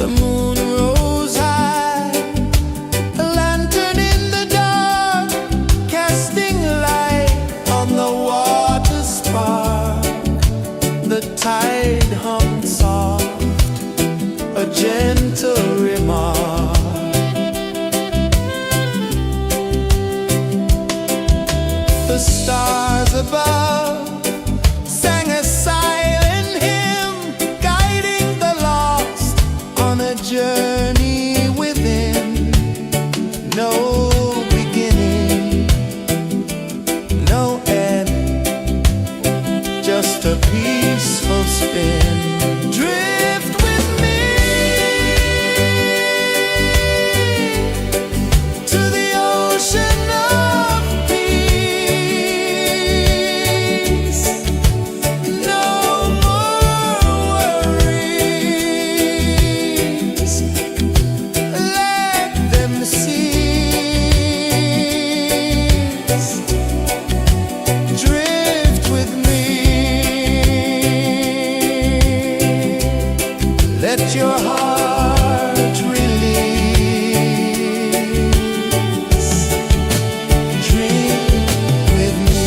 The moon rose high, a lantern in the dark, casting light on the water spark. The tide hummed soft, a gentle remark. The stars above sang a silent hymn, guiding the lost on a journey within. No beginning, no end, just a peaceful spin. Drift with me to the ocean of peace. No more worries, let them cease. Drift with me, let your heart release. Dream with me.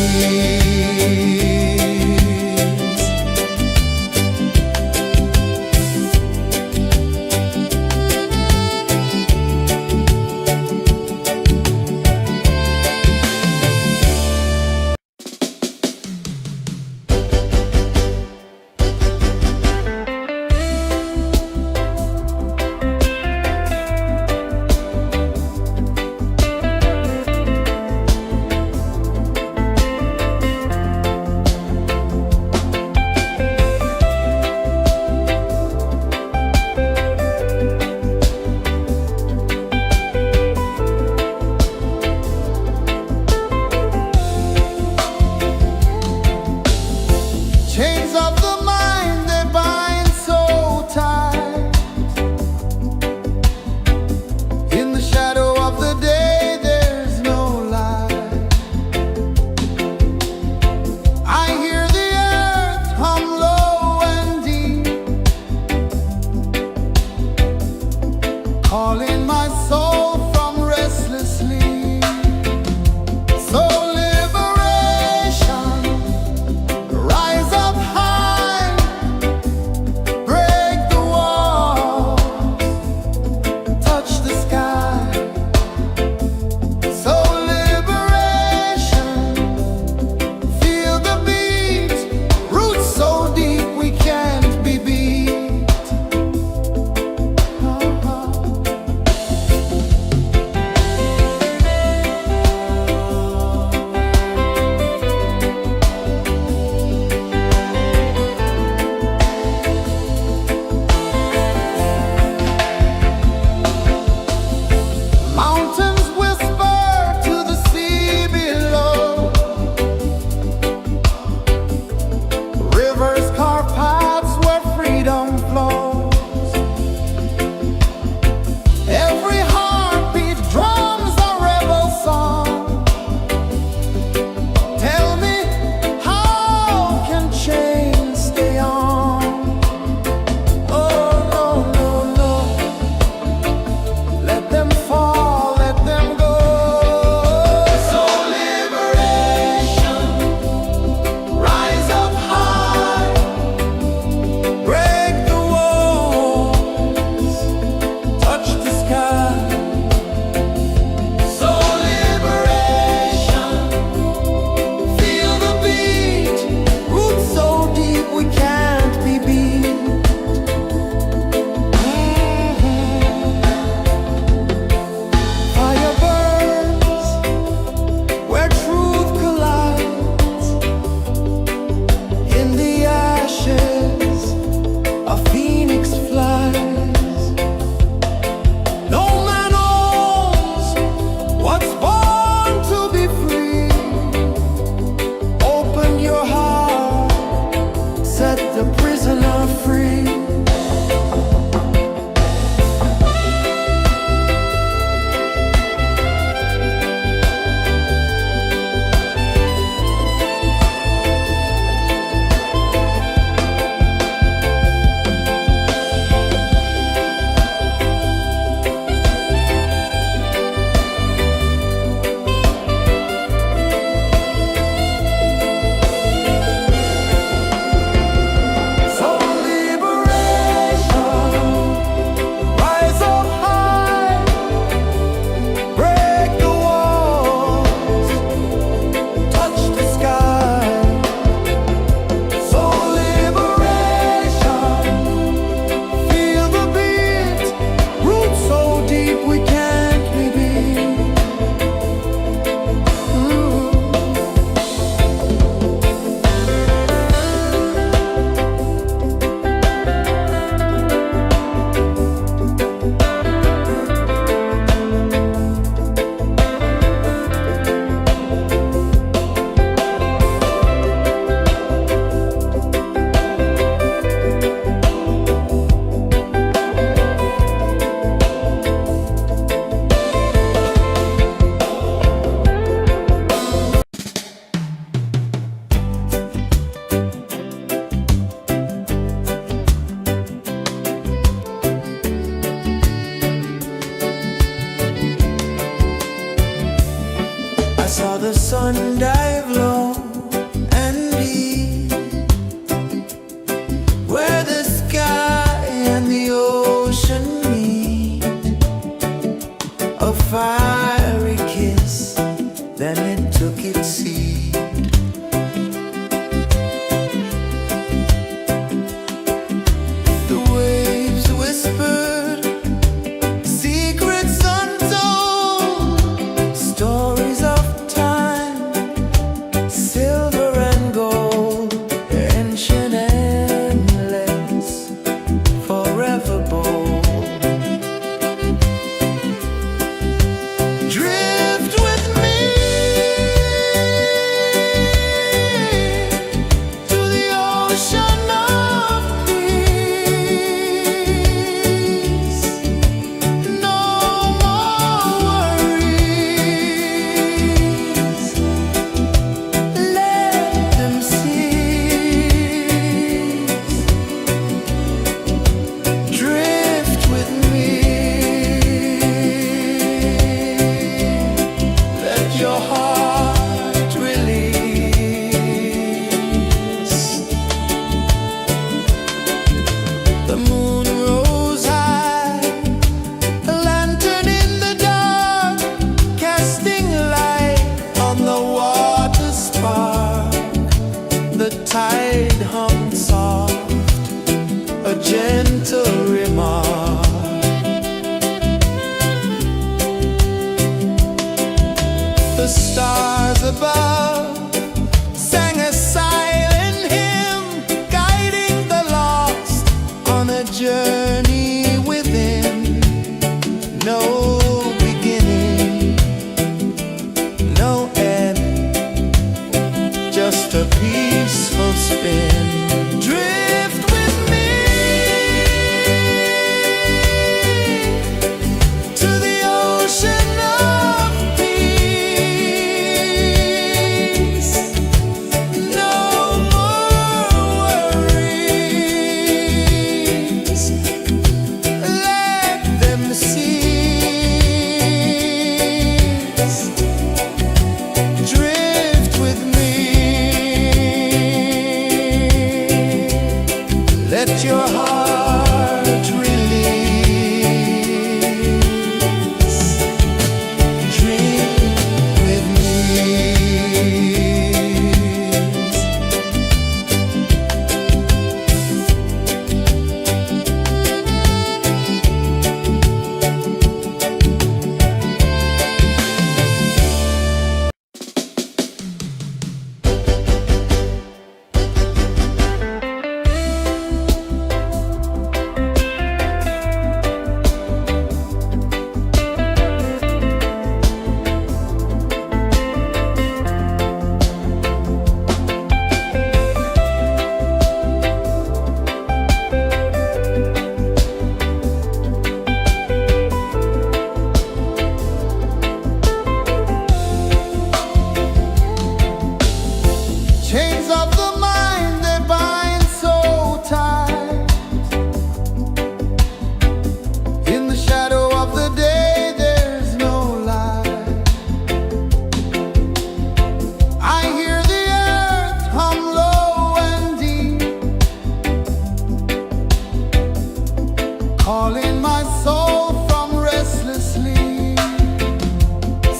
calling my soul from restless sleep.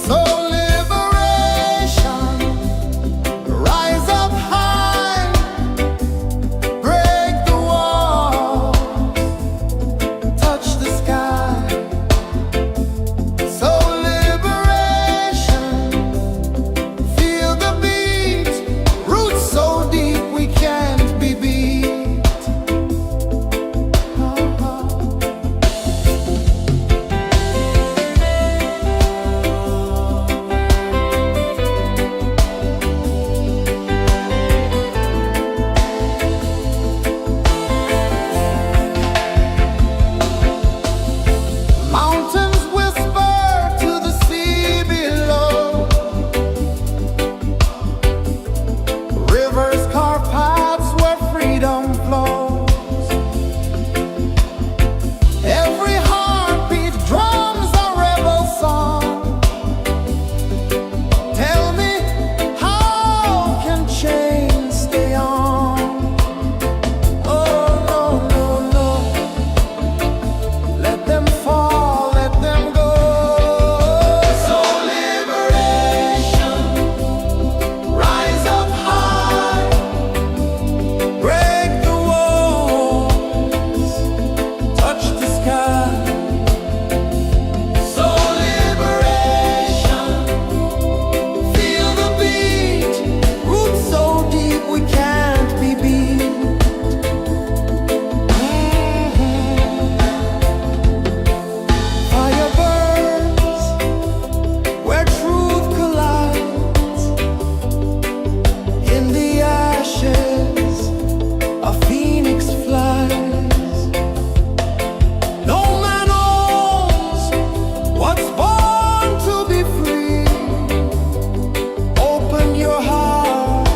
So liberation, rise up high, break the wall, touch the sky. So liberation, feel the beat, roots so deep we can't be beat. Mountains whisper to the sea below. Rivers carve paths where freedom flows. Every heartbeat drums a rebel song. Tell me, how can chains stay on? Oh, no, no, no. Let them fall, let them go. So liberation, rise up high, break the walls, touch the sky. So liberation, feel the beat, roots so deep we can't be beat. Fire burns where truth collides. In the ashes, a phoenix flies. No man owns what's born to be free. Open your heart,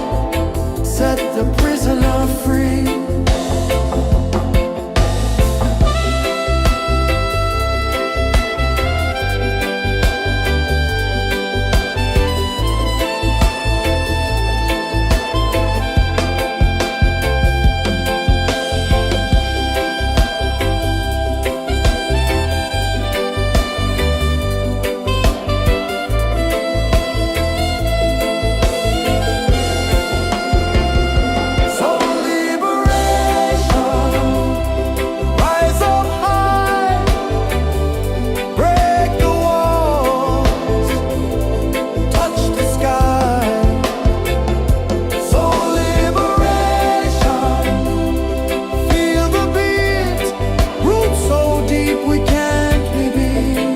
set the prisoner free. So liberation, rise up high, break the walls, touch the sky. So liberation, feel the beat, roots so deep we can't be beat.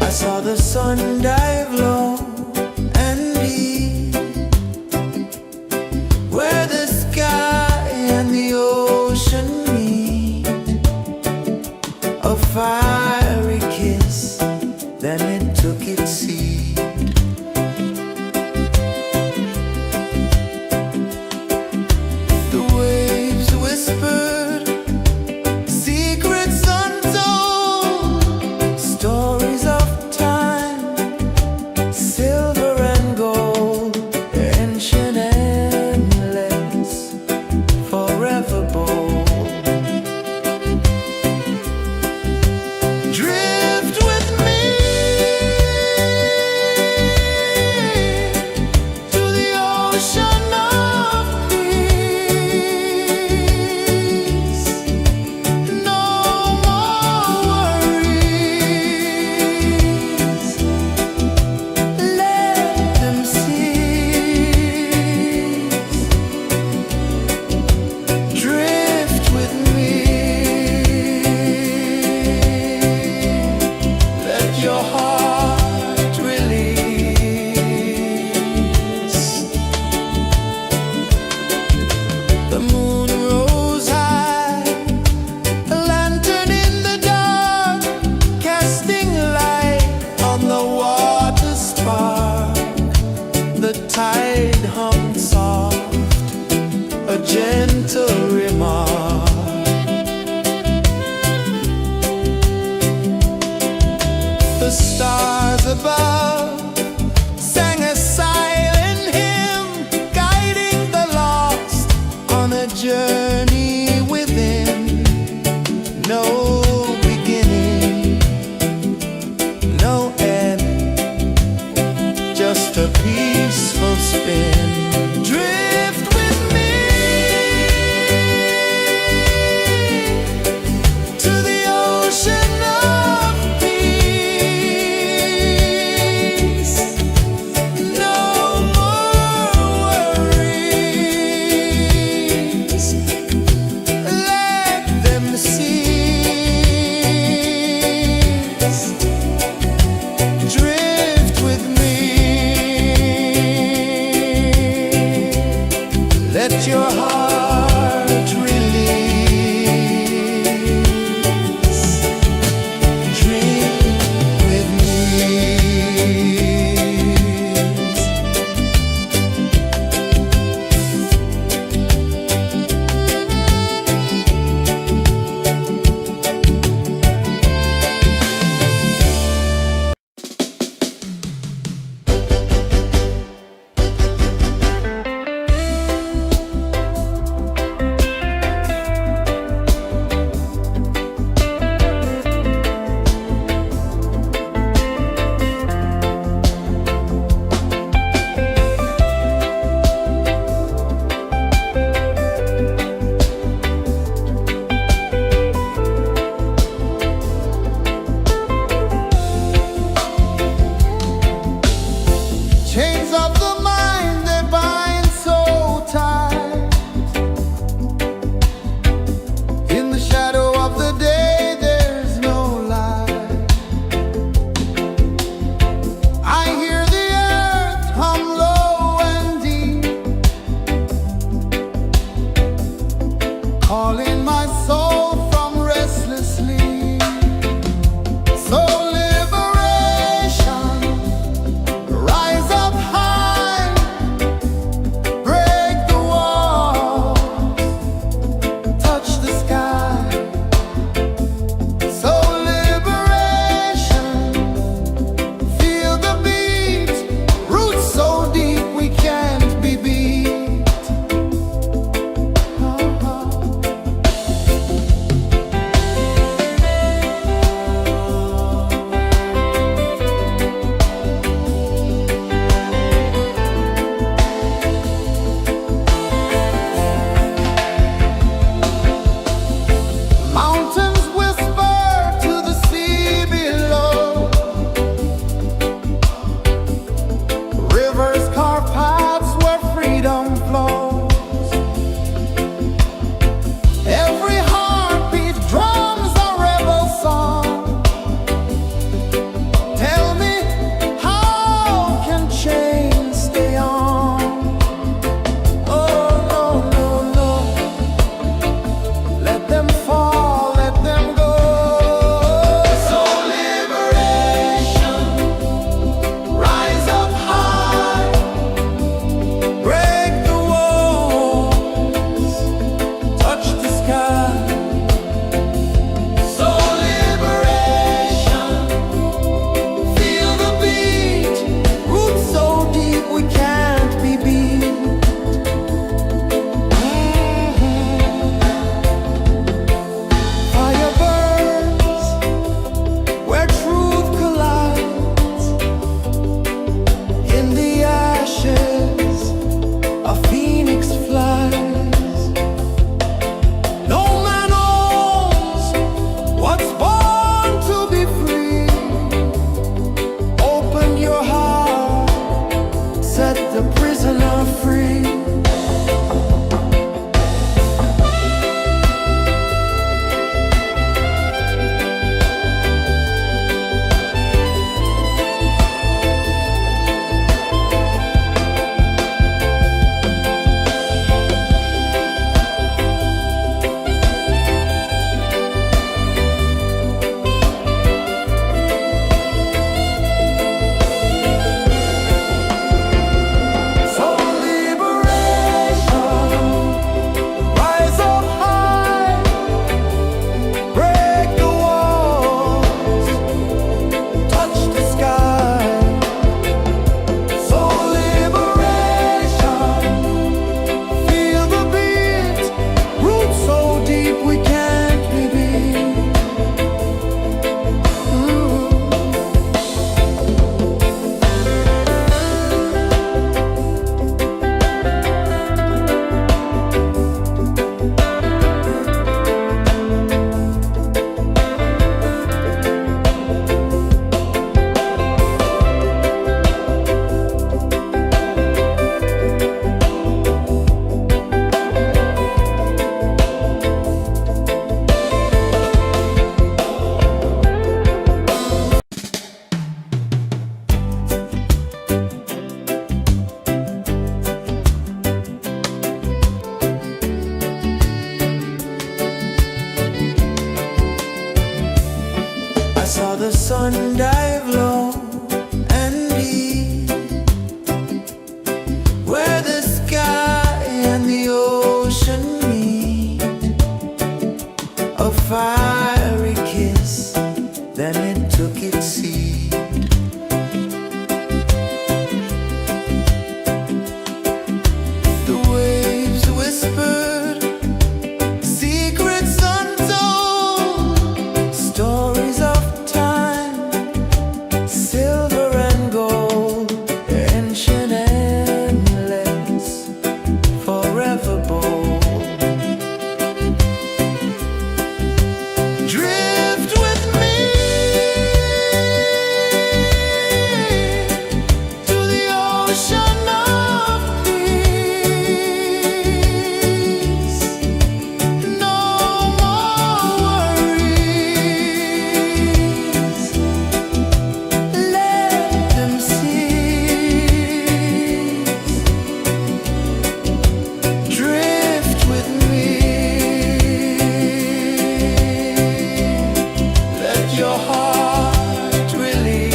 I saw the sun dive low and deep, where the sky and the ocean meet. A fiery kiss, then it took its seat. The waves whispered secrets untold, stories of time, silver and gold, ancient, endless, forever bold. above sang a silent hymn, guiding the lost on a journey within. No beginning, no end, just a peaceful spin. Drift with me to the ocean of peace. I saw the sun dive low and deep, where the sky and the ocean meet. A fiery kiss, then it took its seed. The waves whispered secrets untold, stories of time, silver and gold, ancient endless, forever bold. Drift with me to the ocean of peace. No more worries, let them cease. Drift with me, let your heart release.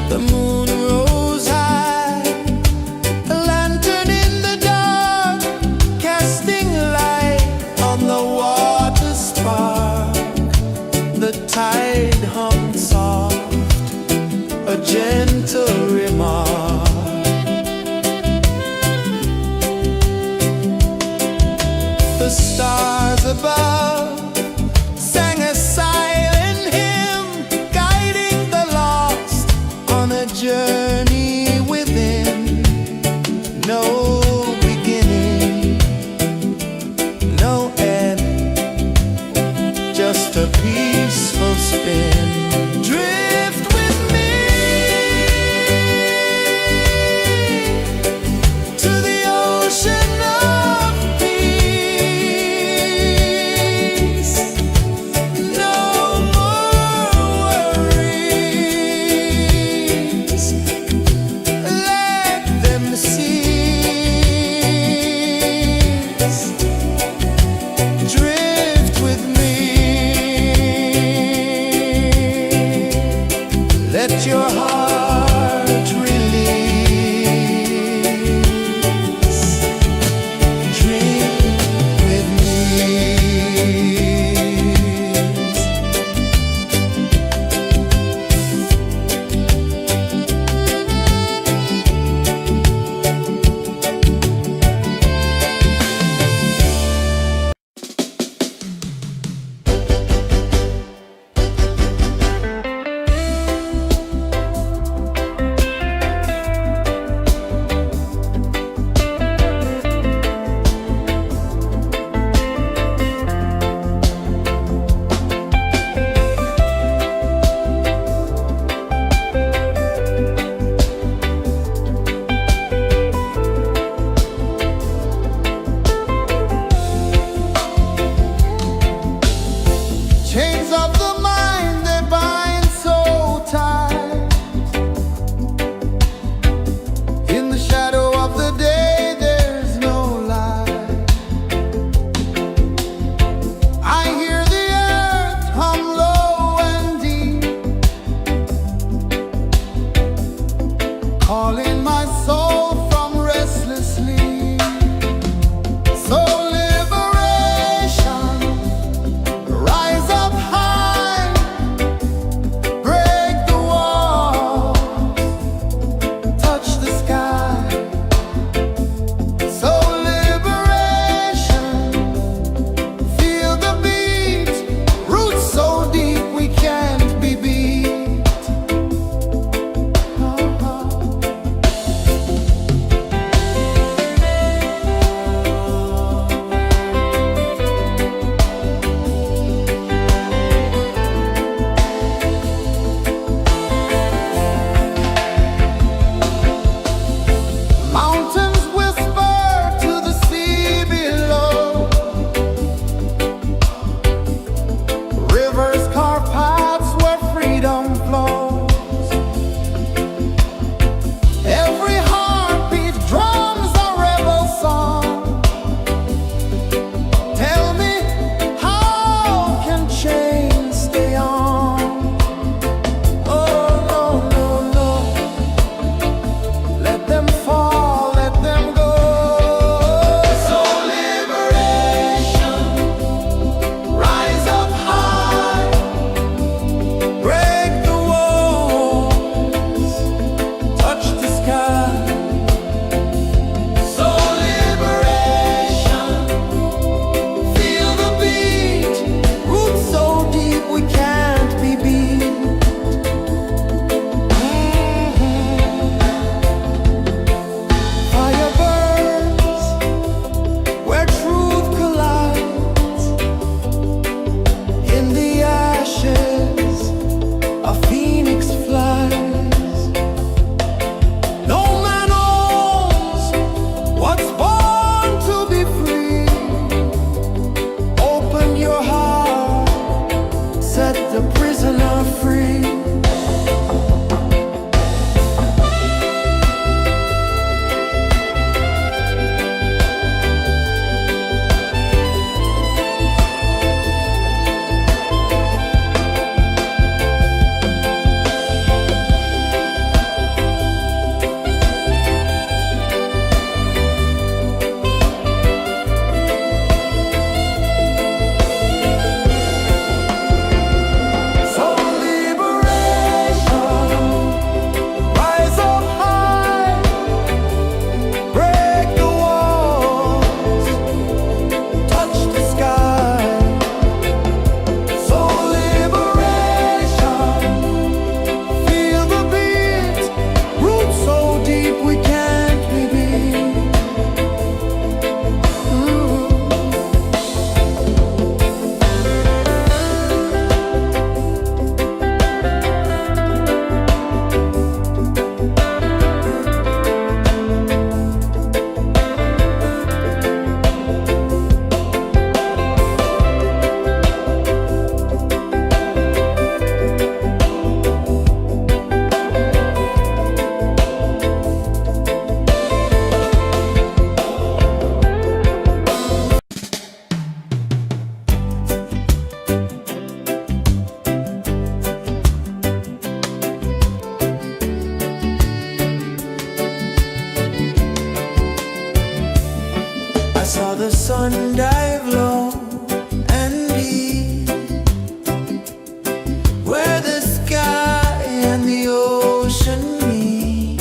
The moon rose high, a lantern in the dark, casting light on the water spark. The tide hummed soft, a gentle remark. The stars above sang a silent hymn, guiding the lost on a journey within. No beginning, no end, just a peaceful spin. Drift with me to the ocean of peace. sun dive low and deep, where the sky and the ocean meet,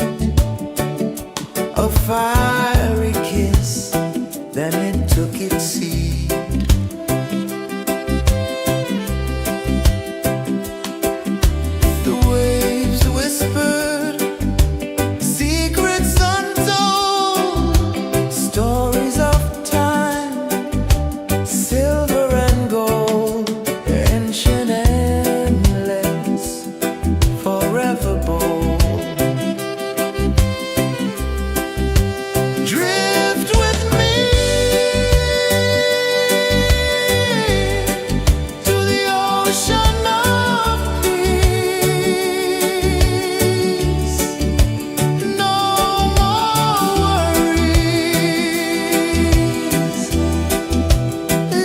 a fiery kiss, then it took its seat. The waves whispered secrets untold, stories of time, silver and gold, ancient, endless, forever bold. Drift with me to the ocean of peace. No more worries,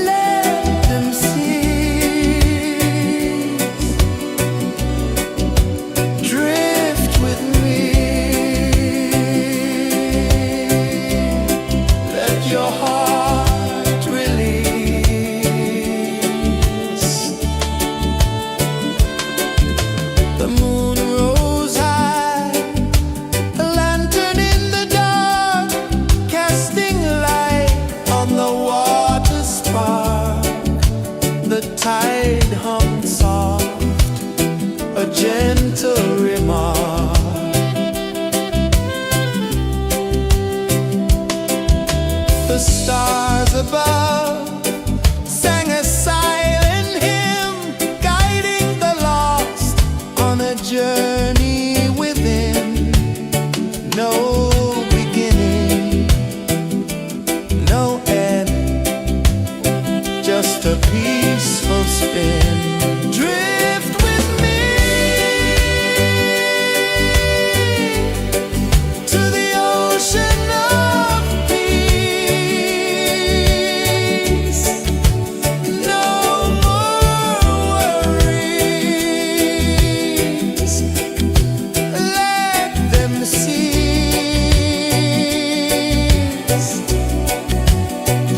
let them cease. Drift with me, let your heart release. The moon rose high, a lantern in the dark, casting light on the water spark. The tide hummed soft, a gentle remark. The stars above sang a silent hymn, guiding the lost on a journey within. No beginning, no end, just a peaceful spin. Drift with me to the ocean of peace. No more worries, let them cease.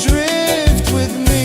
Drift with me.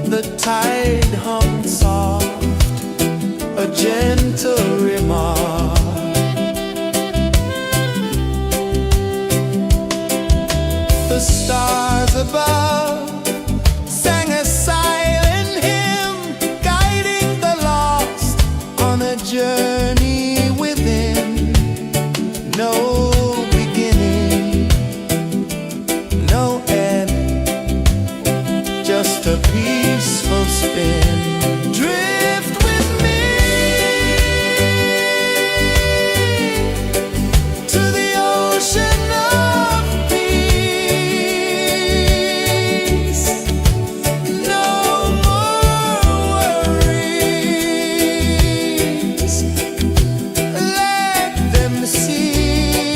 The tide hummed soft, a gentle remark. The stars above sang a silent hymn, guiding the lost on a journey within. No beginning, no end, just a peaceful spin. Drift with me to the ocean of peace. No more worries, let them cease.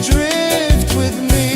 Drift with me.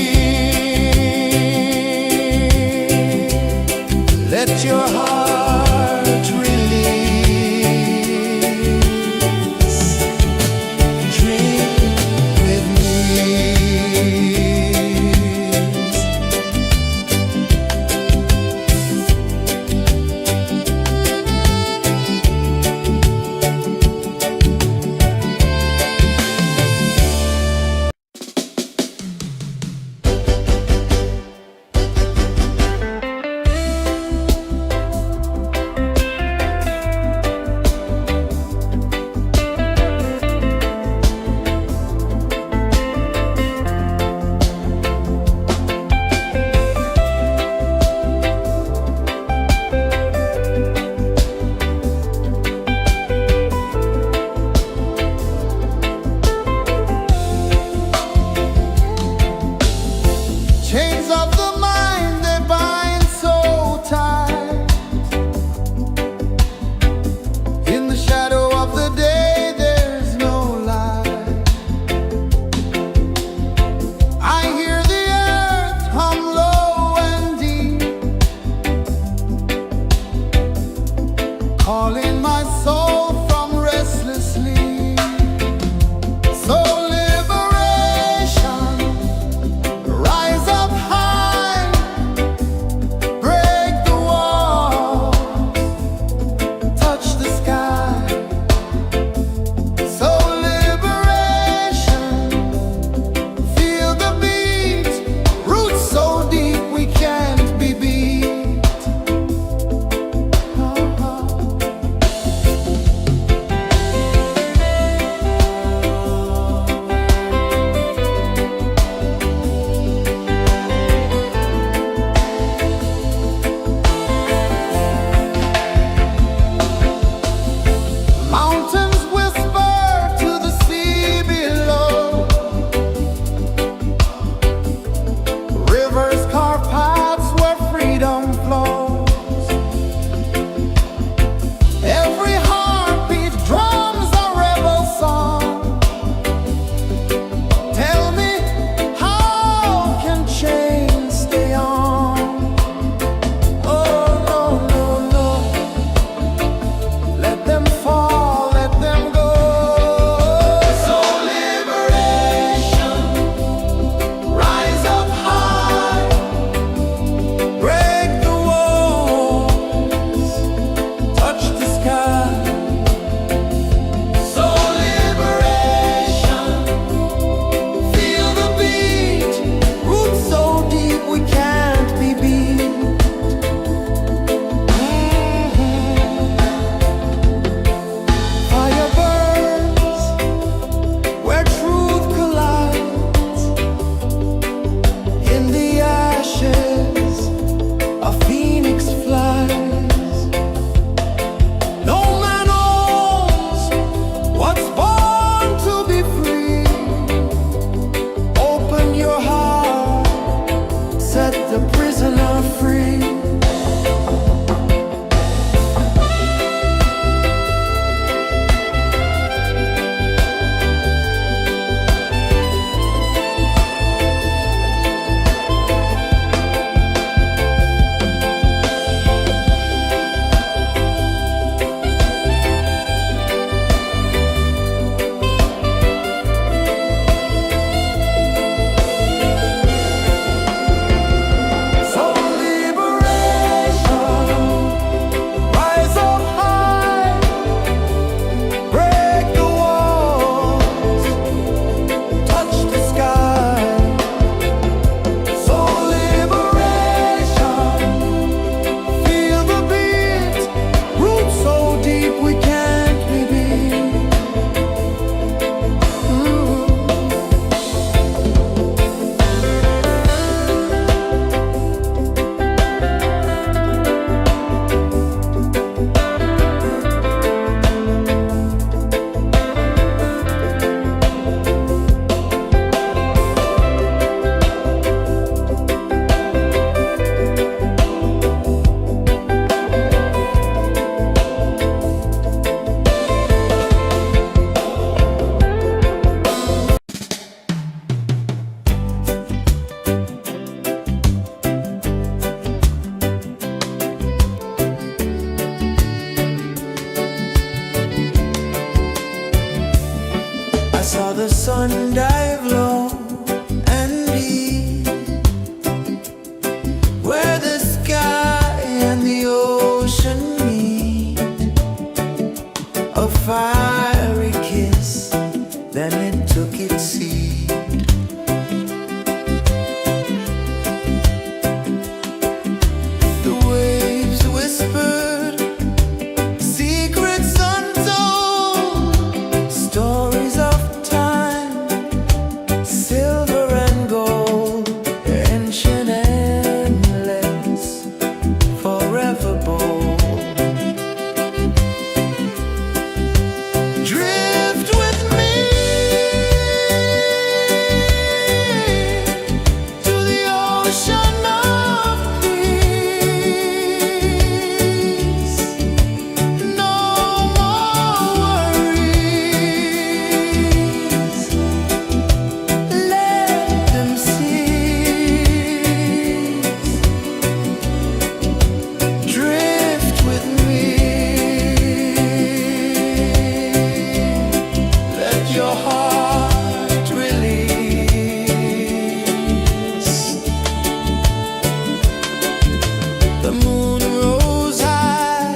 The moon rose high,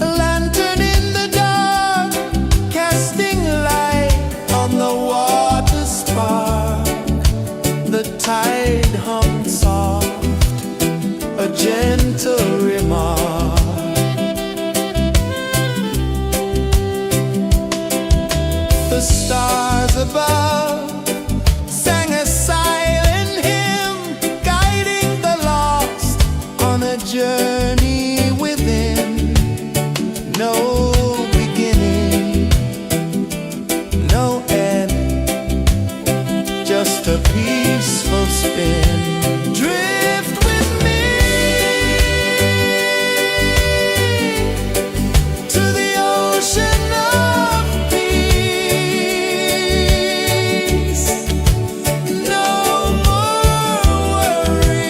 a lantern in the dark, casting light on the water spark. The tide hummed soft, a gentle remark. The stars above sang a silent hymn, guiding the lost on a journey within. No beginning, no end, just a peaceful spin. Drift with me to the ocean of peace. No more worries,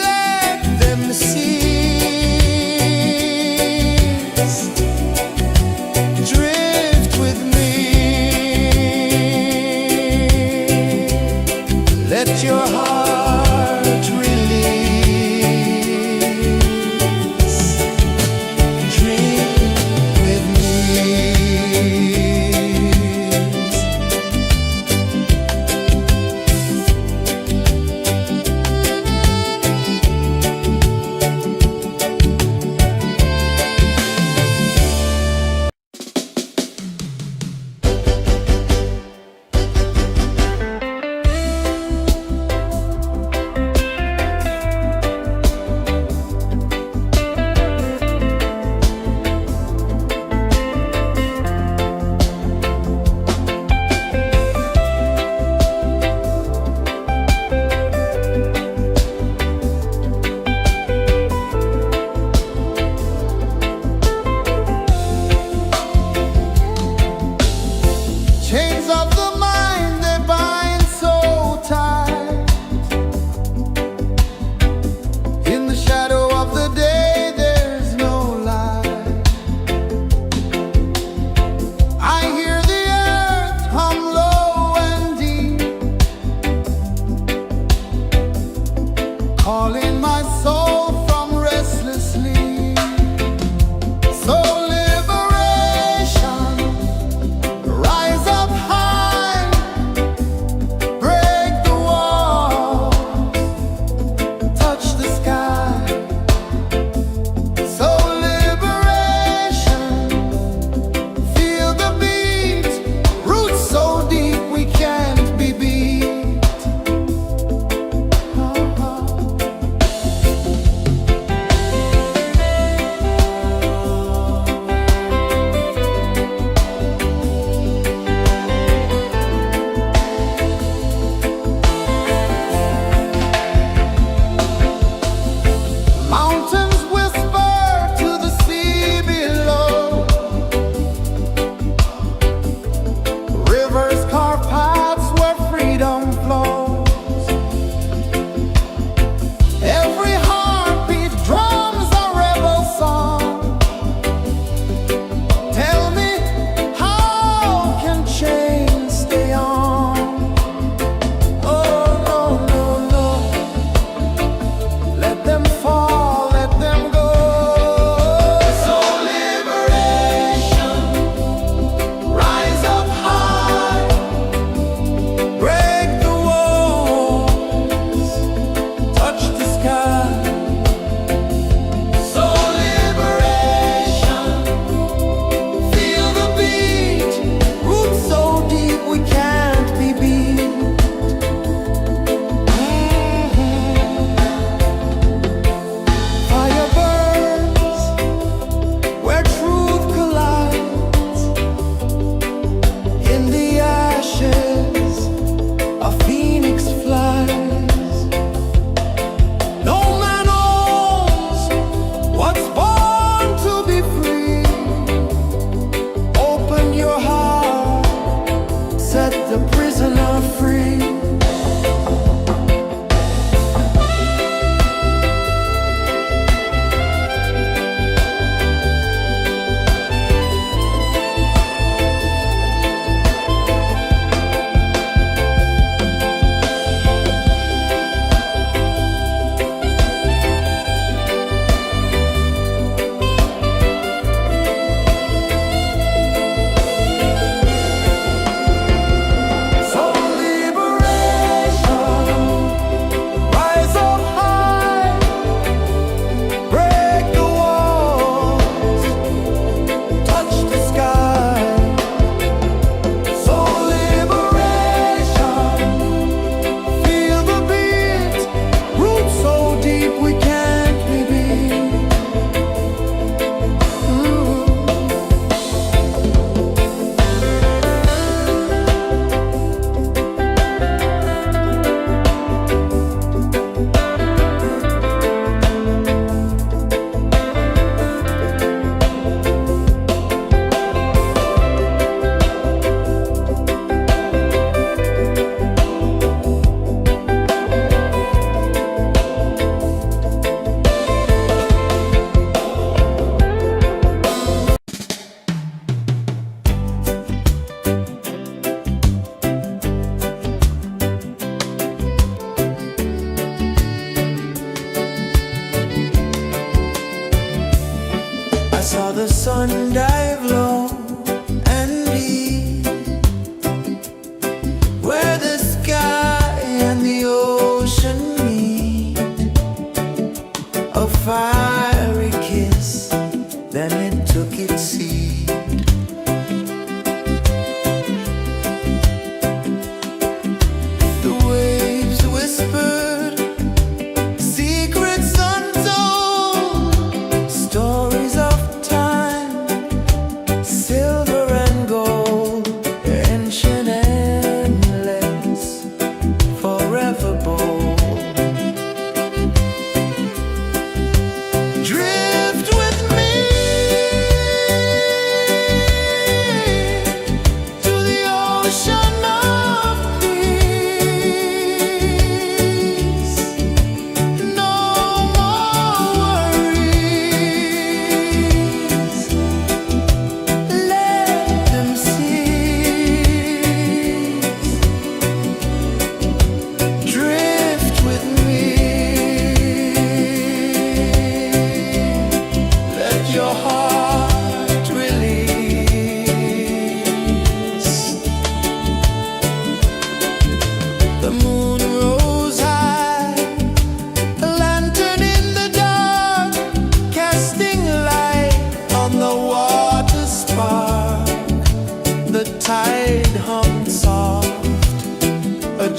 let them cease. Drift with me, let your heart release. Dream with me.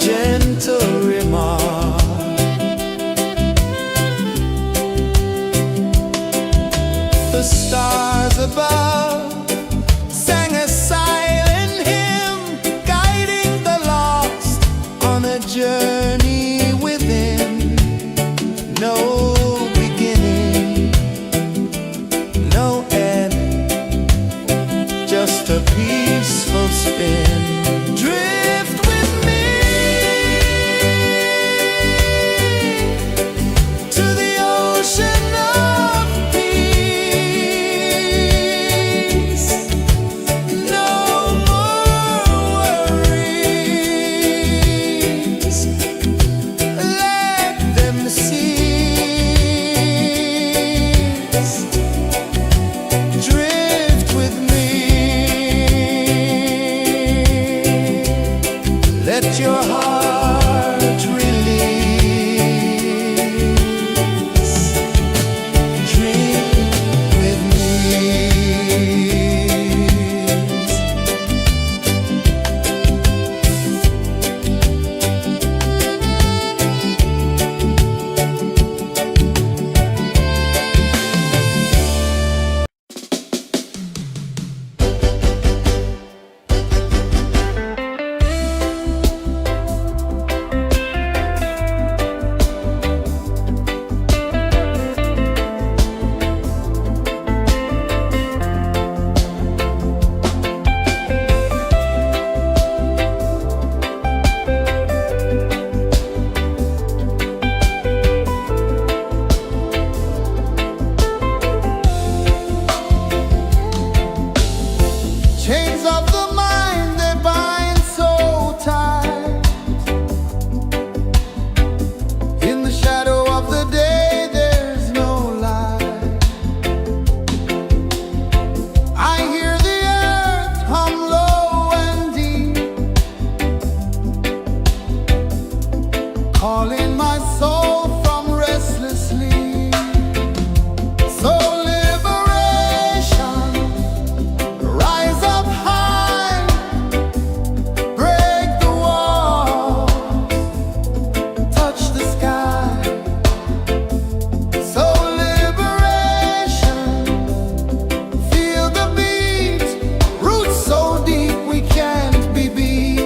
gentle remark. The stars above sang a silent hymn, guiding the lost on a journey within. No beginning, no end, just a peaceful spin. Drift with me to the ocean of peace. No more worries, let them cease. Drift with me, let your heart release. Dream with me. Chains of the mind, they bind so tight. In the shadow of the day, there's no light. I hear the earth hum low and deep, calling my soul from restless sleep. So liberation, rise up high, break the walls, touch the sky. So liberation, feel the beat, roots so deep we can't be beat.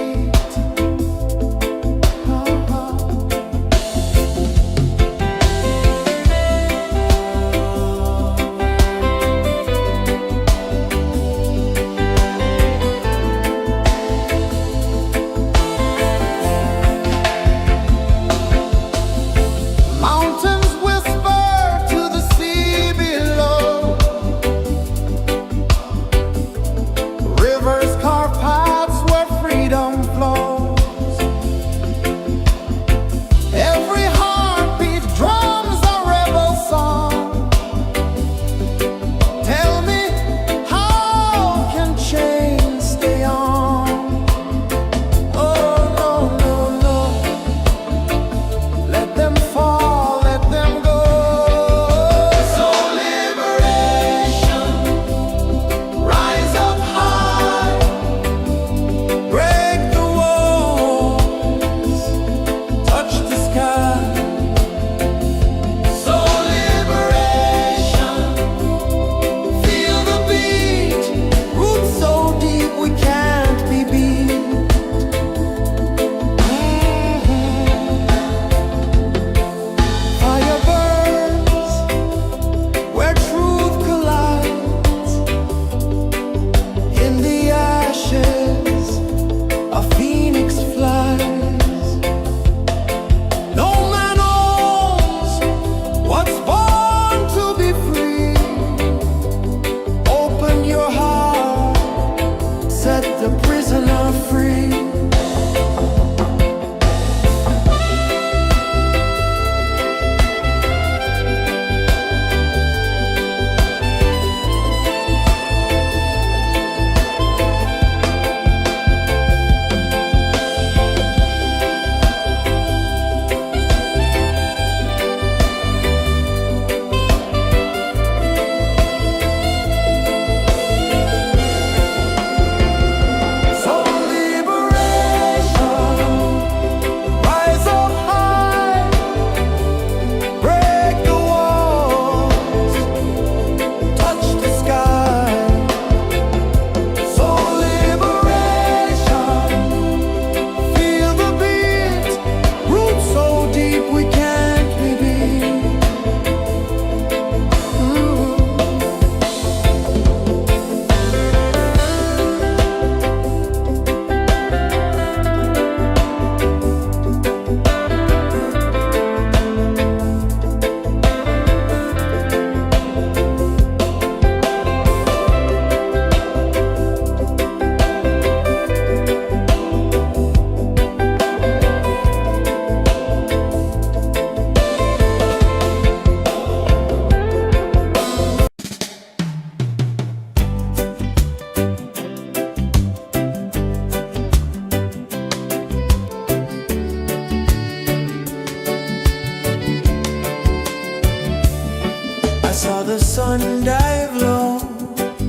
one dive low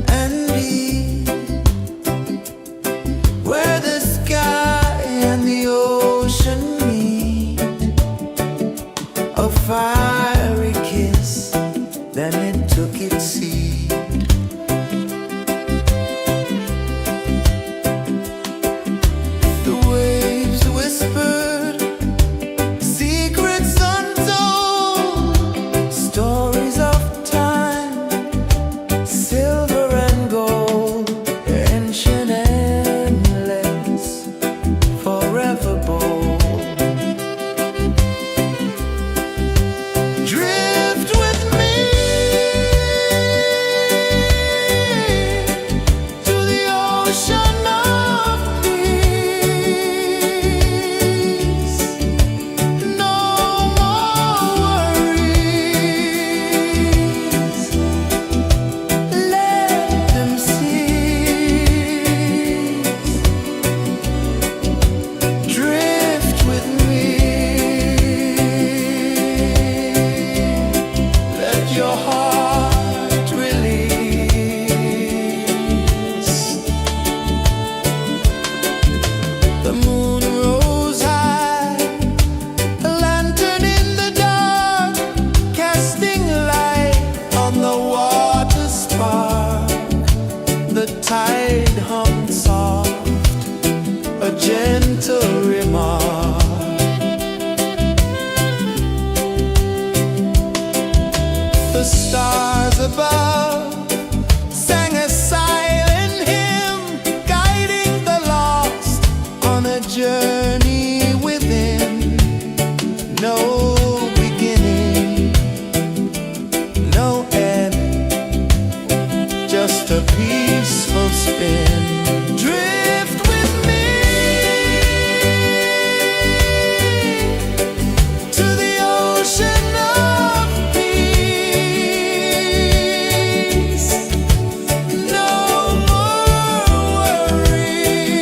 and deep, where the sky and the ocean meet. A fiery kiss, then it took its seed. The waves whispered secrets untold, stories of time, silver and gold, ancient, endless, forever bold. Drift with me to the ocean of peace. No more worries, let them cease. Drift with me, let your heart release. The moon rose high, a lantern in the dark, casting light on the water spark. The tide hummed soft, a gentle remark. The stars above sang a silent hymn, guiding the lost on a journey within. No beginning, no end, just a peaceful spin. Drift with me to the ocean of peace. No more worries,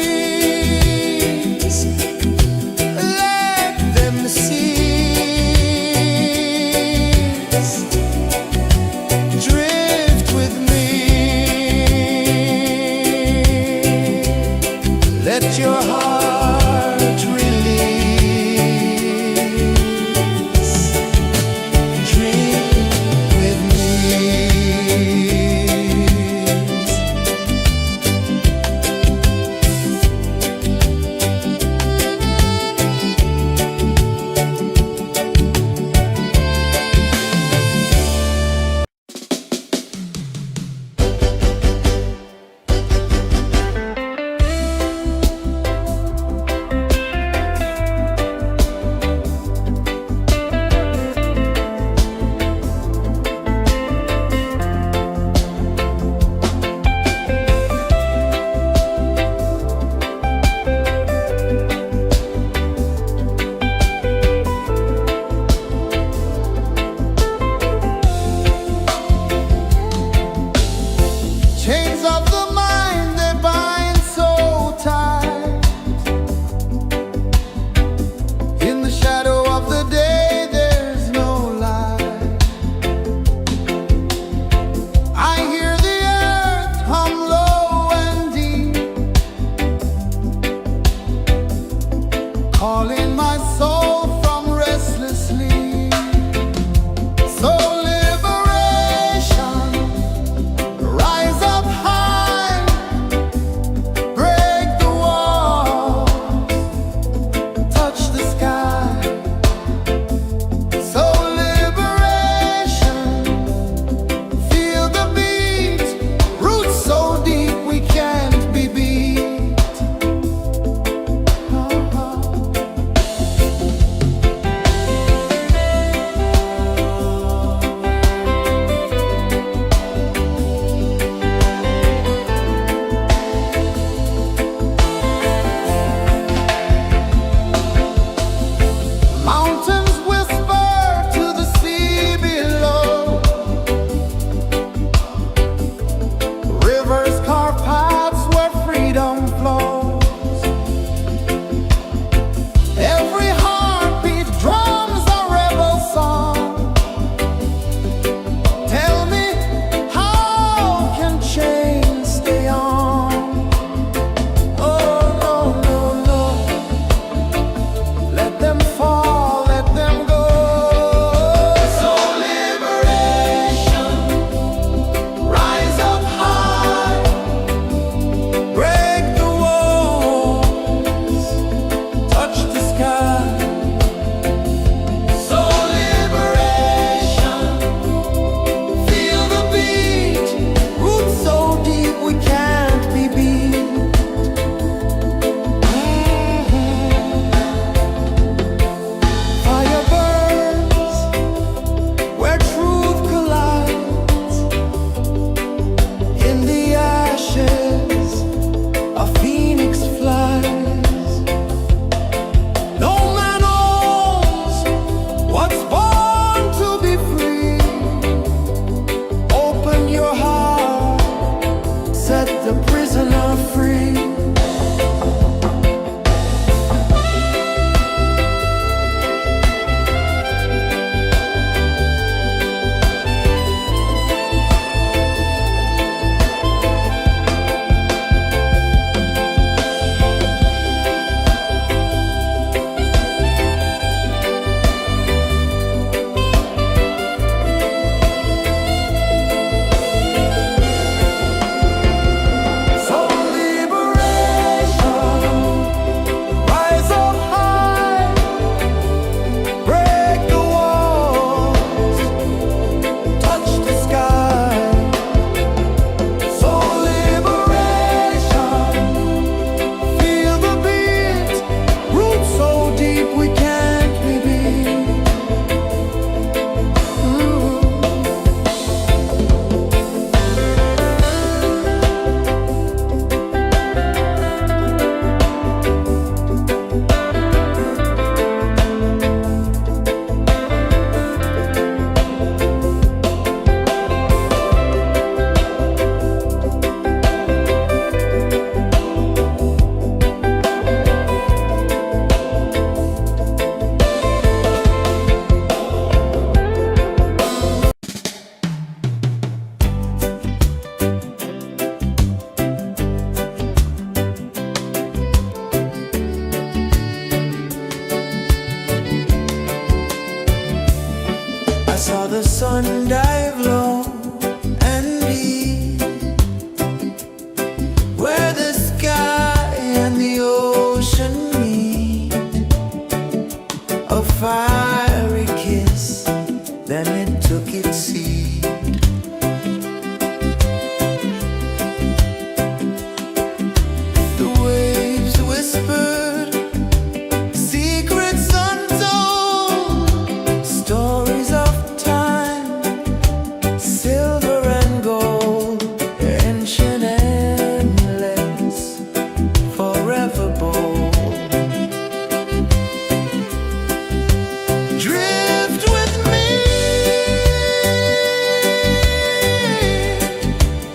let them cease. Drift with me, let your heart release. Drift with me. Chains of the mind, they bind so tight. In the shadow of the day, there's no light. I hear the earth hum low and deep, calling my soul from restless sleep. So liberation, rise up high, break the walls, touch the sky. So liberation, feel the beat, roots so deep we can't be beat. the sun dive low and deep, where the sky and the ocean meet. A fiery kiss, then it took its seat. The waves whispered secrets untold, stories of time, silver and gold, ancient, endless, forever bold. Drift with me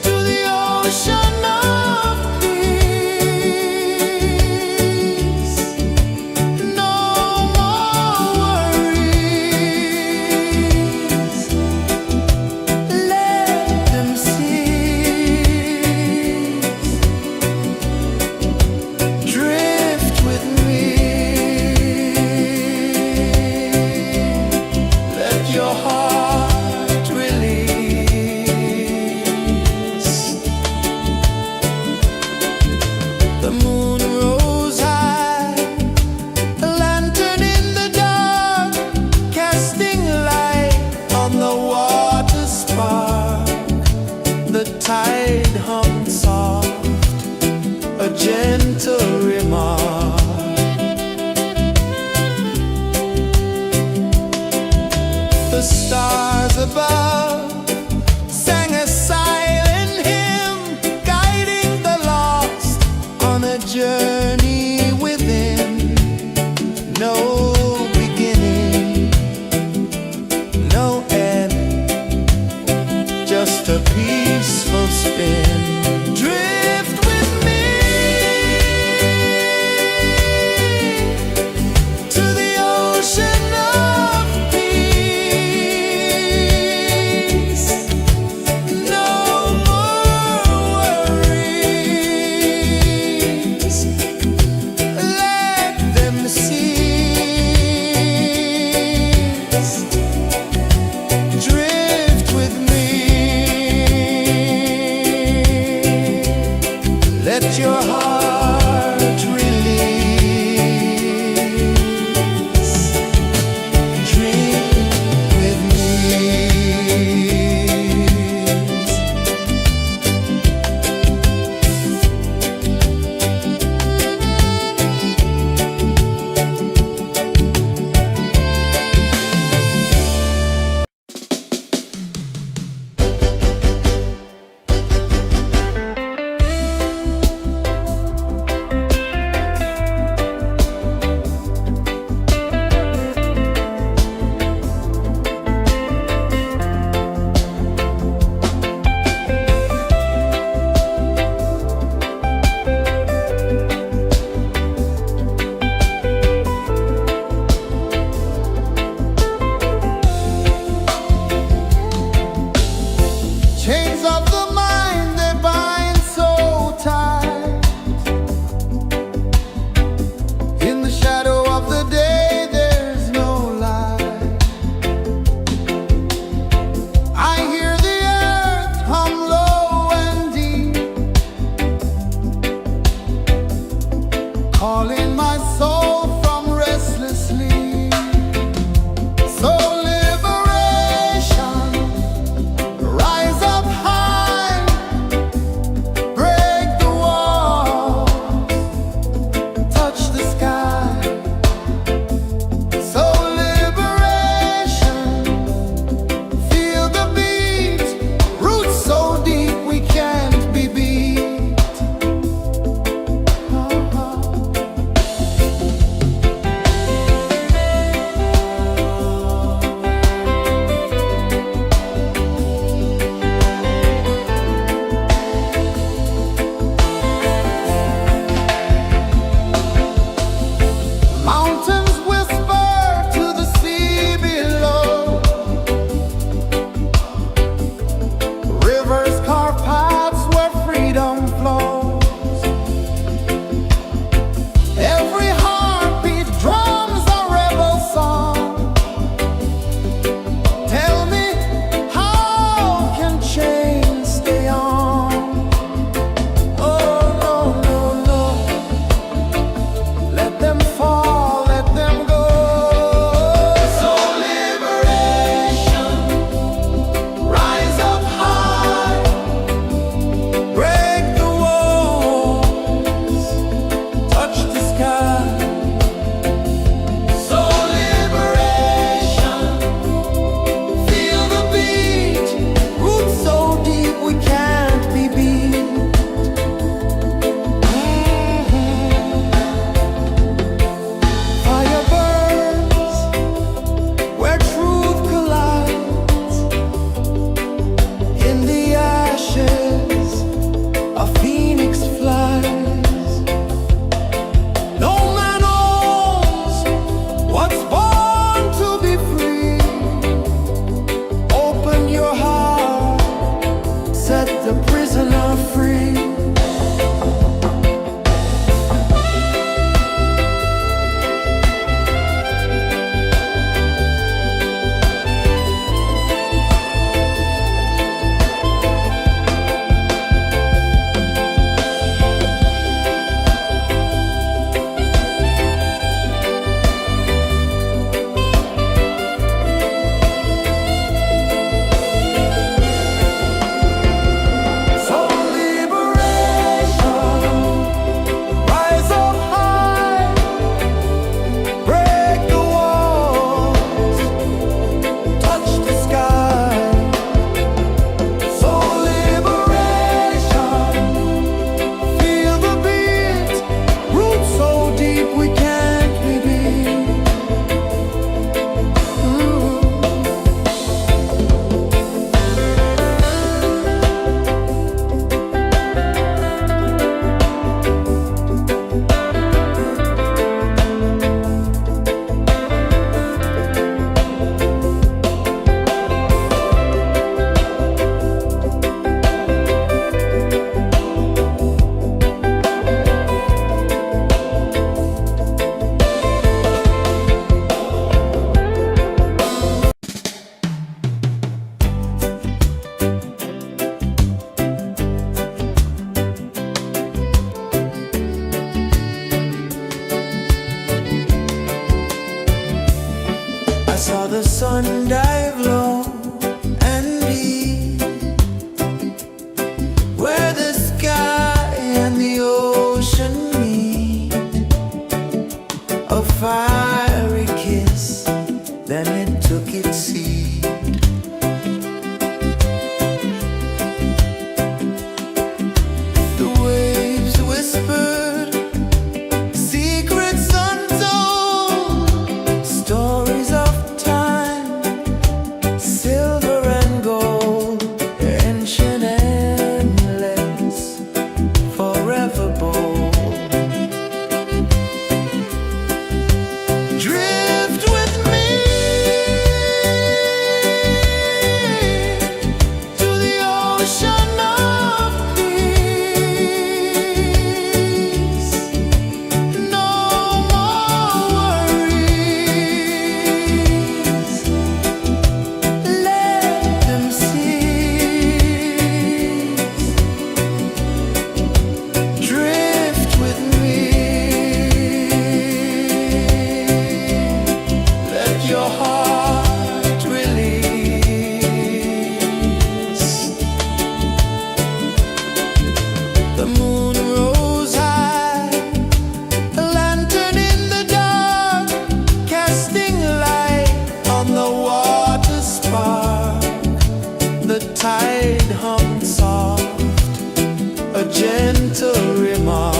to the ocean of peace. No more worries, let them cease. Drift with me, let your heart release. The moon rose high, a lantern in the dark, casting light on the water spark. The tide hummed soft, a gentle remark. The stars above sang a silent hymn, guiding the lost on a journey within. No beginning, no end, just a peaceful spin. Drift with me to the ocean of peace. the sun dive low and deep, where the sky and the ocean meet. A fiery kiss, then it took its seed. The waves whispered secrets untold, stories of time, silver and gold, ancient, endless, forever bold. Drift with me to the ocean of peace. No more worries, let them cease. Drift with me, let your heart release. The moon rose high, a lantern in the dark, casting light on the water spark. The tide hummed soft, a gentle remark.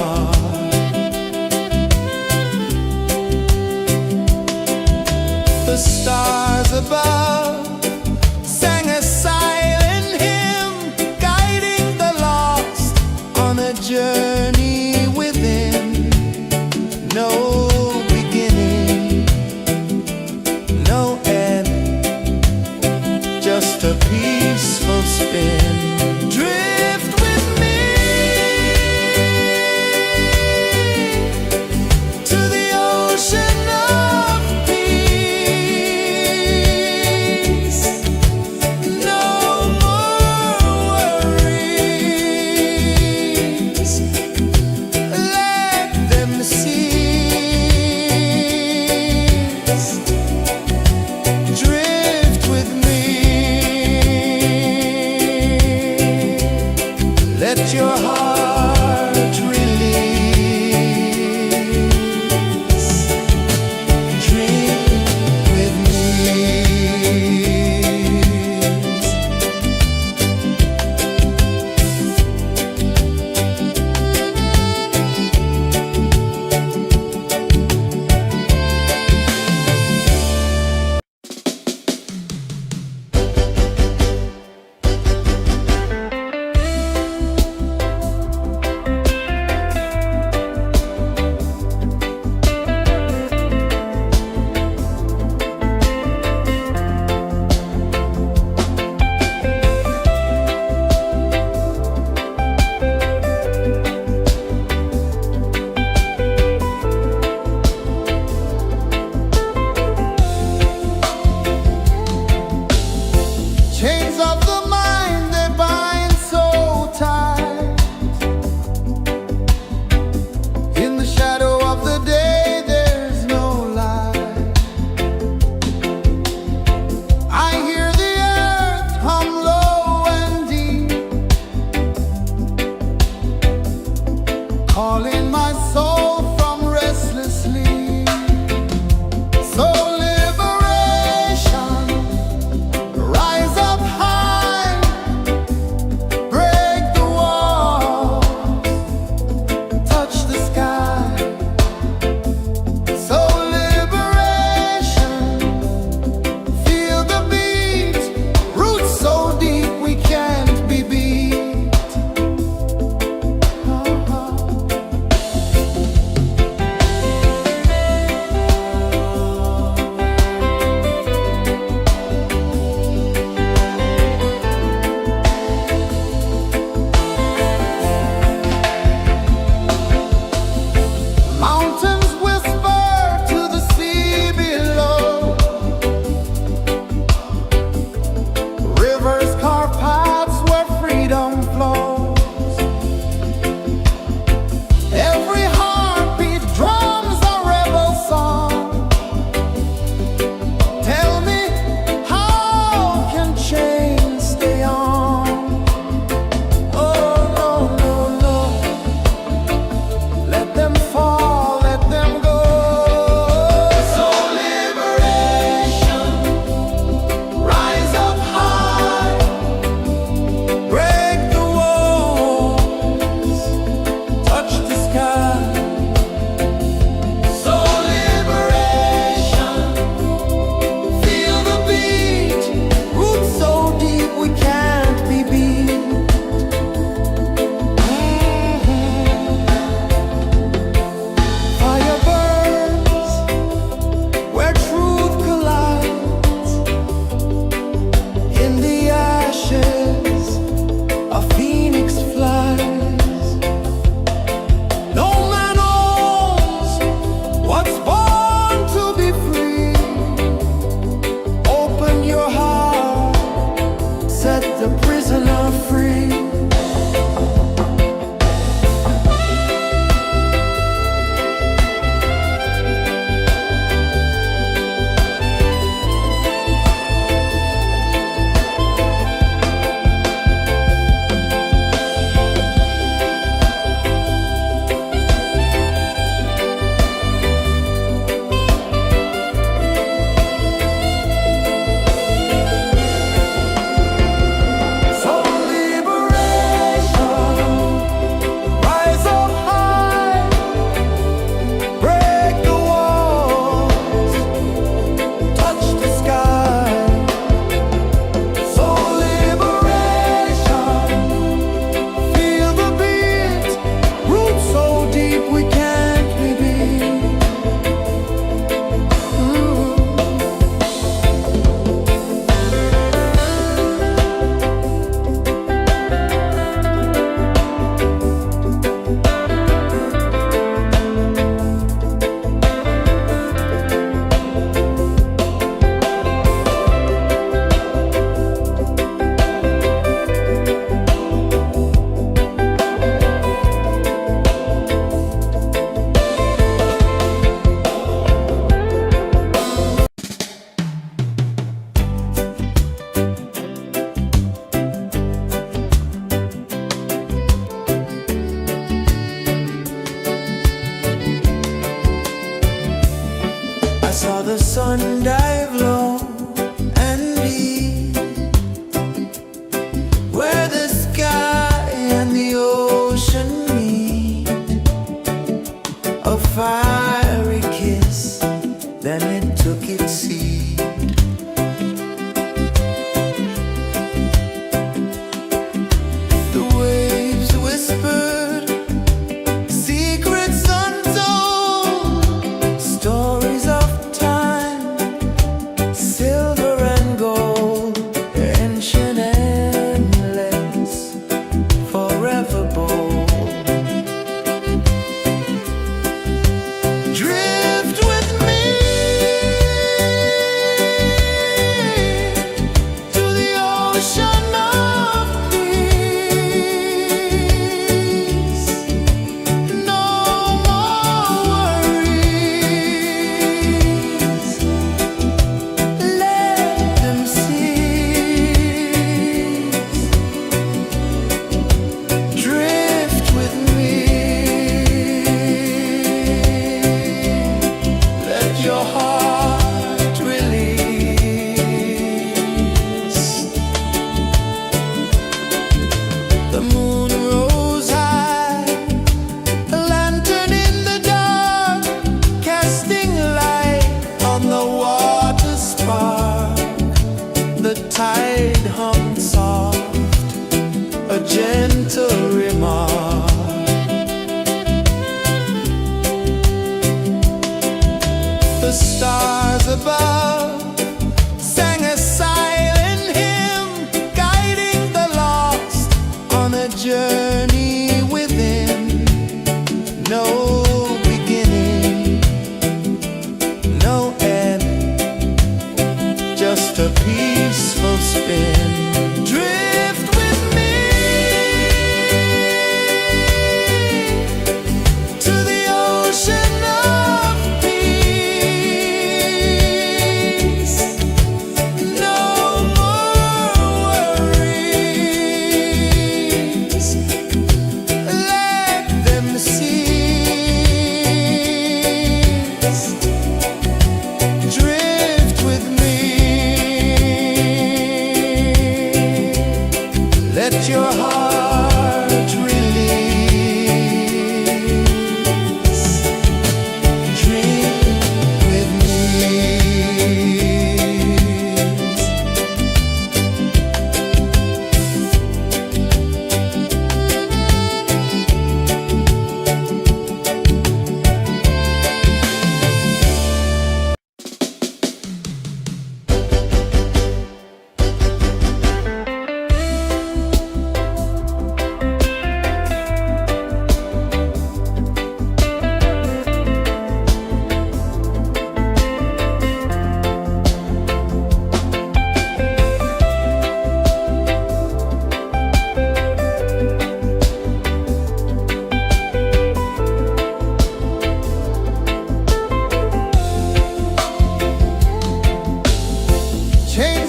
The stars above sang a silent hymn, guiding the lost on a journey within. No beginning, no end, just a peaceful spin. Drift with me to the ocean of peace.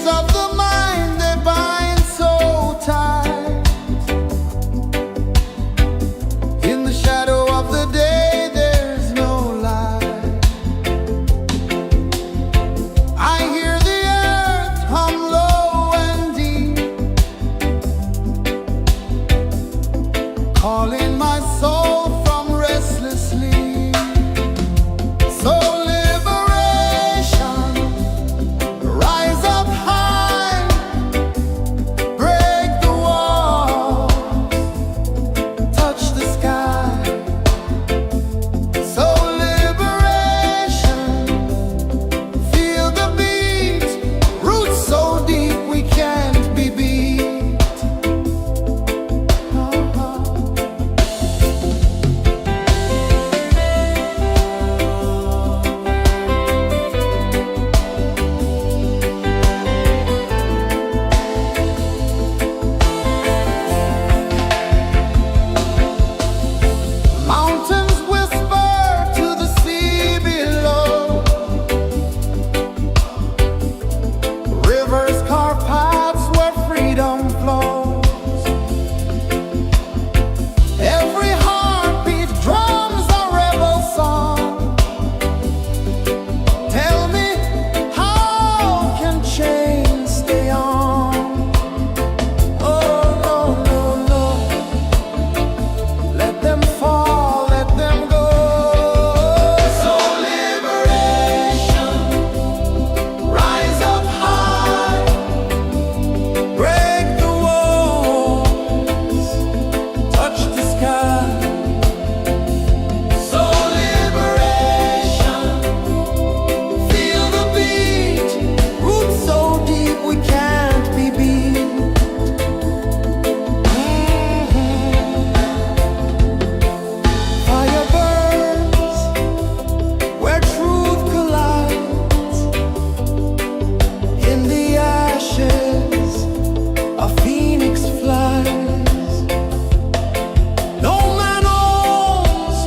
chains of the mind they bind so tight. In the shadow of the day there's no light. I hear the earth hum low and deep, calling my soul from restless sleep. So liberation, rise up high, break the walls, touch the sky. So liberation, feel the beat, roots so deep we can't be beat. Mountains whisper to the sea below, rivers carve paths where freedom flows. Every heartbeat drums a rebel song. Tell me, how can chains stay on? Oh no, no, no. Let them fall, let them go. So liberation, rise up high, break the walls, touch the sky. So liberation, feel the beat, roots so deep we can't be beat. Fire burns where truth collides. In the ashes, a phoenix flies. No man owns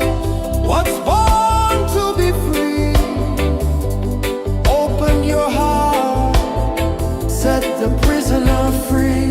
what's born to be free. Open your heart, set the prisoner free.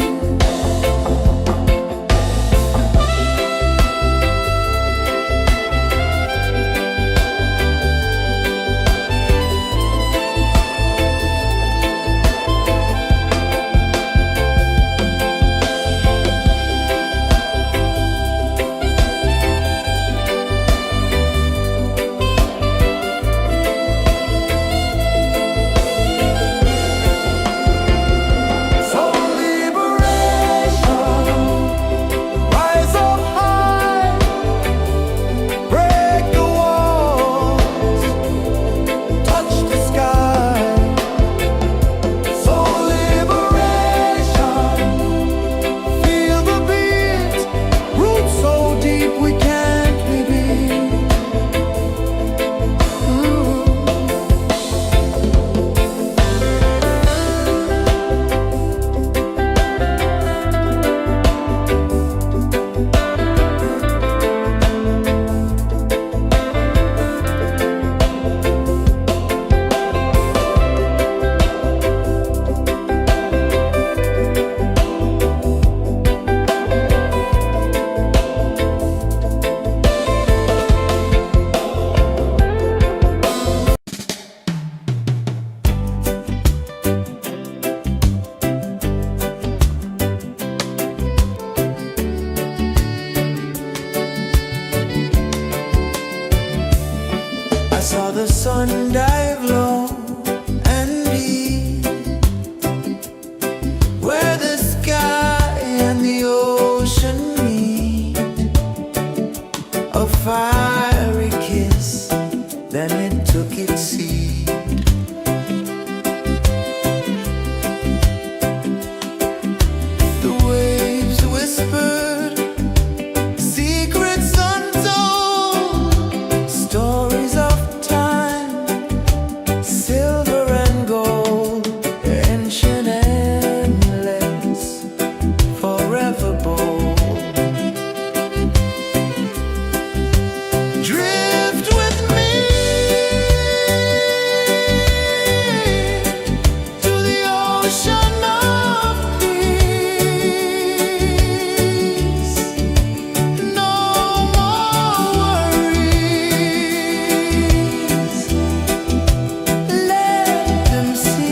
ocean of peace. No more worries. Let them cease.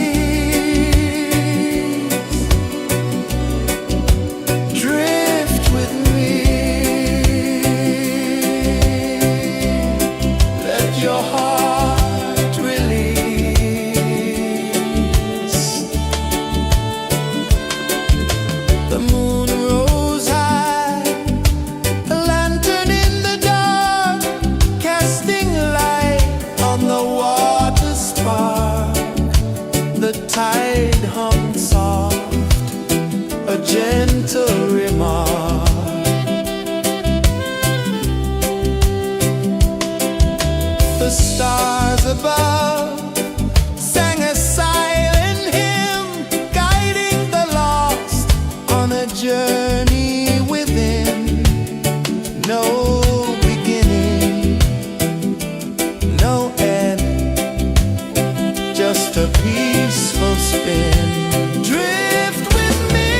Drift with me. Let your heart release. The moon rose high, a lantern in the dark, casting light on the water spark. The tide hummed soft, a gentle remark. The stars above sang a silent hymn, guiding the lost on a journey within. No beginning, no end, just a peaceful spin. Drift with me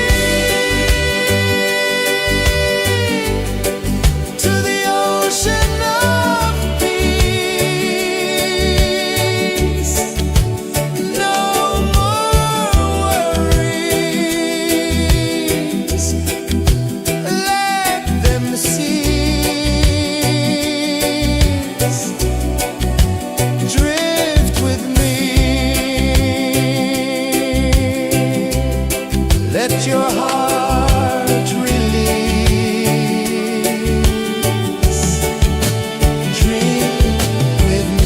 to the ocean of peace. No more worries. Let them cease. Drift with me. Let your heart release. Dream with me.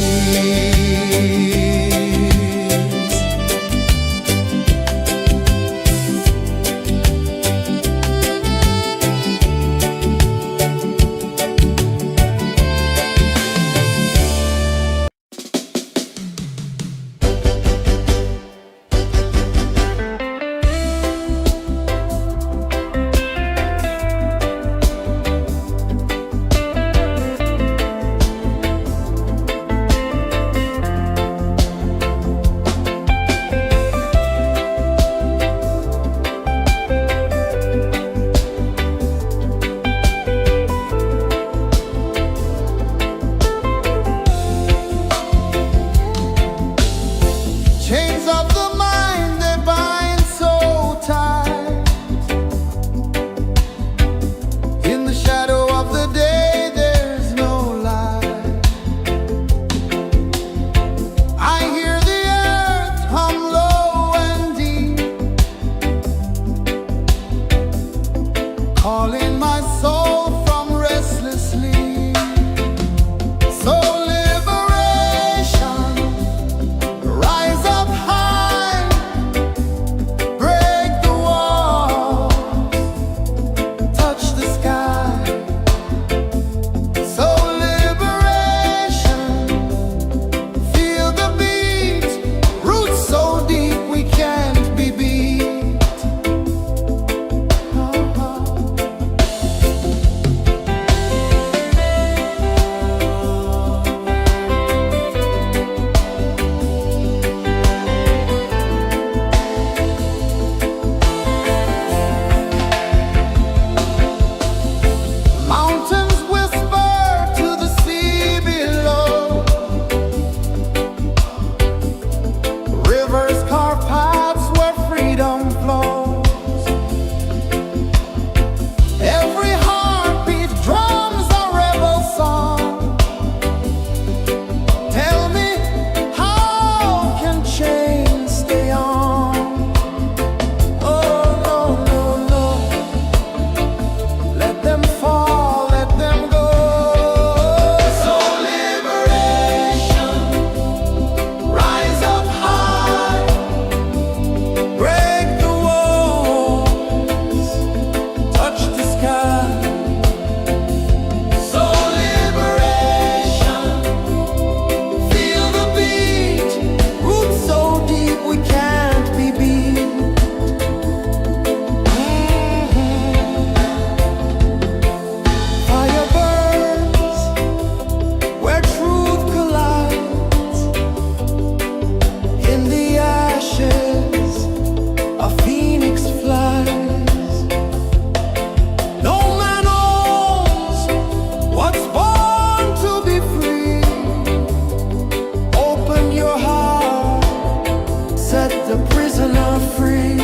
the prisoner free.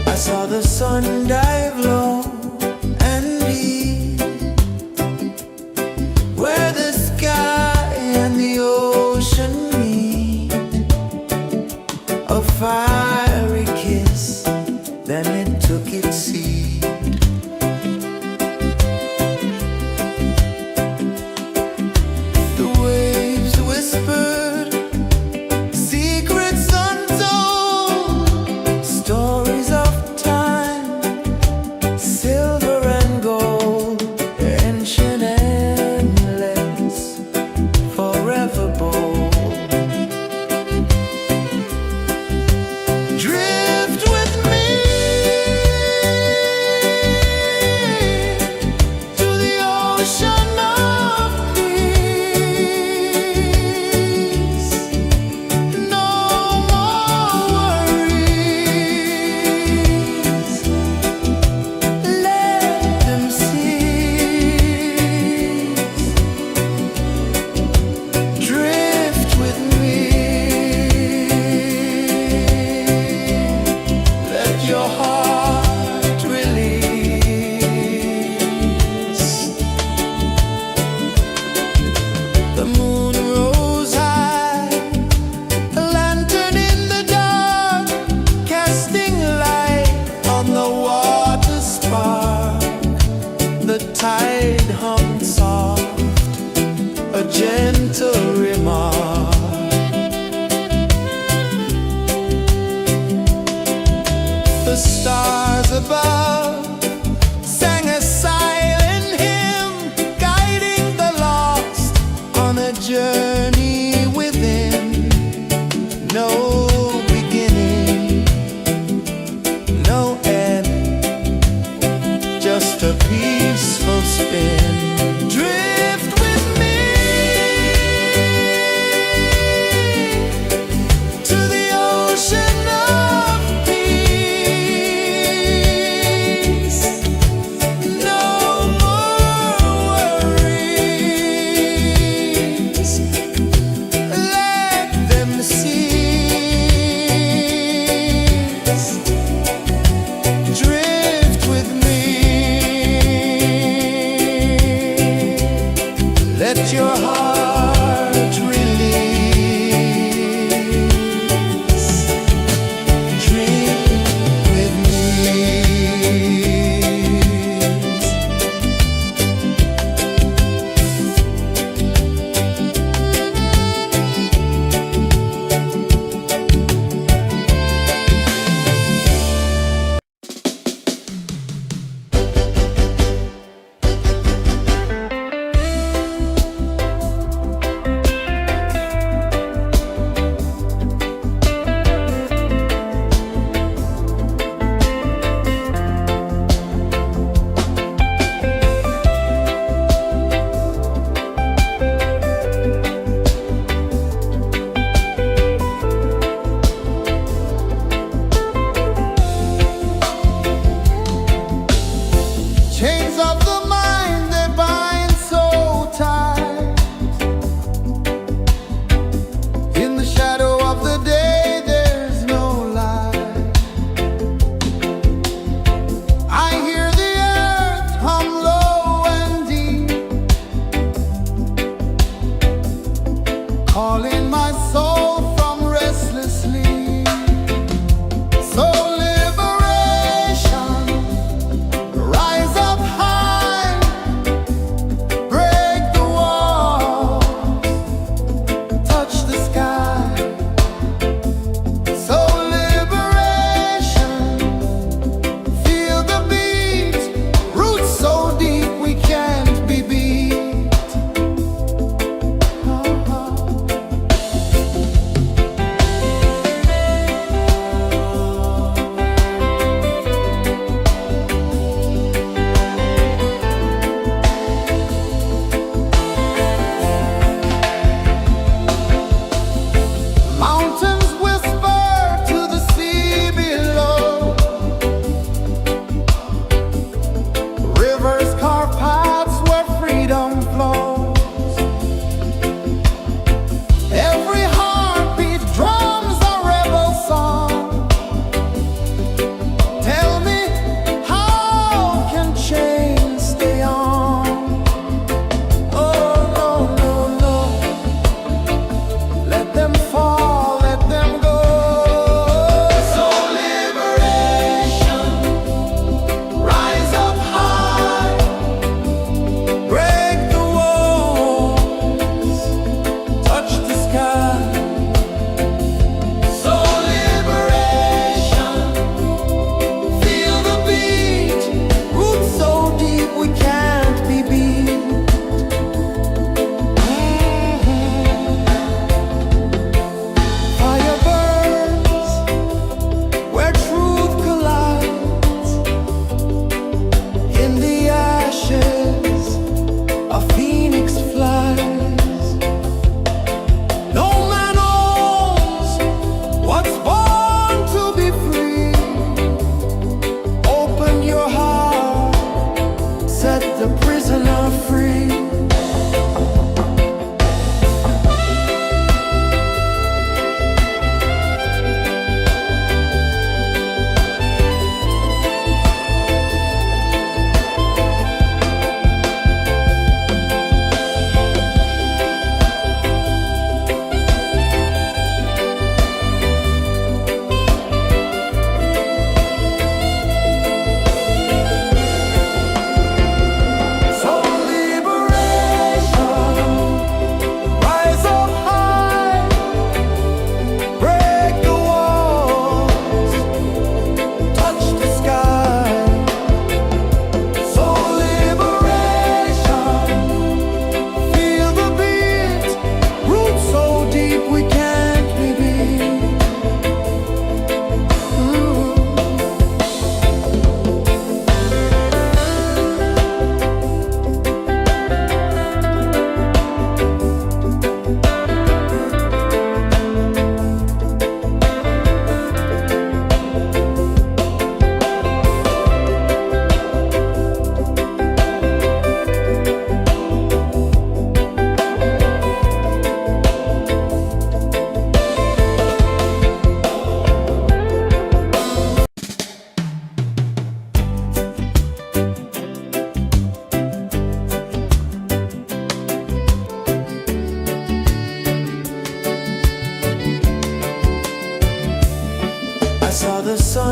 I saw the sun dive low and deep, where the sky and the ocean meet. A fiery kiss, then it took its seat. The waves whispered secrets untold, stories of silver and gold, ancient endless, forever bold. Drift with me to the ocean of peace. No more worries. Your heart release. The moon rose high, a lantern in the dark, casting light on the water spark. The tide hummed soft, a gentle remark. The stars above sang a silent hymn, guiding the lost on a journey within. No beginning, no end, just a peaceful spin. Drift with me to the ocean of peace. No more worries. Let them cease. Drift with me. Let your heart release. Dream with me.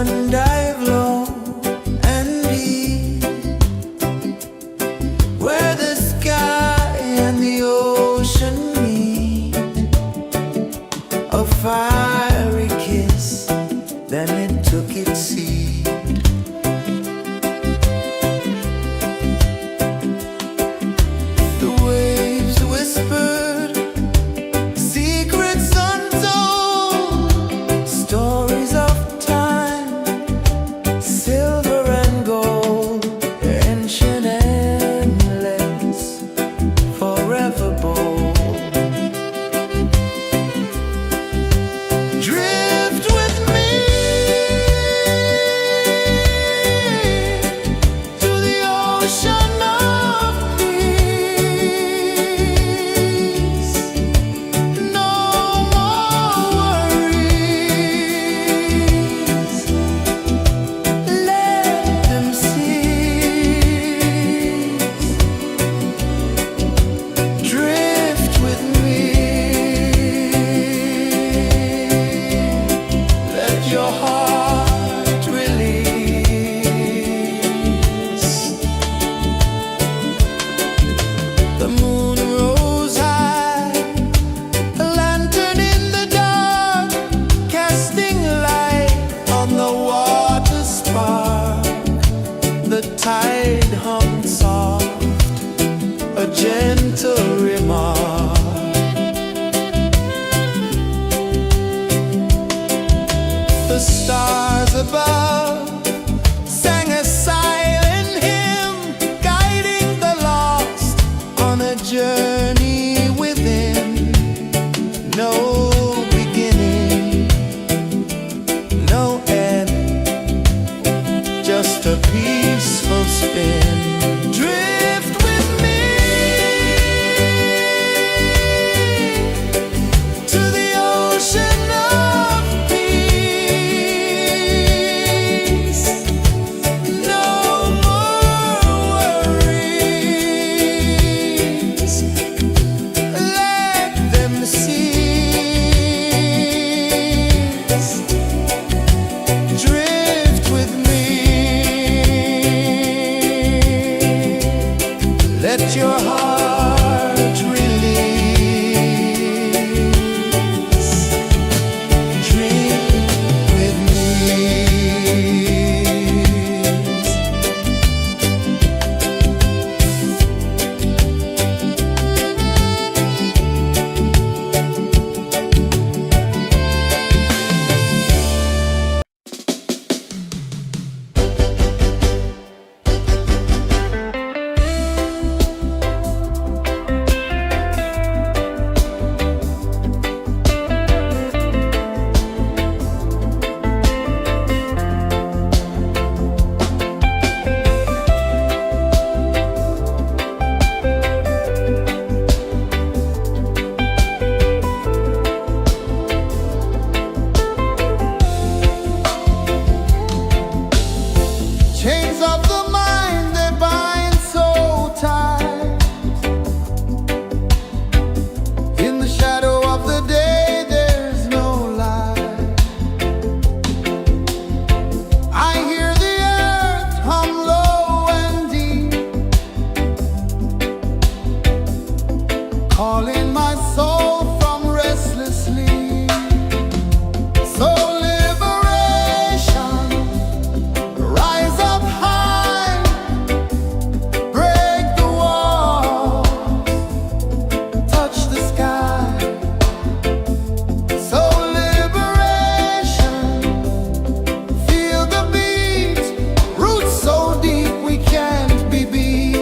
sun dive low and deep, where the sky and the ocean meet. A fiery kiss, then it took its seed. The waves whispered secrets untold, stories of time, silver and gold, ancient, endless, forever bold. Drift with me to the ocean of peace. No more worries, let them cease. Drift with me, let your heart release. The moon rose high, a lantern in the dark, casting light on the water spark. The tide hummed soft, a gentle remark. The stars above sang a silent hymn, guiding the lost on a journey within. No beginning, no end, just a peaceful spin. Drift with me to the ocean of peace. No more worries, let them cease. Drift with me, let your heart release. Drift with me. Chains of the mind, they bind so tight. In the shadow of the day, there's no light. I hear the earth hum low and deep, calling my soul from restless sleep. So liberation, rise up high, break the wall, touch the sky. So liberation, feel the beat, roots so deep we can't be beat.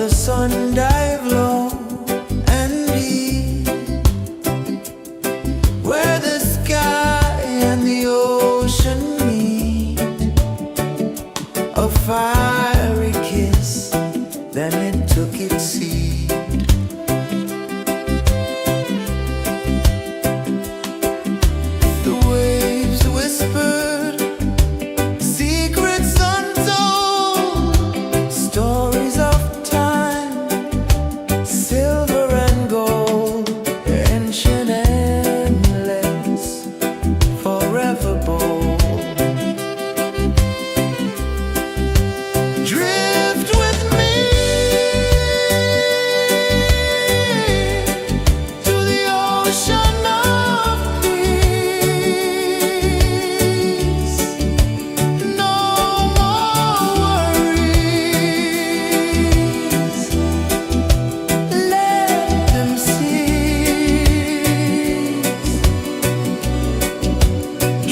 the sun dive low and deep, where the sky and the ocean meet, a fiery kiss, then it took its seed. The waves whispered secrets untold, stories of time, silver and gold, ancient, endless, forever bold. Drift with me to the ocean of peace. No more worries, let them cease.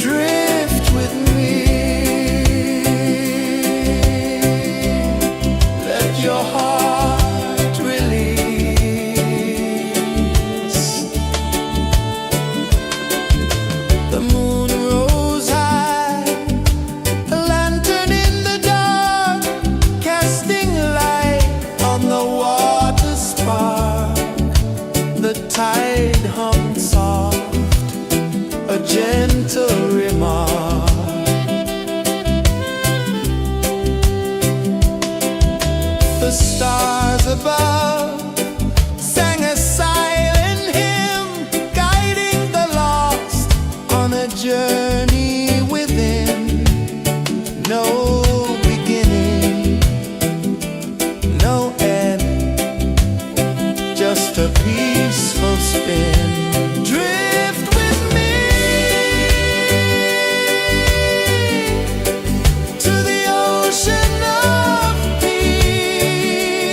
Drift with me, let your heart release. The moon rose high, a lantern in the dark, casting light on the water spark. The tide hummed soft, a gentle remark. The stars above sang a silent hymn, guiding the lost on a journey within. No beginning, no end, just a peaceful spin. Drift with me to the ocean of peace.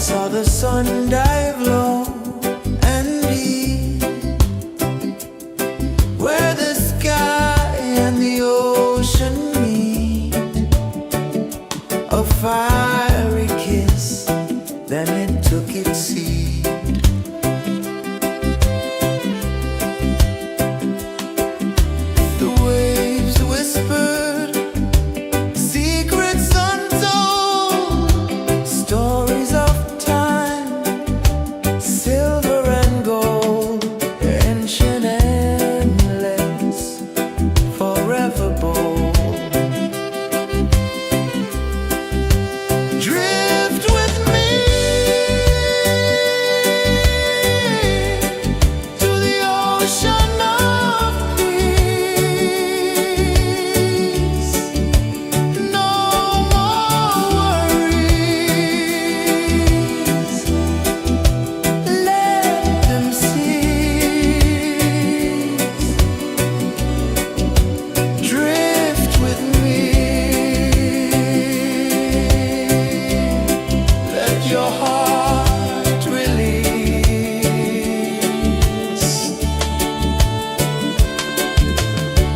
saw the sun dive low and deep, where the sky and the ocean meet. A fiery kiss, then it took its seed. The waves whispered secrets untold, stories of time, silver and gold, ancient, endless, forever bold. Drift with me to the ocean of peace. No more worries, let them cease. Drift with me, let your heart release.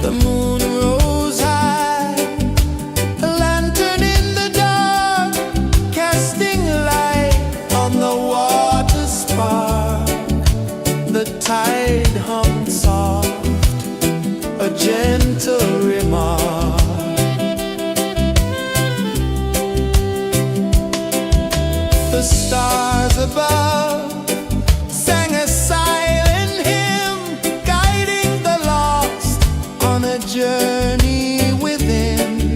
The moon rose high, a lantern in the dark, casting light on the water spark. The tide hummed soft, a gentle remark. The stars above sang a silent hymn, guiding the lost on a journey within.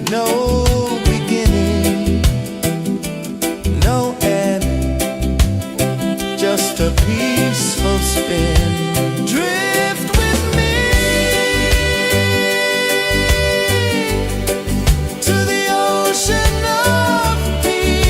No beginning, no end, just a peaceful spin. Drift with me to the ocean of peace.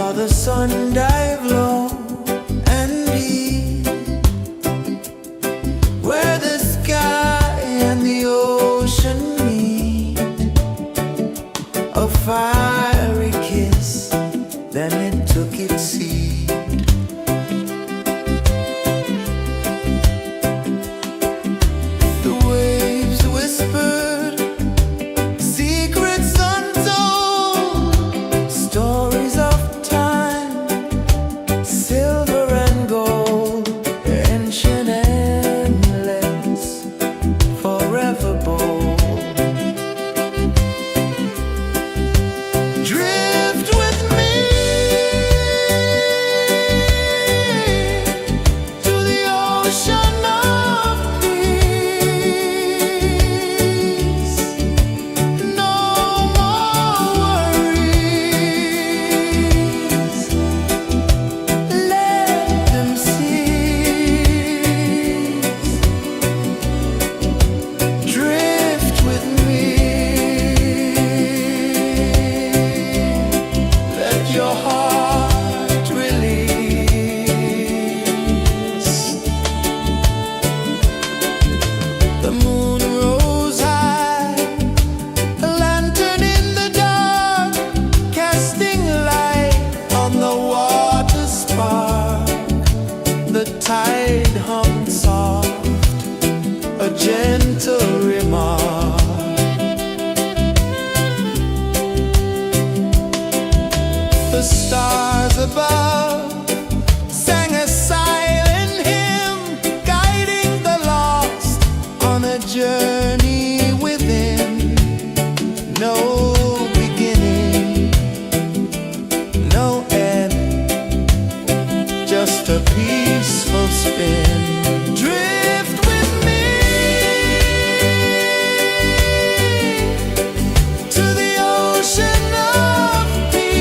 saw the sun dive low and deep, where the sky and the ocean meet. A fiery kiss, then it took its seat. The waves whispered secrets untold, stories of time, silver and gold, ancient endless, forever bold. Drift with me to the ocean of peace. No more worries, let them cease. Drift with me, let your heart release. The moon rose high, a lantern in the dark, casting light on the water spark. The tide hummed soft, a gentle remark. The stars above sang a silent hymn, guiding the lost on a journey within. No beginning, no end, just a peaceful spin. Drift with me to the ocean of peace.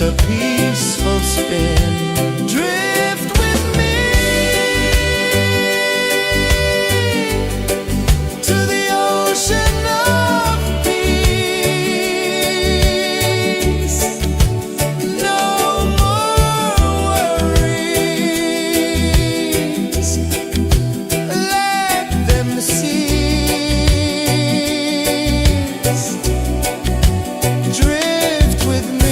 a peaceful spin. Drift with me to the ocean of peace. No more worries, let them cease. Drift with me.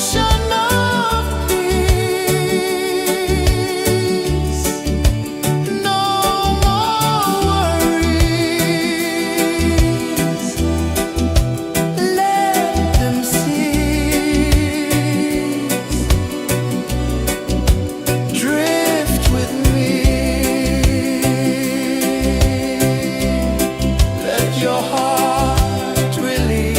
ocean of peace. No more worries. Let them cease. Drift with me. Let your heart release.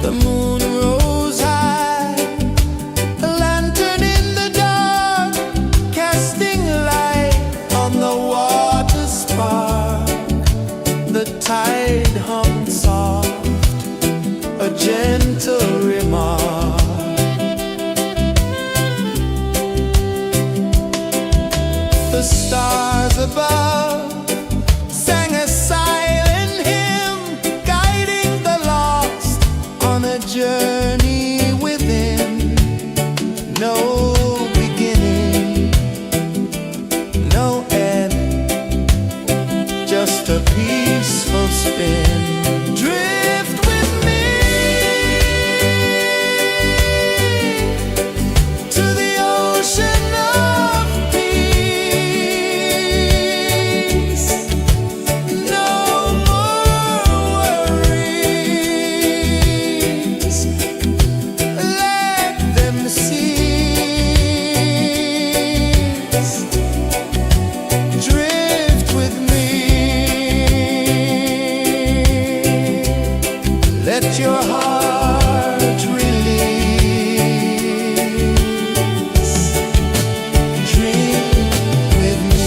The moon rose high, a lantern in the dark, casting light on the water spark. The tide hummed soft, a gentle remark. The stars above sang a silent hymn, guiding the lost on a journey within. No beginning, no end, just a peaceful spin. Drift with me to the ocean of peace. No more worries. Let them cease. Drift with me. Let your heart release. Dream with me.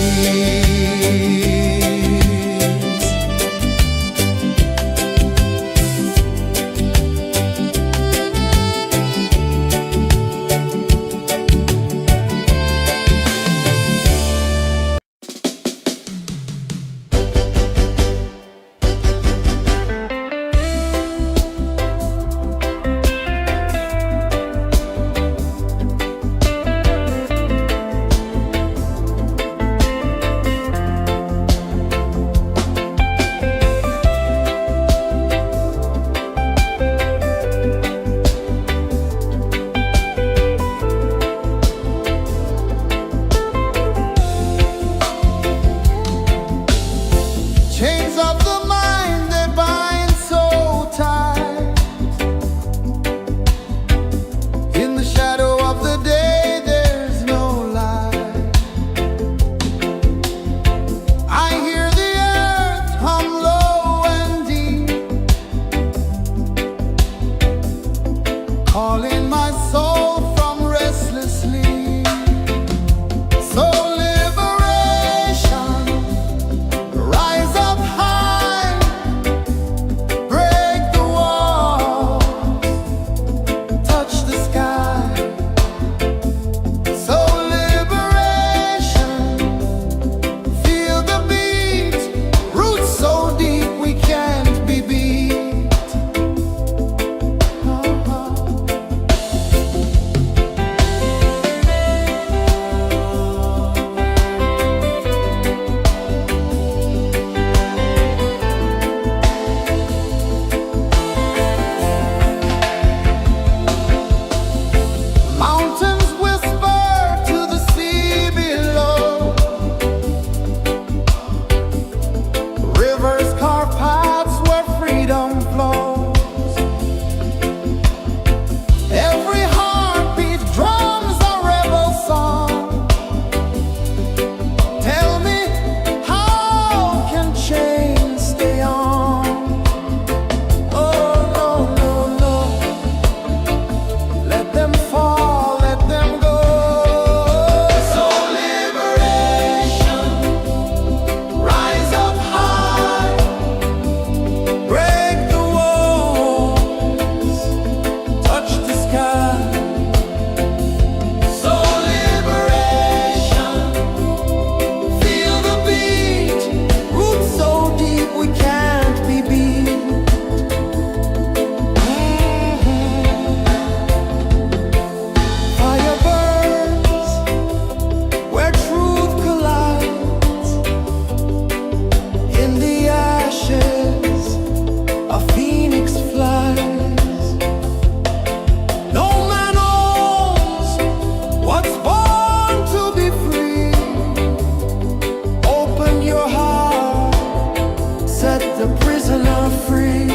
are free.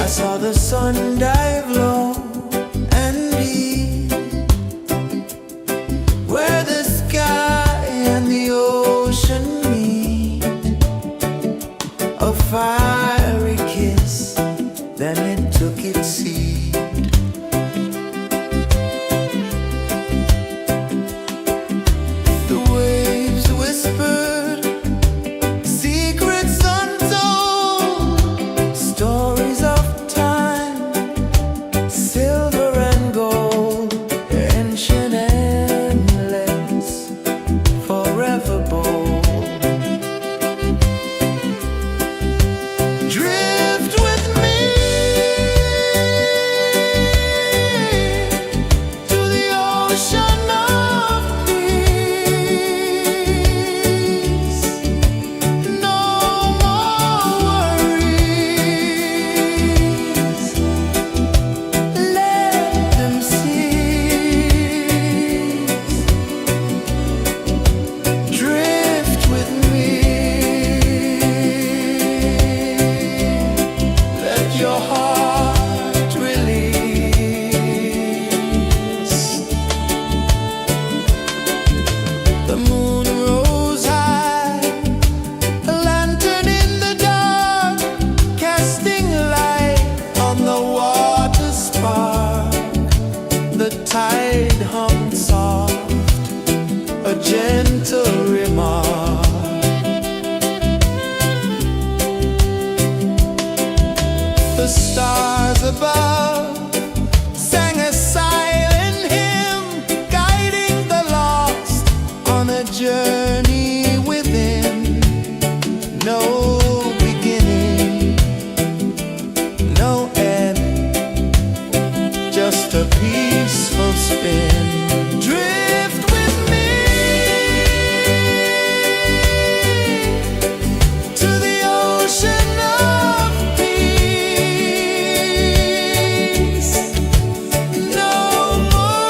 Saw the sun dive low and deep, where the sky and the ocean meet. A fiery kiss, then it took its seat. The waves whispered secrets untold, stories of silver and gold, ancient, endless, forever bold. Drift with me to the ocean of peace. No more worries. Drift with me. Let your heart release. The moon rose high, a lantern in the dark, casting light on the water spark. The tide hummed soft, a gentle remark. The stars above sang a silent hymn, guiding the lost on a journey within. No beginning, no end, just a peaceful spin. Drift with me to the ocean of peace. No more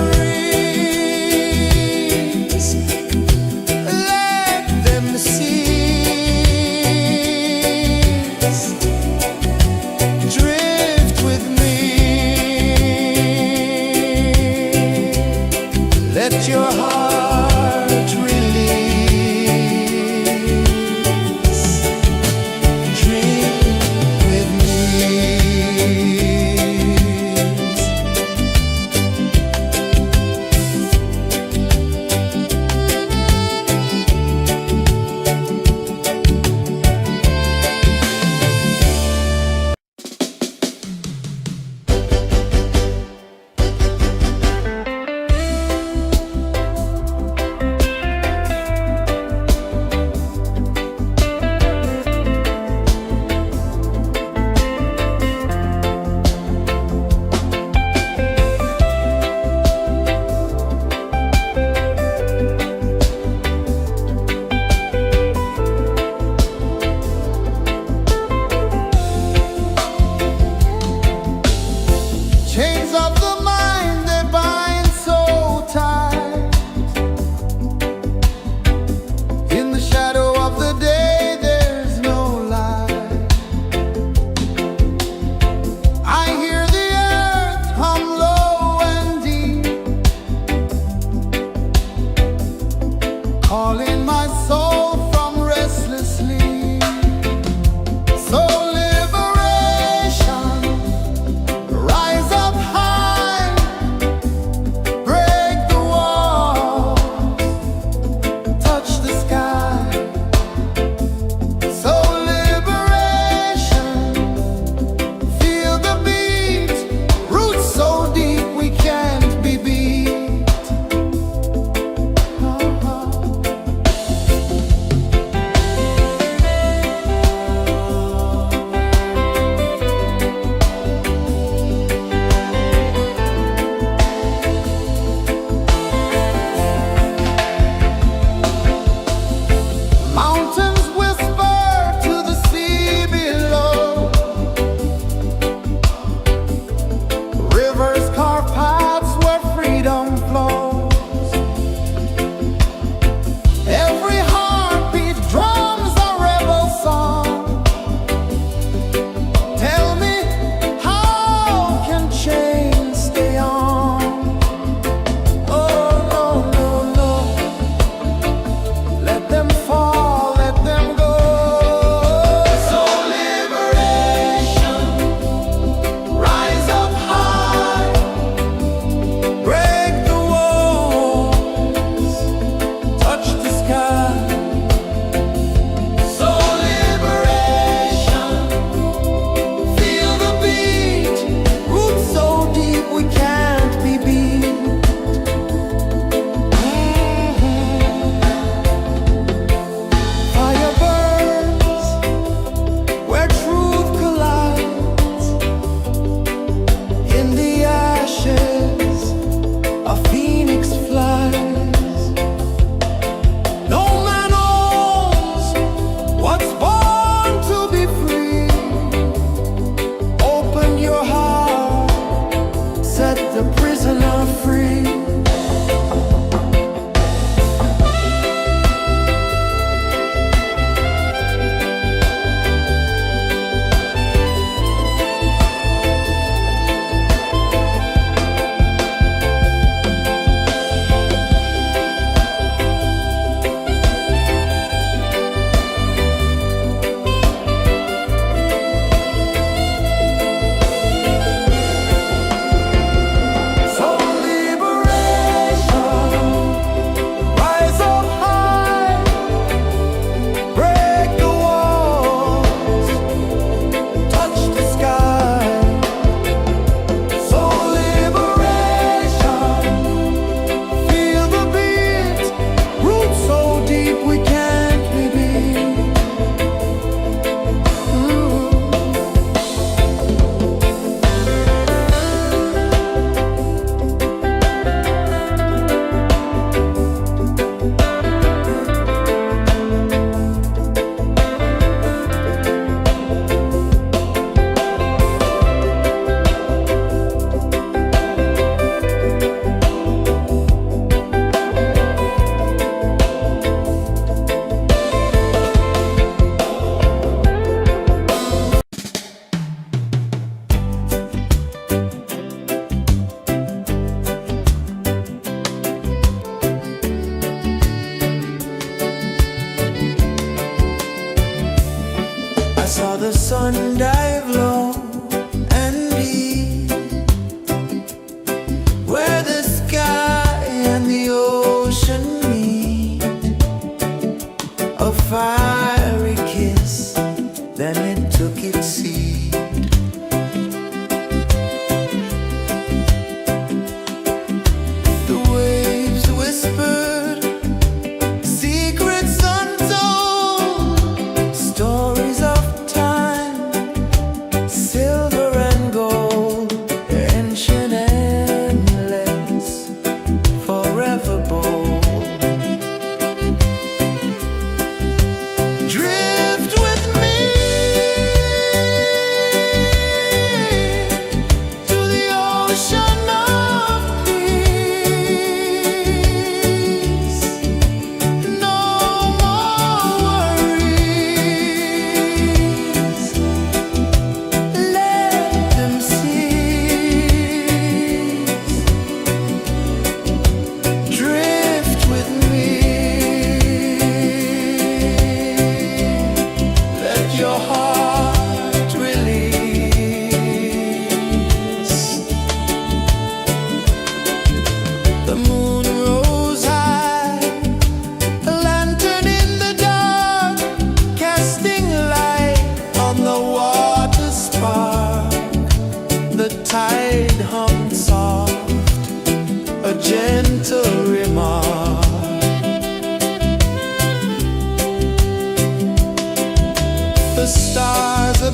worries. Let them cease. Drift with me. Let your heart release. Dream with me. calling my soul from restless sleep. So liberation, rise up high, break the wall, touch the sky. So liberation, feel the beat, roots so deep we can't be beat.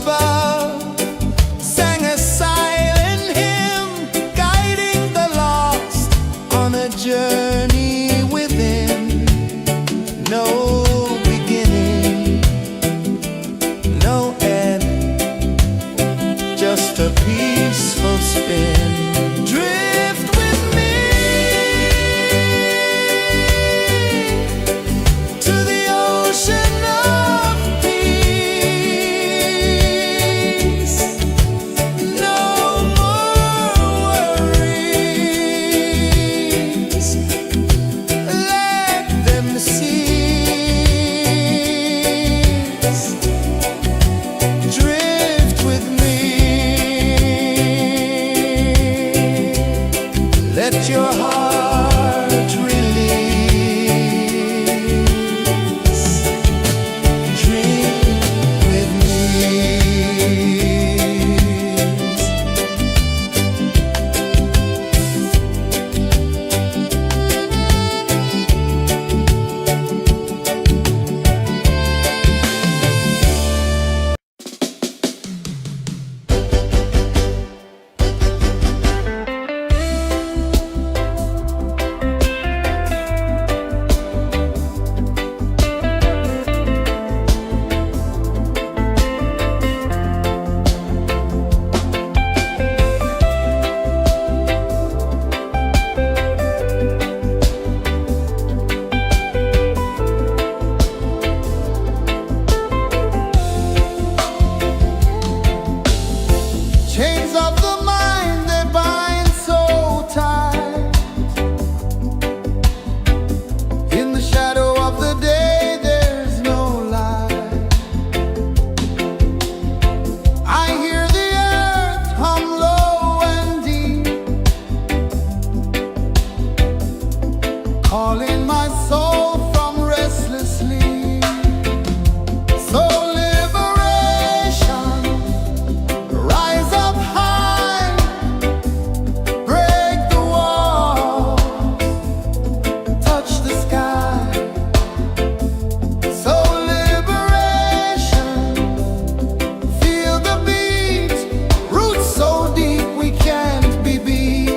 above sang a silent hymn, guiding the lost on a journey within. No beginning, no end, just a peaceful spin. Drift with me to the ocean of peace. No more worries, let them cease. Drift with me, let your heart release. Dream with me. Chains of the mind, they bind so tight. In the shadow of the day, there's no light. I hear the earth hum low and deep, calling my soul from restless sleep. So liberation, rise up high, break the walls, touch the sky. So liberation, feel the beat, roots so deep we can't be beat.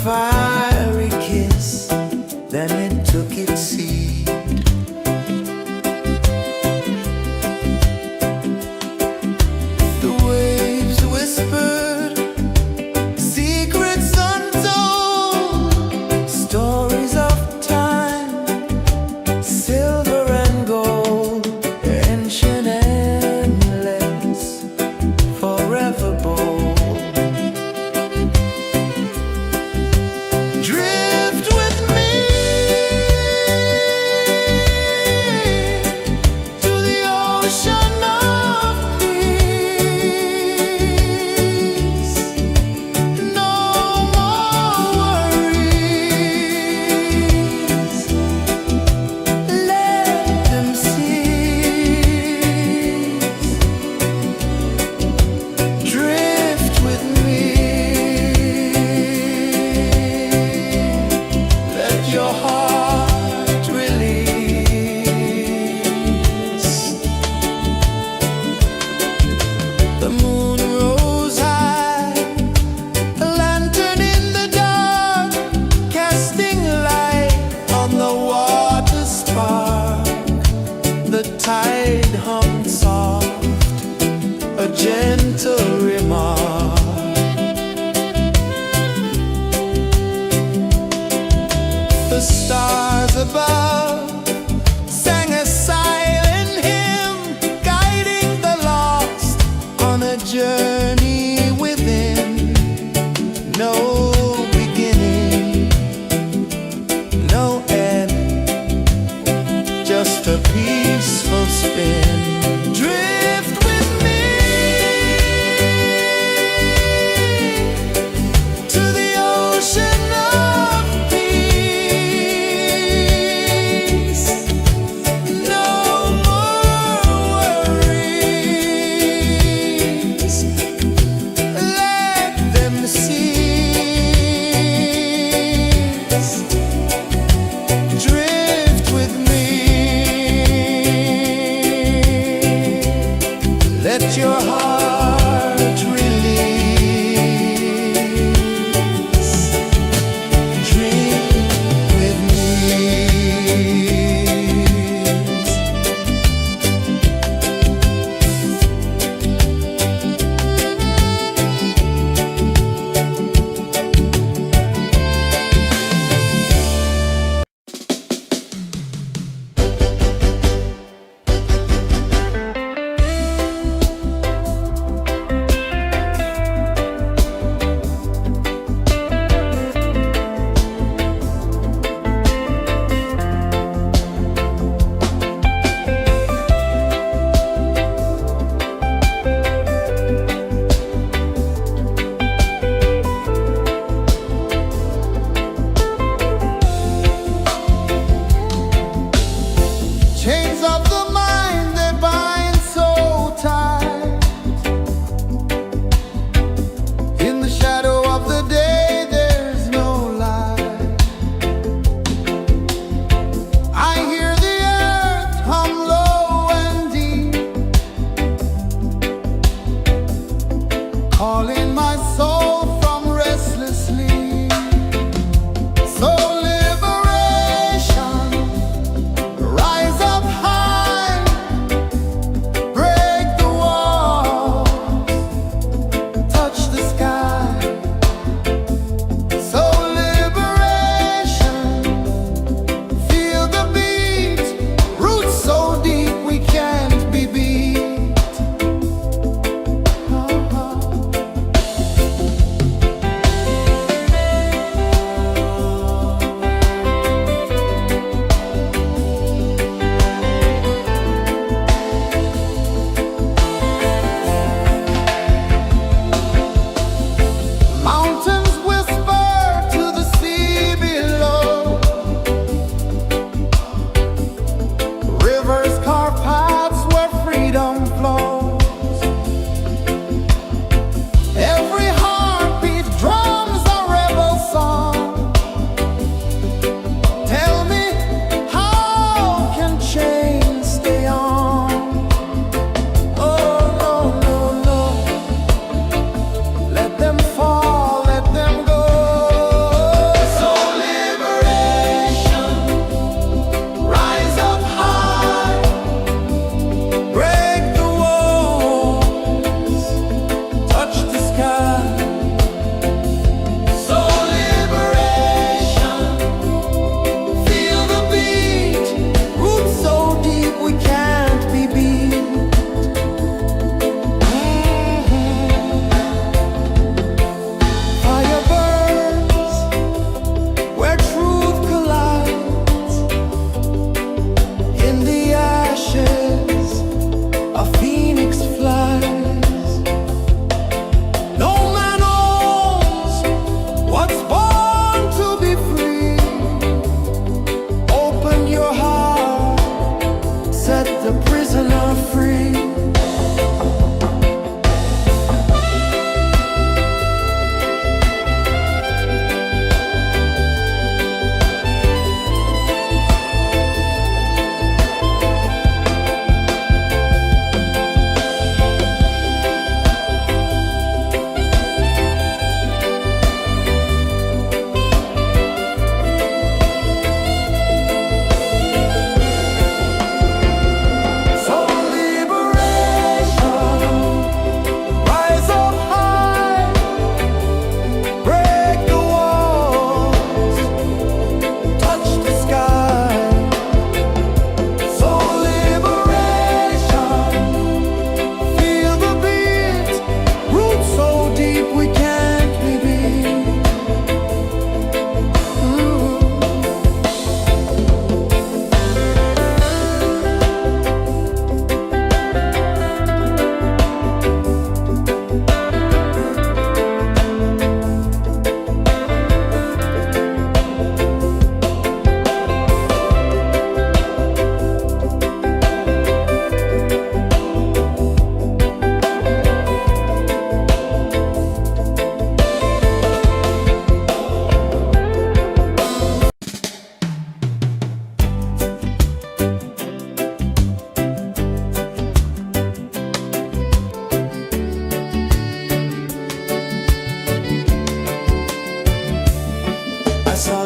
fiery kiss, then it took its seed. The waves whispered secrets untold, stories of time, silver and gold, ancient, endless, forever bold. Drift with me to the ocean of peace. No more worries. Let them cease. Drift with me. Let your heart release. The moon rose high, a lantern in the dark, casting light on the water spark. The tide hummed soft, a gentle remark. The stars above sang a silent hymn, guiding the lost on a journey within. No beginning, no end, just a peaceful spin. Drift with me to the ocean of peace. No more worries. Let them cease.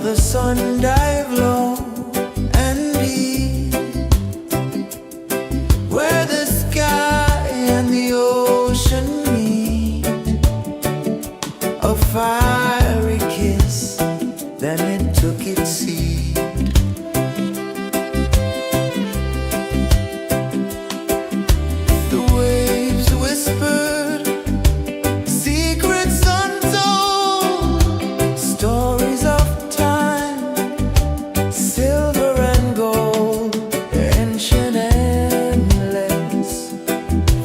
the sun dive low and deep, where the sky and the ocean meet. A fiery kiss, then it took its seat. The waves whispered secrets untold, stories of time, silver and gold, ancient, endless,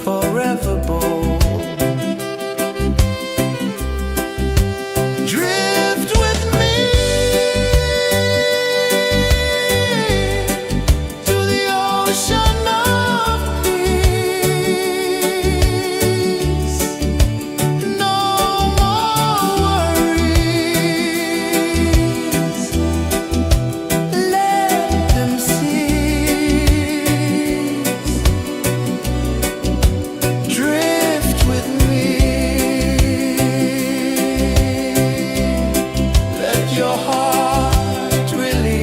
forever bold. Drift with me to the ocean of peace. No more worries, let them cease. Drift with me, let your heart release.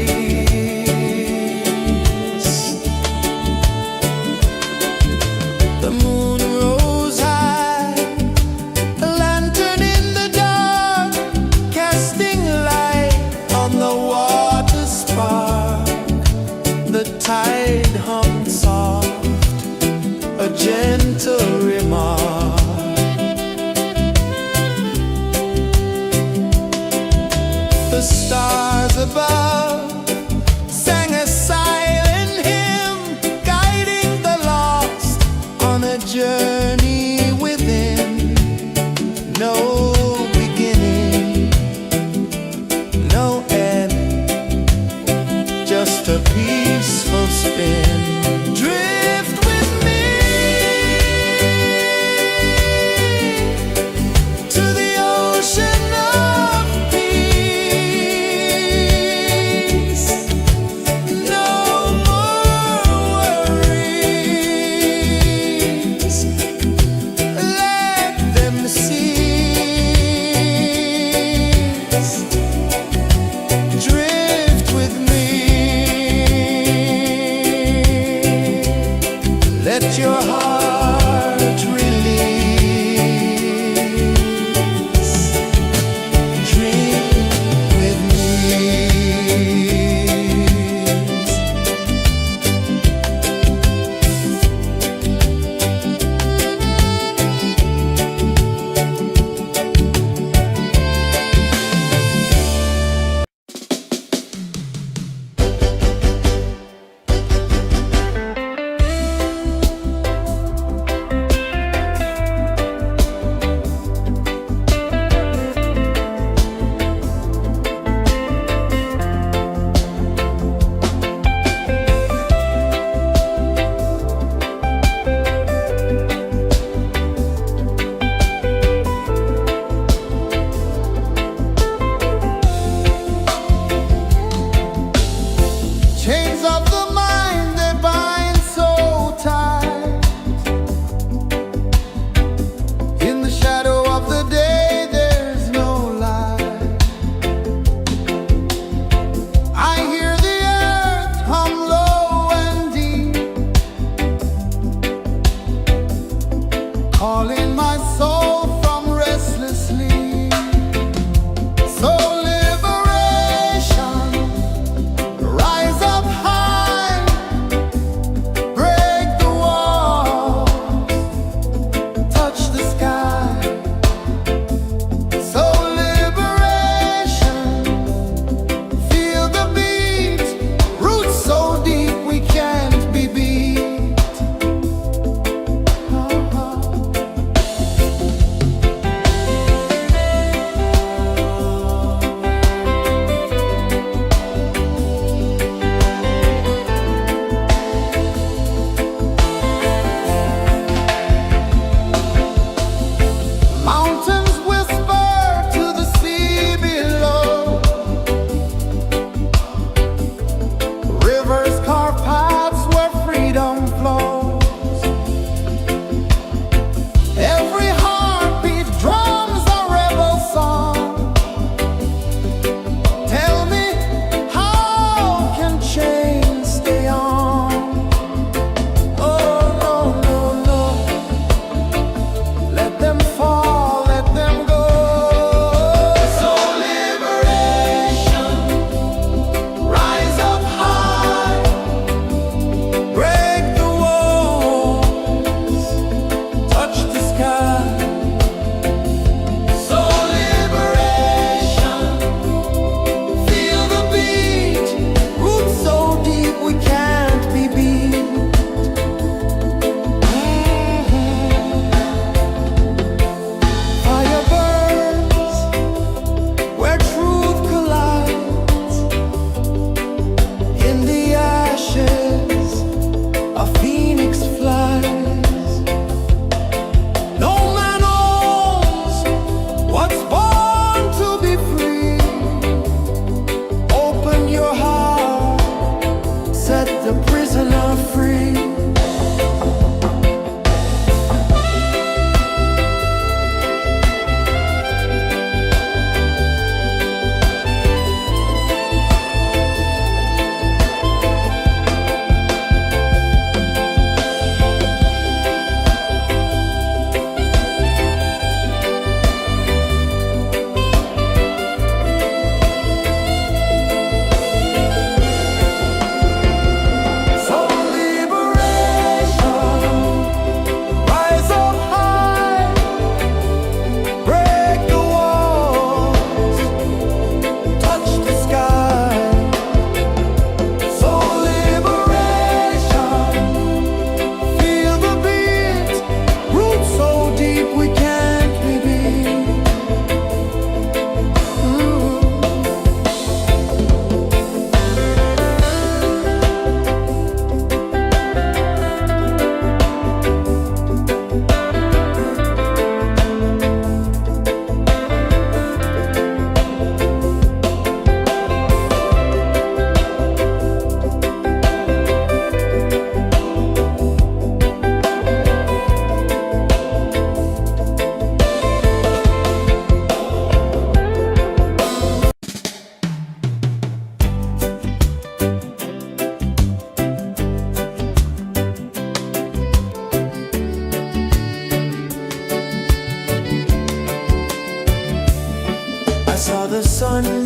The moon rose high, a lantern in the dark, casting light on the water spark. The tide hummed soft, a gentle remark. The stars above sang a silent hymn, guiding the lost on a journey within. No beginning, no end, just a peaceful spin. Drift with me to the ocean of peace.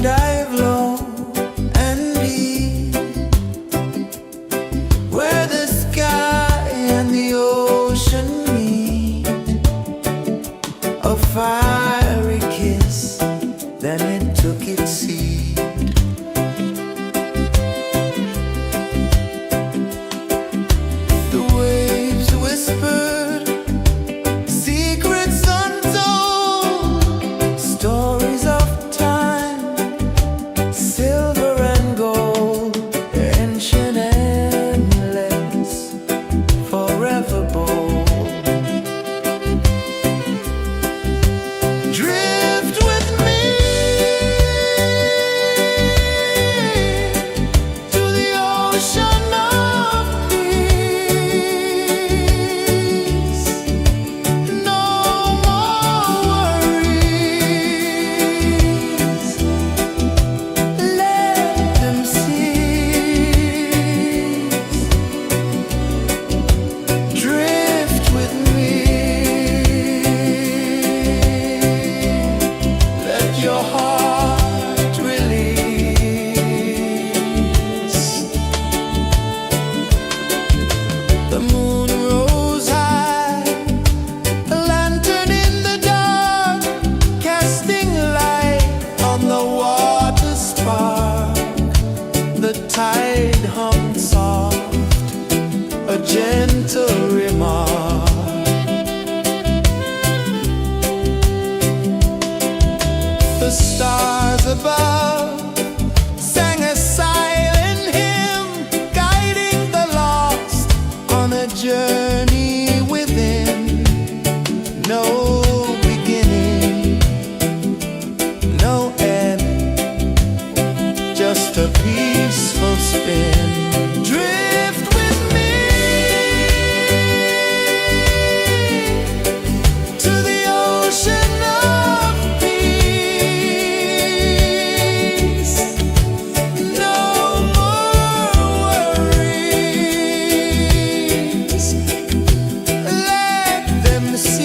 dive low and deep, where the sky and the ocean meet. A fiery kiss, then it took its seed. The waves whispered secrets untold, stories of time, silver and gold, ancient, endless, forever bold. Drift with me to the ocean of peace. No more worries, let them cease. Drift with me, let your heart release. The moon rose high, a lantern in the dark, casting light on the water spark. The tide hummed soft, a gentle remark. The stars above sang a silent hymn, guiding the lost on a journey within. No beginning, no end, just a peaceful spin. Drift with me to the ocean of peace. No more worries, let them cease.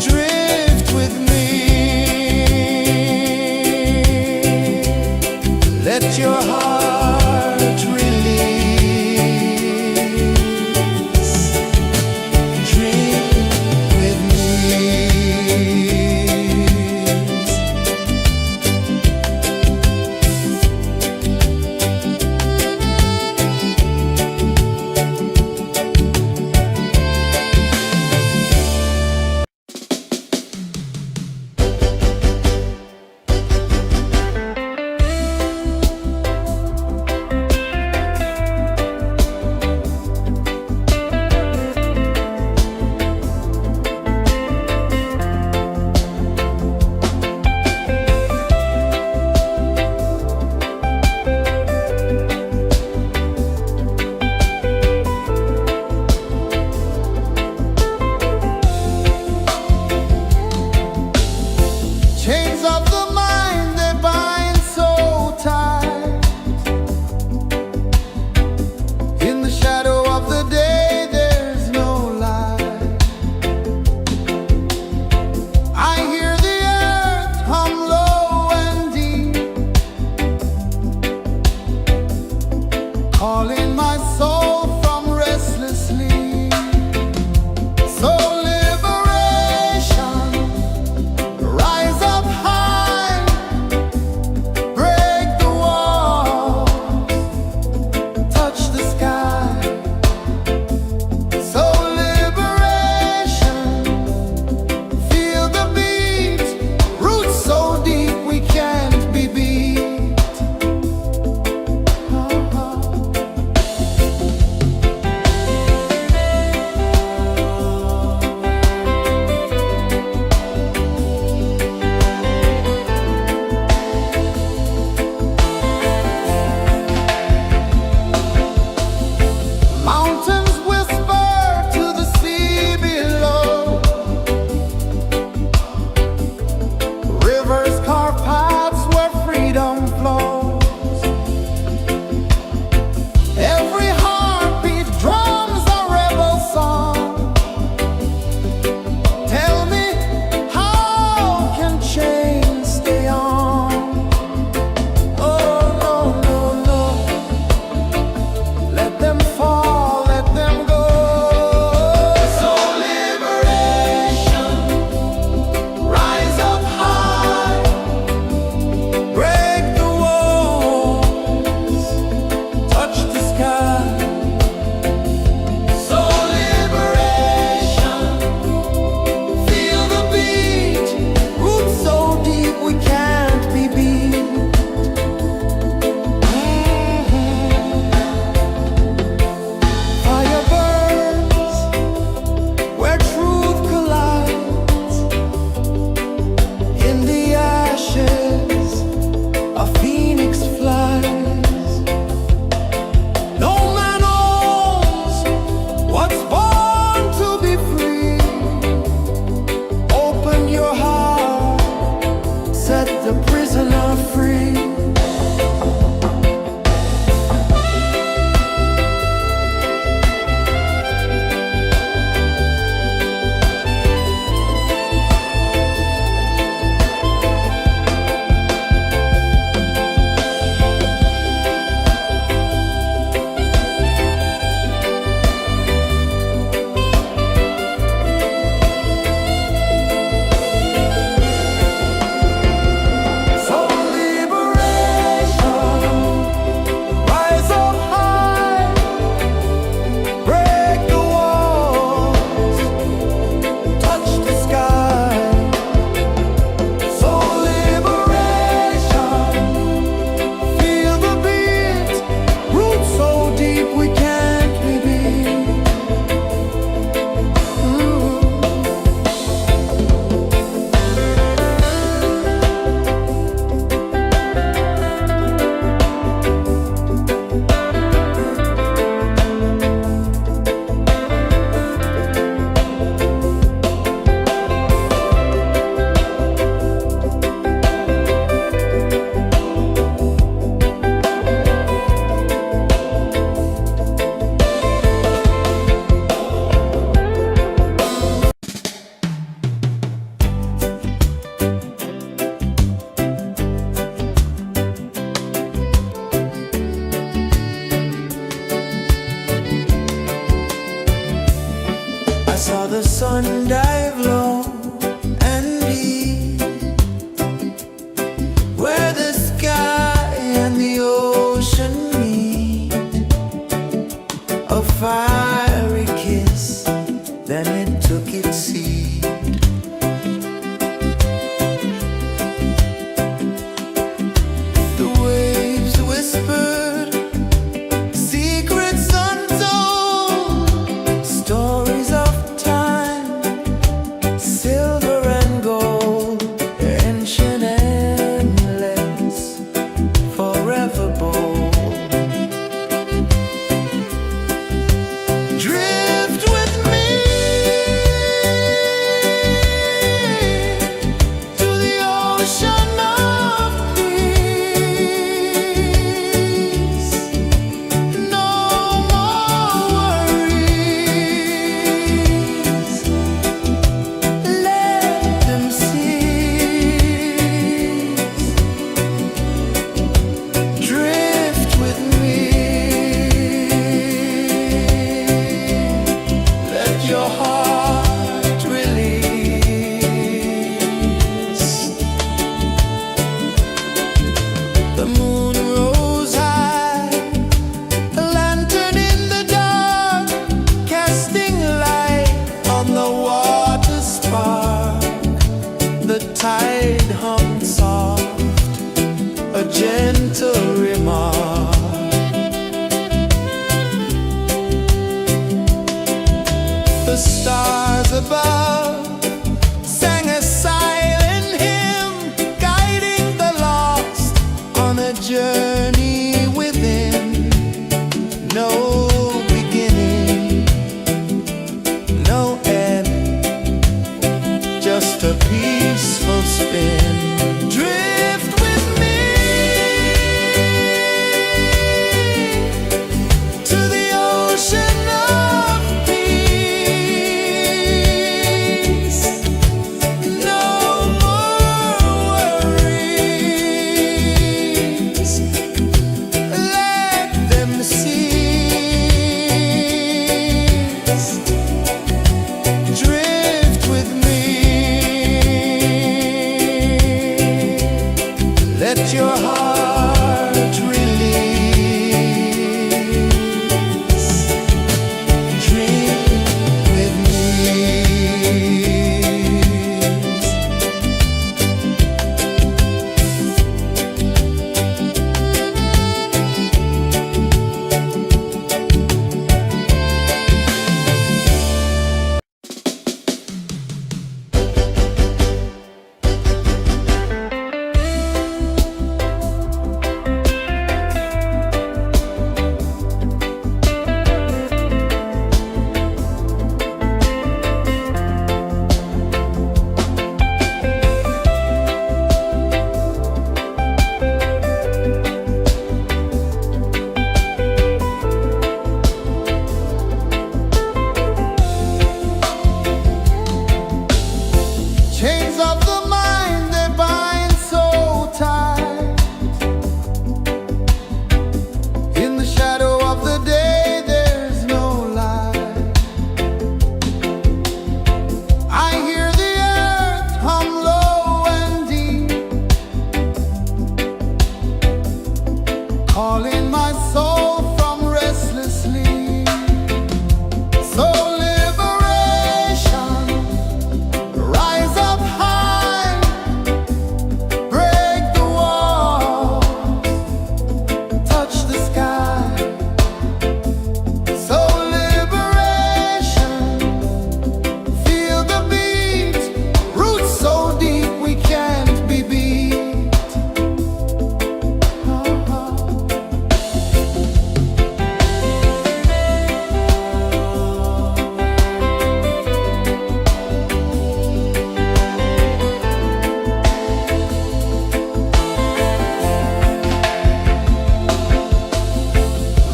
Drift with me. the tide hung soft, a gentle remark. The stars above sang a silent hymn, guiding the lost on a journey within. No beginning, no end, just a peaceful spin. Drift with me to the ocean of peace. No more worries, let them cease. Drift with me, let your heart release. Dream with me. Chains of the mind, they bind so tight. In the shadow of the day, there's no light. I hear the earth hum low and deep, calling my soul from restless sleep. So liberation, rise up high, break the walls, touch the sky. So liberation, feel the beat, roots so deep we can't be beat.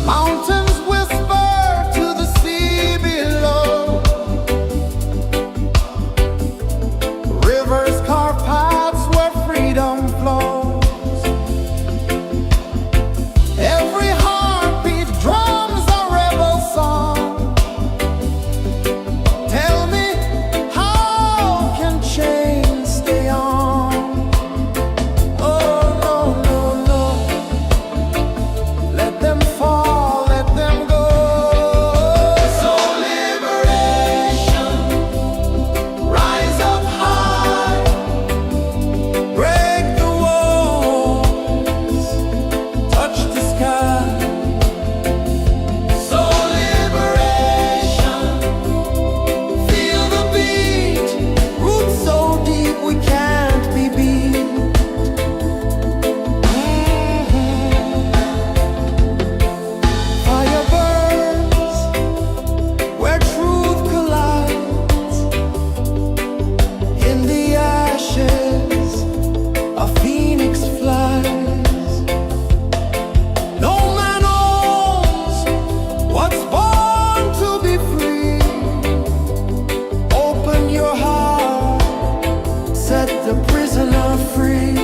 Mountains whisper to the sea below, rivers carve paths where freedom flows. Every heartbeat drums a rebel song. Tell me, how can chains stay on? Oh no, no, no, let them fall, let them go. So liberation, rise up high, break the walls, touch the sky. So liberation, feel the beat, roots so deep we can't be beat. Fire burns where truth collides. In the ashes, a phoenix flies. No man owns what's born to be free. Open your heart, set the prisoner free.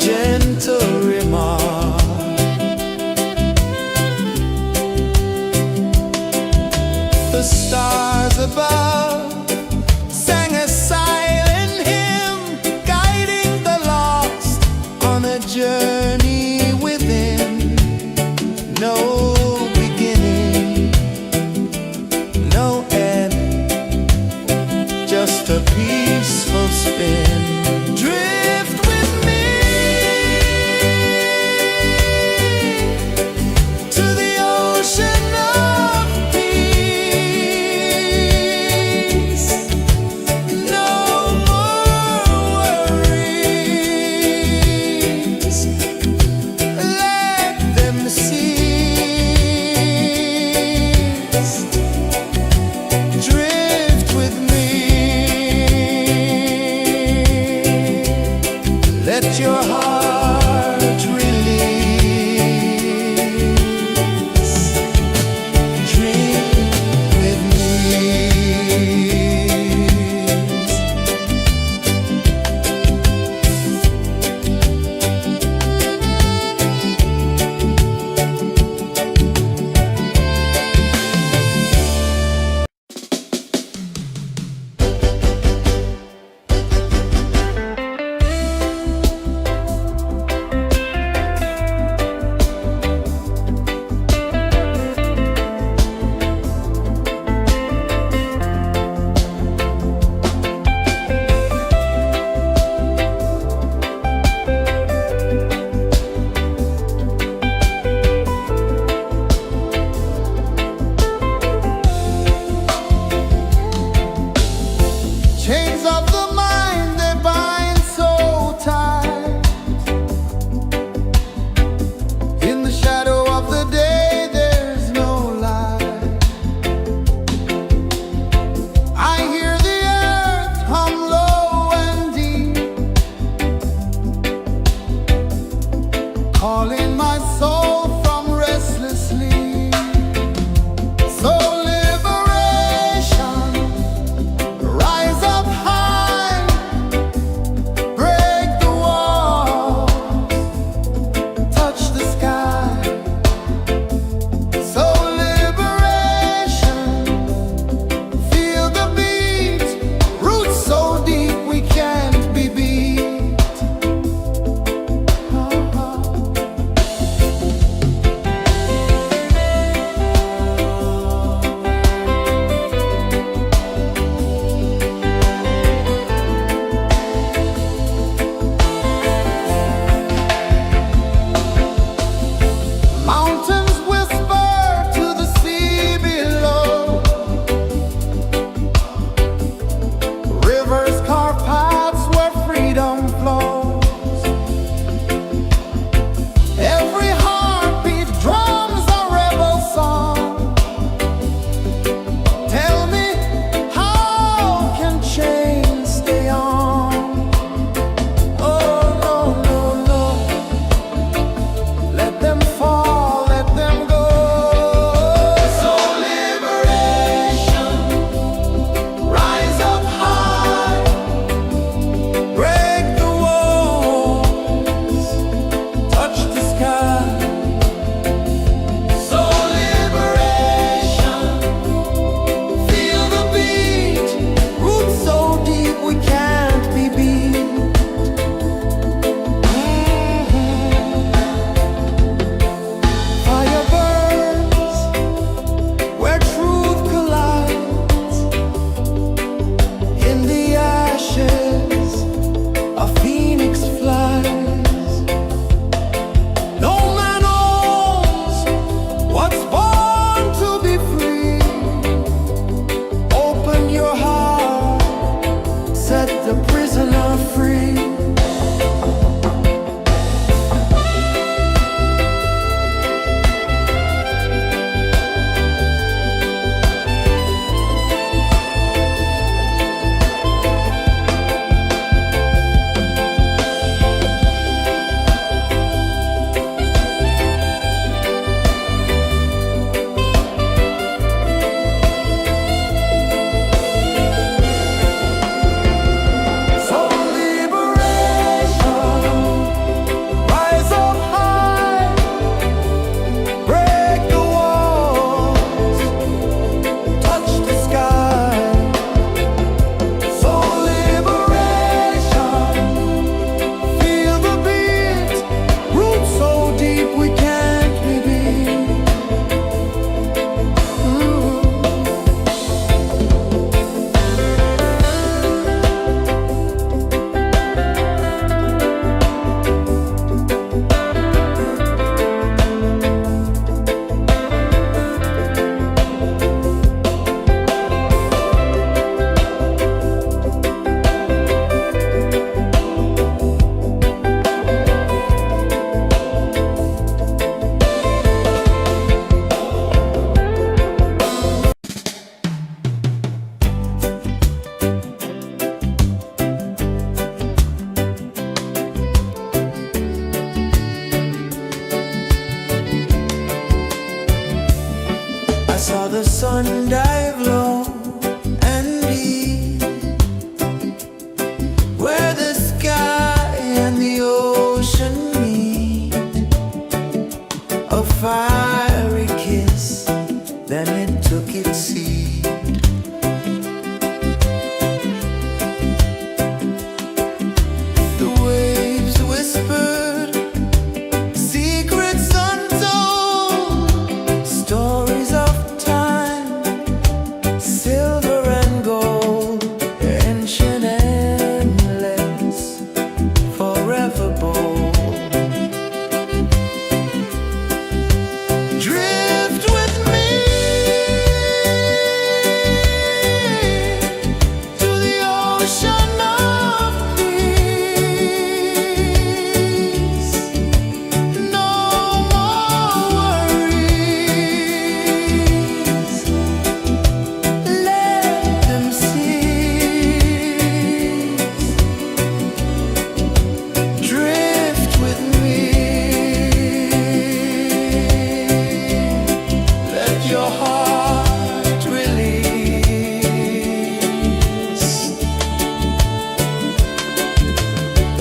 gentle remark. The stars above sang a silent hymn, guiding the lost on a journey within. No beginning, no end, just a peaceful spin. Drift with me to the ocean of peace. No more worries, let them cease. Drift with me, let your heart release. Drift with me.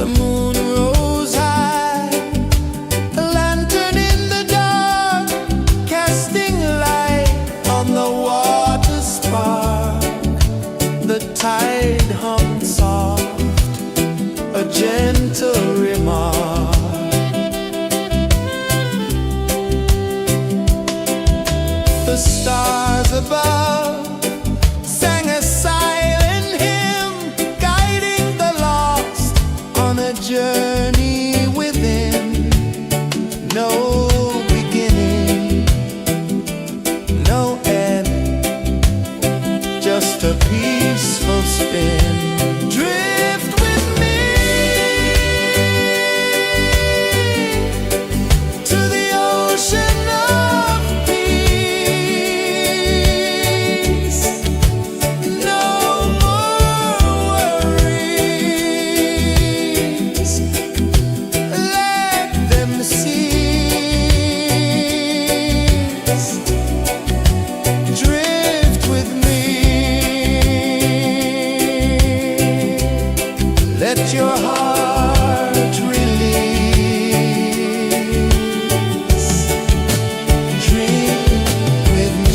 The moon rose high, a lantern in the dark, casting light on the water spark. The tide hummed soft, a gentle remark. The stars above sang a silent hymn, guiding the lost on a journey within. No beginning, no end, just a peaceful spin. Drift with me to the ocean of peace. No more worries, let them cease. Drift with me, let your heart release. Dream with me.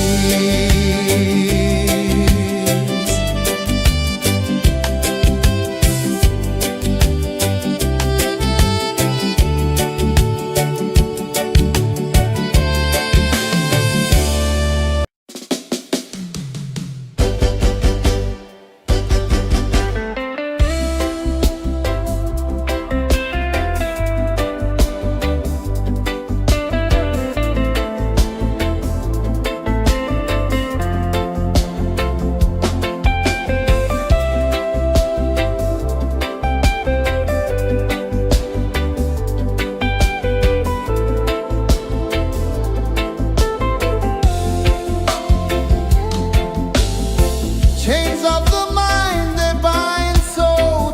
Chains of the mind, they bind so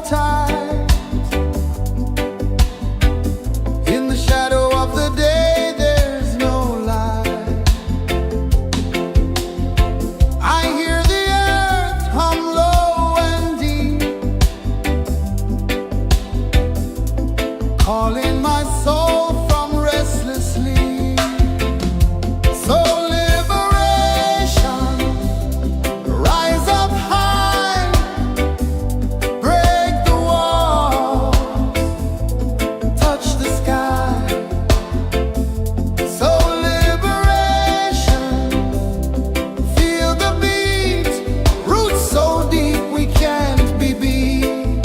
tight. In the shadow of the day, there's no light. I hear the earth hum low and deep, calling my soul from restless sleep. So liberation, rise up high, break the walls, touch the sky. So liberation, feel the beat, roots so deep we can't be beat.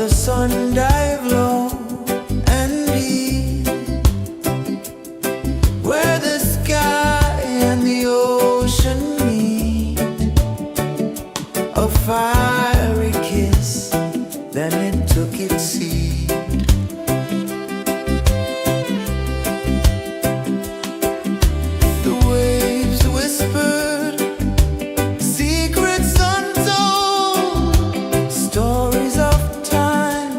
the sun dive low and deep, where the sky and the ocean meet. A fiery kiss, then it took its seed. The waves whispered secrets untold, stories of time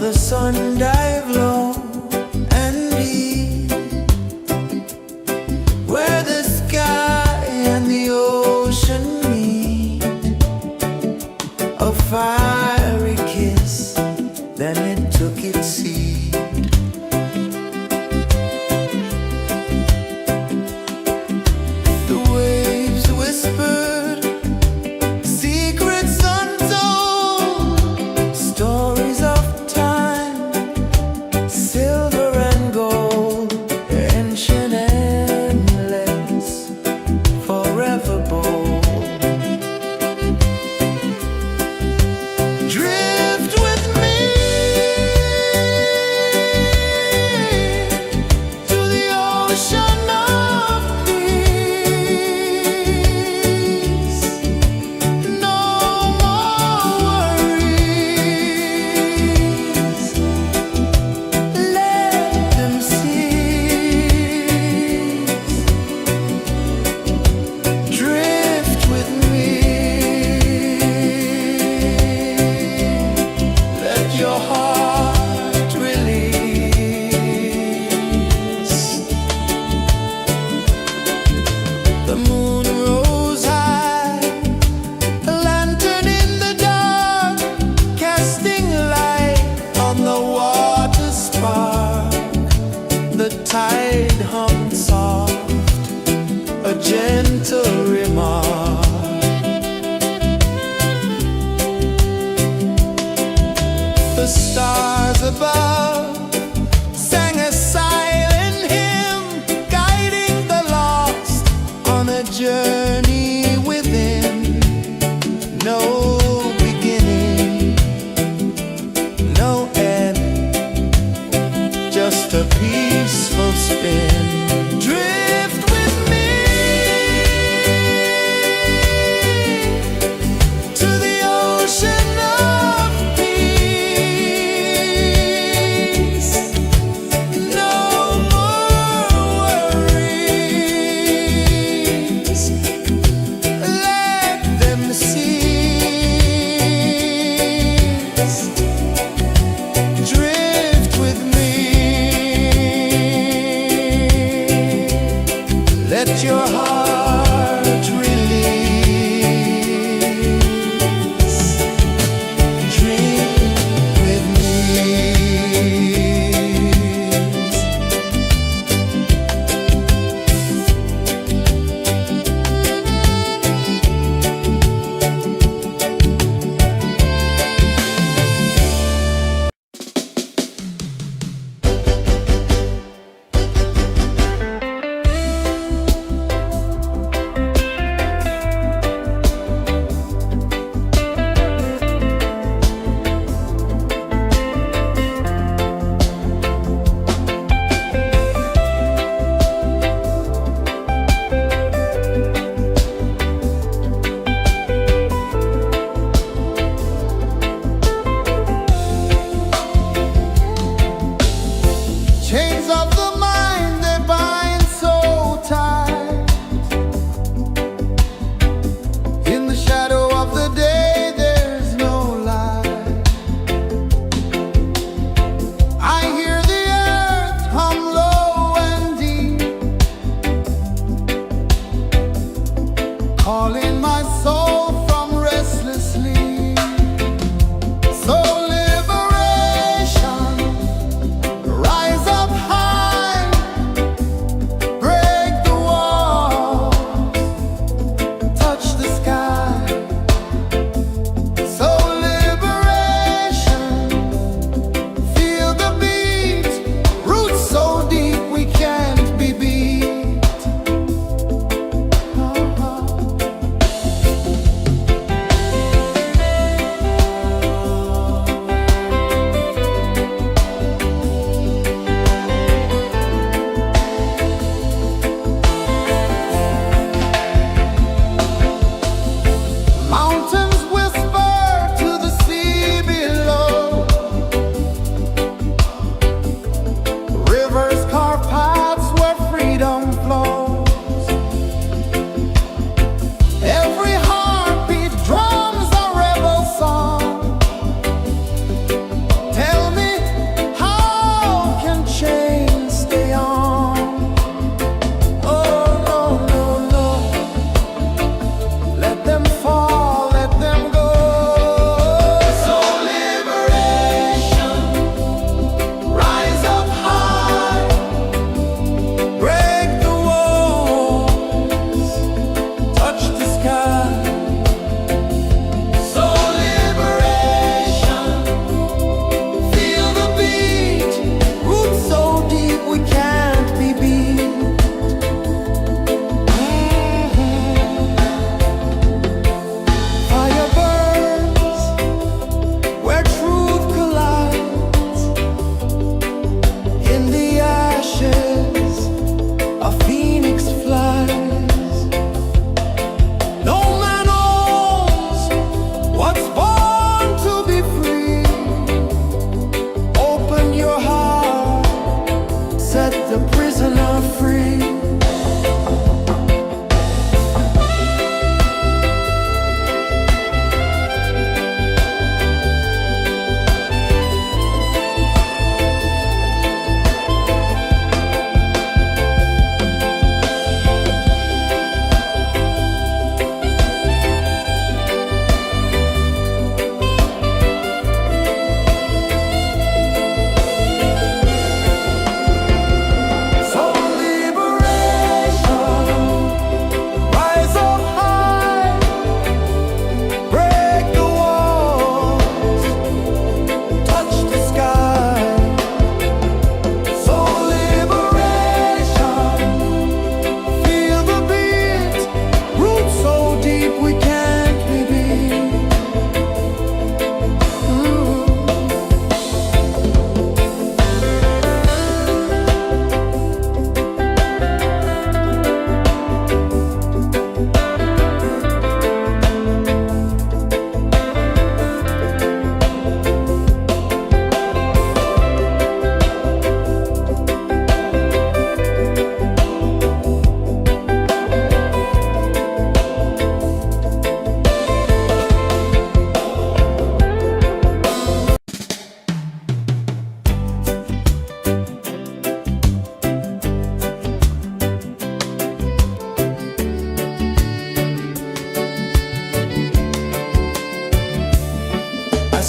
the sun dive low and deep, where the sky and the ocean meet. A fiery kiss, then it took its seat. The waves whispered secrets untold, stories of time, silver and gold, ancient, endless, forever bold. Drift with me to the ocean of peace. No more worries, let them cease. Drift with me, let your heart release. The moon rose high, a lantern in the dark, casting light on the water spark. The tide hummed soft, a gentle remark. The stars above sang a silent hymn, guiding the lost on a journey within. No beginning, no end, just a peaceful spin. Drift with me to the ocean of peace.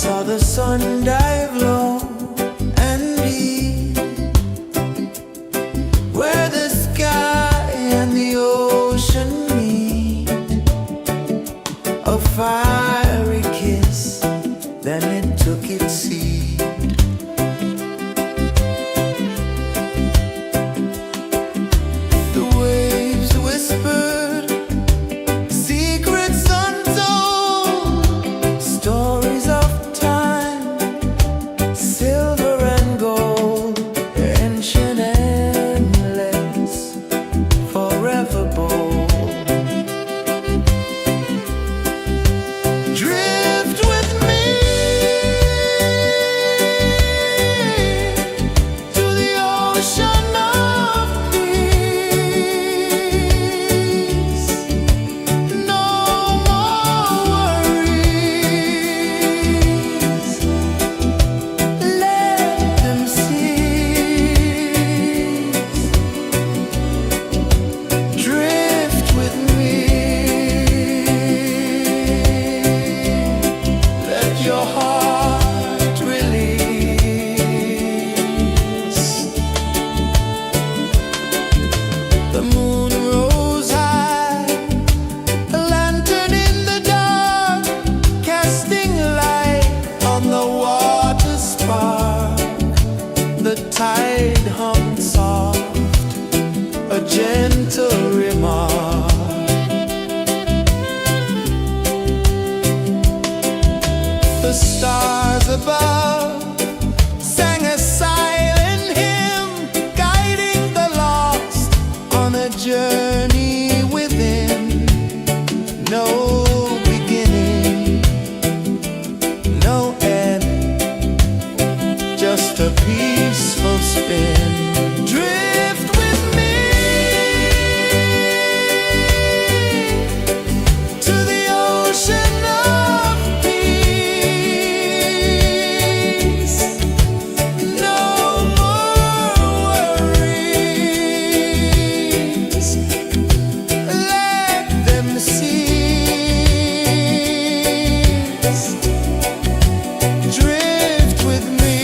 saw the sun dive low and deep, where the sky and the ocean meet. A fiery kiss, then it took its seat. The waves whispered secrets untold, stories of time, silver and gold, ancient, endless, forever bold. Drift with me to the ocean of peace. No more worries, let them cease. Drift with me, let your heart release. The moon rose high, a lantern in the dark, casting light on the water spark. The tide hummed soft, a gentle remark. The stars above sang a silent hymn, guiding the lost on a journey within. No beginning, no end, just a peaceful spin. Drift with me to the ocean of peace. No more worries, let them cease. Drift with me.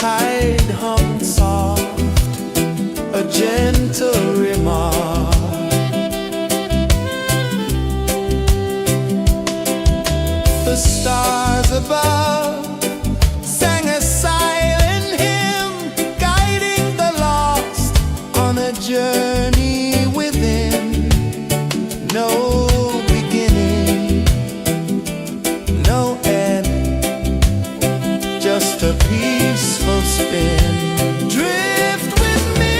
tide hummed soft, a gentle remark. The stars above sang a silent hymn, guiding the lost on a journey within. No beginning, no end, just a peaceful spin. Drift with me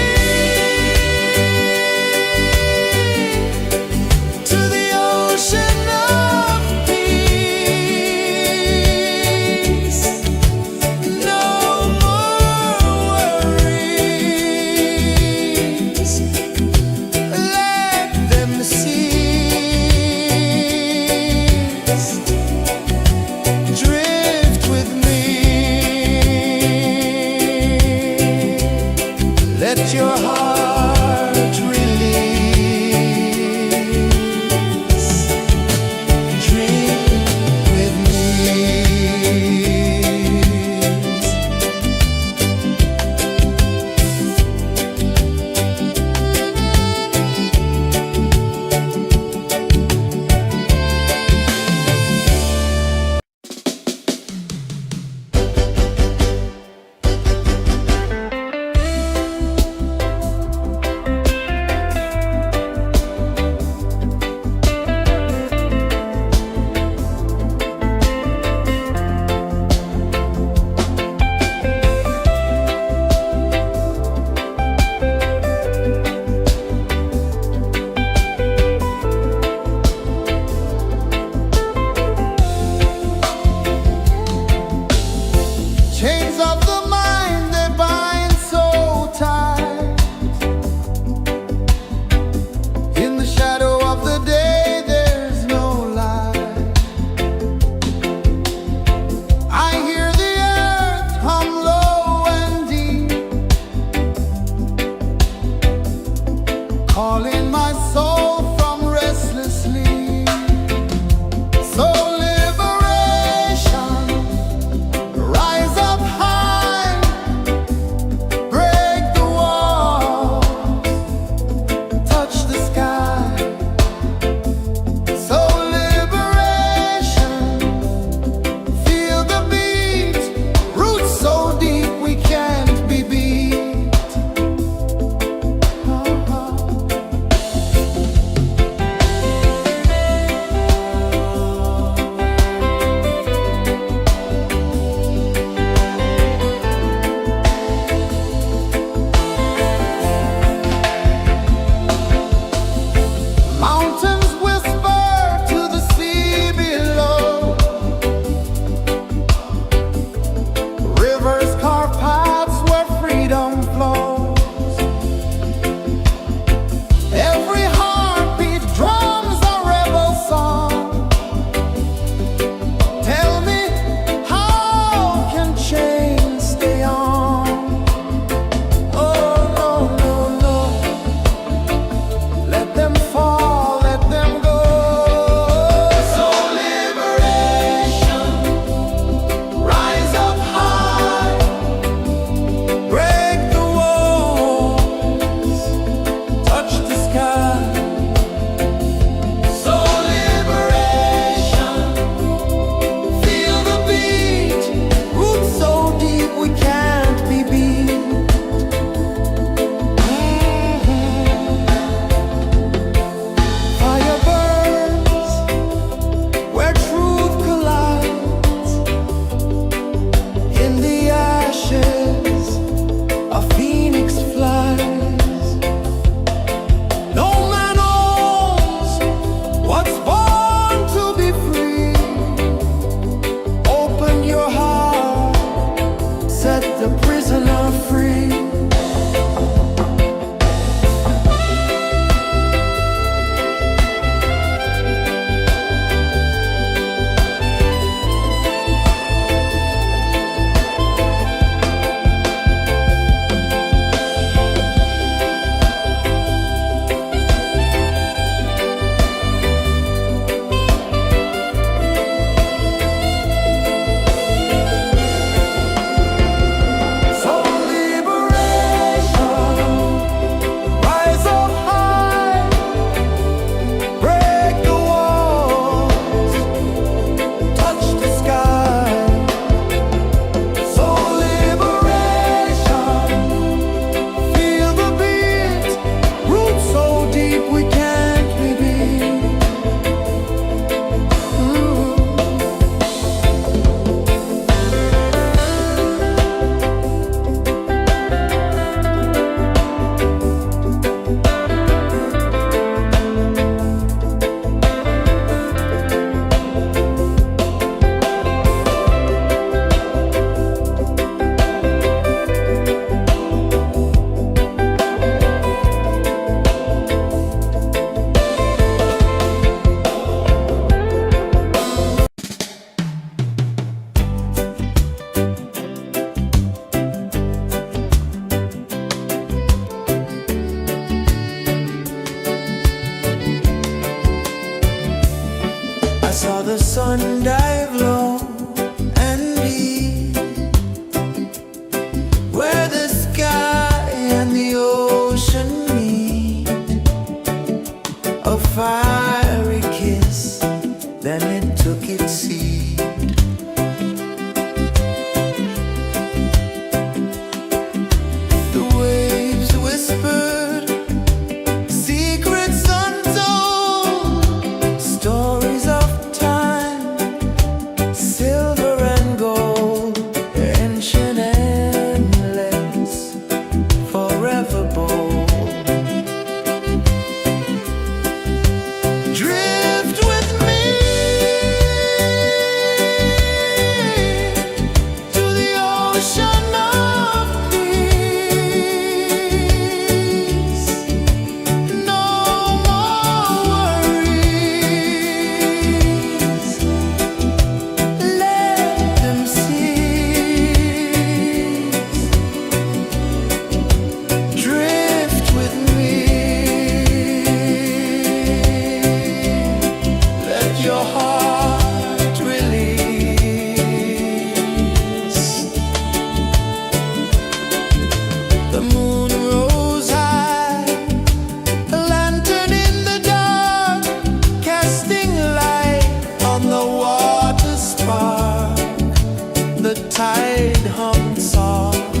tide hung soft,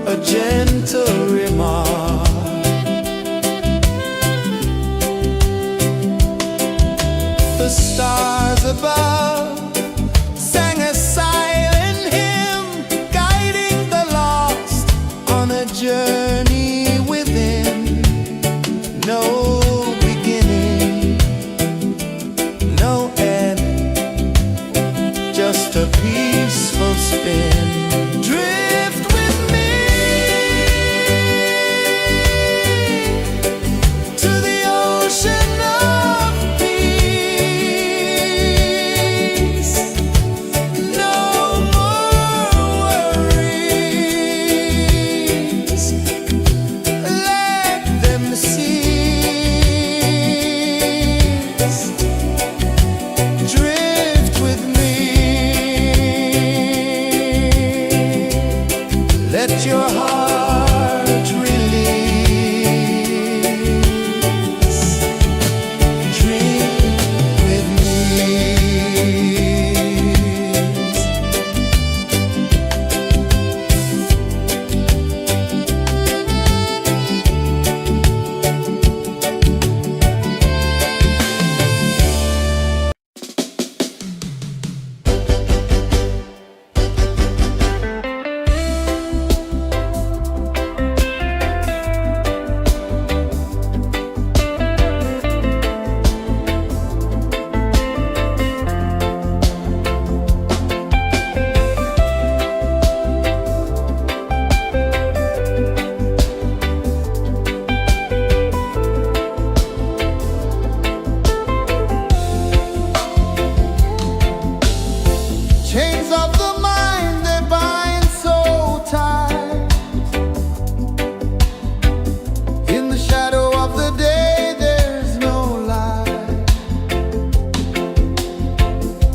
a gentle remark. The stars above sang a silent hymn, guiding the lost on a journey within. No beginning, no end, just a peaceful spin. Drift with me to the ocean of peace. No more worries, let them cease. Drift with me, let your heart release. Dream with me. Chains of the mind, they bind so tight. In the shadow of the day, there's no light.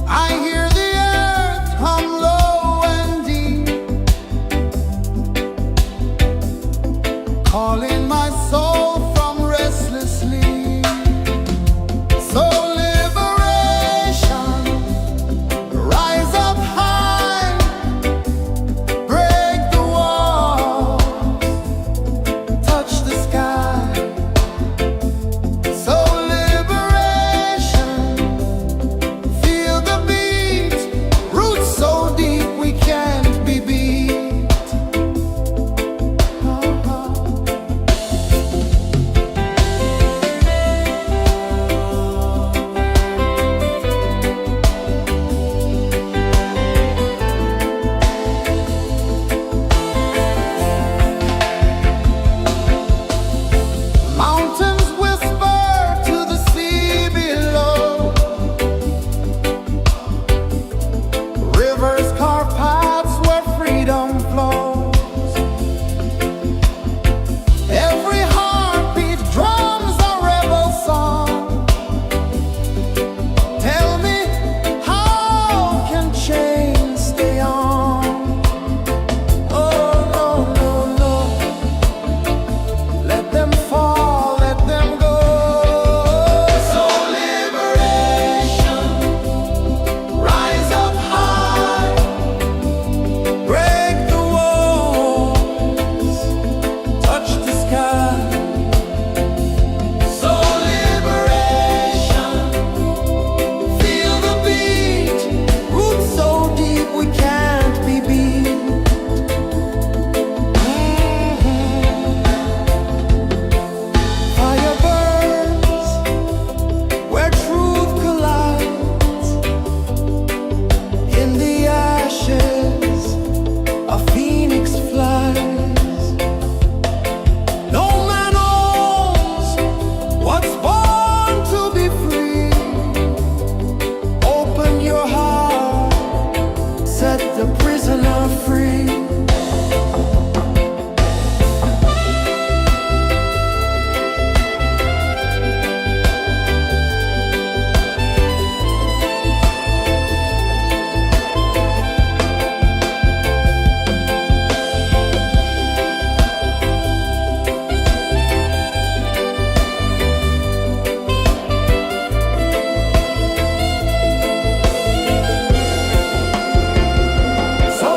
I hear the earth hum low and deep, calling my soul from restless sleep. So liberation, rise up high, break the walls, touch the sky. So liberation, feel the beat, roots so deep we can't be beat. Mountains whisper to the sea below, rivers carve paths where freedom flows. Every heartbeat drums a rebel song. Tell me, how can chains stay on? Oh no, no, no, let them fall, let them go. So liberation, rise up high, break the walls, touch the sky. So liberation, feel the beat, roots so deep we can't be beat. Fire burns where truth collides. In the ashes, a phoenix flies. No man owns what's born to be free. Open your heart, set the prisoner free. So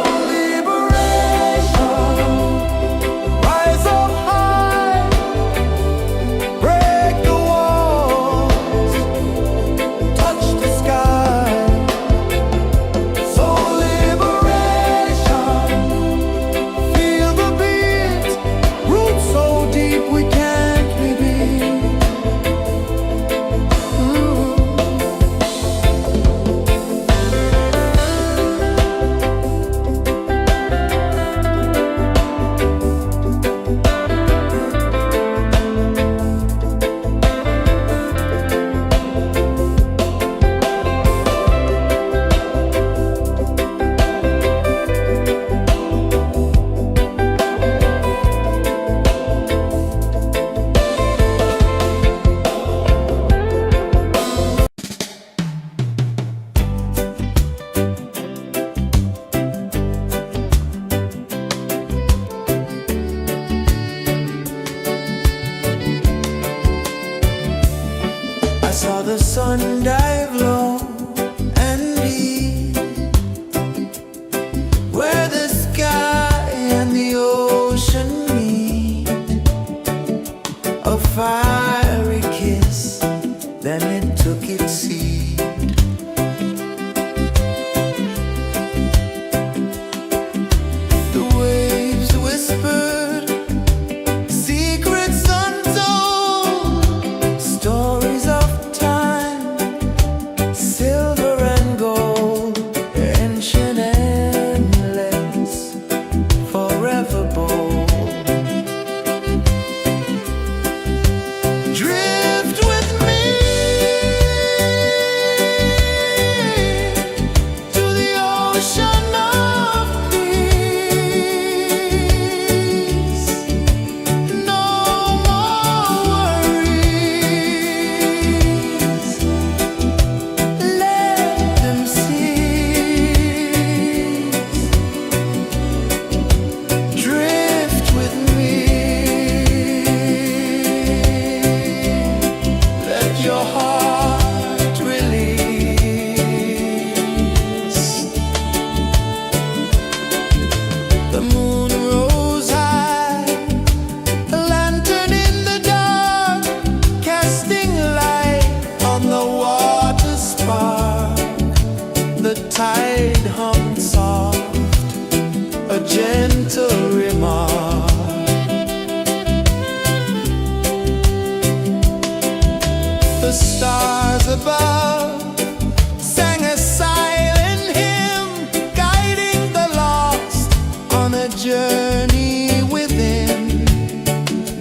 on a journey within,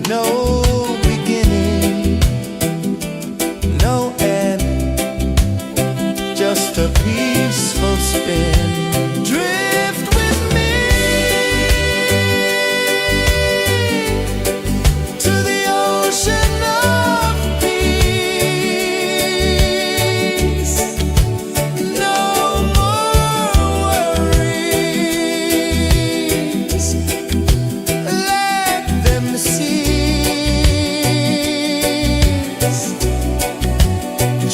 no beginning, no end, just a peaceful spin. Drift with me to the ocean of peace. No more worries, let them cease.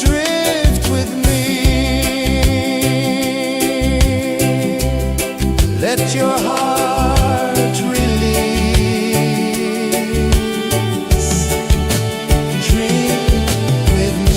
Drift with me, let your heart release. Dream with me.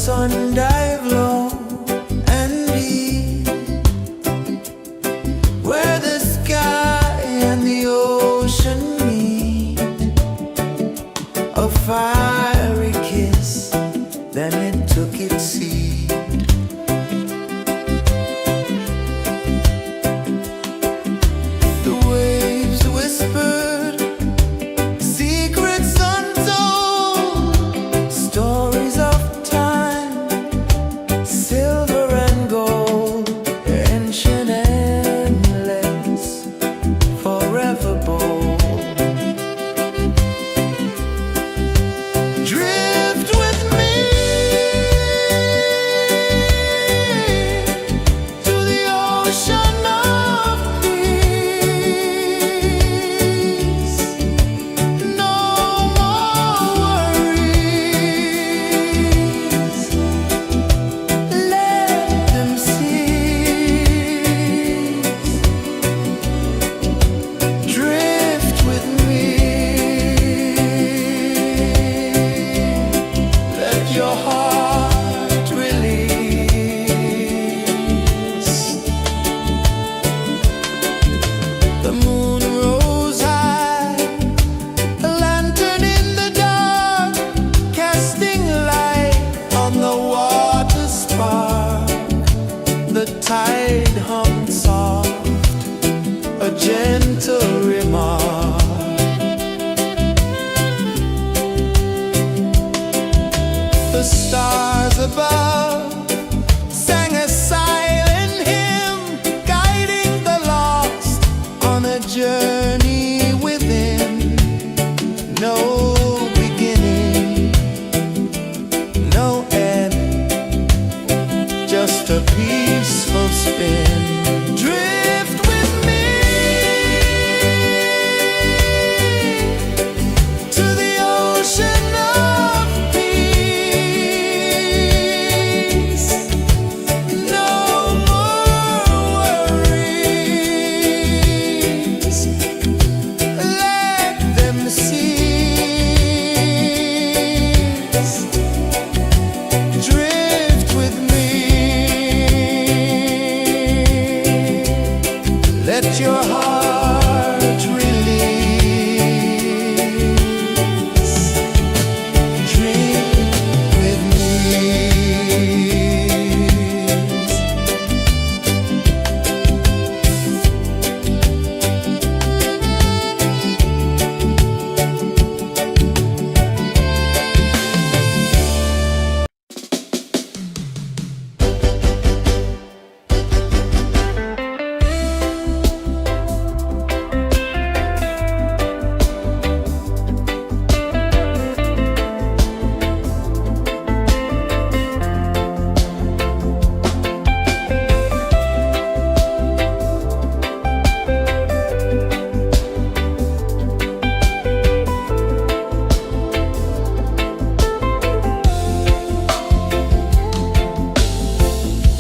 sun dive low and deep, where the sky and the ocean meet. A fiery kiss, then it took its seed. The waves whispered secrets untold, stories of time, silver and gold, ancient, endless, forever bold. Drift with me to the ocean of peace. No more worries, let them cease. Drift with me, let your heart release. The moon rose high, a lantern in the dark, casting light on the water spark. The tide hummed soft, a gentle remark. The stars above sang a silent hymn, guiding the lost on a journey within. No beginning, no end, just a peaceful spin. Drift with me to the ocean of peace. No more worries, let them cease. Drift with me, let your heart release. Drift with me.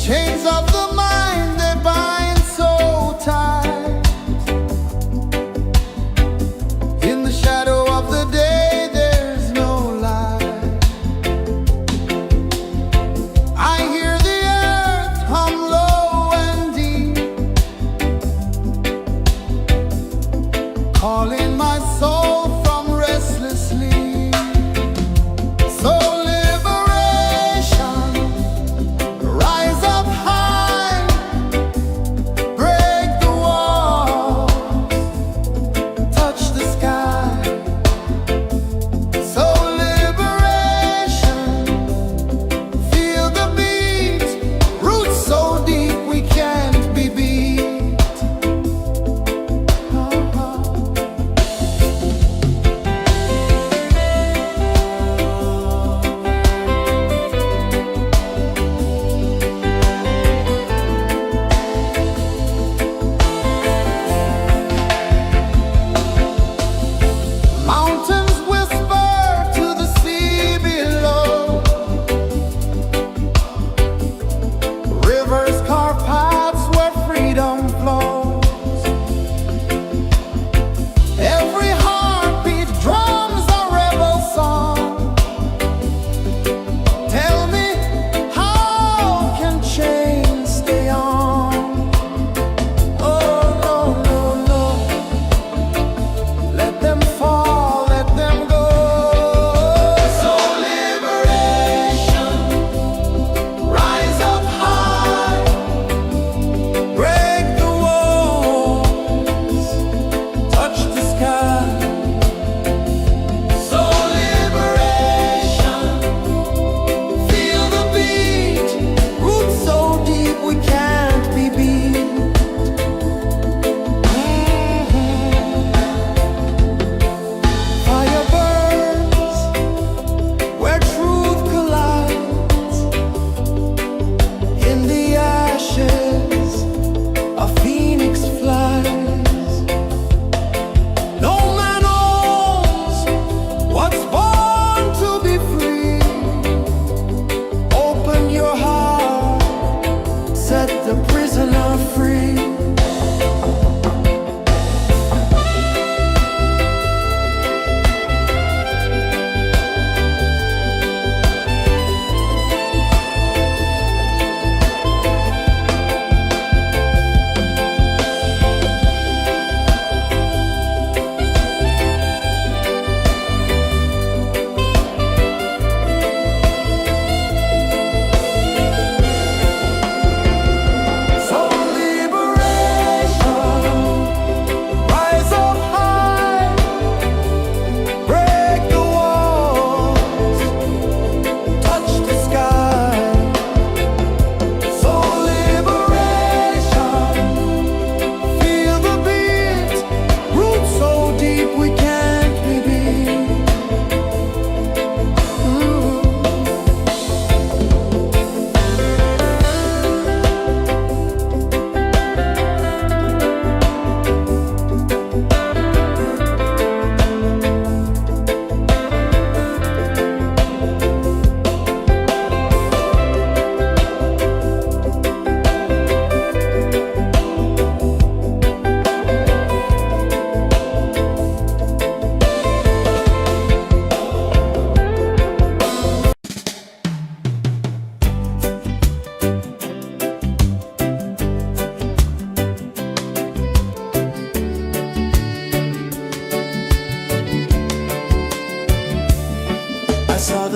Chains of the mind, they bind so tight. In the shadow of the day, there's no light. I hear the earth hum low and deep, calling my soul from restless sleep. So liberation, rise up high, break the walls, touch the sky. So liberation, feel the beat, roots so deep we can't be beat.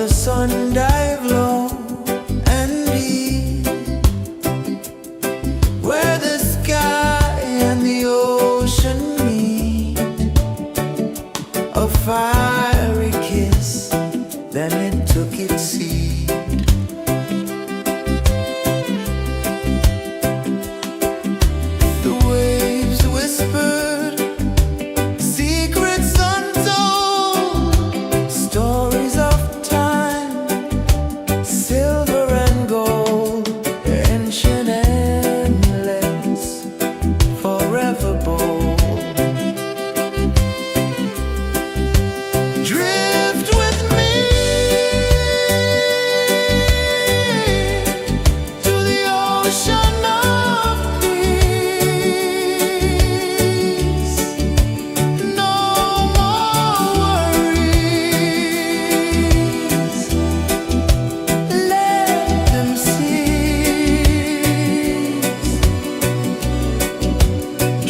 the sun dive low and deep, where the sky and the ocean meet, a fiery kiss, then it took its seed. The waves whispered secrets untold, stories of time, silver and gold, ancient, endless, forever bold. Drift with me to the ocean of peace. No more worries. Let them cease.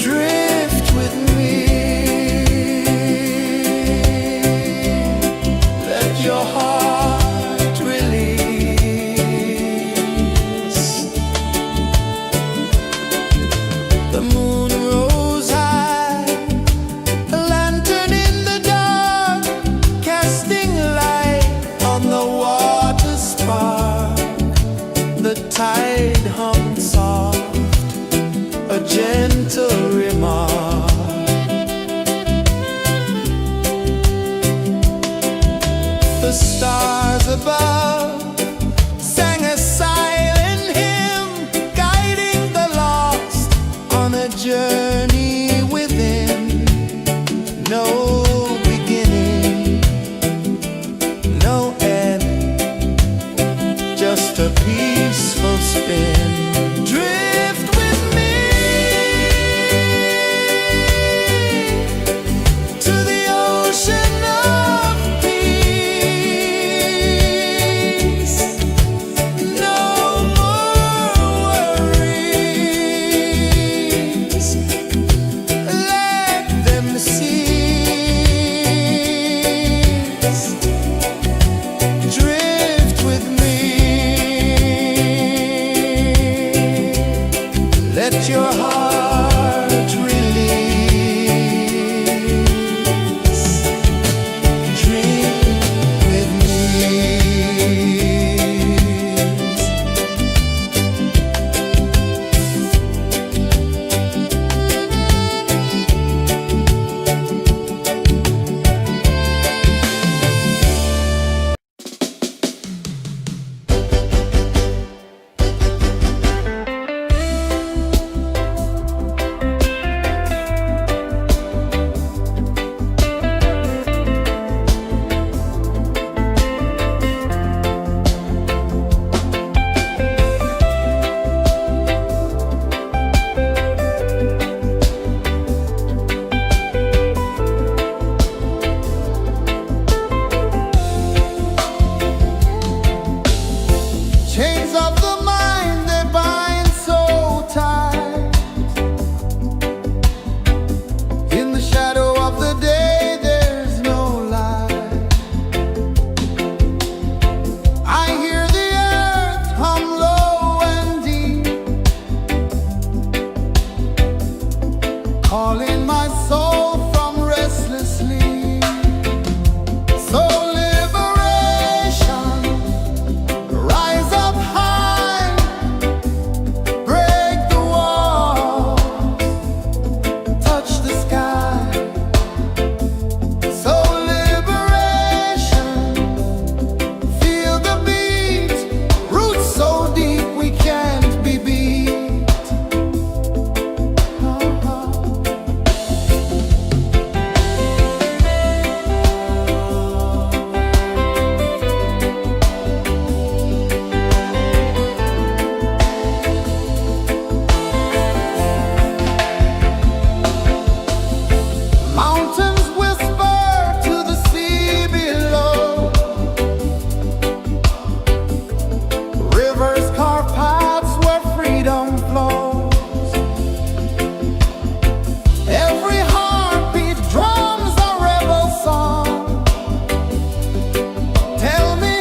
Drift with me. Let your heart release. The moon rose high, a lantern in the dark, casting light on the water spark. The tide hummed soft, a gentle remark. The stars above sang a silent hymn, guiding the lost on a journey within. No beginning, no end, just a peaceful spin. Drift with me to the ocean of peace. No more worries. Let them cease. Drift with me. Let your heart release. Dream with me. Chains of the mind, they bind so tight. In the shadow of the day, there's no light. I hear the earth hum low and deep, calling my soul from restless sleep. So liberation, rise up high, break the walls, touch the sky. So liberation, feel the beat, roots so deep we can't be beat. Mountains whisper to the sea below, rivers carve paths where freedom flows. Every heartbeat drums a rebel song. Tell me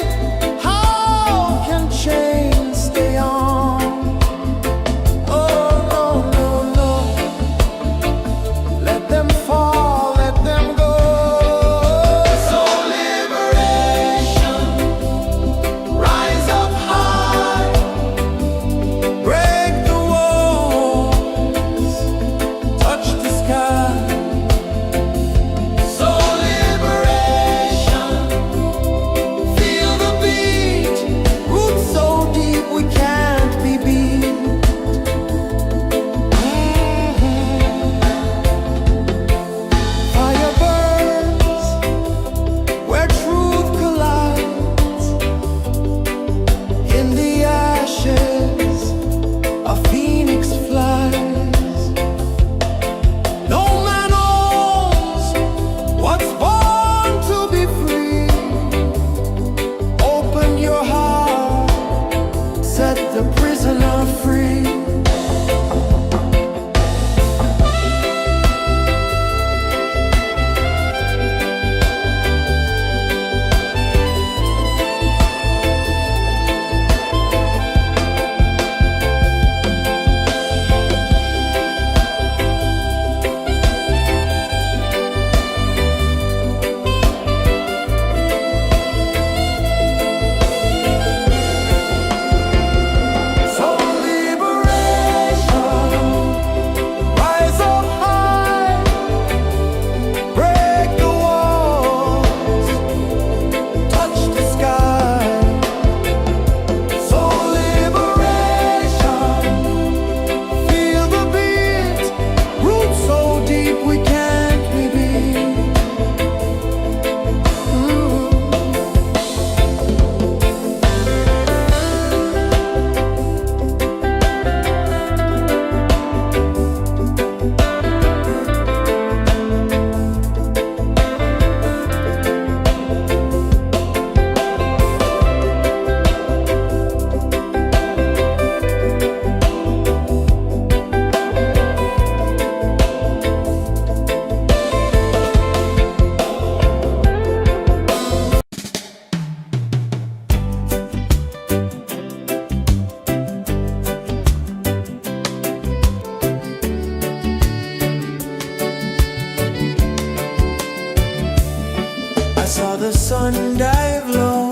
saw the sun dive low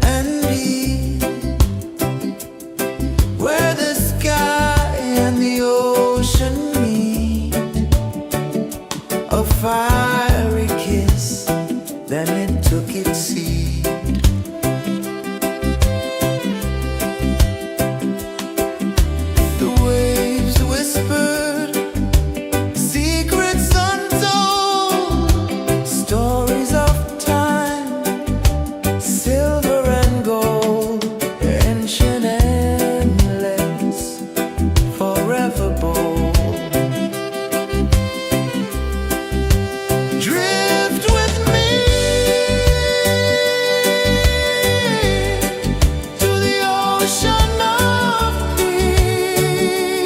and deep, where the sky and the ocean meet. A fiery kiss, then it took its seat. The waves whispered secrets untold, stories of time, silver and gold, ancient, endless, forever bold. Drift with me to the ocean of peace.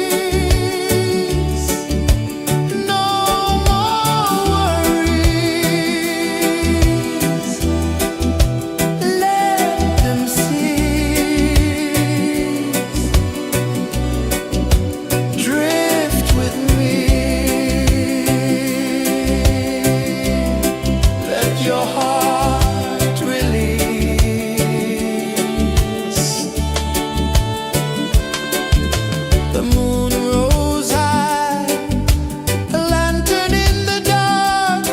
No more worries, let them cease. Drift with me, let your heart release. The moon rose high, a lantern in the dark,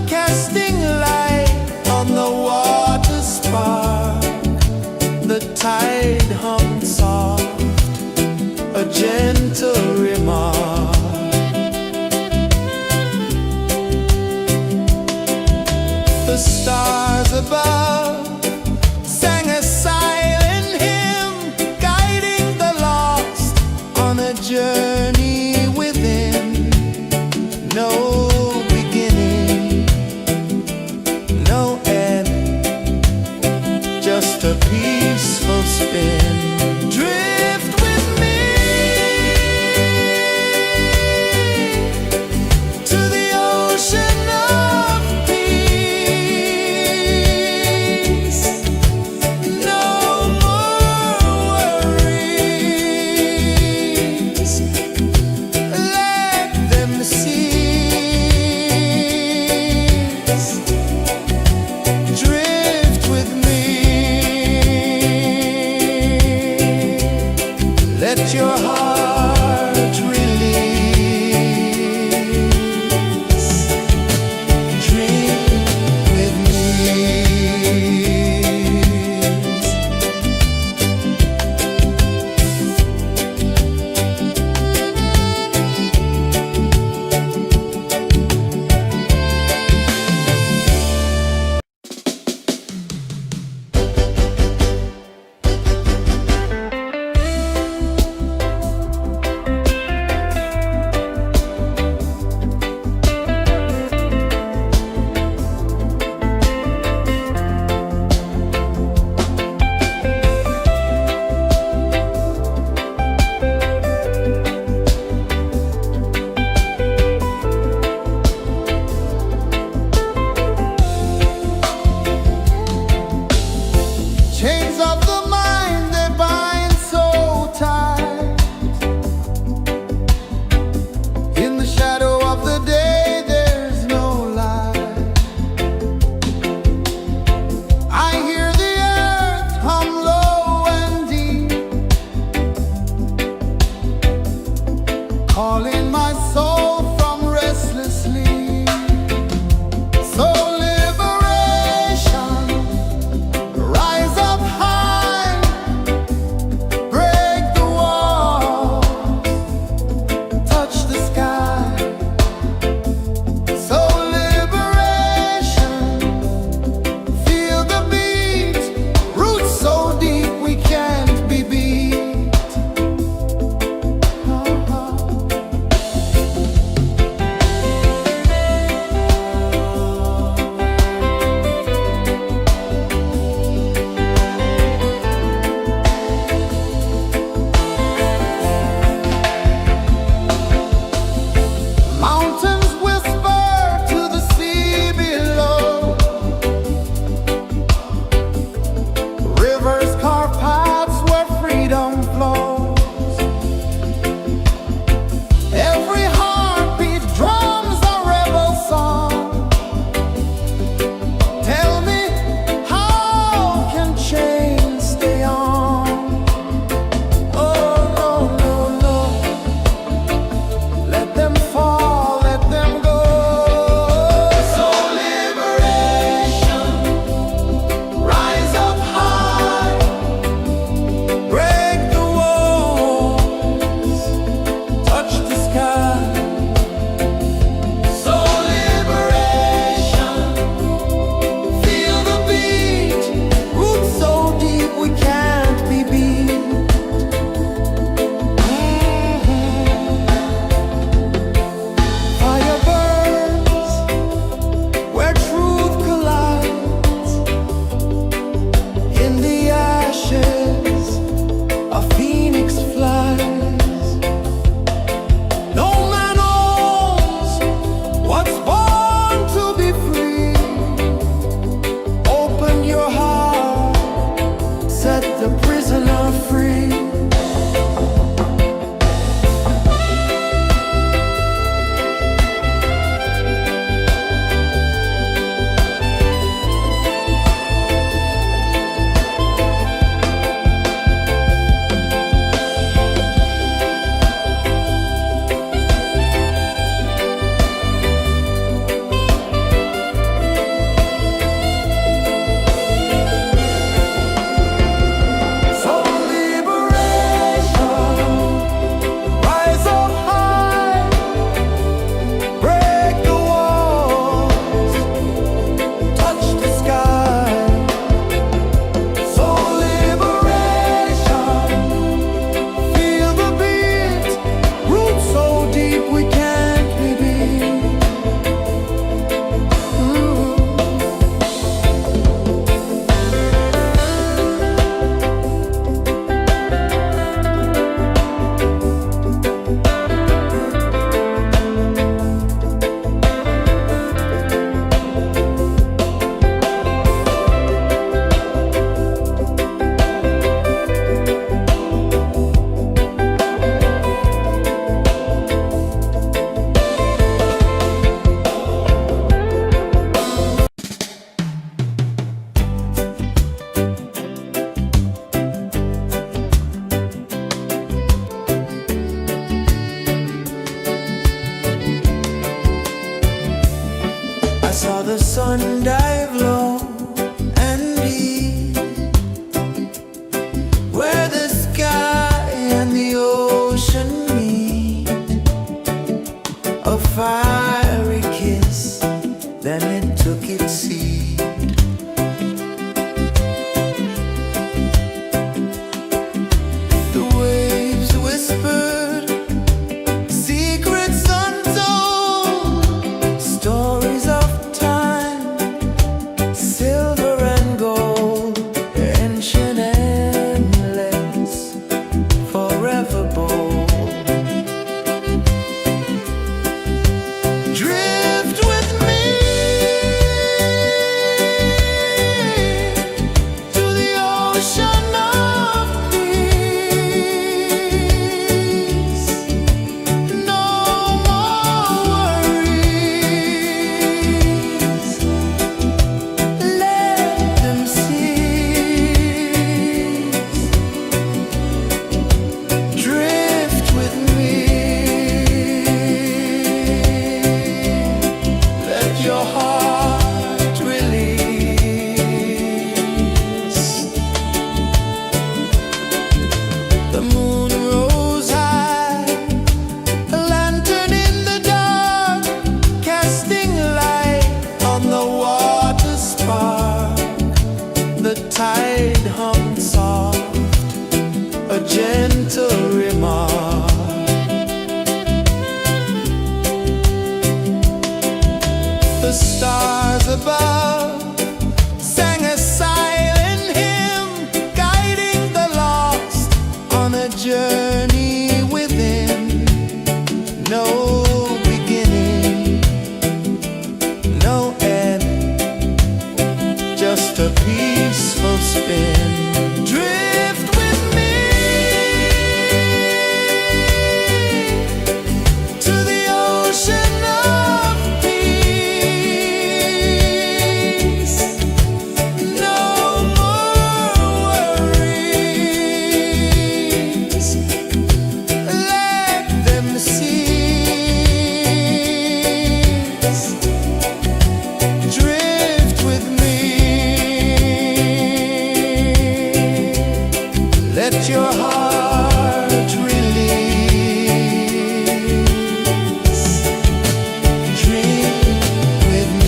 casting light on the water spark. The tide hummed soft, a gentle remark. The stars above sang a silent hymn, guiding the lost on a journey within. No beginning, no end, just a peaceful spin. Drift with me to the ocean of peace. the sun dive low and deep, where the sky and the ocean meet, a fiery kiss, then it took its seat. The waves whispered secrets untold, stories of time, silver and gold, ancient, endless, forever bold. Drift with me to the ocean of peace. No more worries, let them cease. Drift with me, let your heart release. The moon rose high, a lantern in the dark, casting light on the water spark. The tide hummed soft, a gentle remark. The stars above sang a silent hymn, guiding the lost on a journey within. No beginning, no end, just a peaceful spin. Drift with me to the ocean of peace. No more worries, let them cease. Drift with me, let your heart release. Dream with me.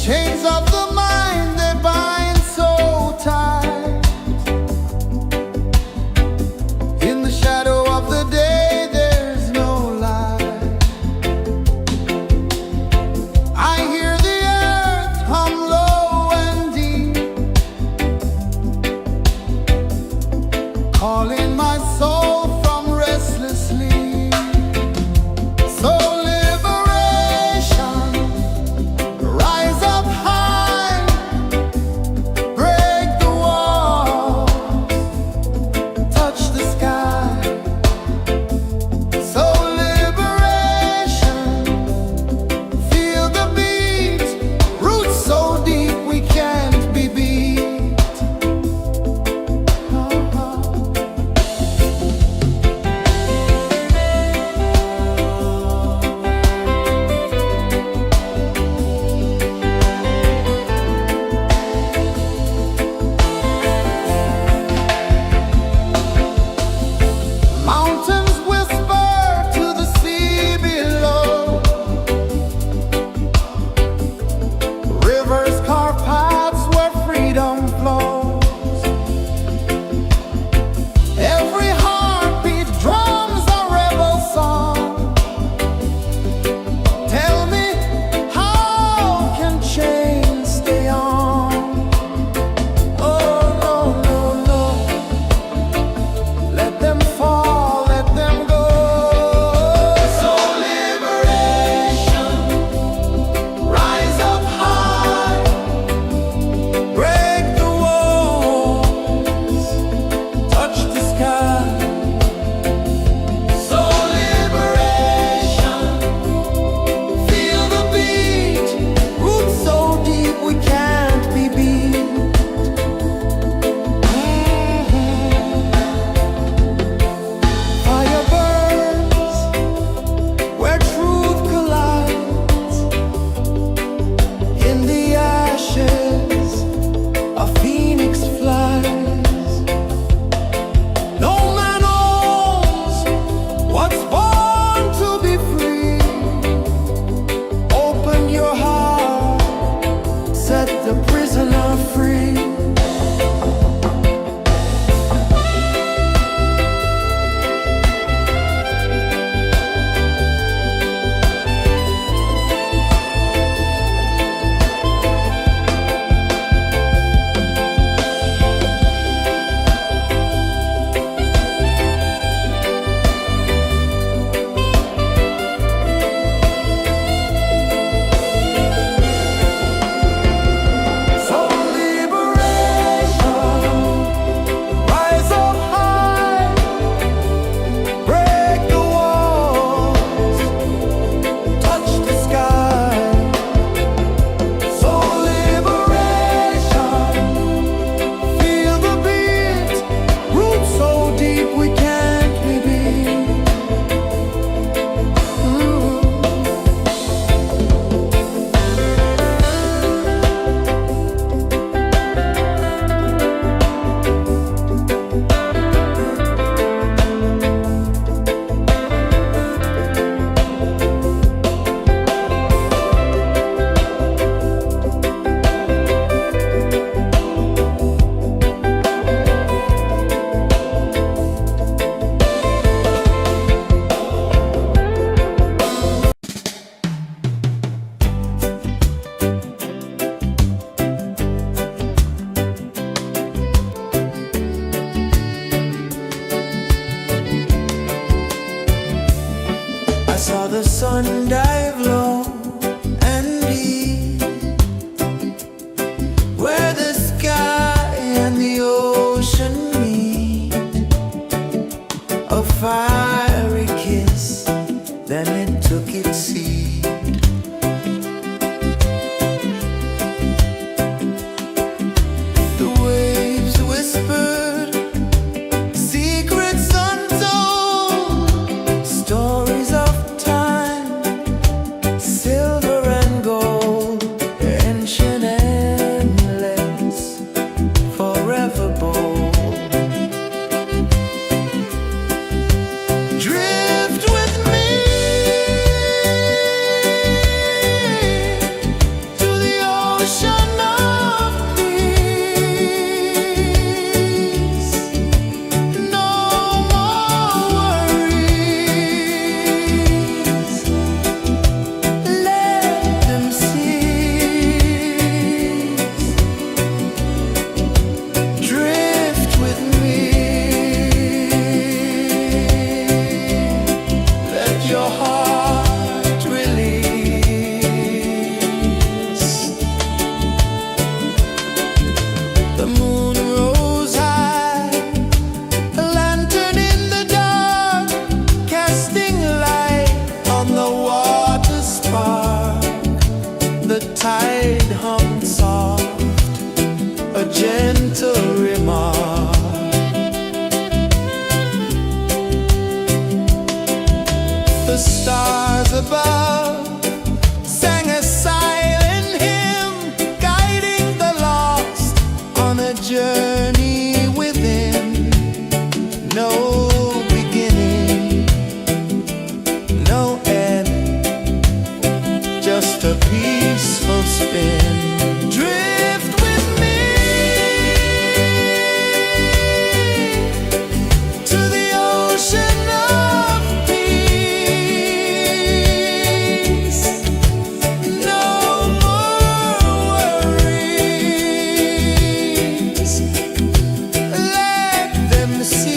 Chains of the mind, they bind so tight. In the shadow of the day, there's no light. I hear the earth hum low and deep, calling my soul from restless sleep. So liberation, rise up high a prisoner free. I saw the sun dive low and deep, where the sky and the ocean meet. A fiery kiss, then it took its seat. The waves whispered secrets untold, stories of silver and gold, ancient, endless, forever bold. Drift with me to the ocean of peace. No more worries. Drift with me. Let your heart release. The moon rose high, a lantern in the dark, casting light on the water spark. The tide hummed soft, a gentle remark. The stars above sang a silent hymn, guiding the lost on a journey within. No beginning, no end, just a peaceful spin. Drift with me to the ocean of peace. No more worries. Let them cease.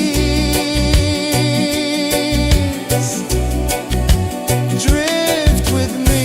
Drift with me.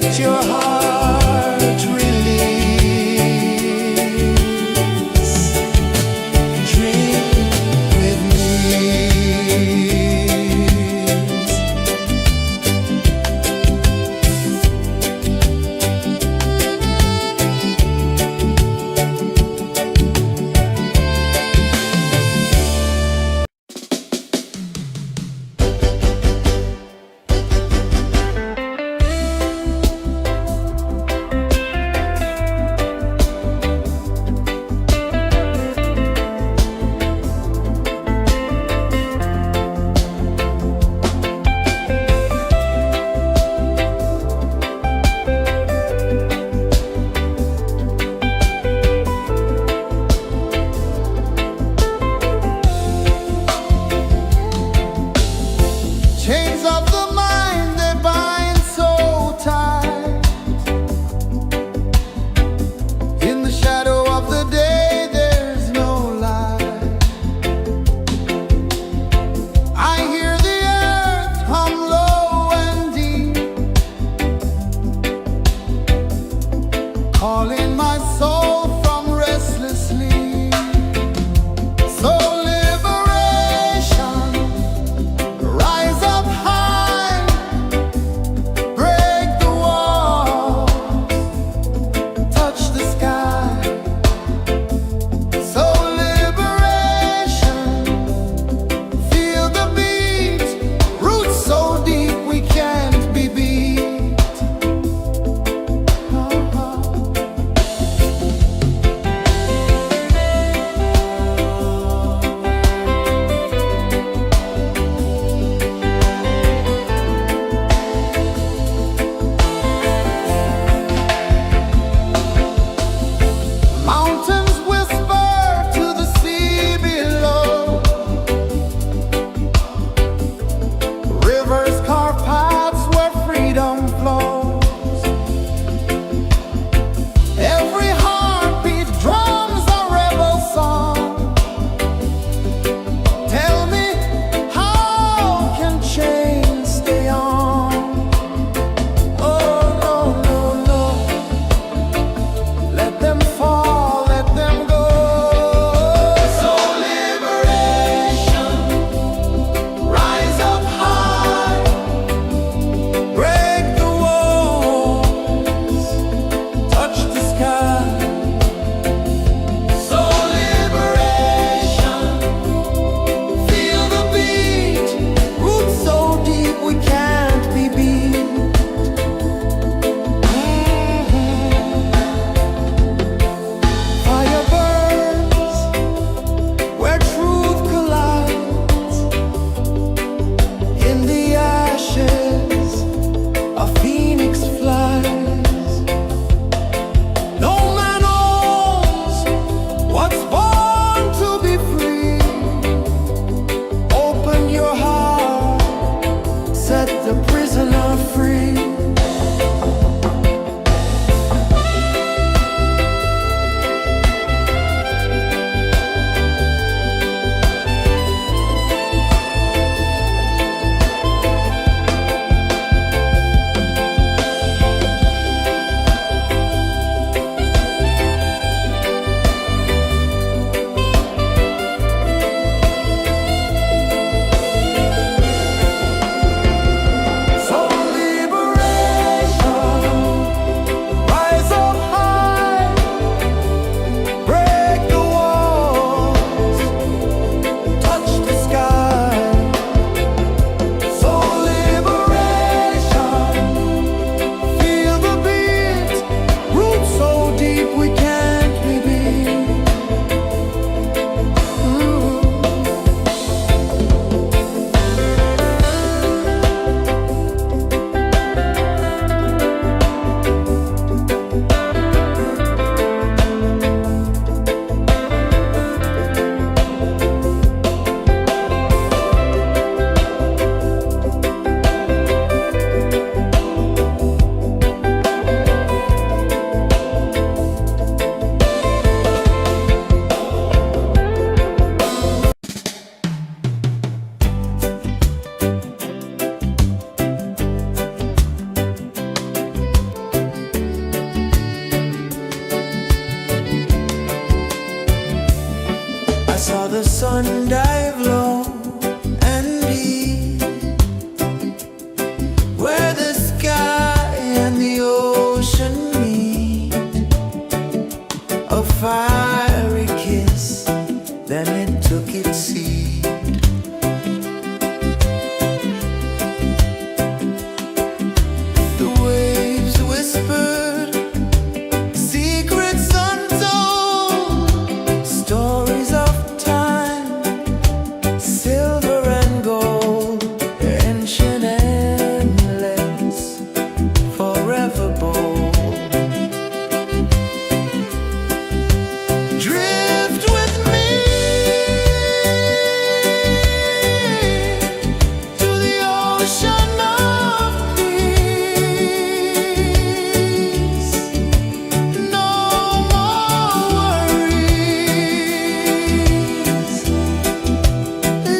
Let your heart release. Dream with me. sun dive low and deep, where the sky and the ocean meet. A fiery kiss, then it took its seat. The waves whispered secrets untold, stories of time, silver and gold, ancient, endless, forever bold. Drift with me to the ocean of peace. No more worries,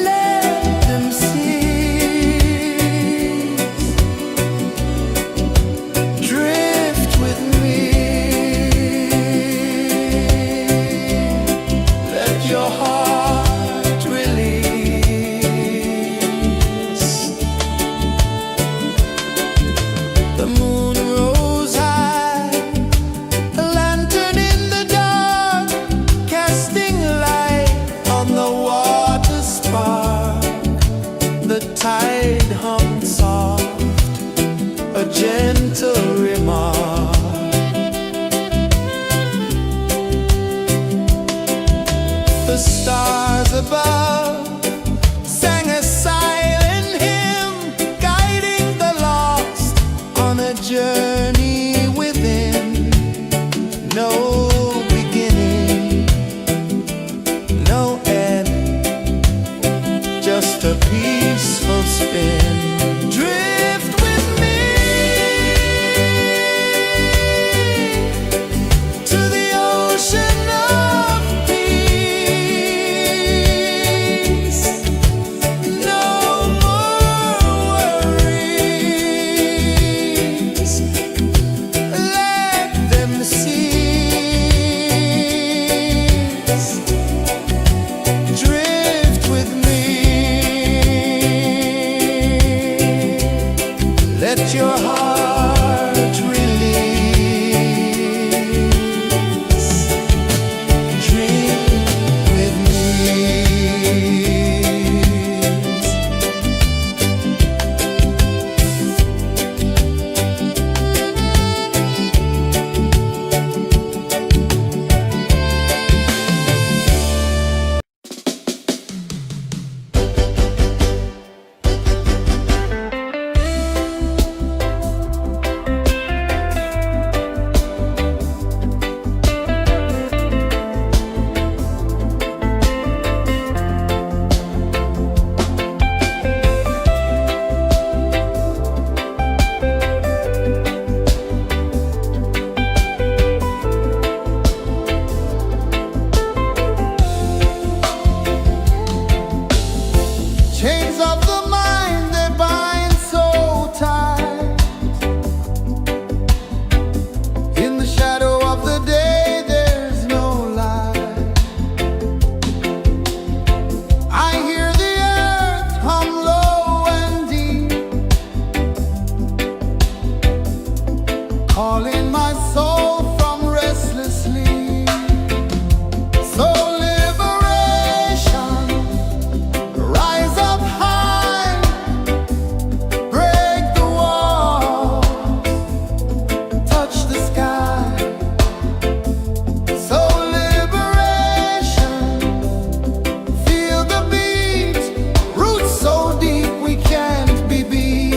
let them cease. Drift with me, let your heart release. The moon rose high, a lantern in the dark, casting light on the water spark. The tide hummed soft, a gentle remark. The stars above sang a silent hymn, guiding the lost on a journey within. No beginning, no end, just a peaceful spin. Drift with me to the ocean of peace. No more worries, let them cease. Drift with me, let your heart release. Dream with me. Chains of the mind, they bind so tight. In the shadow of the day, there's no light. I hear the earth hum low and deep, calling my soul from restless sleep. So liberation, rise up high, break the walls, touch the sky. So liberation, feel the beat, roots so deep we can't be beat.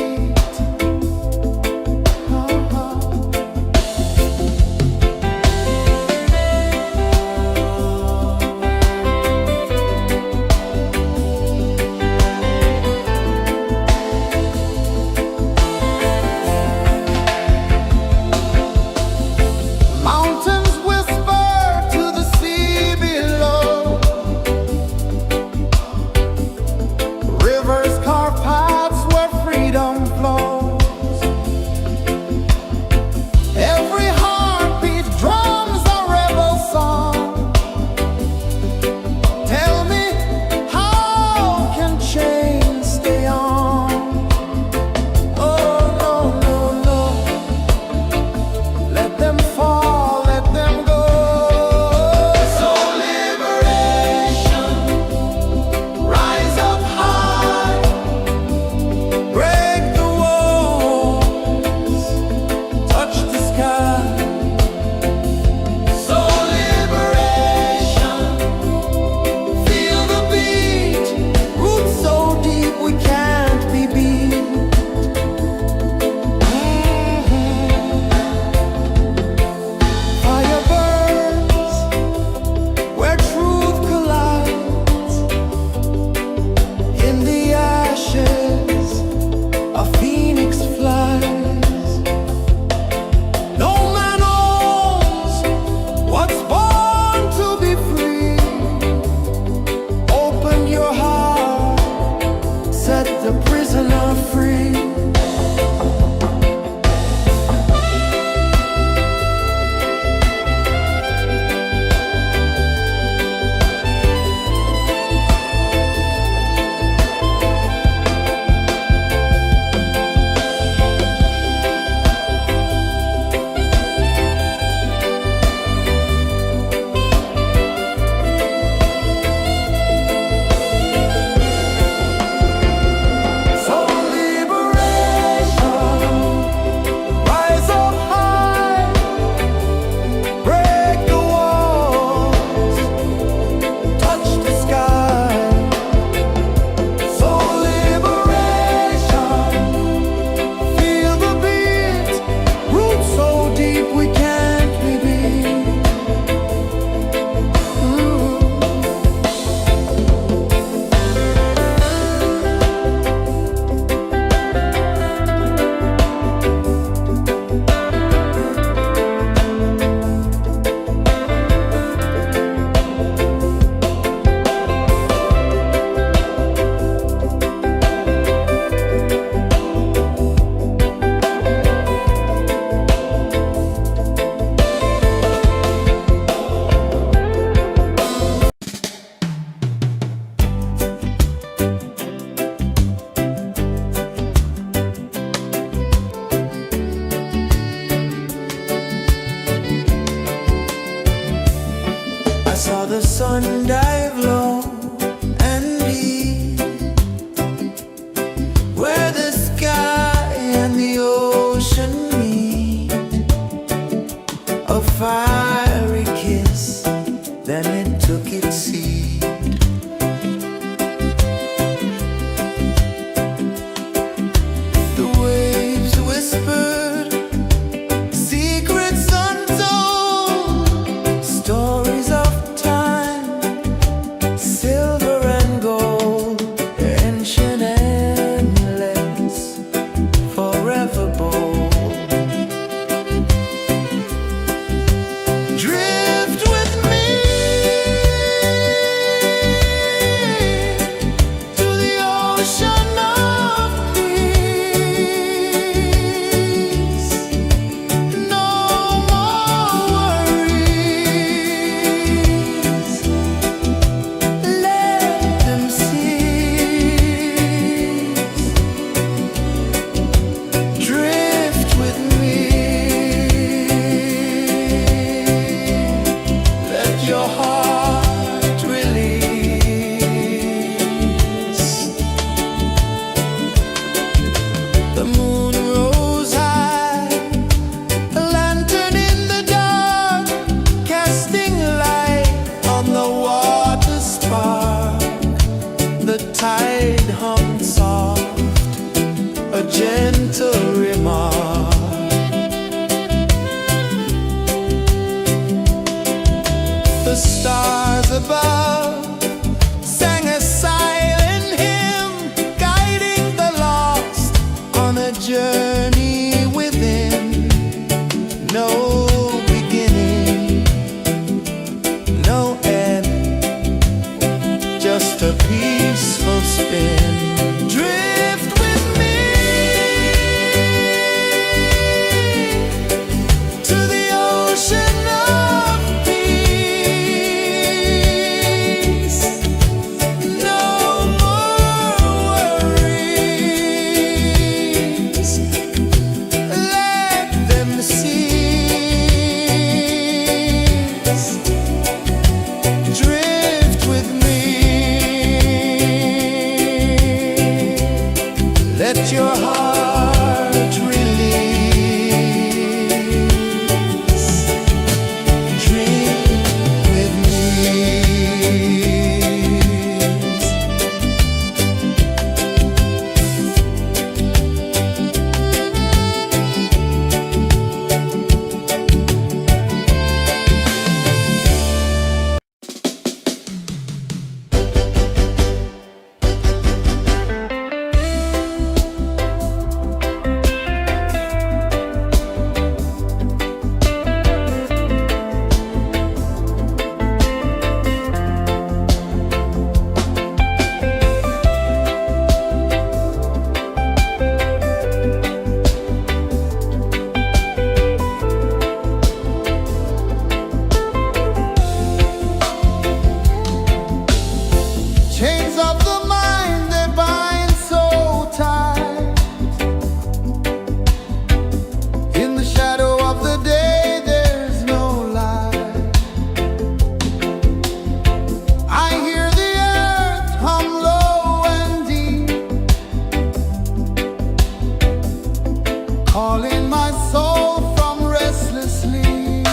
my soul from restless sleep.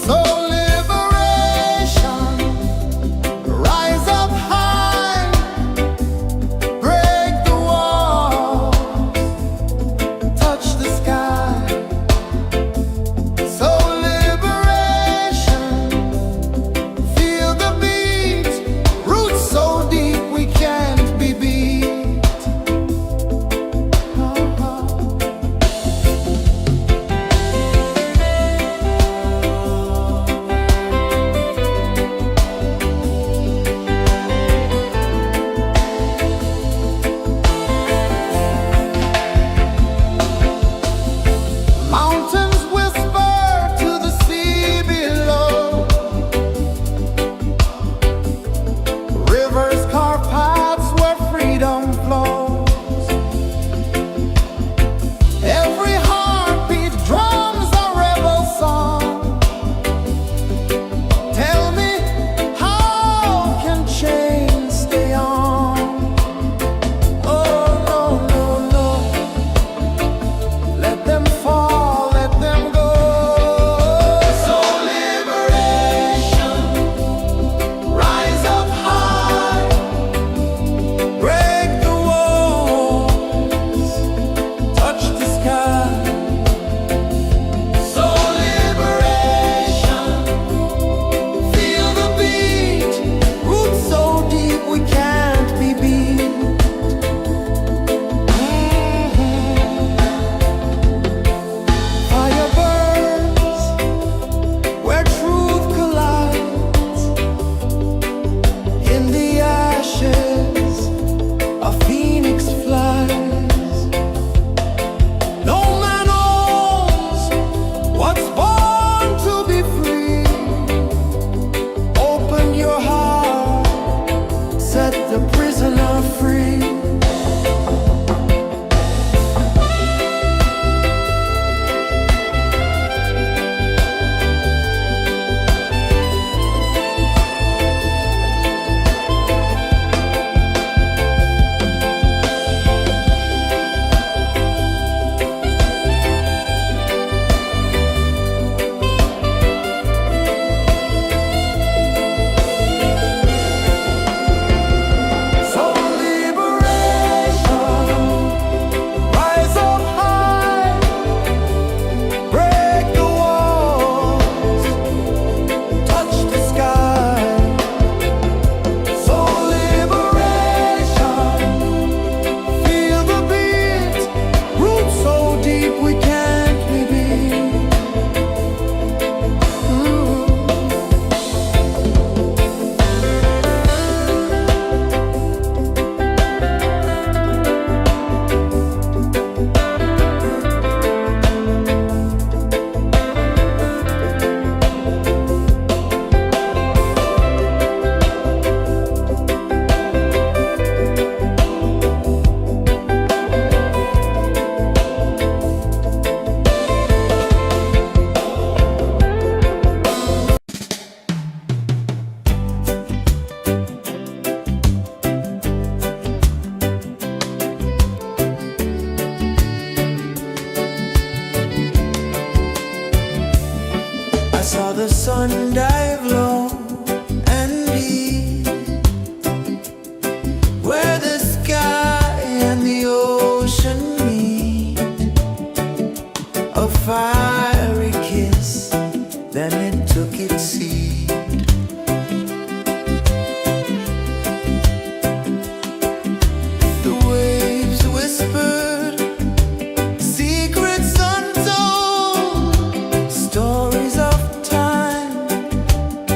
So liberation, rise up high, break the walls, touch the sky. So liberation, feel the beat, roots so deep we can't be beat. Mountains whisper to the sea below. Rivers carve paths where freedom flows. Every heartbeat drums a rebel song. Tell me, how can chains stay on? Oh, no, no, no. Let them fall, let them go. So liberation, rise up high, break the walls, touch the sky. So liberation, feel the beat, roots so deep we can't be beat. Fire burns where truth collides. In the ashes, a phoenix flies. No man owns what's born to be free. Open your heart, set the prisoner free. So liberation, rise up high, break the walls, touch the sky. So liberation, feel the beat, roots so deep we can't be beat. I saw the sun dive low and deep, where the sky and the ocean meet. A fiery kiss, then it took its seat. The waves whispered secrets untold, stories of time,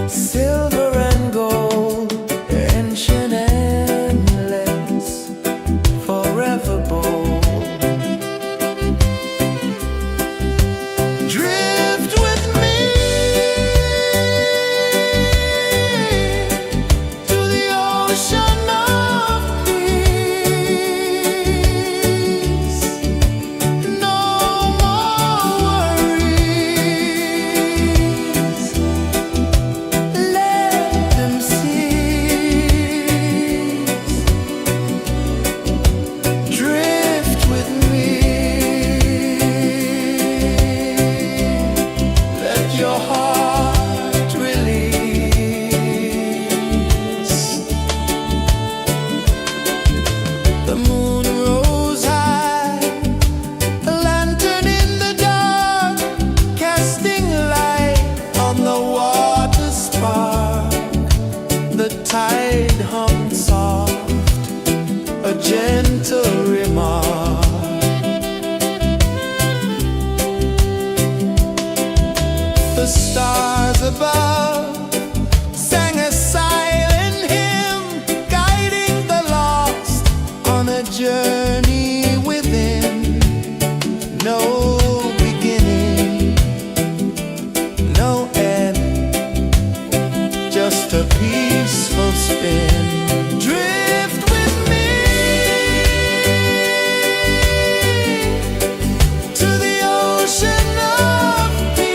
silver and gold, ancient, endless, forever bold. above sang a silent hymn, guiding the lost on a journey within. No beginning, no end, just a peaceful spin. Drift with me to the ocean of peace.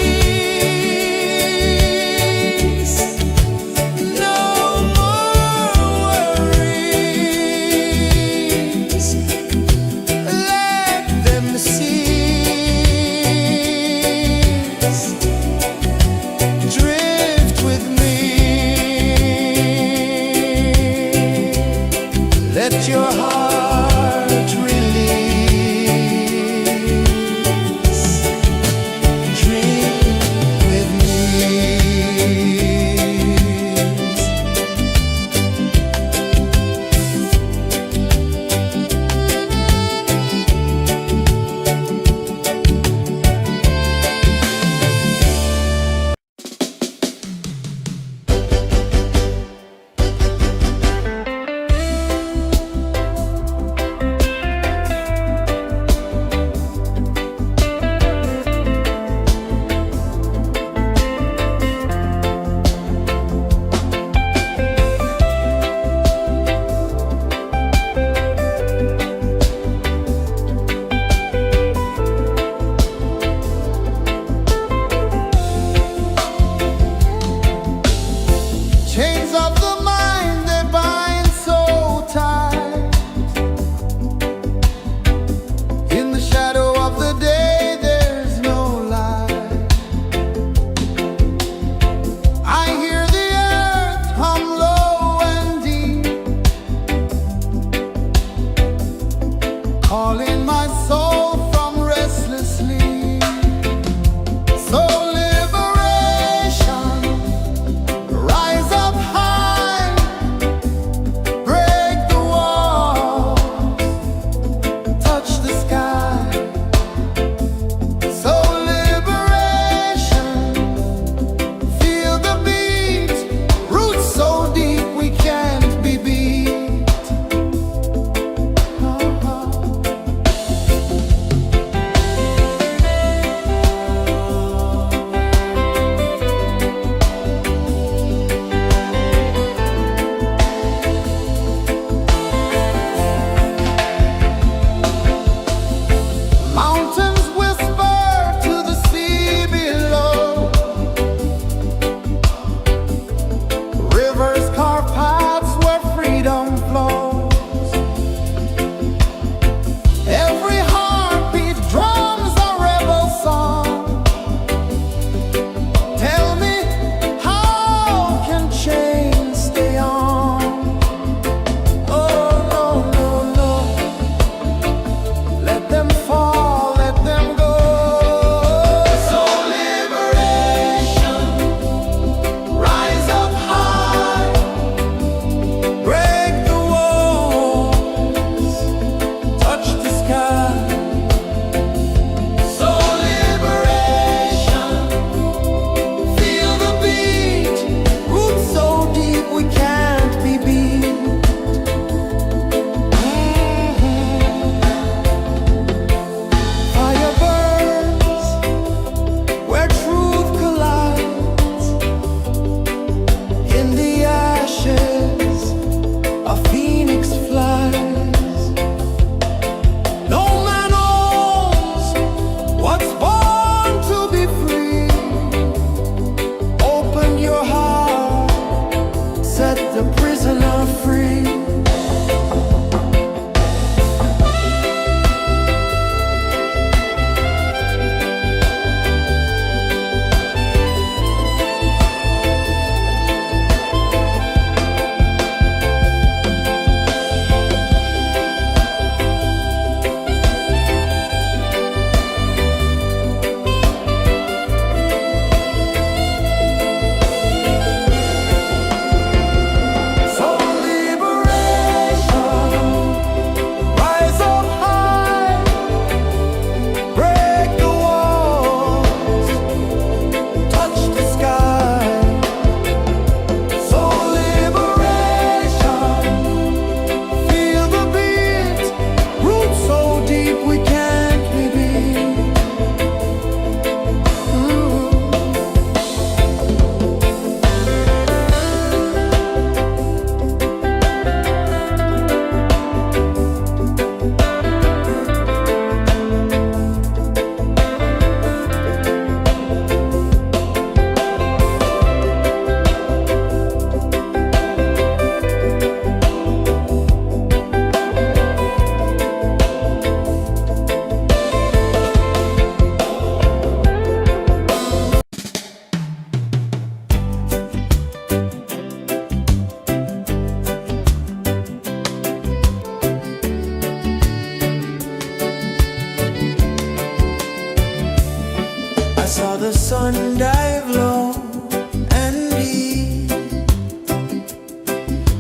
the sun dive low and deep,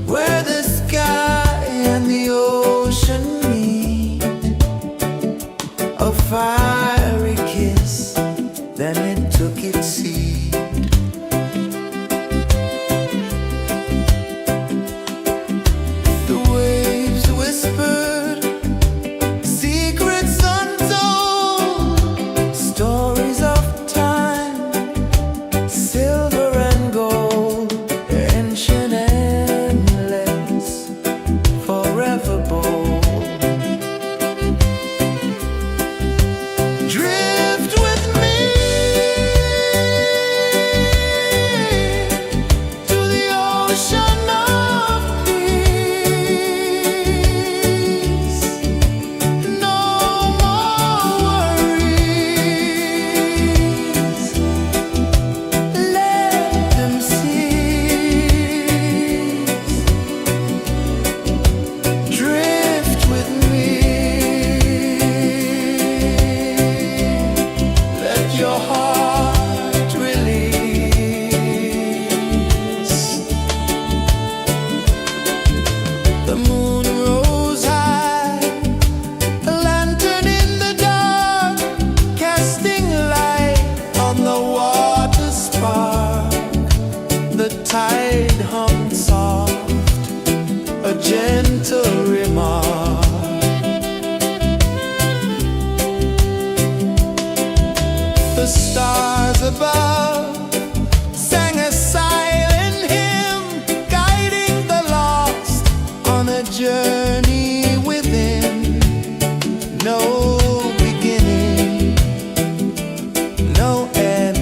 where the sky and the ocean meet, a fiery kiss, then it took its seat. The waves whispered secrets untold, stories of time, silver and gold, ancient, endless, forever bold. Drift with me to the ocean of peace. No more worries, let them cease. Drift with me, let your heart release. The moon rose high, a lantern in the dark, casting light on the water spark. The tide hummed soft, a gentle remark. The stars above sang a silent hymn, guiding the lost on a journey within. No beginning, no end,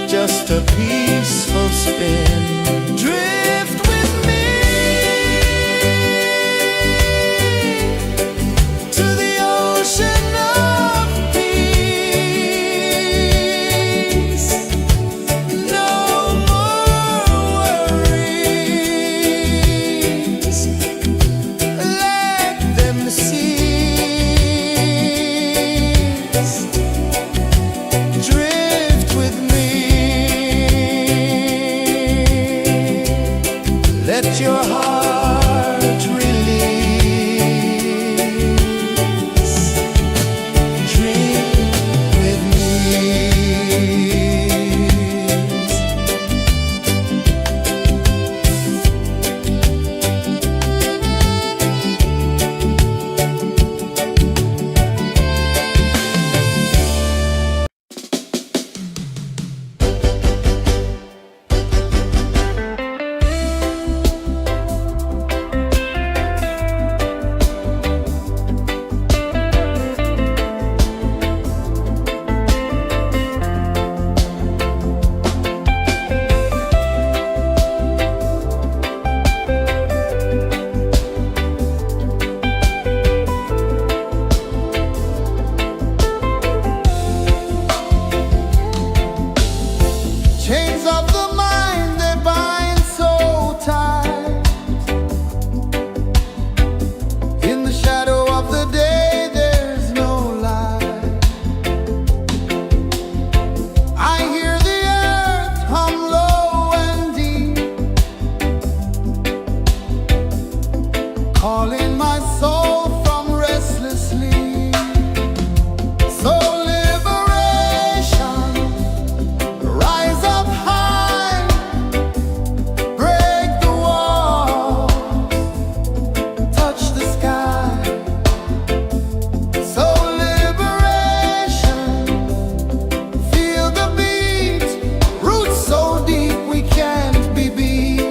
just a peaceful spin. Drift with me to the ocean of peace. No more worries, let them cease. Drift with me, let your heart release. Dream with me. Chains of the mind, they bind so tight. In the shadow of the day, there's no light. I hear the earth hum low and deep, calling my soul from restless sleep. So liberation, rise up high, break the walls, touch the sky. So liberation, feel the beat, roots so deep we can't be beat.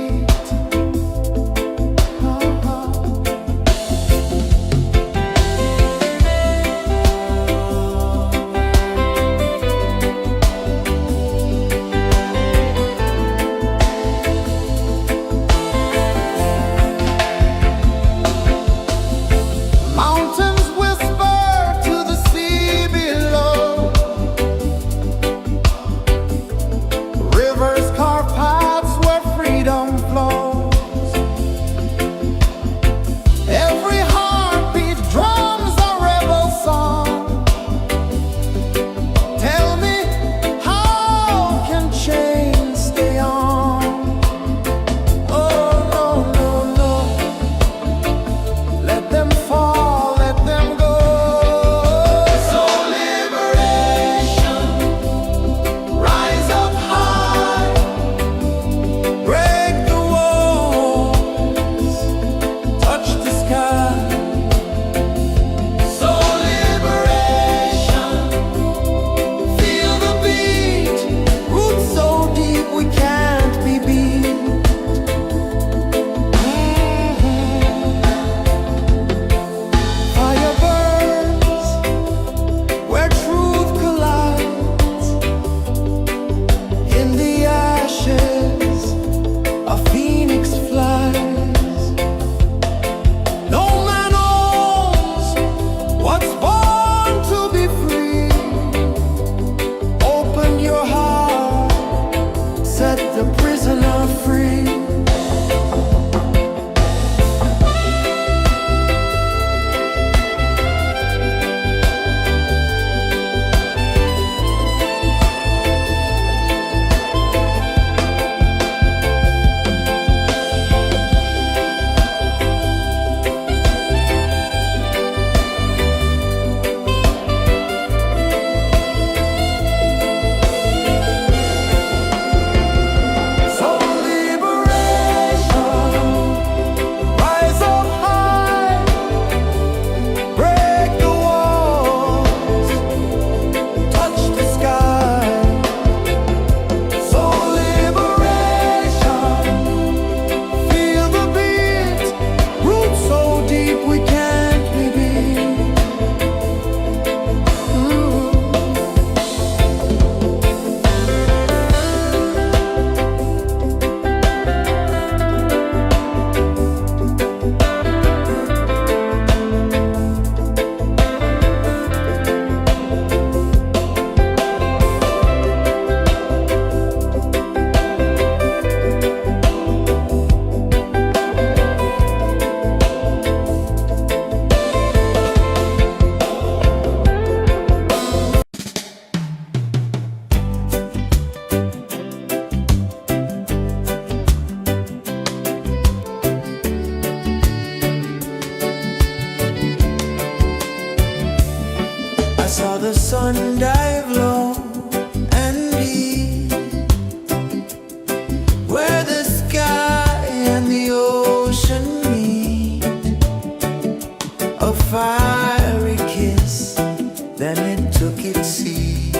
took its seed.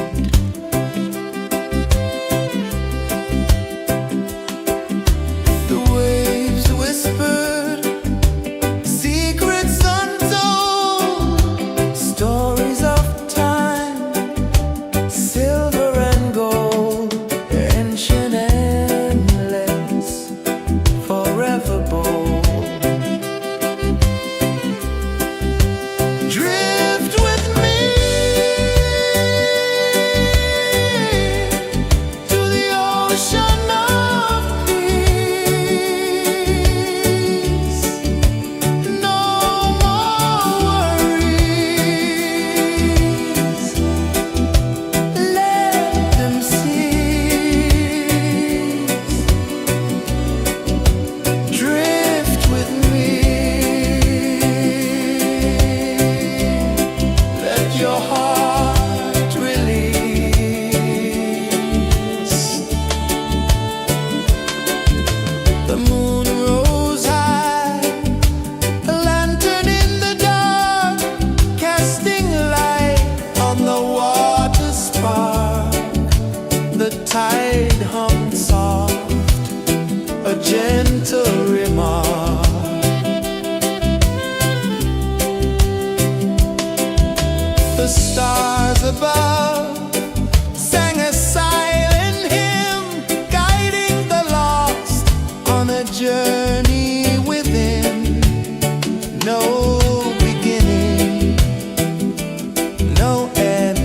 The waves whispered secrets untold, stories of time, silver and gold, ancient, endless, forever bold. Drift with me to the ocean of peace. No more worries, let them cease. Drift with me, let your heart release. The moon rose high, a lantern in the dark, casting light on the water spark. The tide hummed soft, a gentle remark. The stars above sang a silent hymn, guiding the lost on a journey within. No beginning, no end,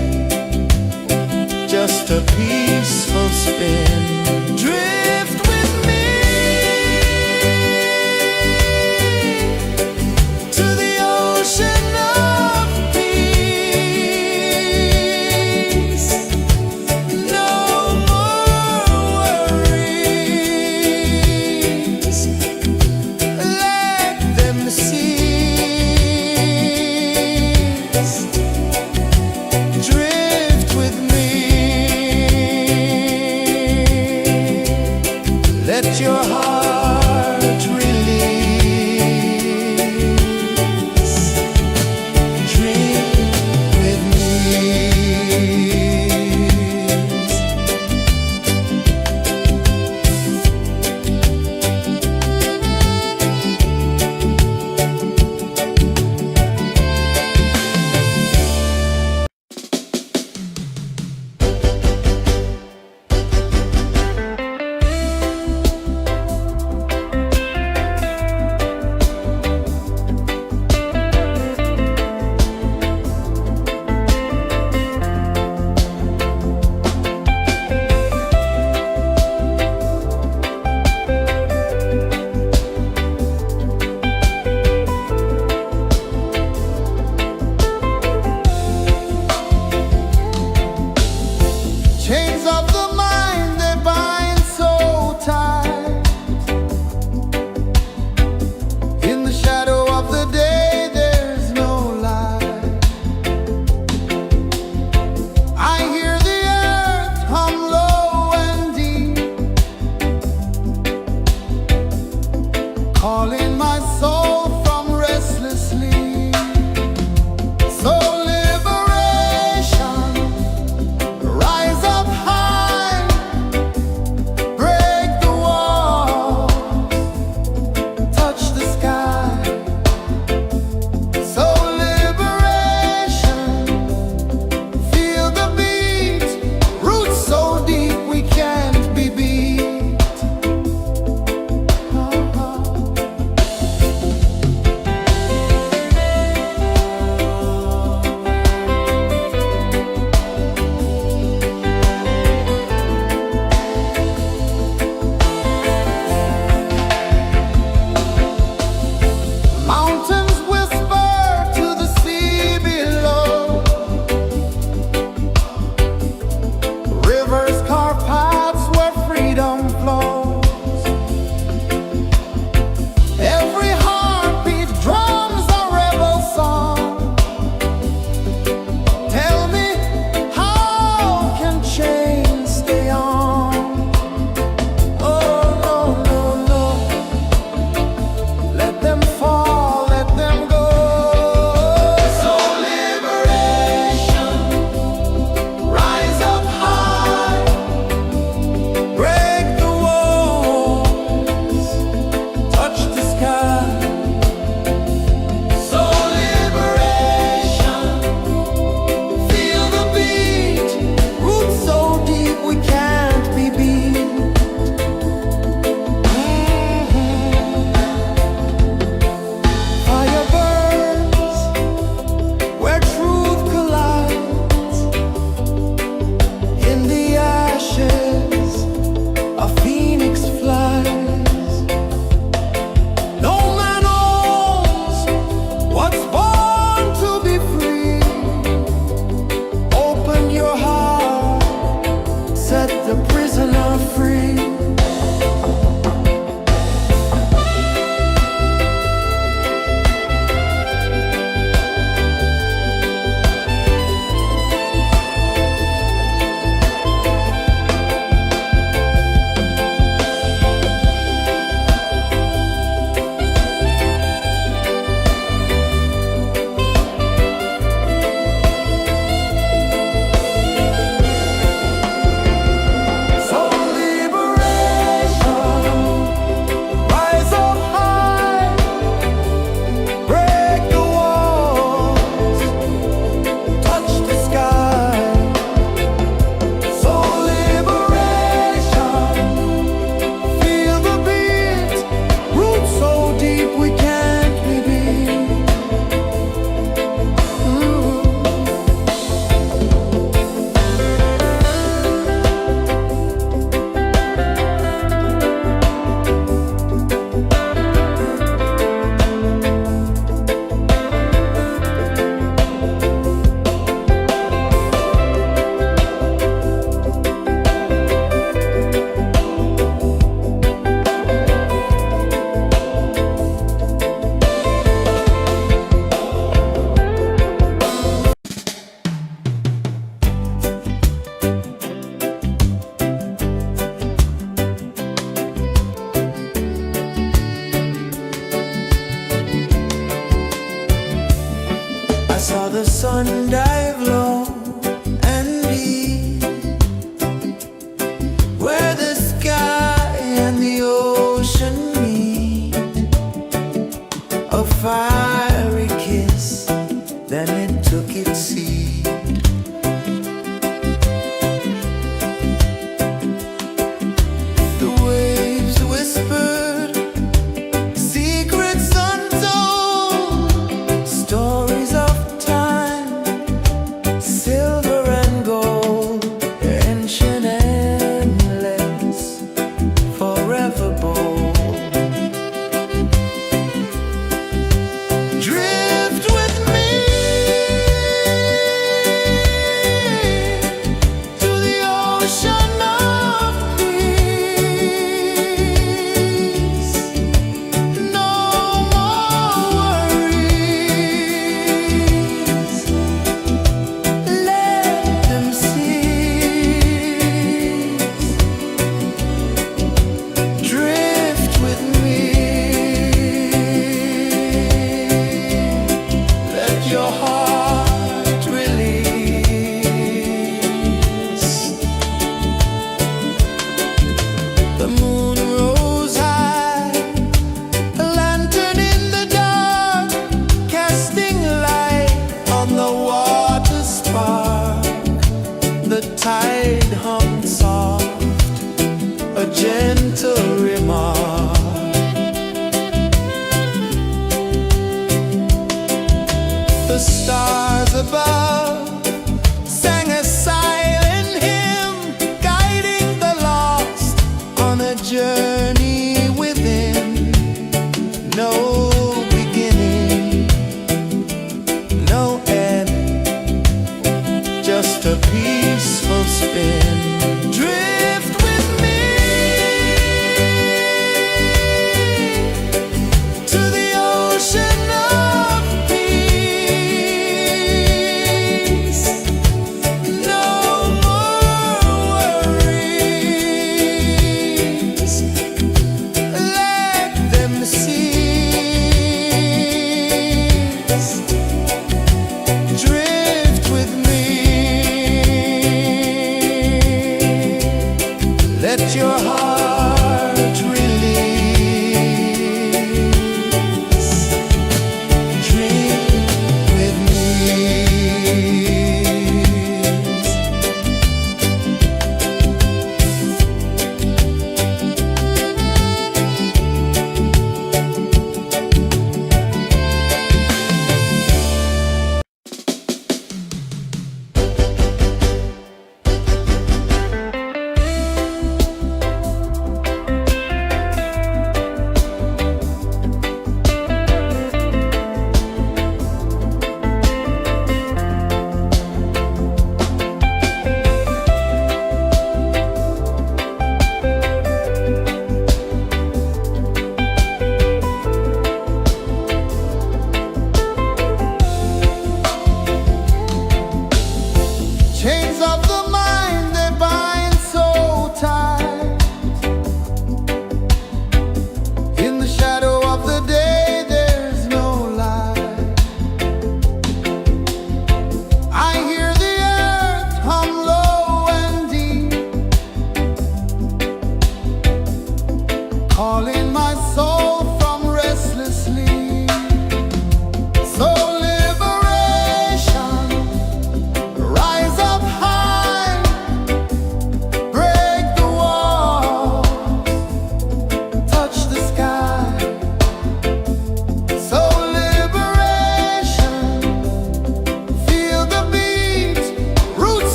just a peaceful spin. Drift with me to the ocean of peace. No more worries, let them cease. Drift with me, let your heart release. Drift with me.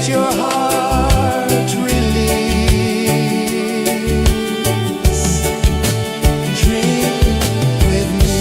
let your heart release. Drink with me.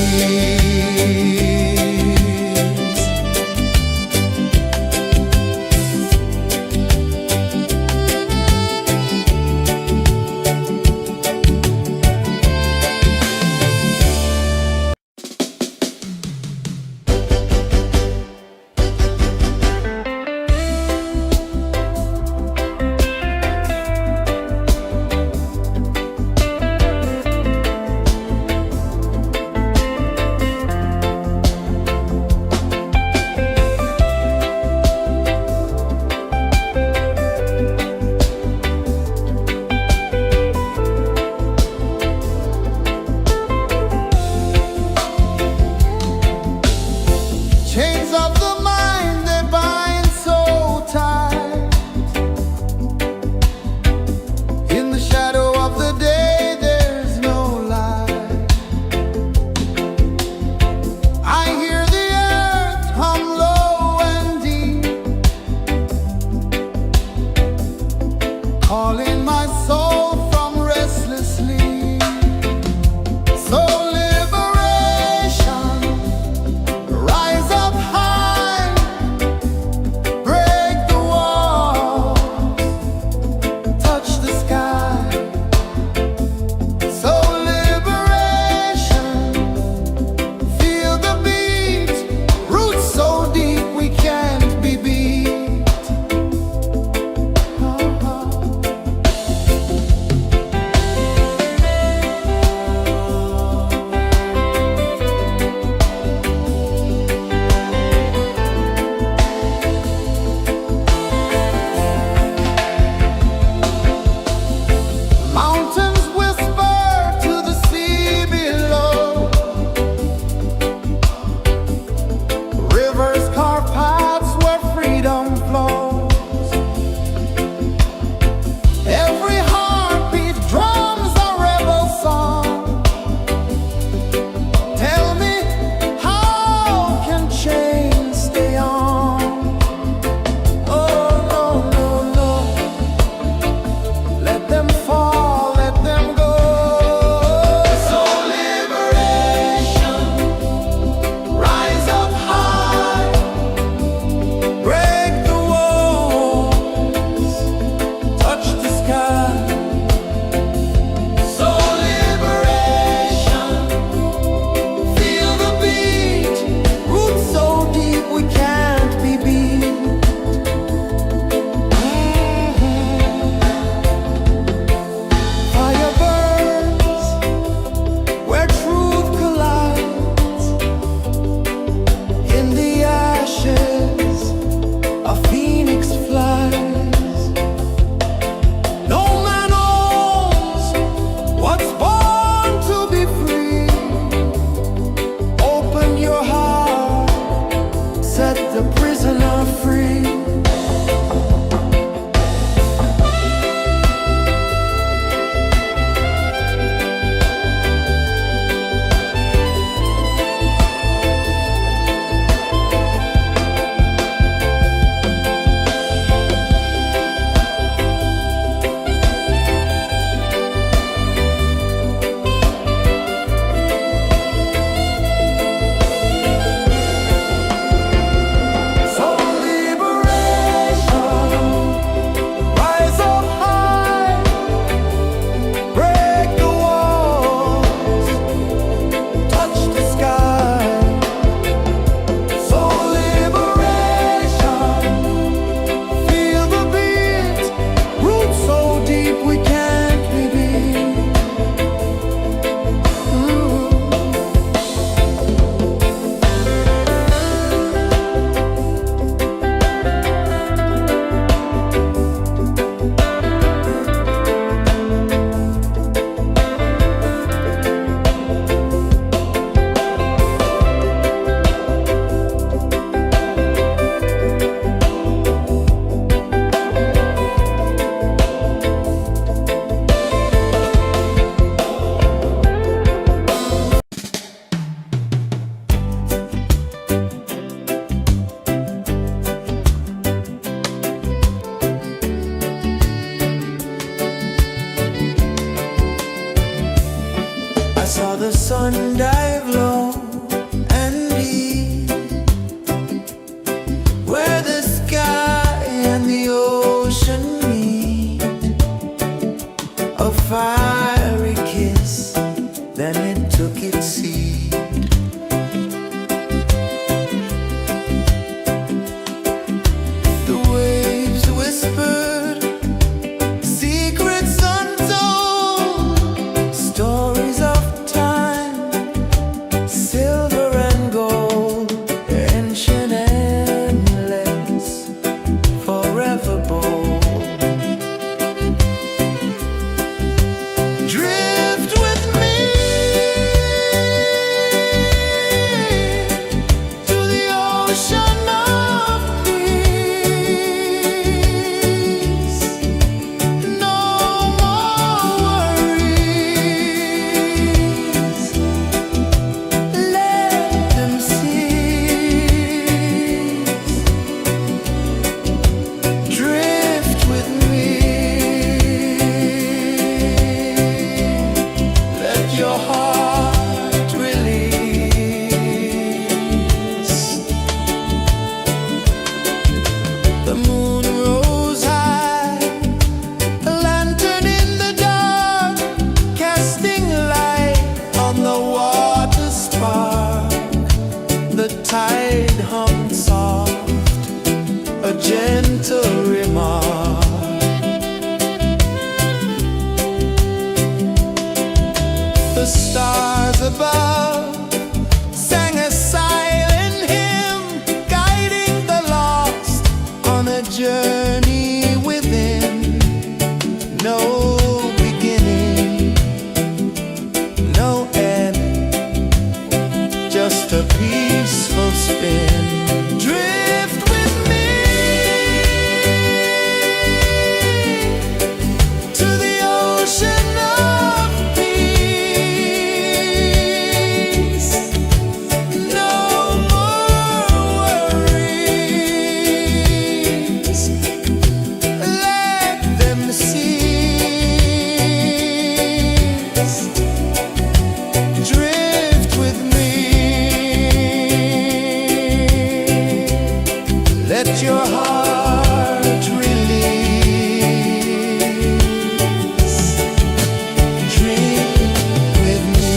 gentle remark. The stars above sang a silent hymn, guiding the lost on a journey within. No beginning, no end, just a peaceful spin. Drift with me to the ocean of peace. No more worries, let them cease. Drift with me. Let your heart release. Dream with me.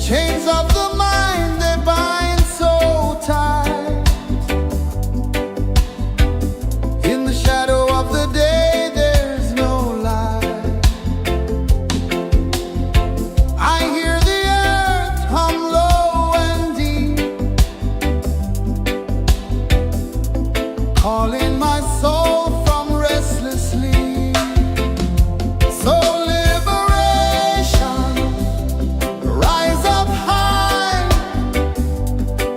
Chains of the mind, they bind so tight. In the shadow of the day, there's no light. I hear the earth hum low and deep, calling my soul from restless sleep. So liberation, rise up high,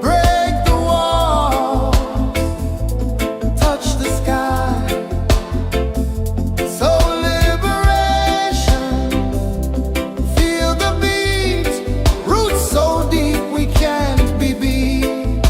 break the walls, touch the sky. So liberation, feel the beat, roots so deep we can't be beat.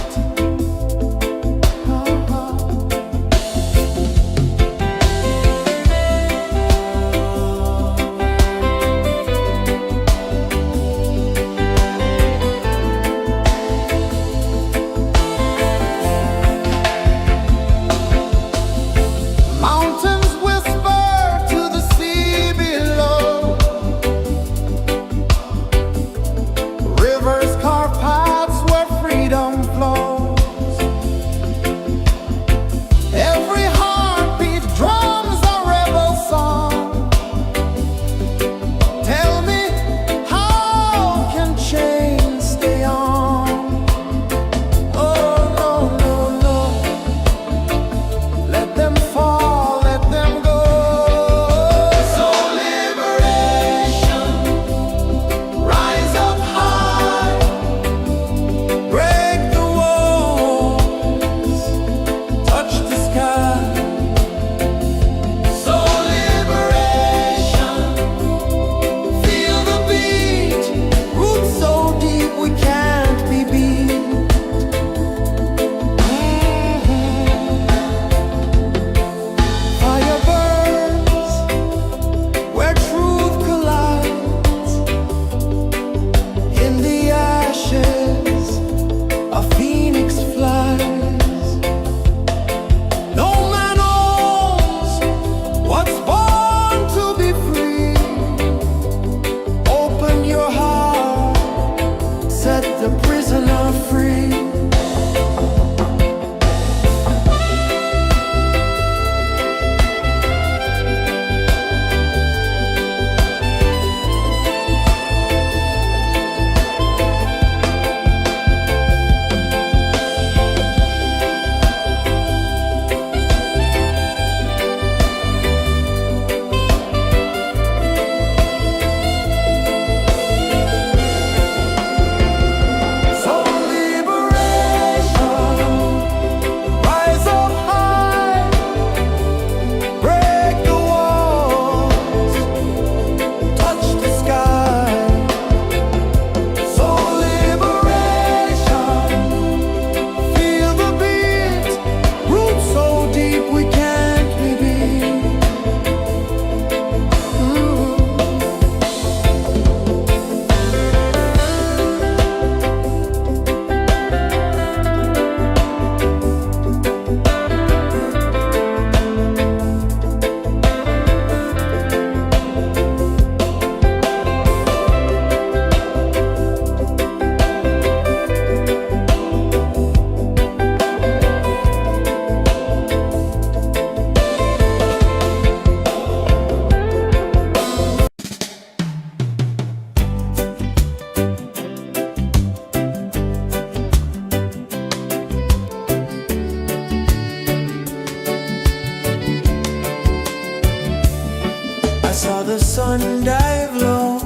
the sun dive low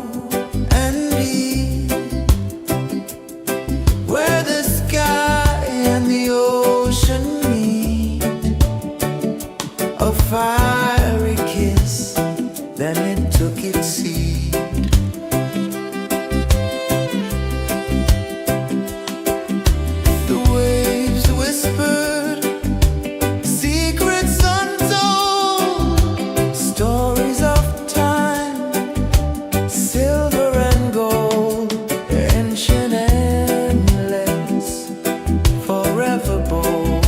and deep, where the sky and the ocean meet. A fiery kiss, then it took its seed. The waves whispered secrets untold, stories of time, silver and gold, ancient, endless, forever bold.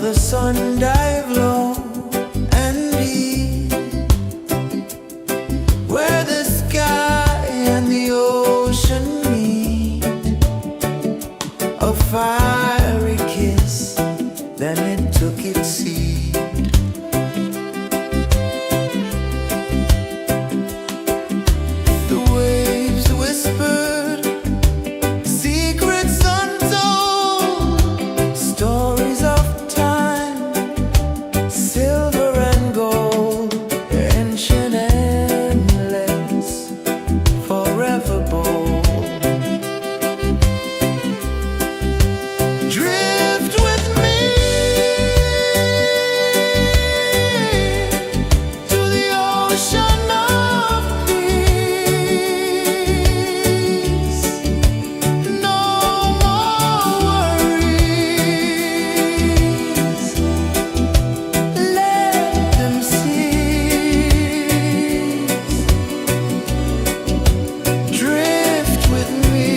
the sun dive low and deep, where the sky and the ocean meet, a fiery kiss, then it took its seat. The waves whispered secrets untold, stories of time, silver and gold, ancient, endless, forever bold. Drift with me to the ocean of peace. No more worries, let them cease. Drift with me.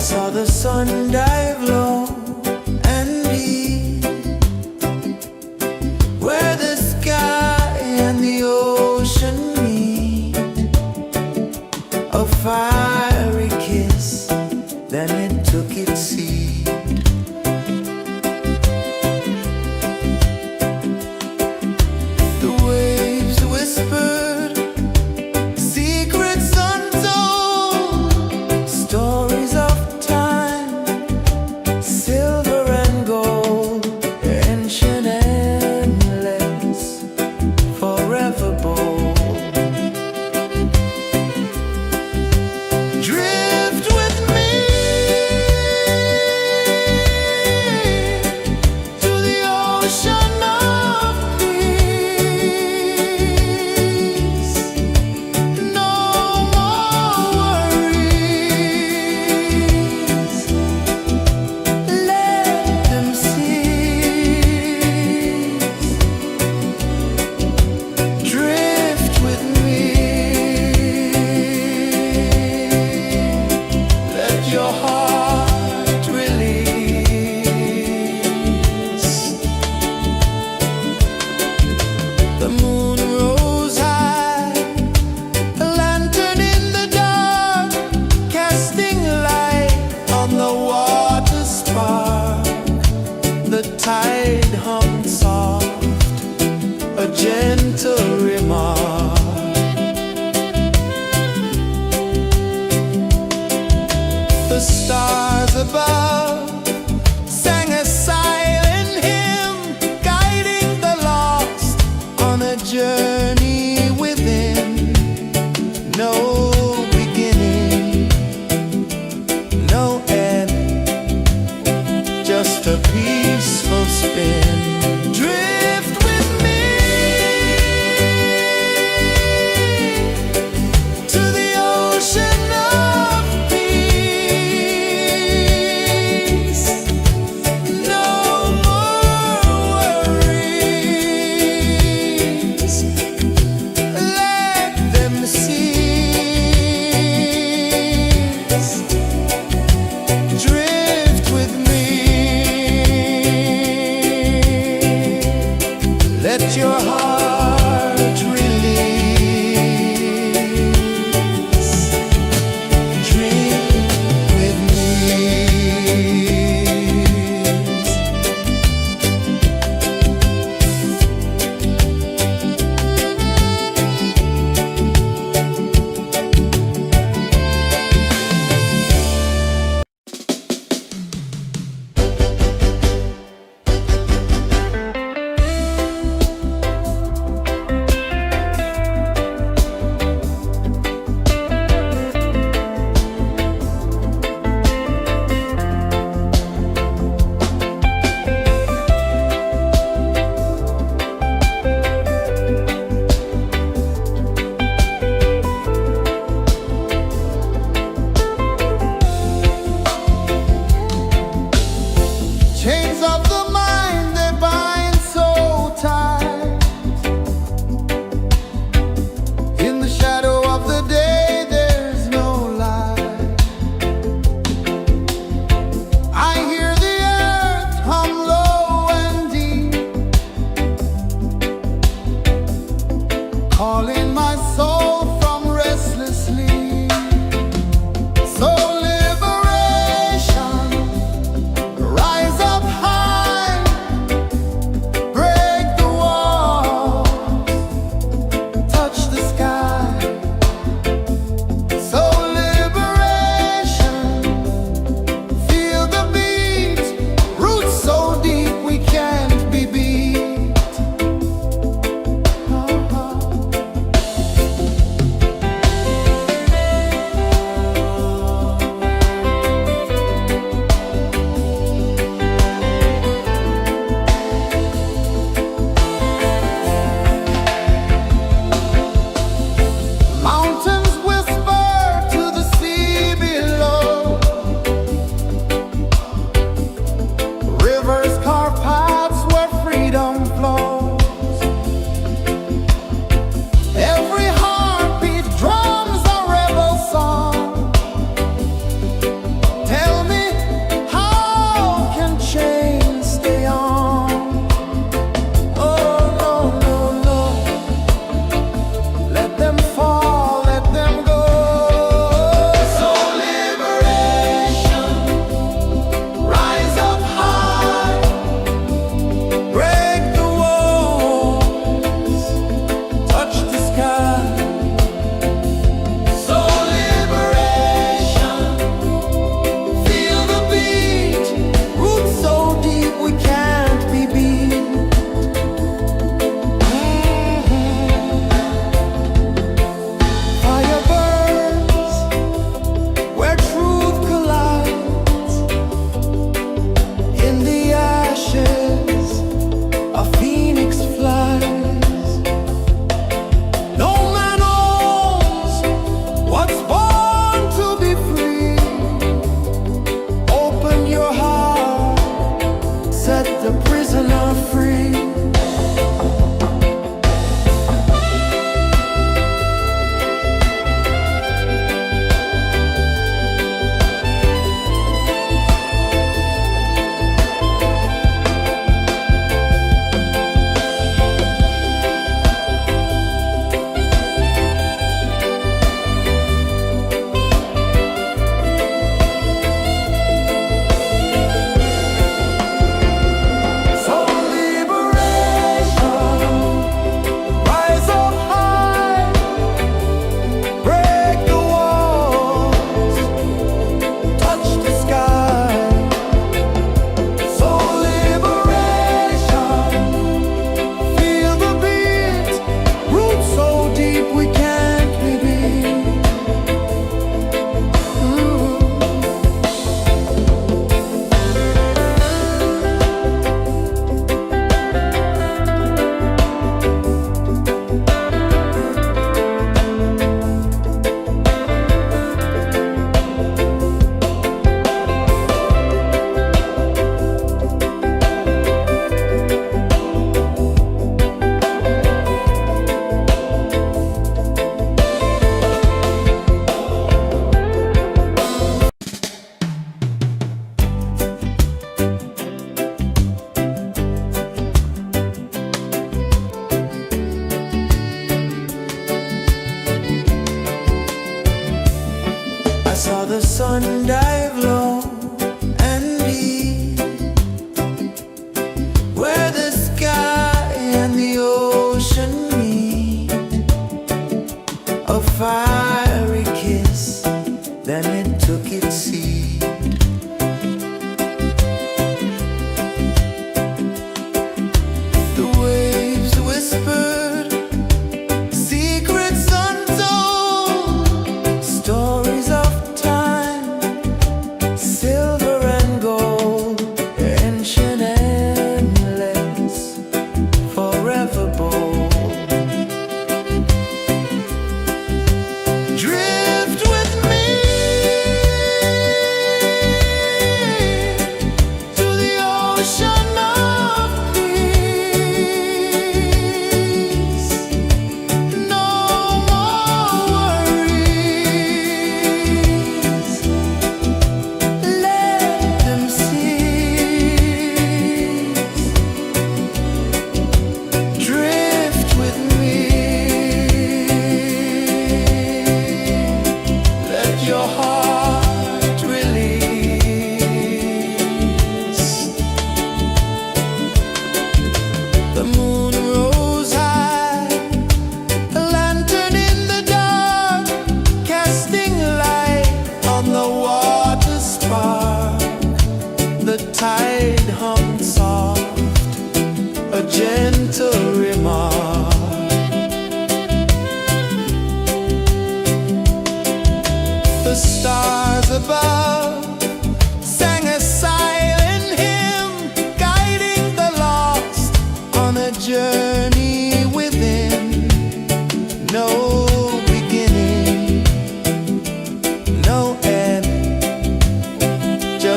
saw the sun dive low and deep, where the sky and the ocean meet. A fiery kiss, then it took its seat. The waves whispered secrets untold, stories of time, silver and gold, ancient, endless, forever bold. Drift with me to the ocean of peace. No more worries, let them cease. Drift with me, let your heart release. The moon rose high, a lantern in the dark, casting light on the water spark. The tide hummed soft, a gentle remark. The stars above sang a silent hymn, guiding the lost on a journey within. No beginning, no end, just a peaceful spin. Drift with me to the ocean of peace. No more worries, let them cease. Drift with me.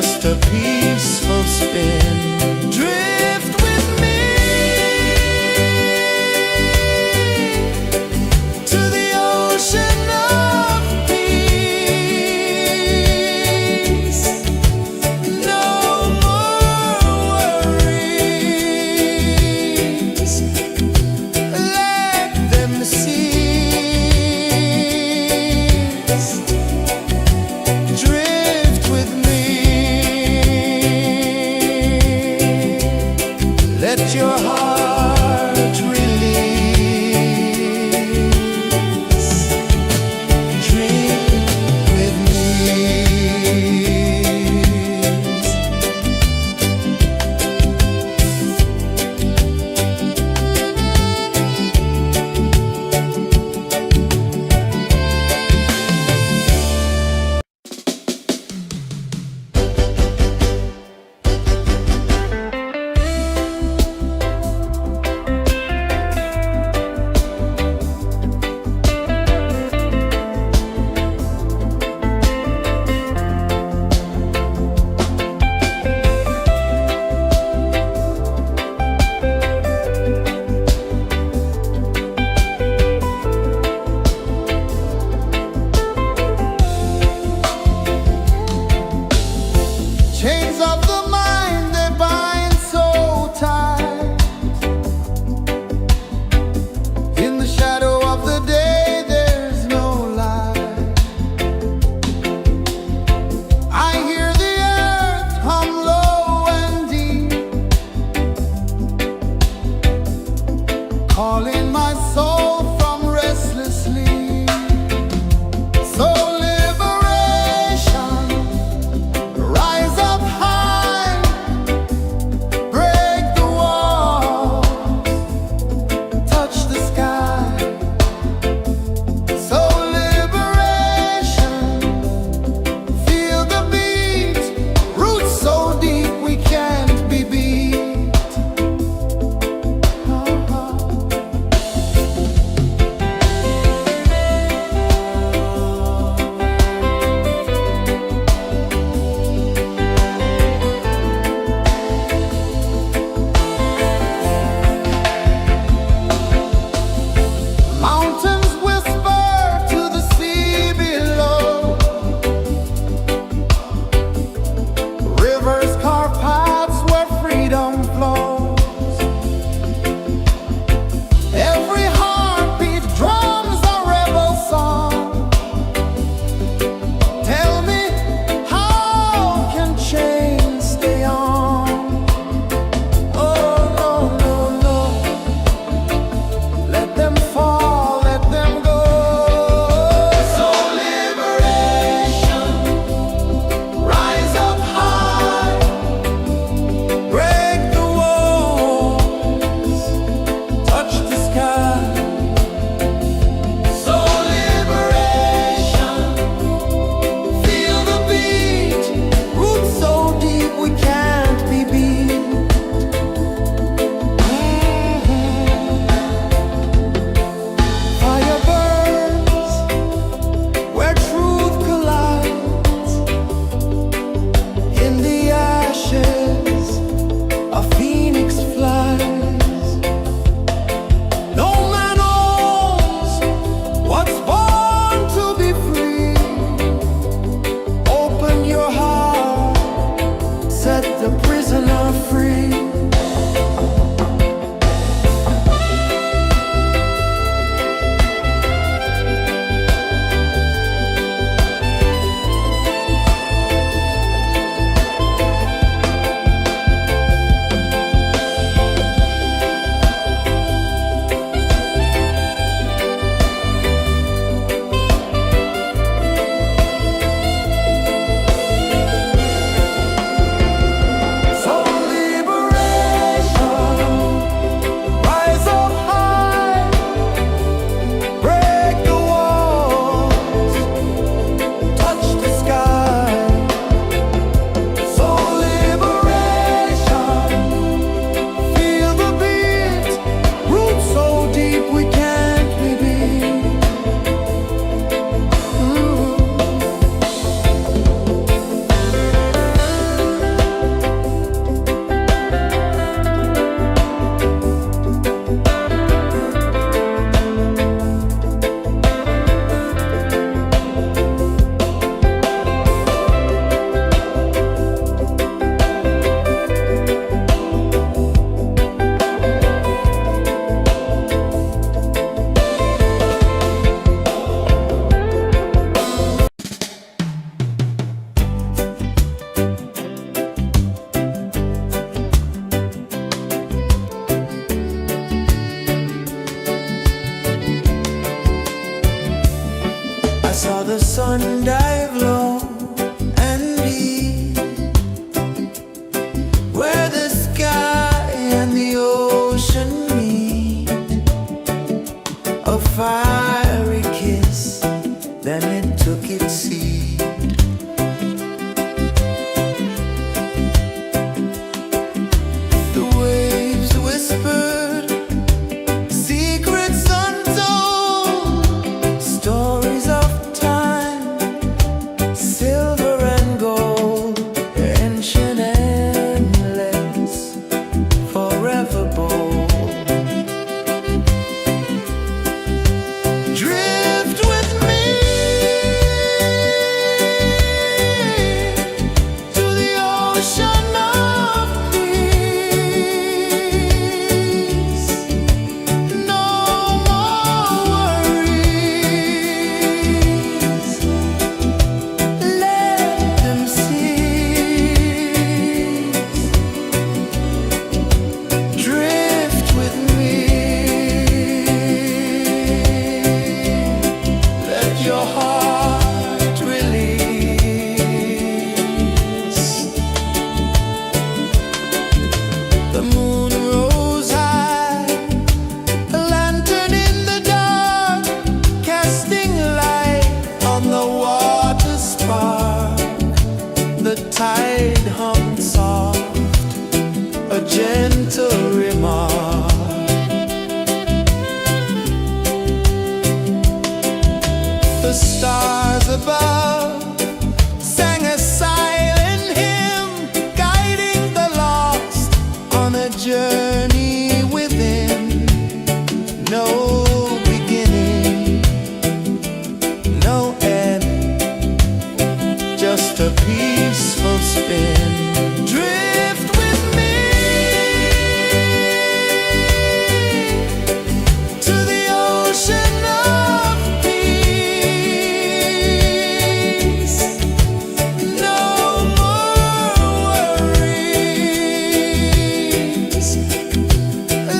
just a peaceful spin. Drift with me to the ocean of peace. No more worries, let them cease. Drift with me. the tide hung soft, a gentle remark. The stars above sang a silent hymn, guiding the lost on a journey within. No beginning, no end, just a peaceful spin. Drift with me to the ocean of peace. No more worries,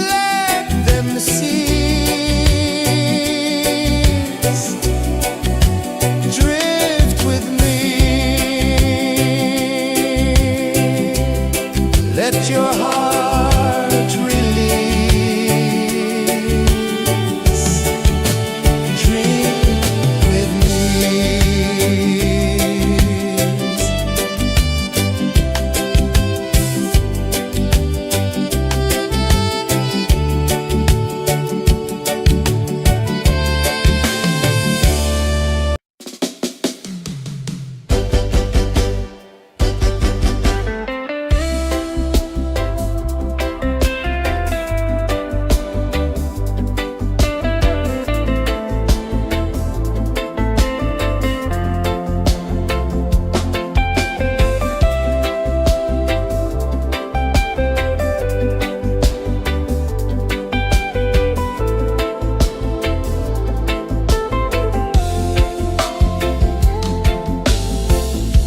let them cease. Drift with me, let your heart release. Dream with me.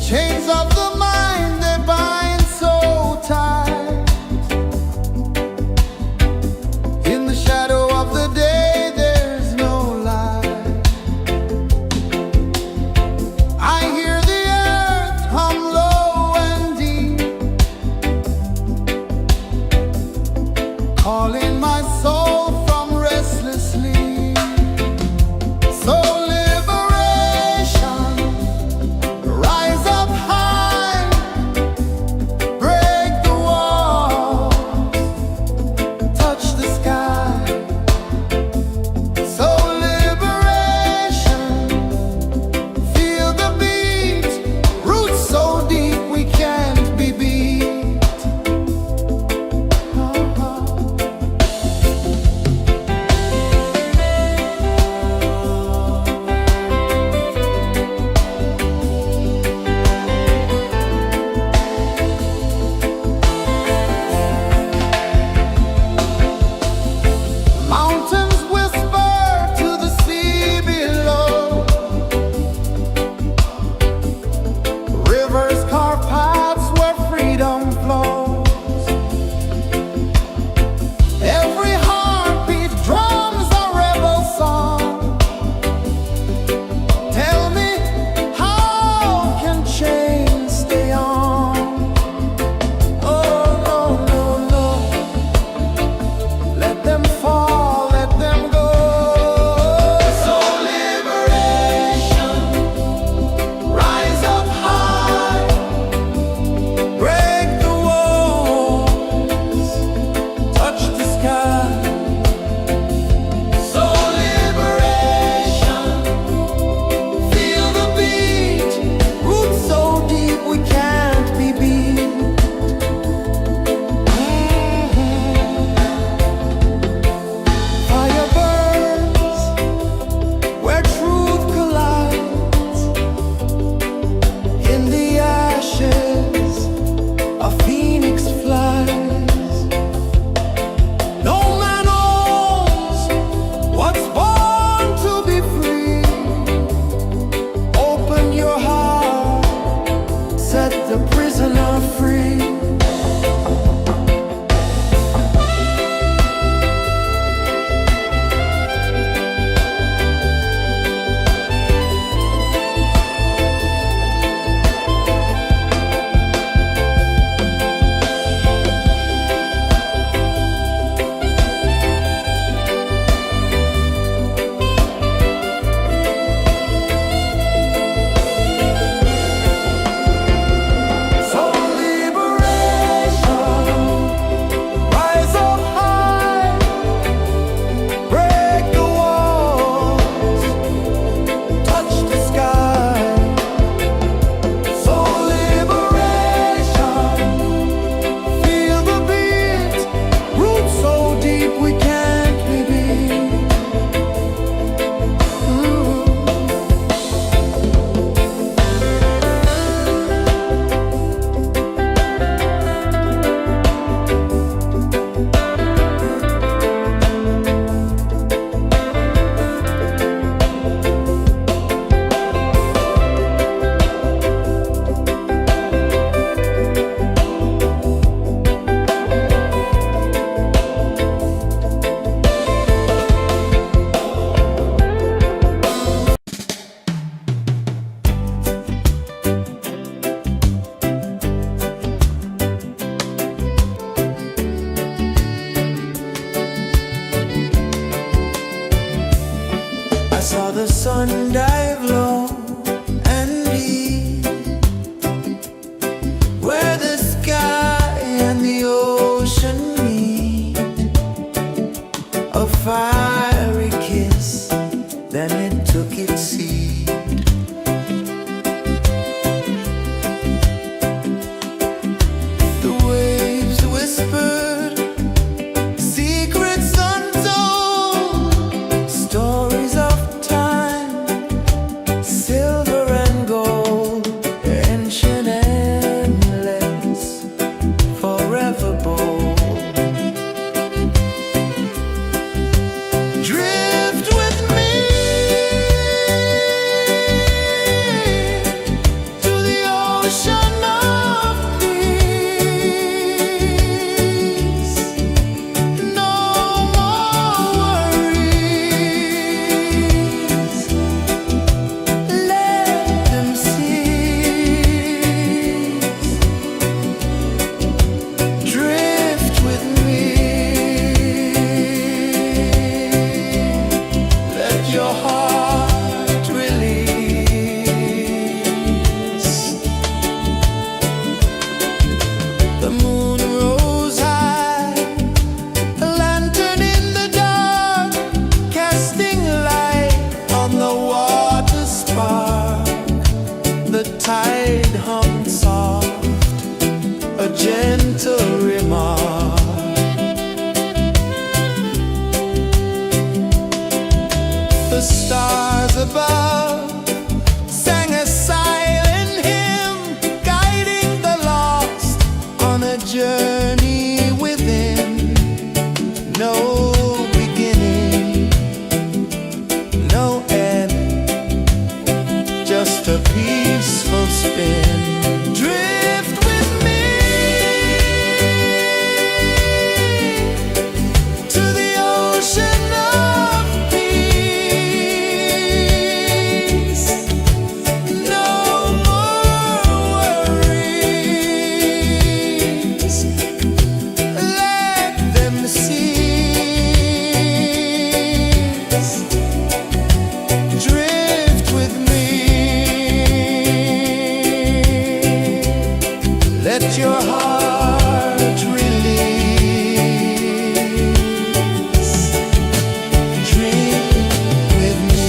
Chains of the mind, they bind so tight. In the shadow of the day, there's no light. I hear the earth hum low and deep, calling my soul from restless sleep. So liberation, rise up high, break the walls, touch the sky. So liberation, feel the beat, roots so deep we can't be beat. Mountains whisper to the sea below, rivers carve paths where freedom flows. Every heartbeat drums a rebel song. Tell me, how can chains stay on? Oh no, no, no, let them fall, let them go. So liberation, rise up high, break the walls, touch the sky. So liberation, feel the beat, roots so deep we can't be beat. Fire burns where truth collides. In the ashes, a phoenix flies. No man owns what's born to be free. Open your heart, set the prisoner free. The moon rose high, a lantern in the dark, casting light on the water spark. The tide hummed soft, a gentle remark. The stars above sang a silent hymn, guiding the lost on a journey within. No beginning, no end, just a peaceful spin. Drift with me to the ocean of peace. No more worries, let them cease. Drift with me, let your heart release. Dream with me.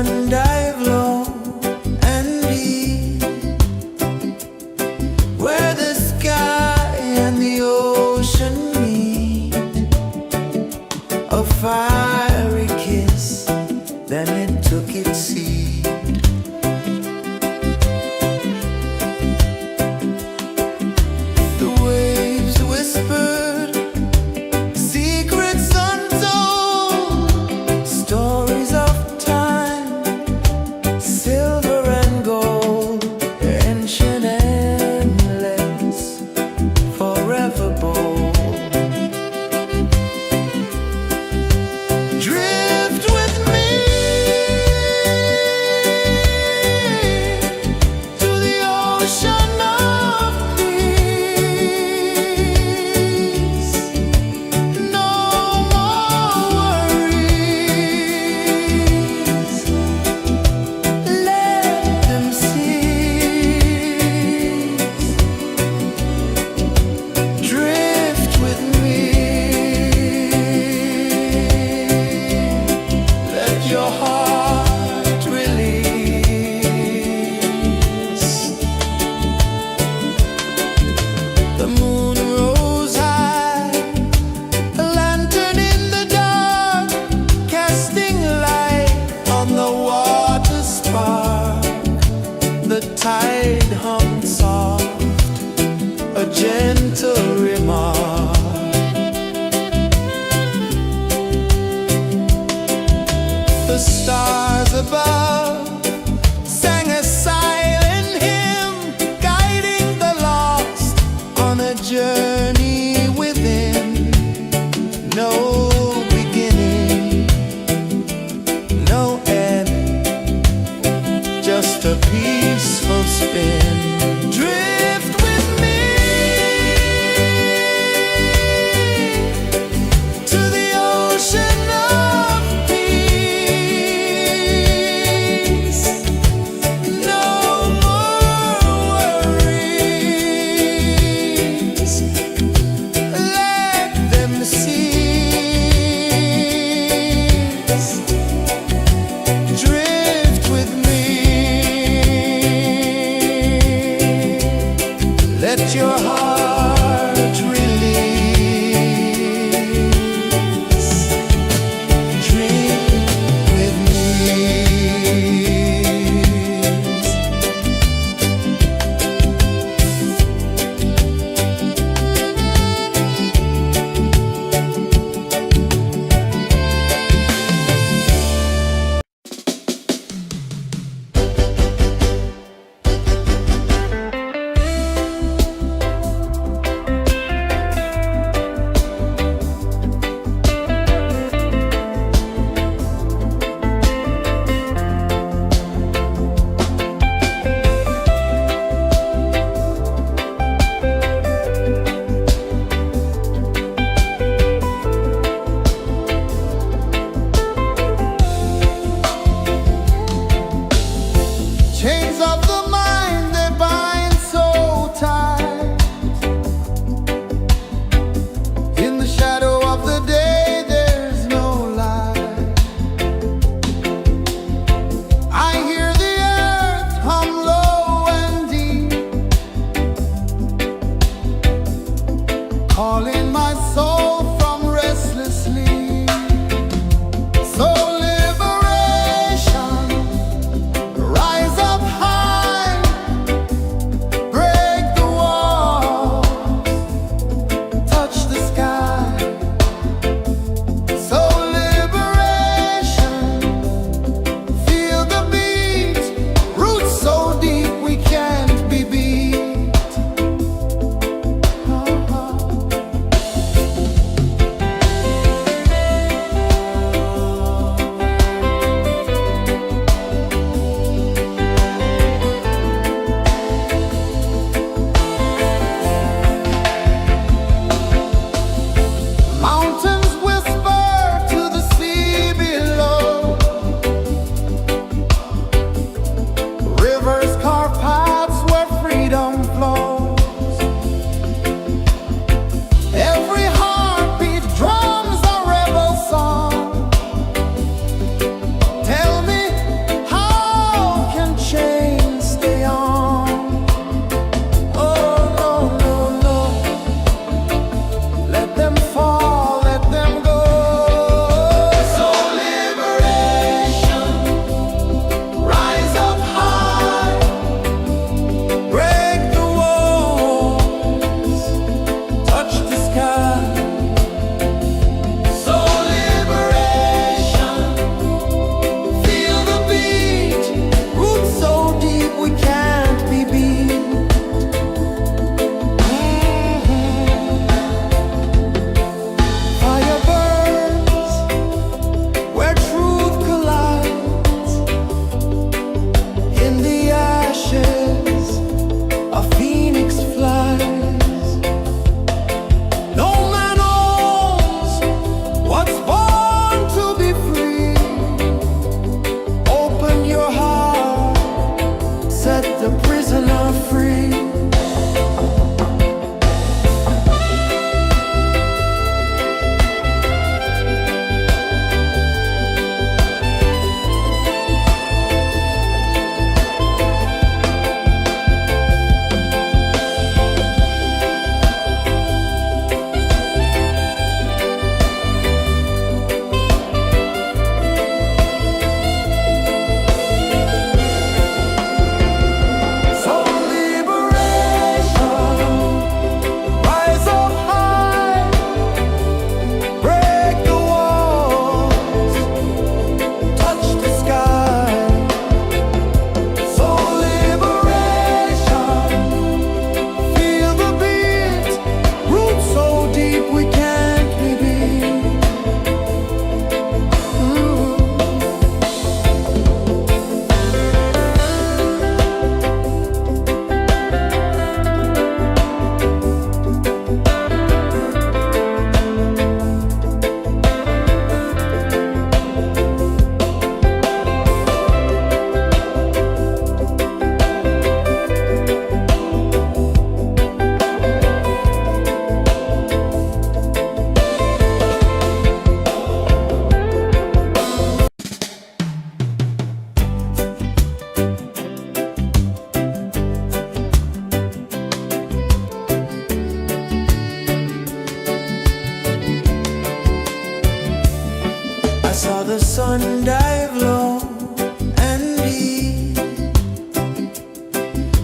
sun dive low and deep, where the sky and the ocean meet. A fiery kiss, then it took its seat. The waves whispered secrets untold, stories of time, silver and gold, ancient, endless, forever bold. Drift with me to the ocean of peace. No more worries, let them cease. Drift with me, let your heart release. The moon rose high, a lantern in the dark, casting light on the water spark. The tide hummed soft, a gentle remark. The stars above sang a silent hymn, guiding the lost on a journey within. No beginning, no end, just a peaceful spin. Drift with me to the ocean of peace. No more worries, let them cease. Drift with me, let your heart release. Dream with me. Chains of the mind, they bind so tight. In the shadow of the day, there's no light. I hear the earth hum low and deep, calling my soul from restless sleep. So liberation, rise up high, break the walls, touch the sky. So liberation, feel the beat, roots so deep we can't be beat. Mountains whisper to the sea below, rivers carve paths where freedom flows. Every heartbeat drums a rebel song. Tell me, sun dive low and deep,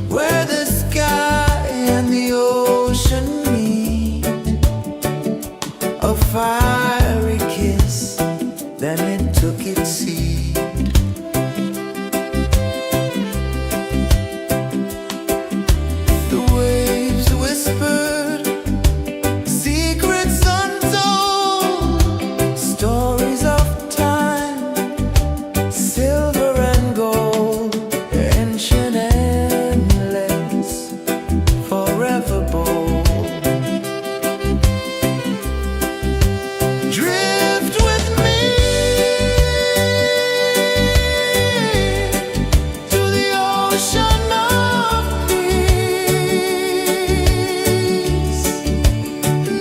where the sky and the ocean meet, a fiery kiss, then it took its seat. The waves whispered secrets untold, stories of time, silver and gold, ancient, endless, forever bold. Drift with me to the ocean of peace.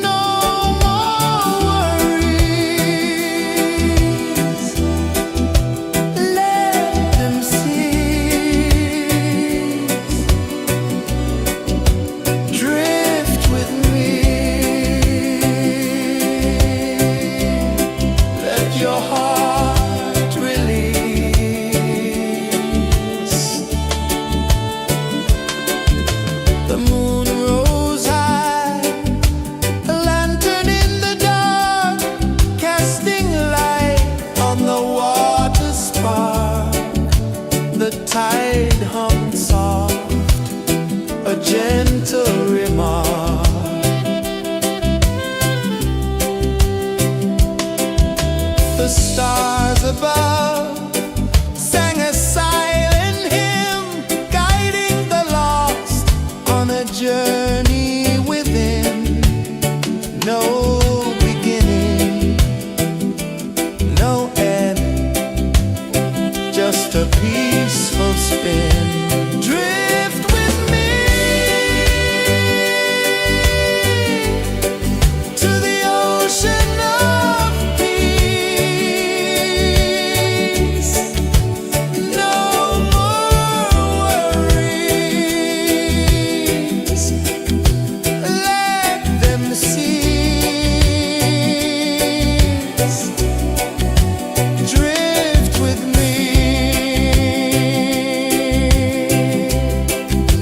No more worries. Let them cease. Drift with me. Let your heart release. The moon rose high, a lantern in the dark, casting light on the water spark. The tide hummed soft, a gentle remark. The stars above sang a silent hymn, guiding the lost on a journey within. No beginning, no end, just a peaceful spin. Drift with me to the ocean of peace. No more worries. Let them cease. Drift with me.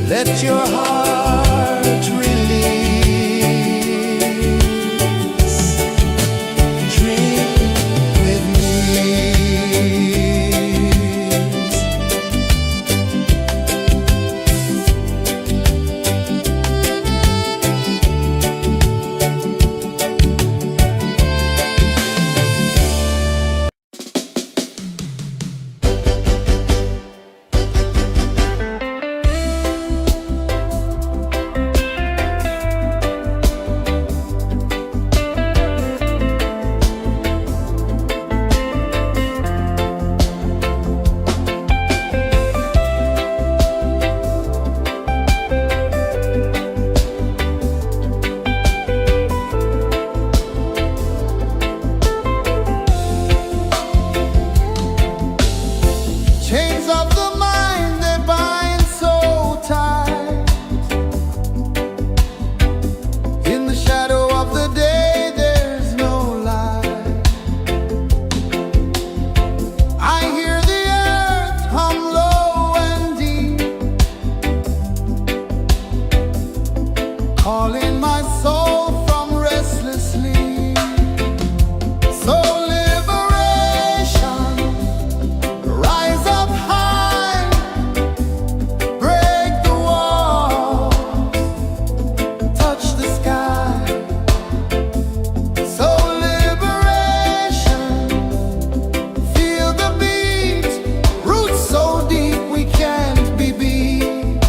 Let your heart release. Dream with me. Chains of the mind, they bind so tight. In the shadow of the day, there's no light. I hear the earth hum low and deep, calling my soul from restless sleep. So liberation, rise up high, break the walls, touch the sky. So liberation, feel the beat, roots so deep we can't be beat.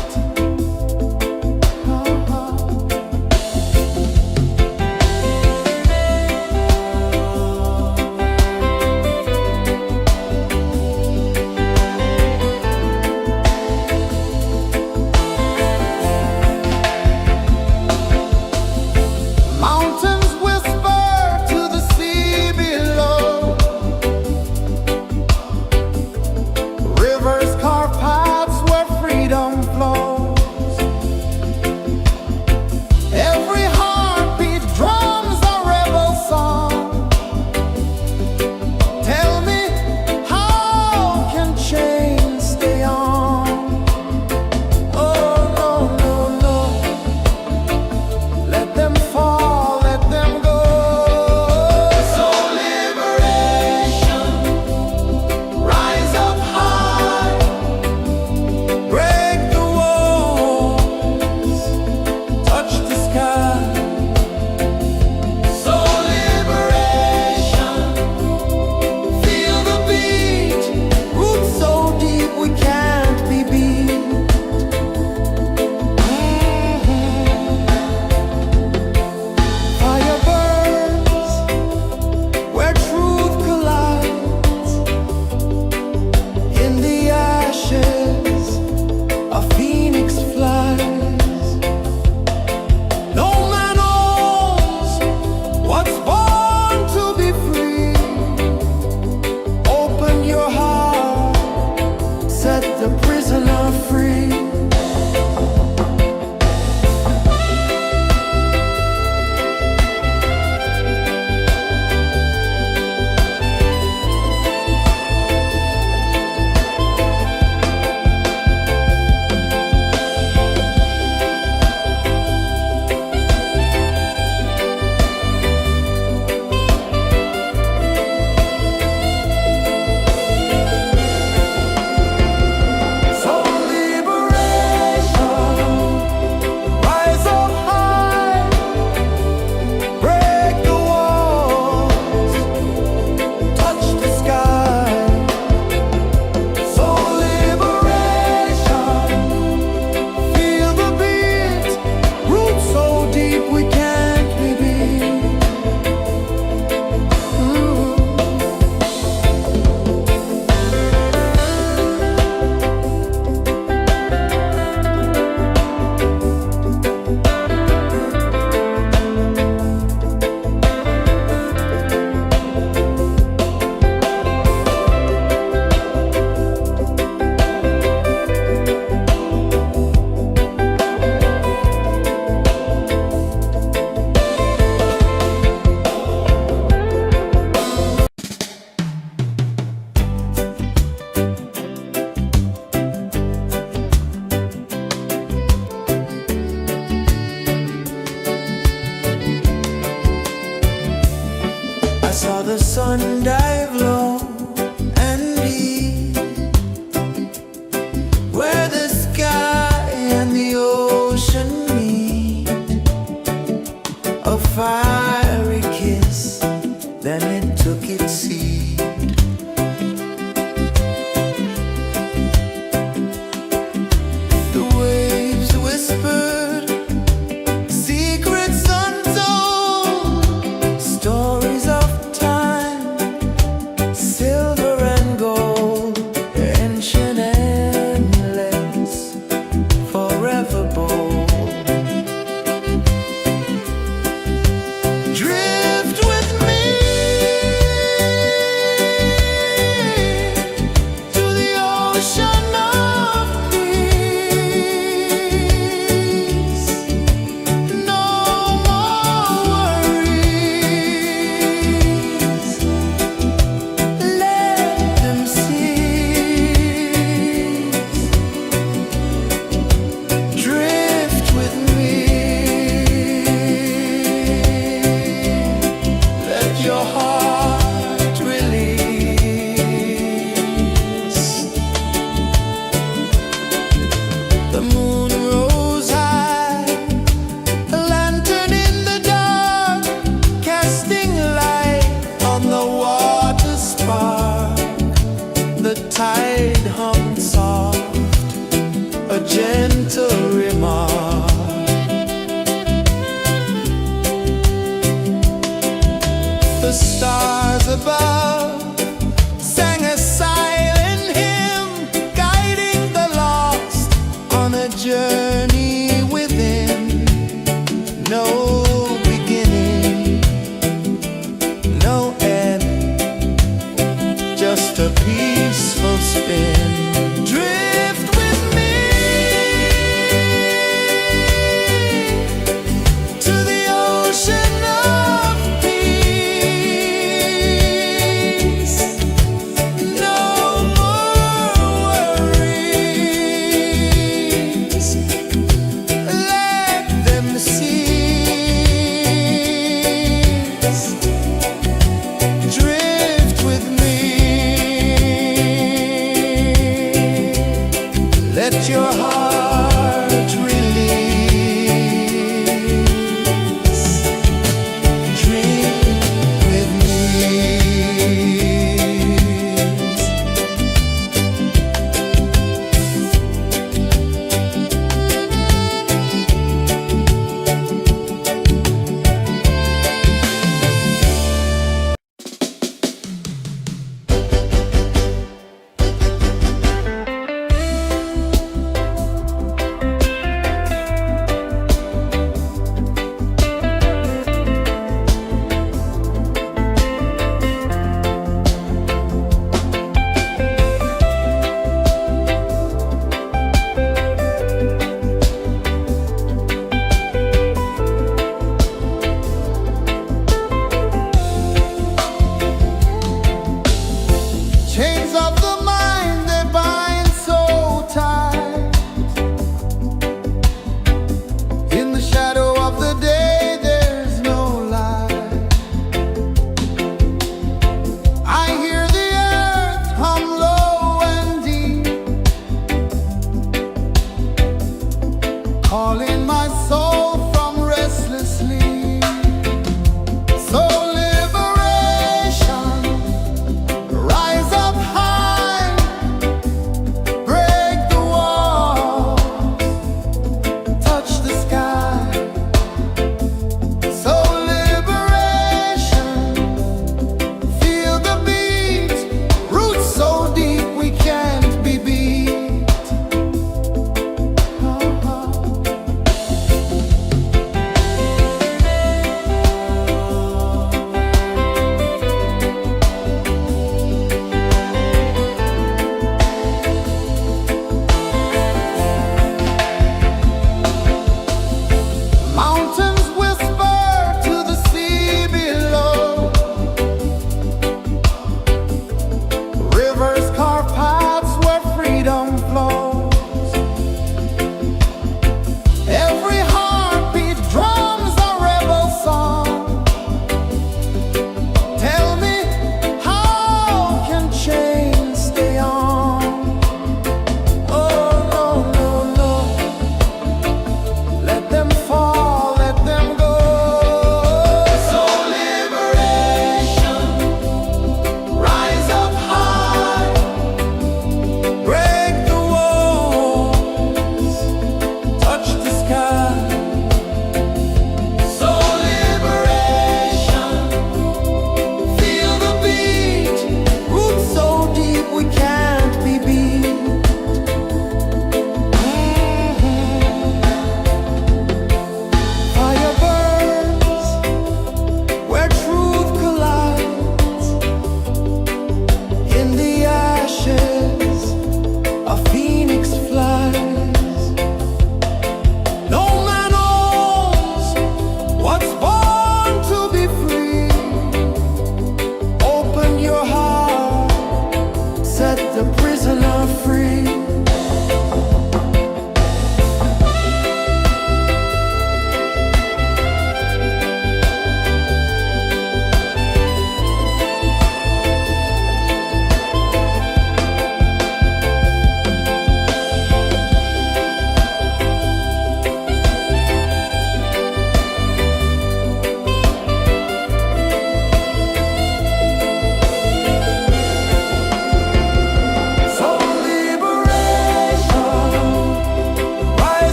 Mountains whisper to the sea below, rivers carve paths where freedom flows. Every heartbeat drums a rebel song. Tell me, the sun dive low and deep, where the sky and the ocean meet. A fiery kiss, then it took its seed. The waves whispered secrets untold, stories of time, silver and gold, ancient amulets, forever bold. Drift with me to the ocean of peace. No more worries, let them cease. Drift with me, let your heart release. The moon rose high, a lantern in the dark, casting light on the water spark. The tide hummed soft, a gentle remark. The stars above sang a silent hymn, guiding the lost on a journey within. No beginning, no end, just a peaceful spin. Drift with me to the ocean of peace.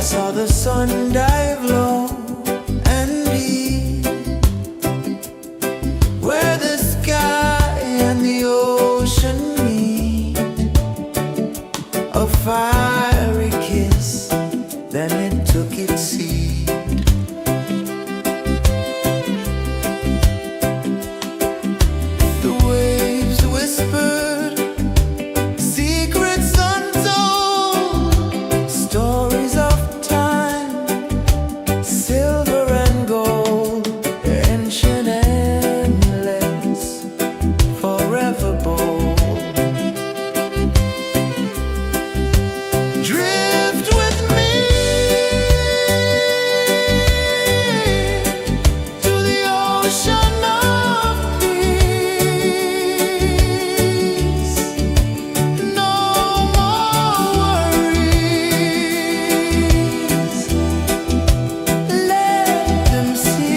saw the sun dive low and deep, where the sky and the ocean meet. A fiery kiss, then it took its seat. The waves whispered secrets untold, stories of time, silver and gold, ancient, endless, forever bold. Drift with me to the ocean of peace. No more worries, let them cease.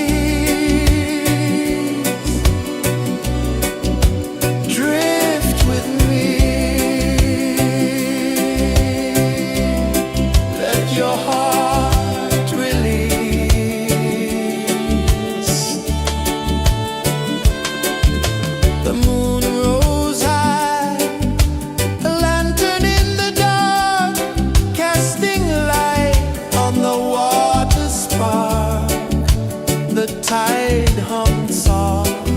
Drift with me, let your heart release. The moon rose high, a lantern in the dark, casting light on the water spark. The tide hummed soft,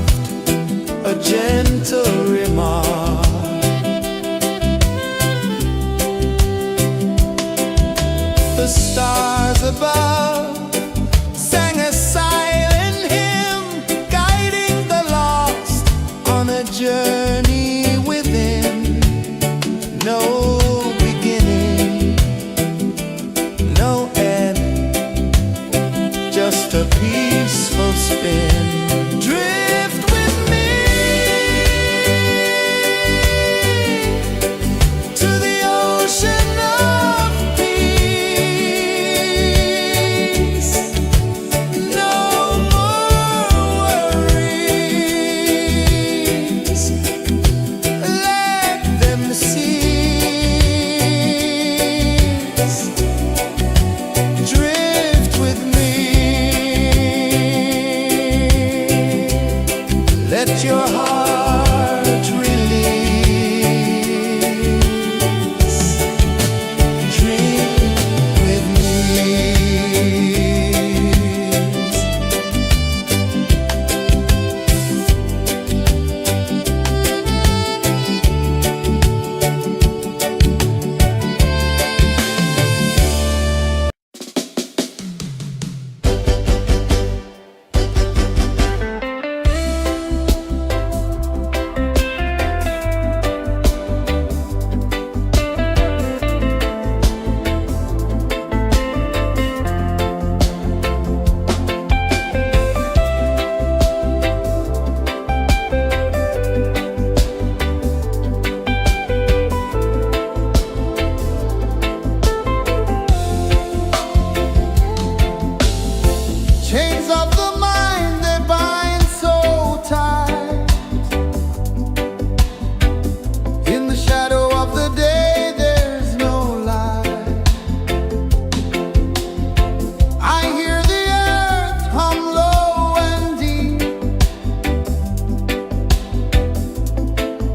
a gentle remark. The stars above sang a silent hymn, guiding the lost on a journey within. No beginning, no end, just a peaceful spin. Drift with me to the ocean of peace. No more worries, let them cease. Drift with me, let your heart release. Dream with me. Chains of the mind, they bind so tight. In the shadow of the day, there's no light. I hear the earth hum low and deep,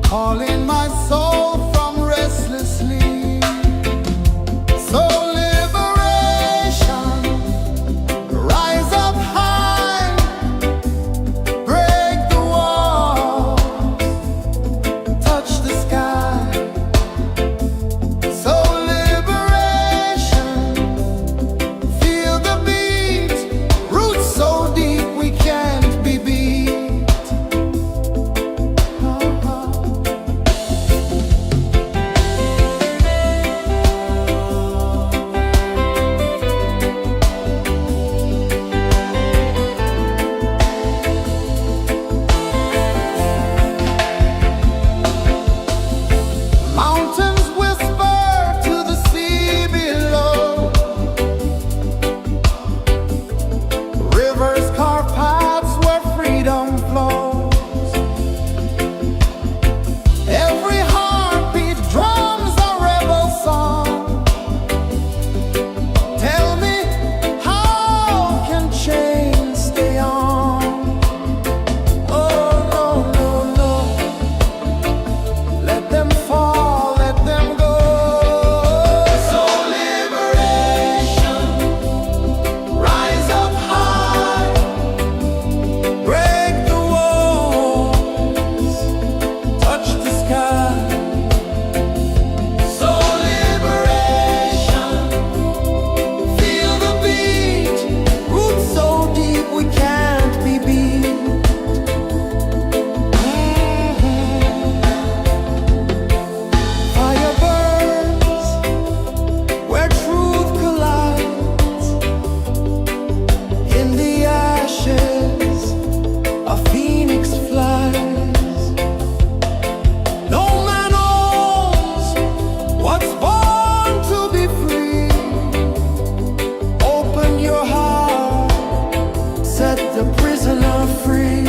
calling my soul from restless sleep. So liberation, rise up high. the prisoner free.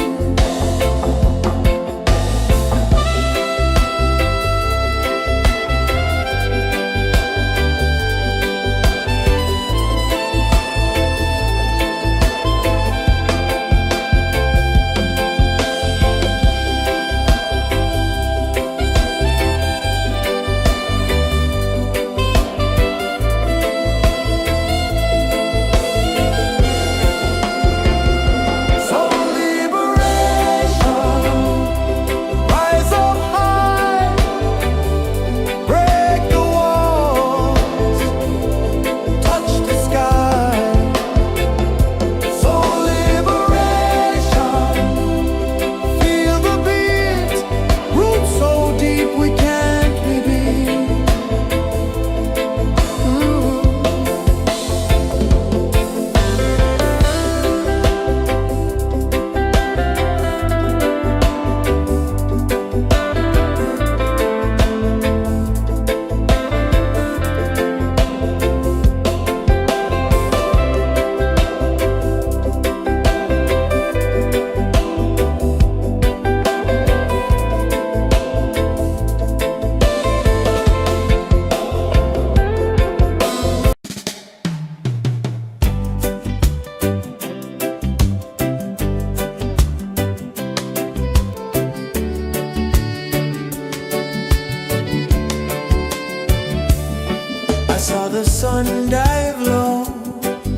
I saw the sun dive low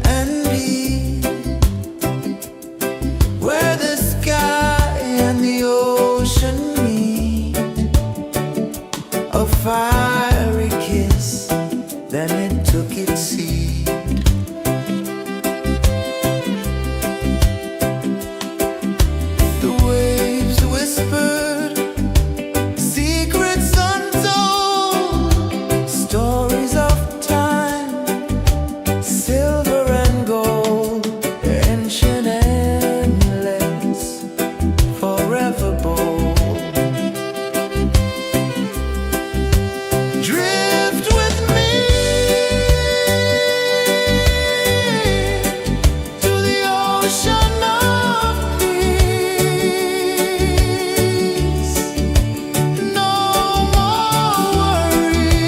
and deep, where the sky and the ocean meet. A fiery kiss, then it took its seat. The waves whispered secrets untold, stories of silver and gold, ancient, endless, forever bold. Drift with me to the ocean of peace. No more worries.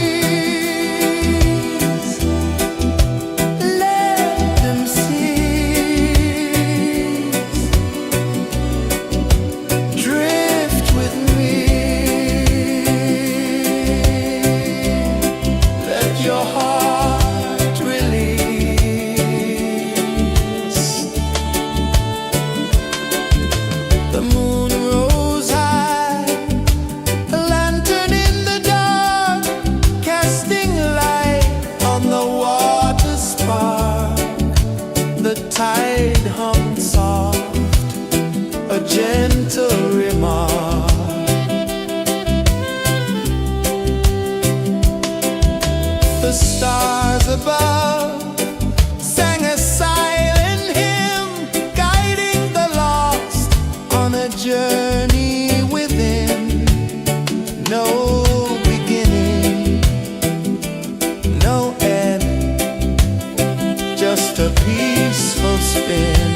Your heart release. The moon rose high, a lantern in the dark, casting light on the water spark. The tide hummed soft, a gentle remark. The stars above sang a silent hymn, guiding the lost on a journey within. No beginning, no end, just a peaceful spin.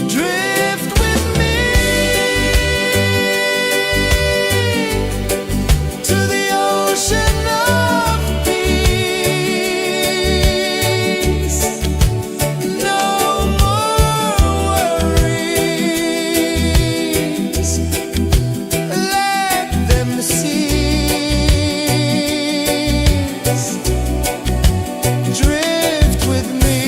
Drift with me to the ocean of peace. No more worries. Let them cease. Drift with me.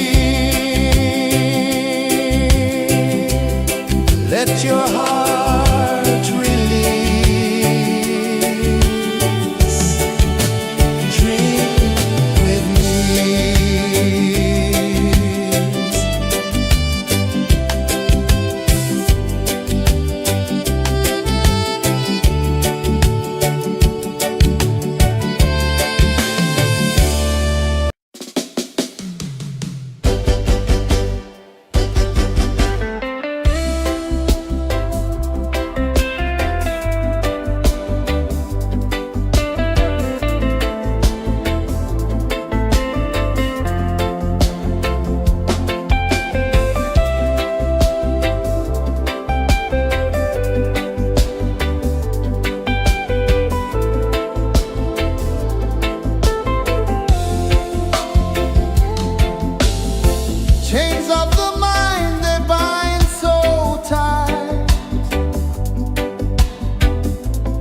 Chains of the mind, they bind so tight.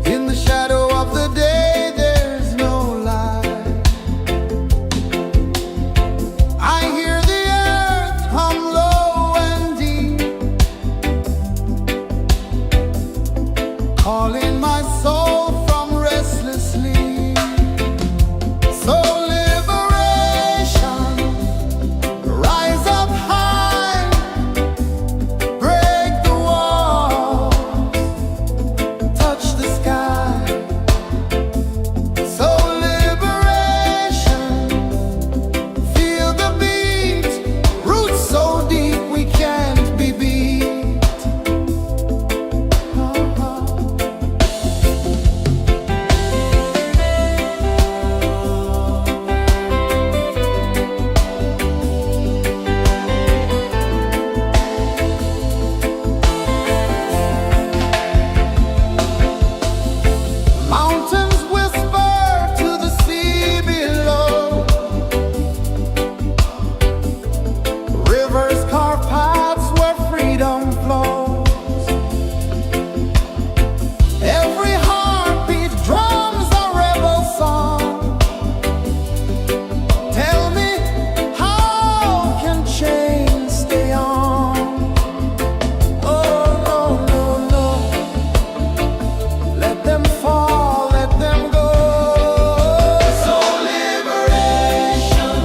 In the shadow of the day, there's no light. I hear the earth hum low and deep, calling my soul from restless sleep. So liberation, rise up high, break the walls, touch the sky. So liberation, feel the beat, roots so deep we can't be beat. Mountains whisper to the sea below, rivers carve paths where freedom flows. Every heartbeat drums a rebel song. Tell me, how can chains stay on? Oh no, no, no. Let them fall, let them go. So liberation,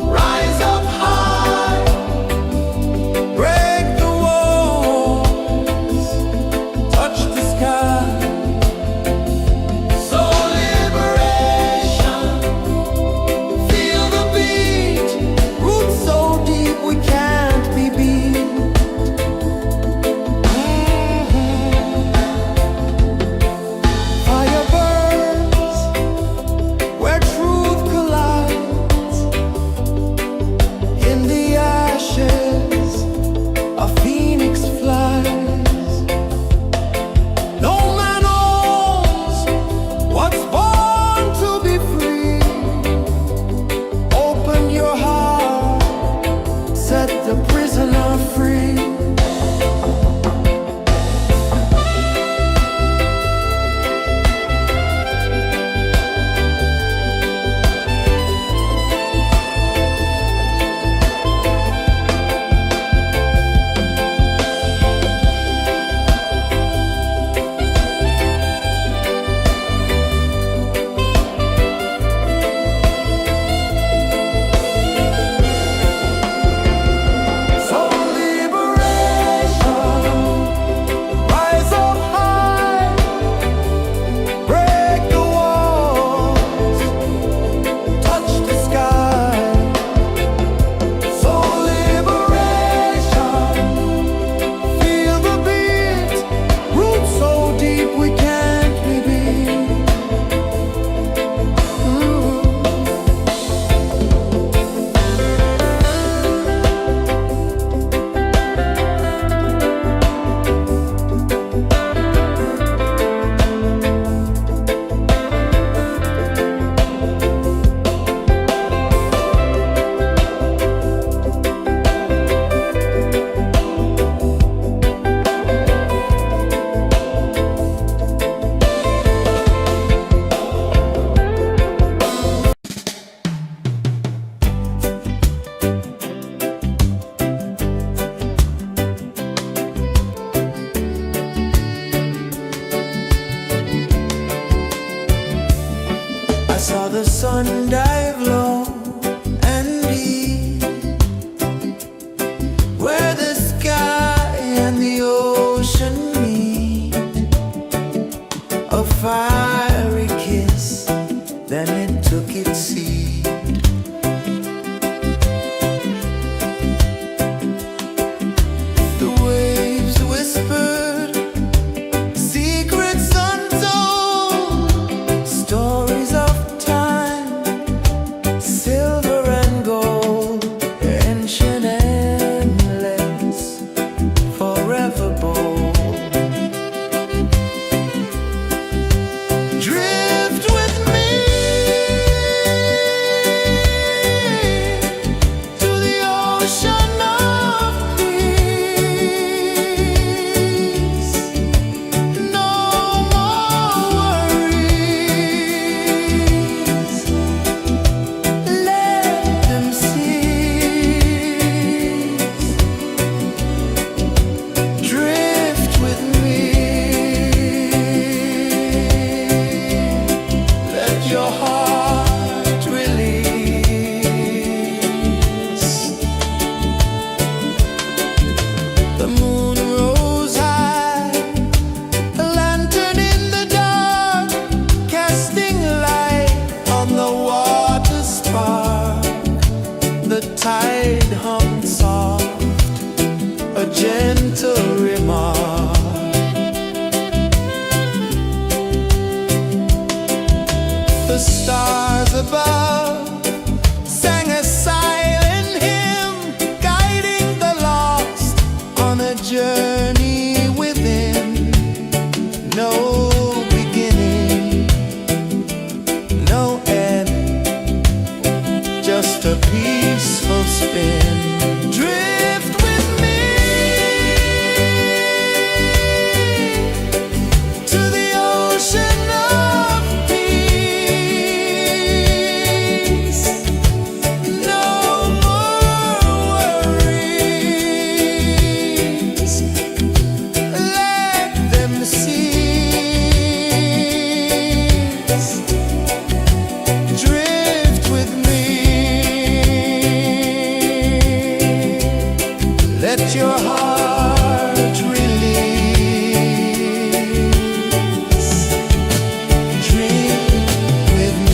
rise up high, break the walls, touch the sky. So liberation, feel the beat, roots so deep we can't be beat. Fire burns where truth collides. In the ashes, a phoenix flies. No man owns what's born to be free. Open your heart, set the prisoner free. ocean of peace. No more worries. Let them cease. Drift with me. Let your heart release. The moon rose high, a lantern in the dark, casting light on the water spark. The tide hummed soft, a gentle remark. The stars above sang a silent hymn, guiding the lost on a journey within. No beginning, no end, just a peaceful spin. Drift with me to the ocean of peace. No more worries. Let them cease. Drift with me. Let your heart release. Dream with me.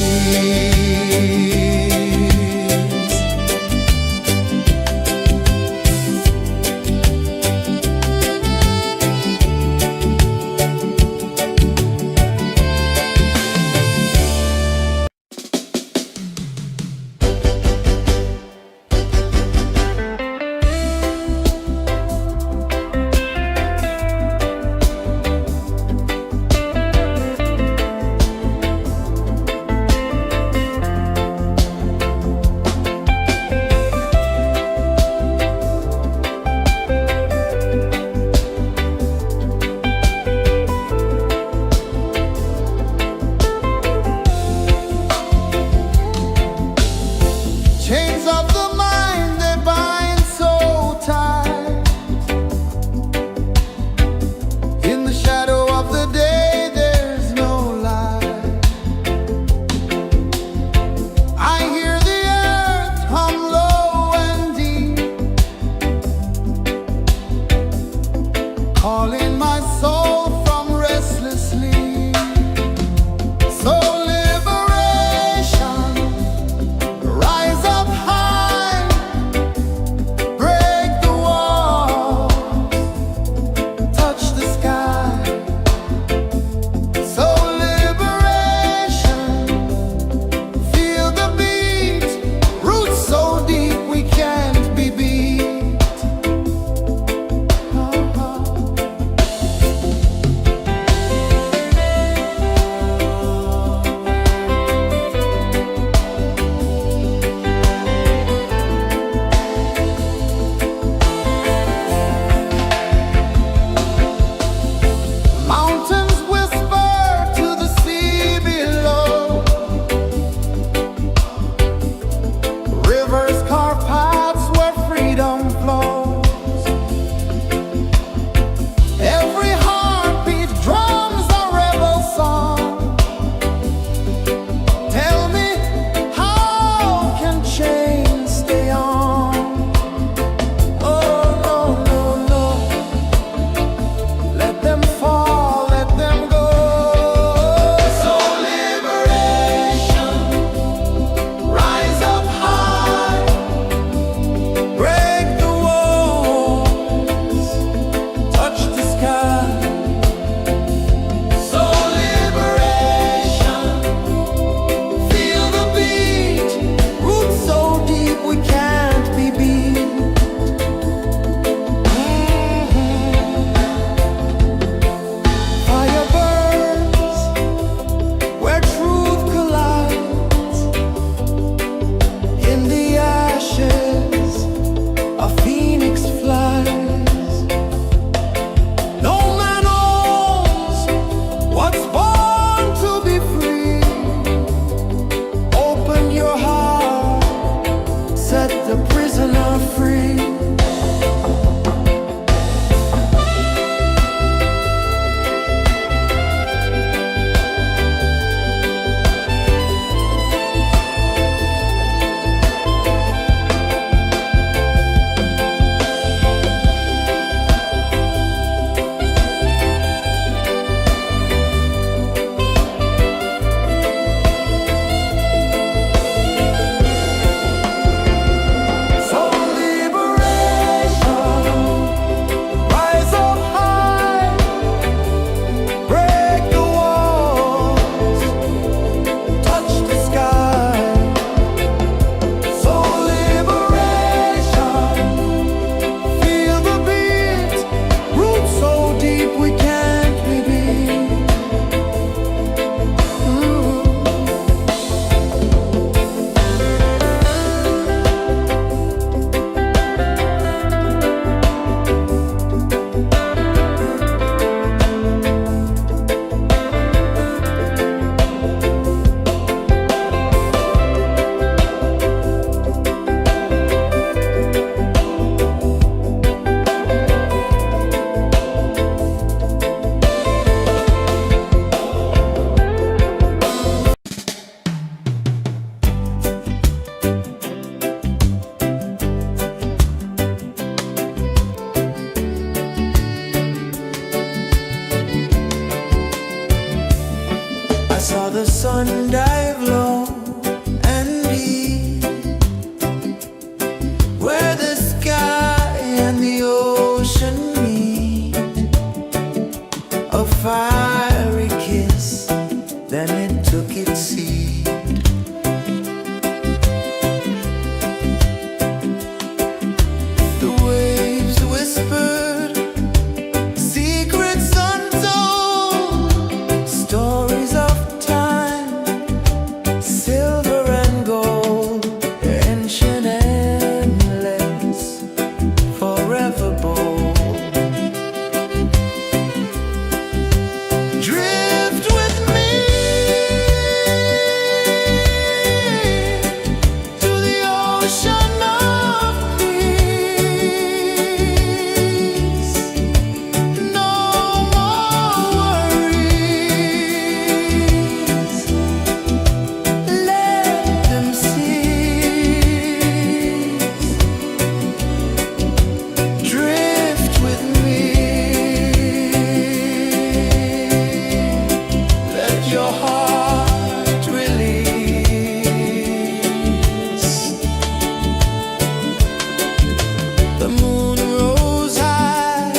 The moon rose high,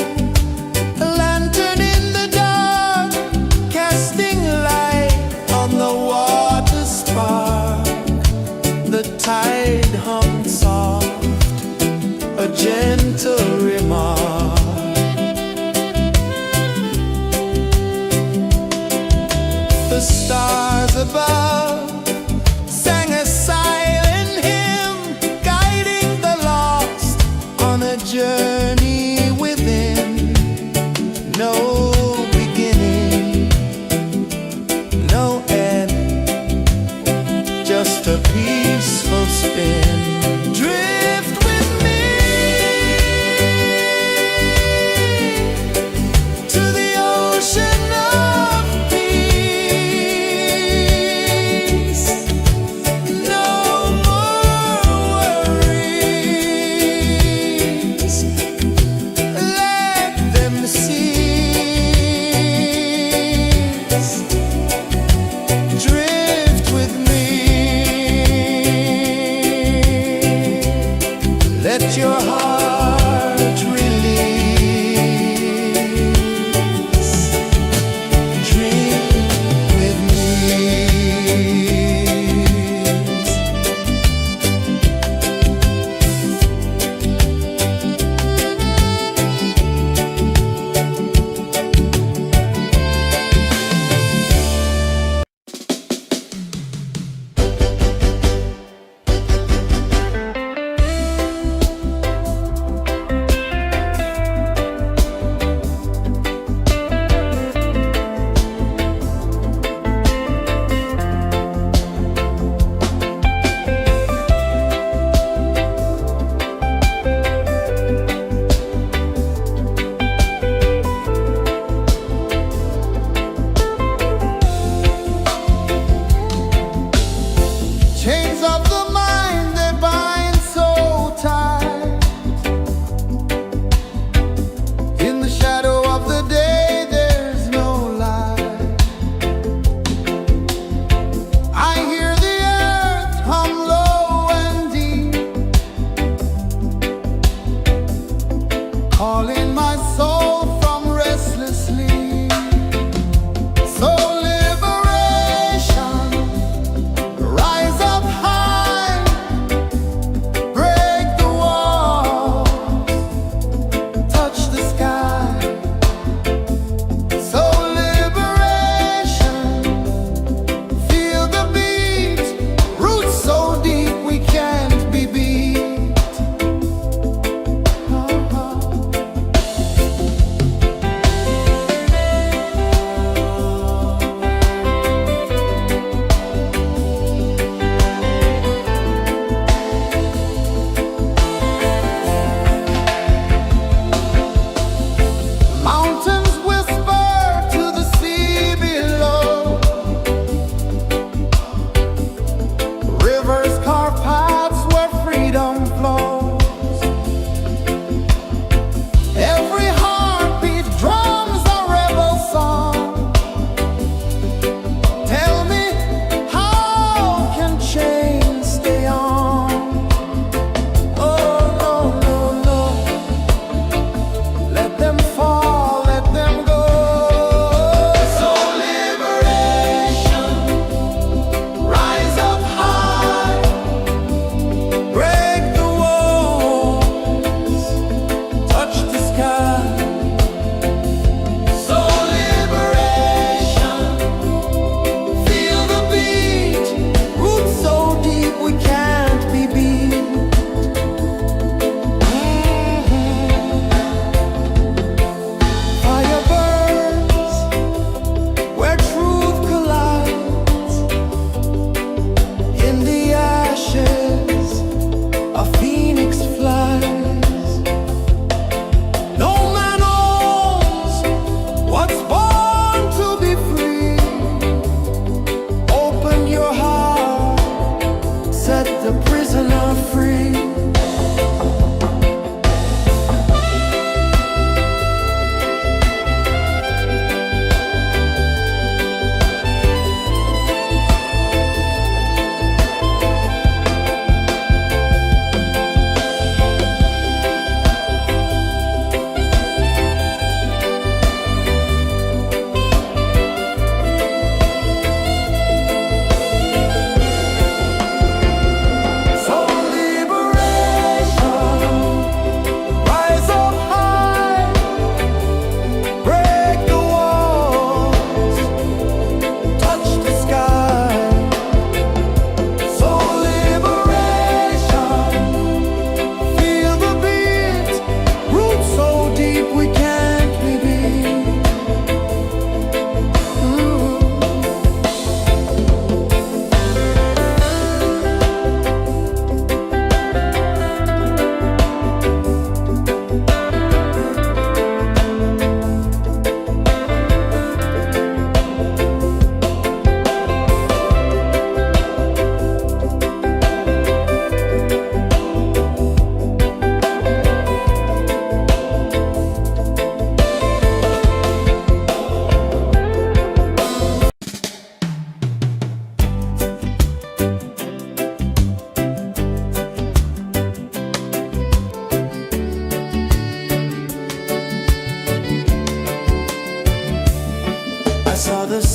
a lantern in the dark, casting light on the water spark. The tide hummed soft, a gentle remark. The stars above sang a silent hymn, guiding the lost on a journey within. No beginning, no end, just a peaceful spin. Drift with me to the ocean of peace.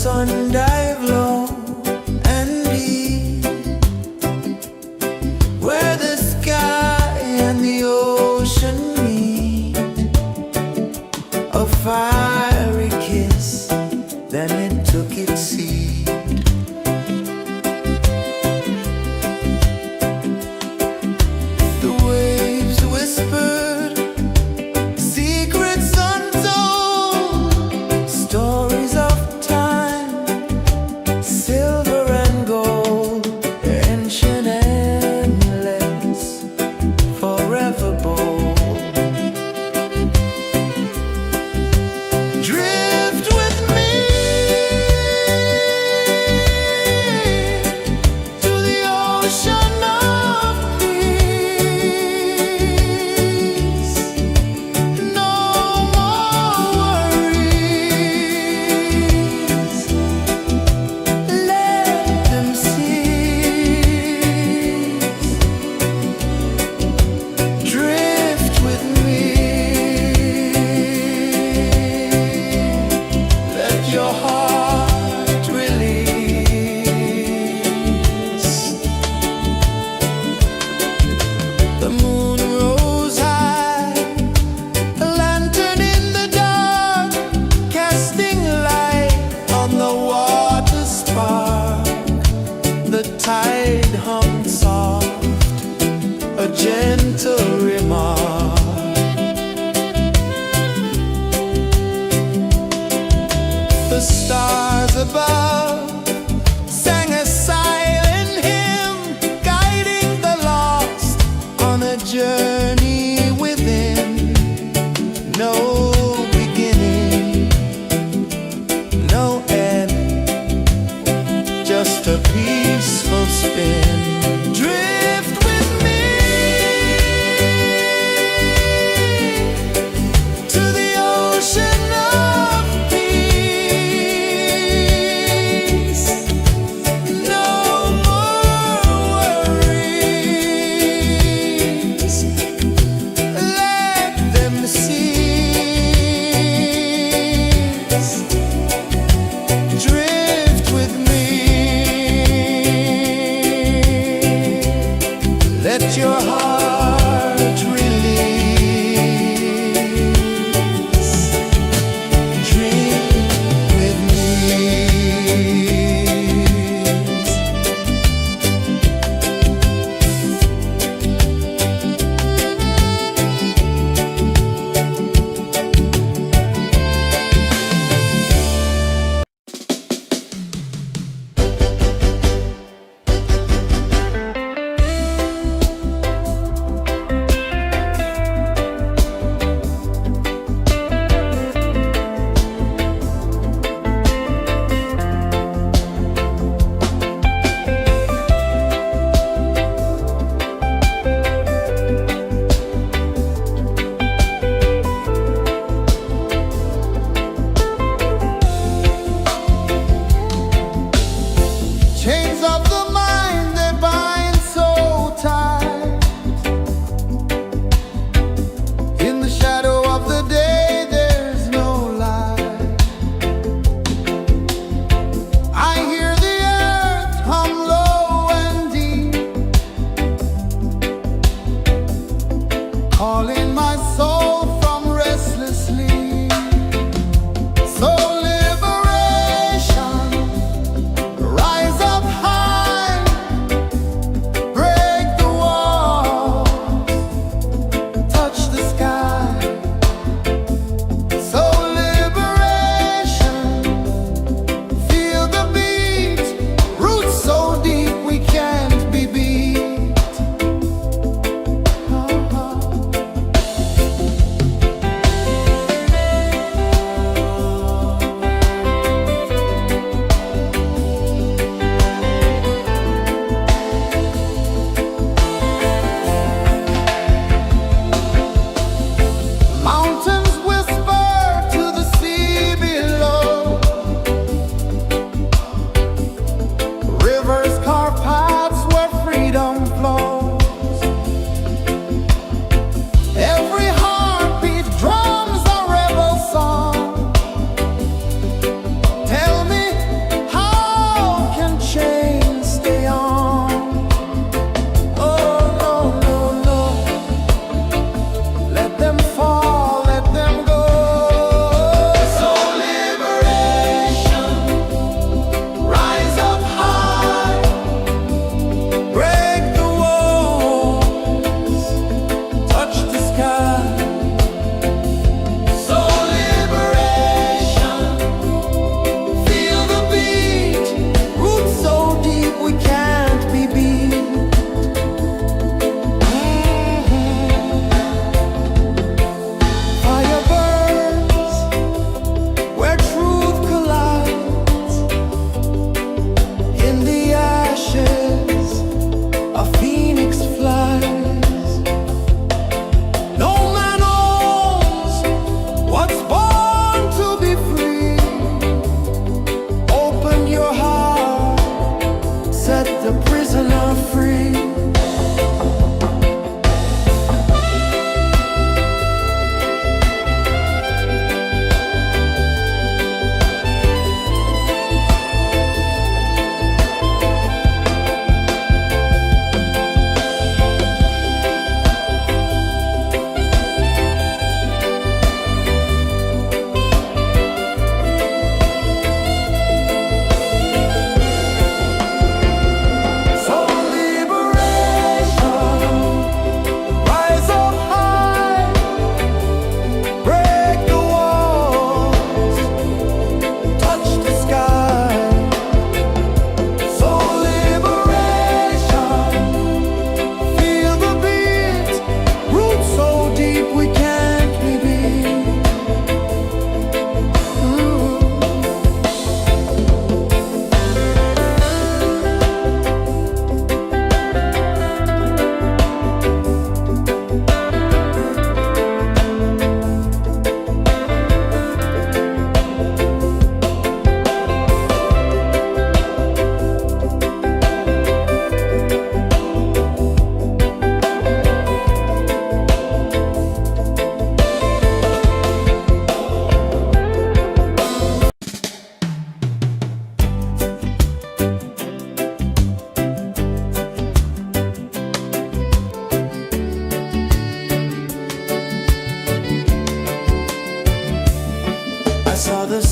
sun dive low and deep, where the sky and the ocean meet, a fiery kiss, then it took its seat. The waves whispered secrets untold, stories of time, silver and gold, ancient, endless, forever bold.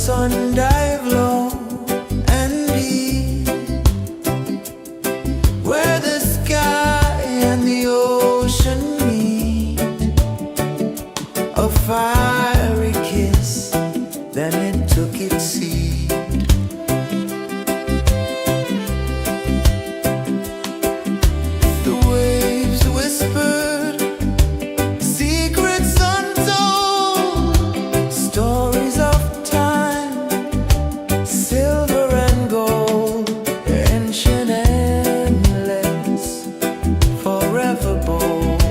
sun dive low and deep, where the sky and the ocean meet. A fiery kiss, then it took its seed. The waves whispered secrets untold, stories of time, silver and gold, ancient, endless, forever bold.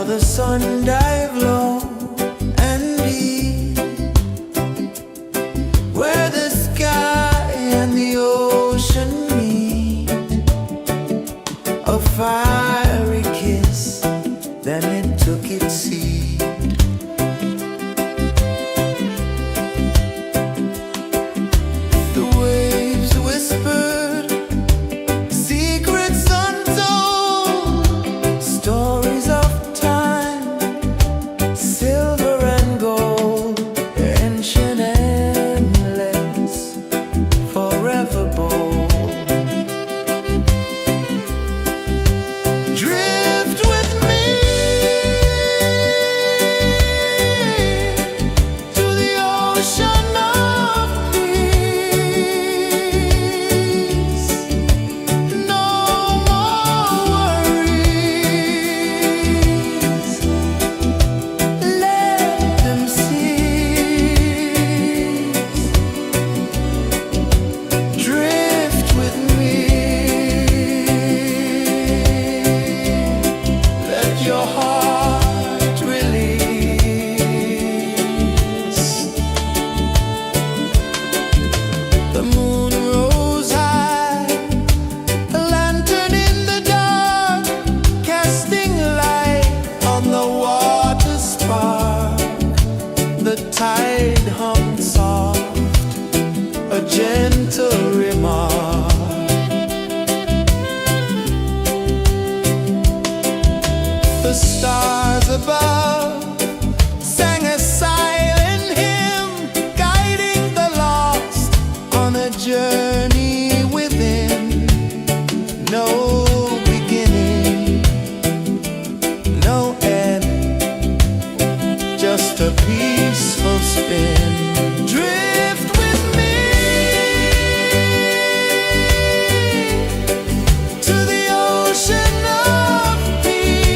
the sun dive low and deep, where the sky and the ocean meet, a fiery kiss, then it took its seat. The waves whispered secrets untold, stories of time, silver and gold, ancient, endless, forever bold. Drift with me to the ocean of peace. No more worries, let them cease. Drift with me, let your heart release. The moon rose high, a lantern in the dark, casting light on the water spark. The tide hummed soft, a gentle remark. The stars above sang a silent hymn, guiding the lost on a journey within. No beginning, no end, just a peaceful spin. Drift with me to the ocean of peace.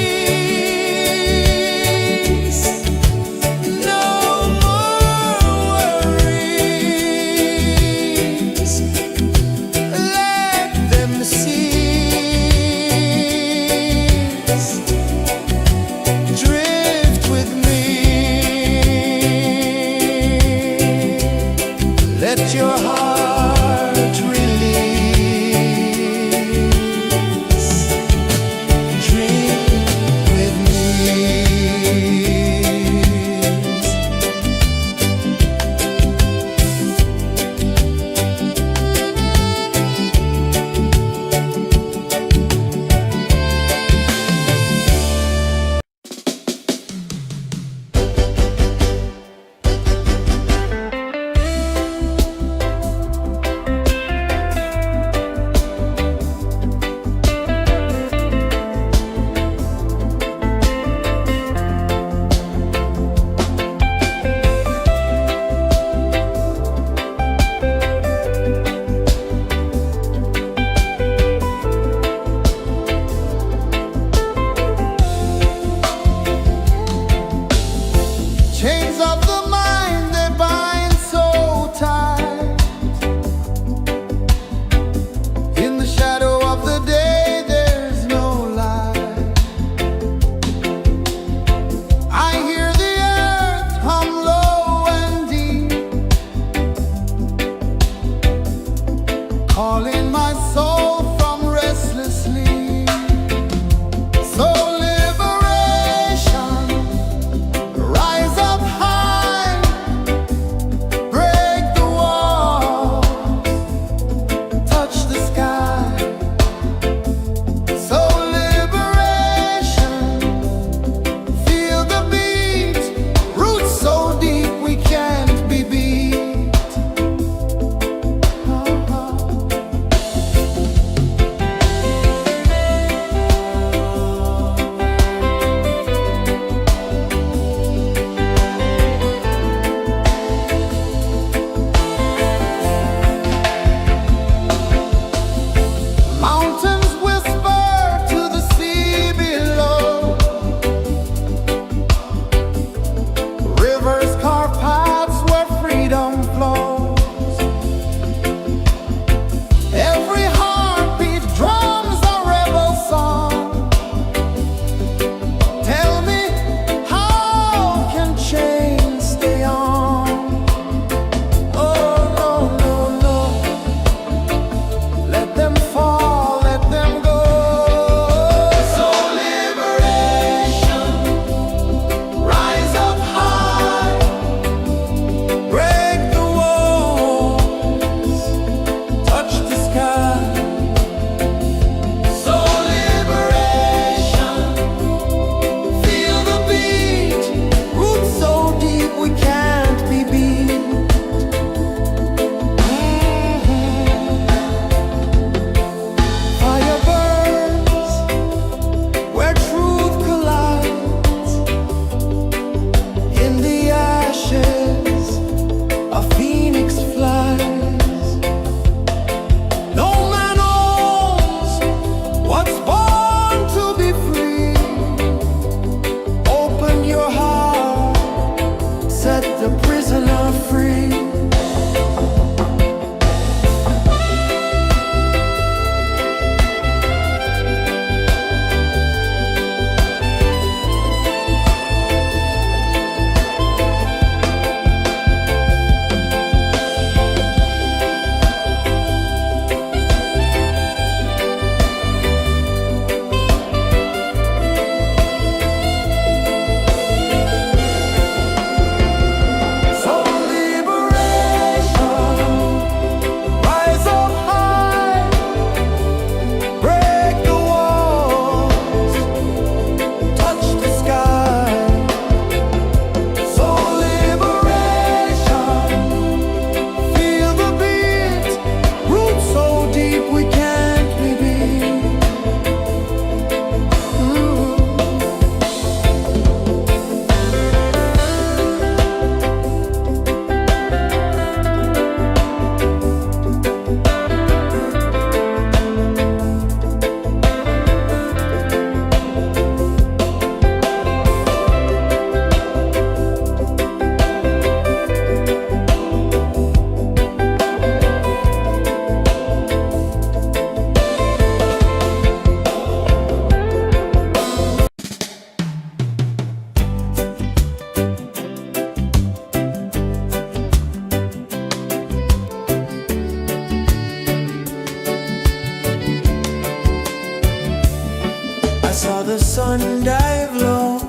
the sun dive low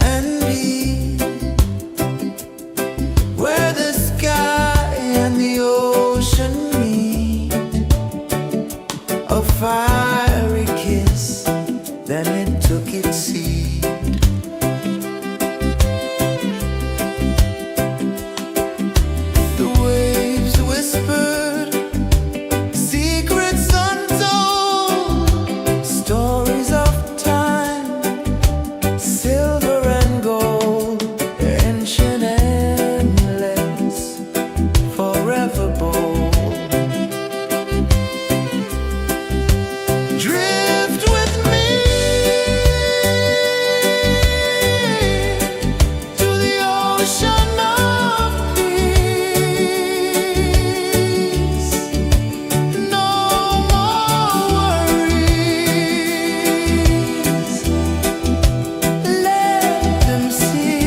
and deep, where the sky and the ocean meet. A fiery kiss, then it took its seed. The waves whispered secrets untold, stories of time, silver and gold, ancient, endless, forever bold. Drift with me to the ocean of peace. No more worries, let them cease.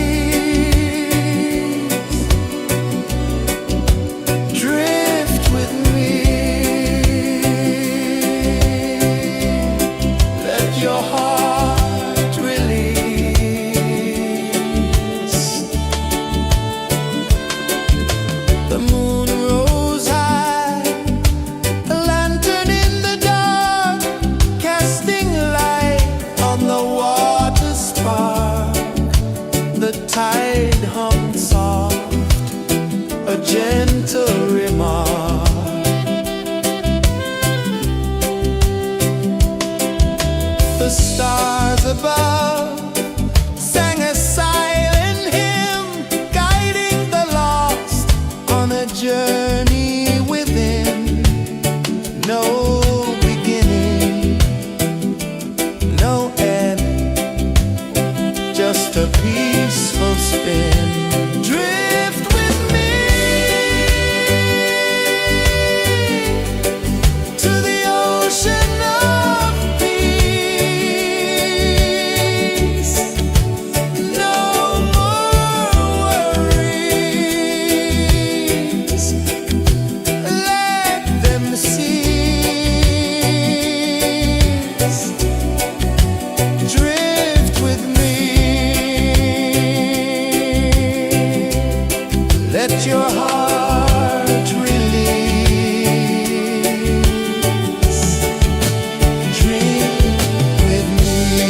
Drift with me, let your heart release. The moon rose high, a lantern in the dark, casting light on the water spark. The tide hummed soft, a gentle remark. The stars above sang a silent hymn, guiding the lost on a journey within. No beginning, no end, just a peaceful spin. Drift with me to the ocean of peace. No more worries, let them cease. Drift with me, let your heart release. Drift with me.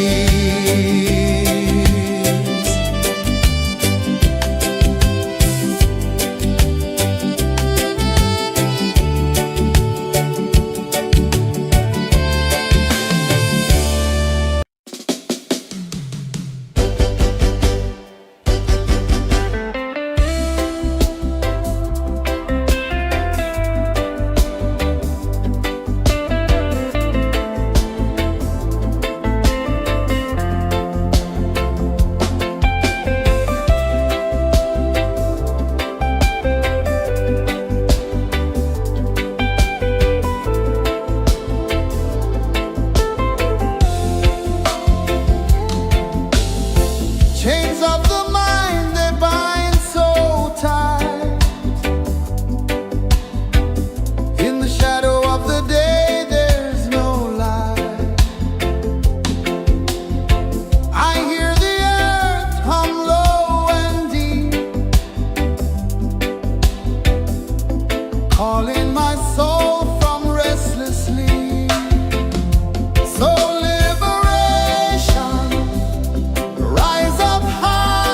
Chains of the mind, they bind so tight. In the shadow of the day, there's no light. I hear the earth hum low and deep, calling my soul from restless sleep. So liberation, rise up high.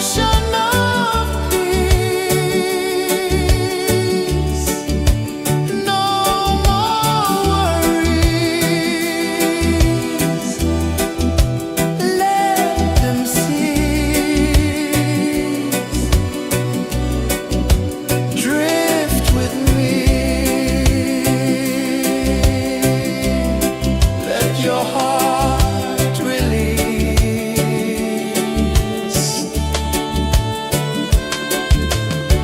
ocean of peace. No more worries. Let them cease. Drift with me. Let your heart release.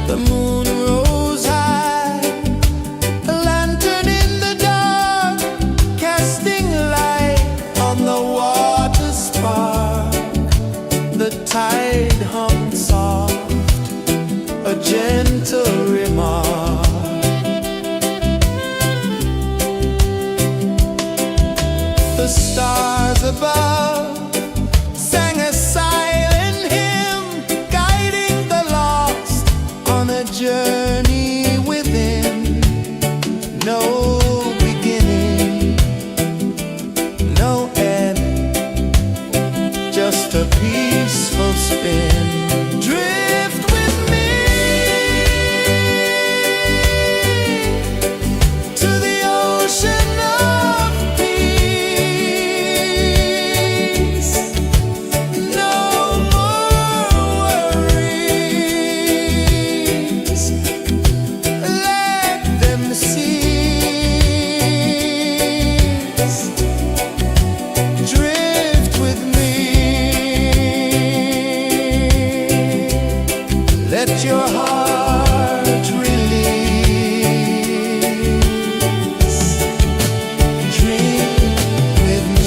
The moon rose high, a lantern in the dark, casting light on the water spark. The tide hummed soft, a gentle remark. The stars above sang a silent hymn, guiding the lost on a journey within. No beginning, no end, just a peaceful spin. Drift with me to the ocean of peace. No more worries. Let them cease. Drift with me. Let your heart release. Dream with me.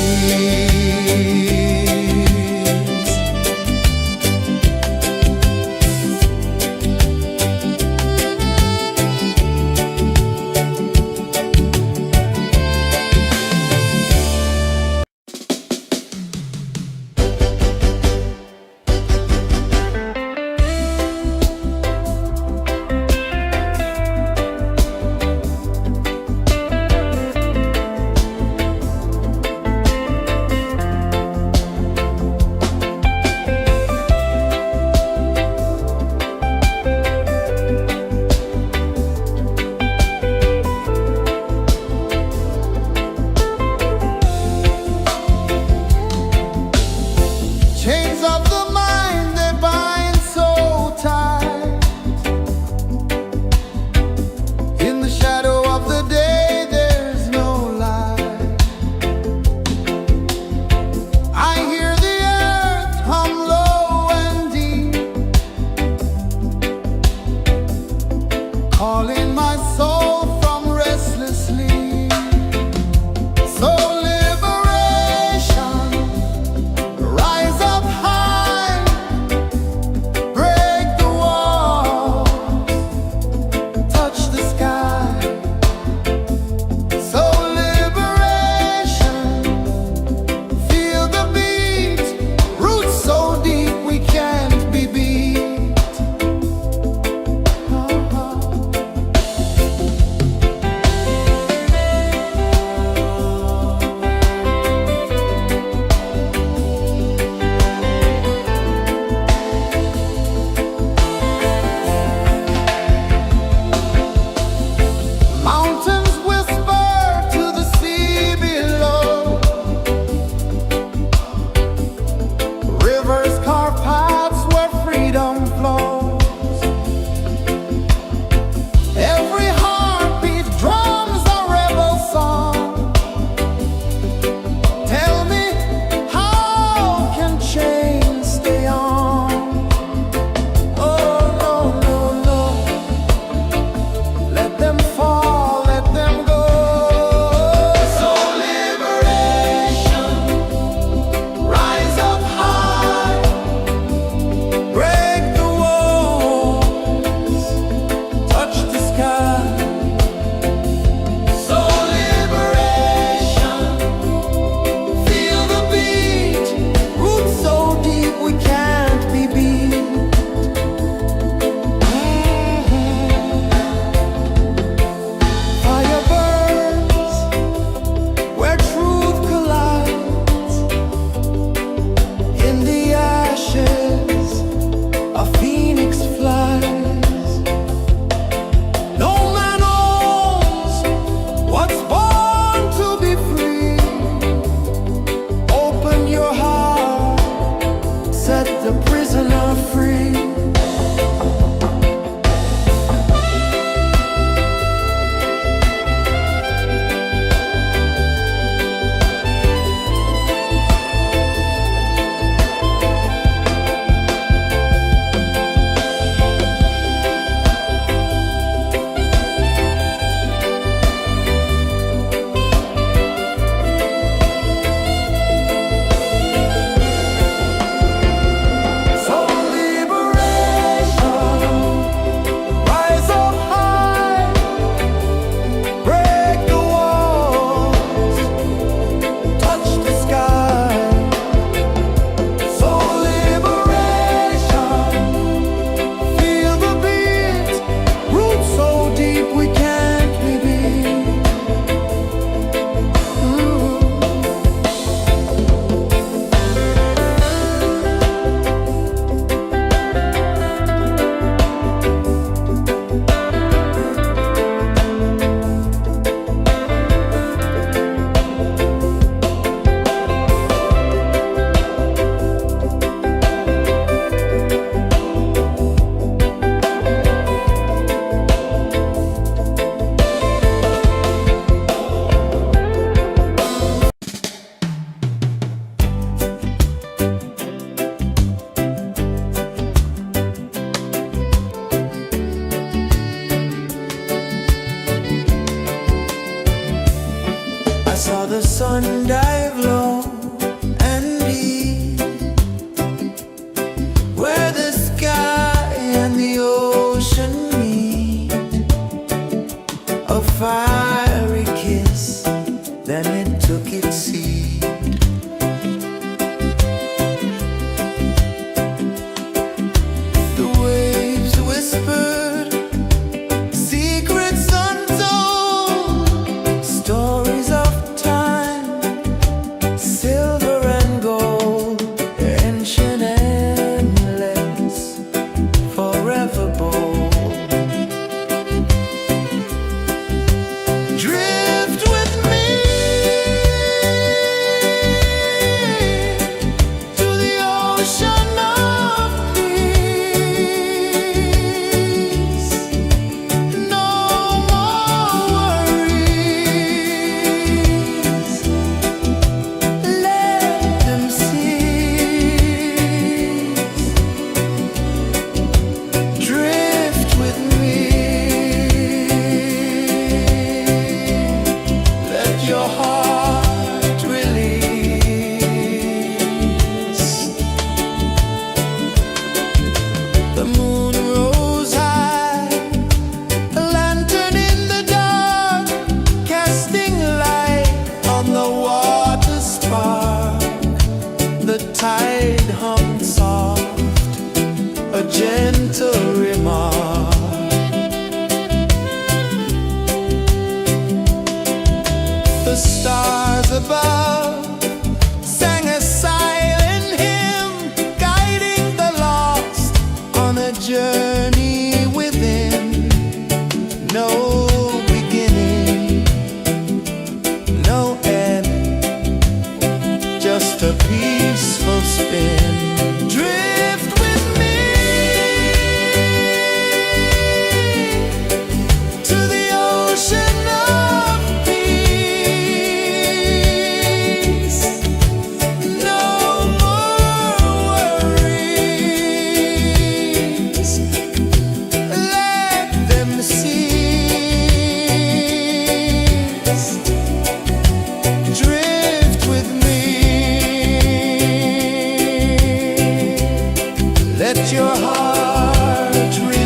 let your heart release.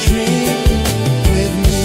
Dream with me.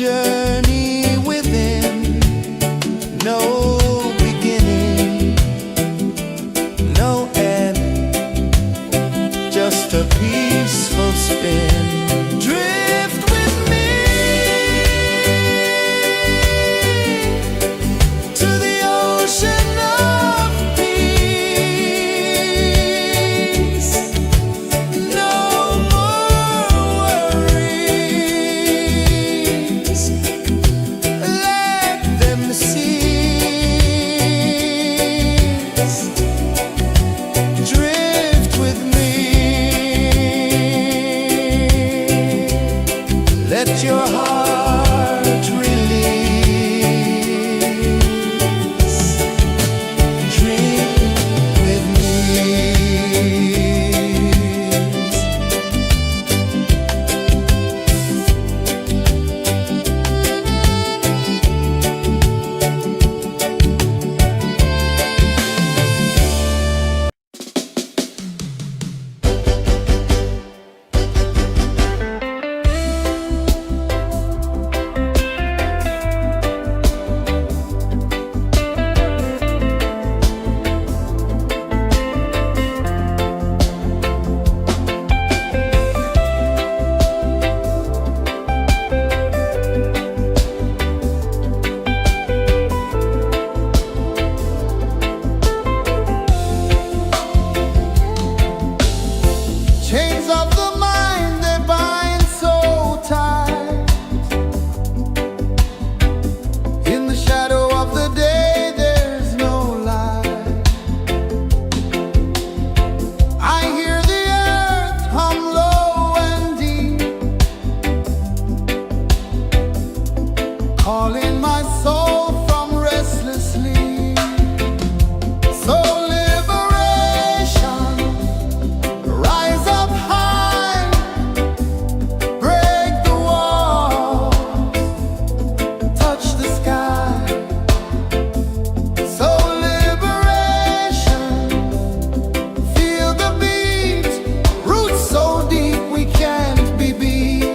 journey within, no beginning, no end, just a peaceful spin. Drift with me to the ocean of peace. No more worries, let them cease. Drift with me, let your heart release. Dream with me. Chains of the mind, they bind so tight. In the shadow of the day, there's no light. I hear the earth hum low and deep, calling my soul from restless sleep. So liberation, rise up high, break the walls, touch the sky. So liberation, feel the beat, roots so deep we can't be beat.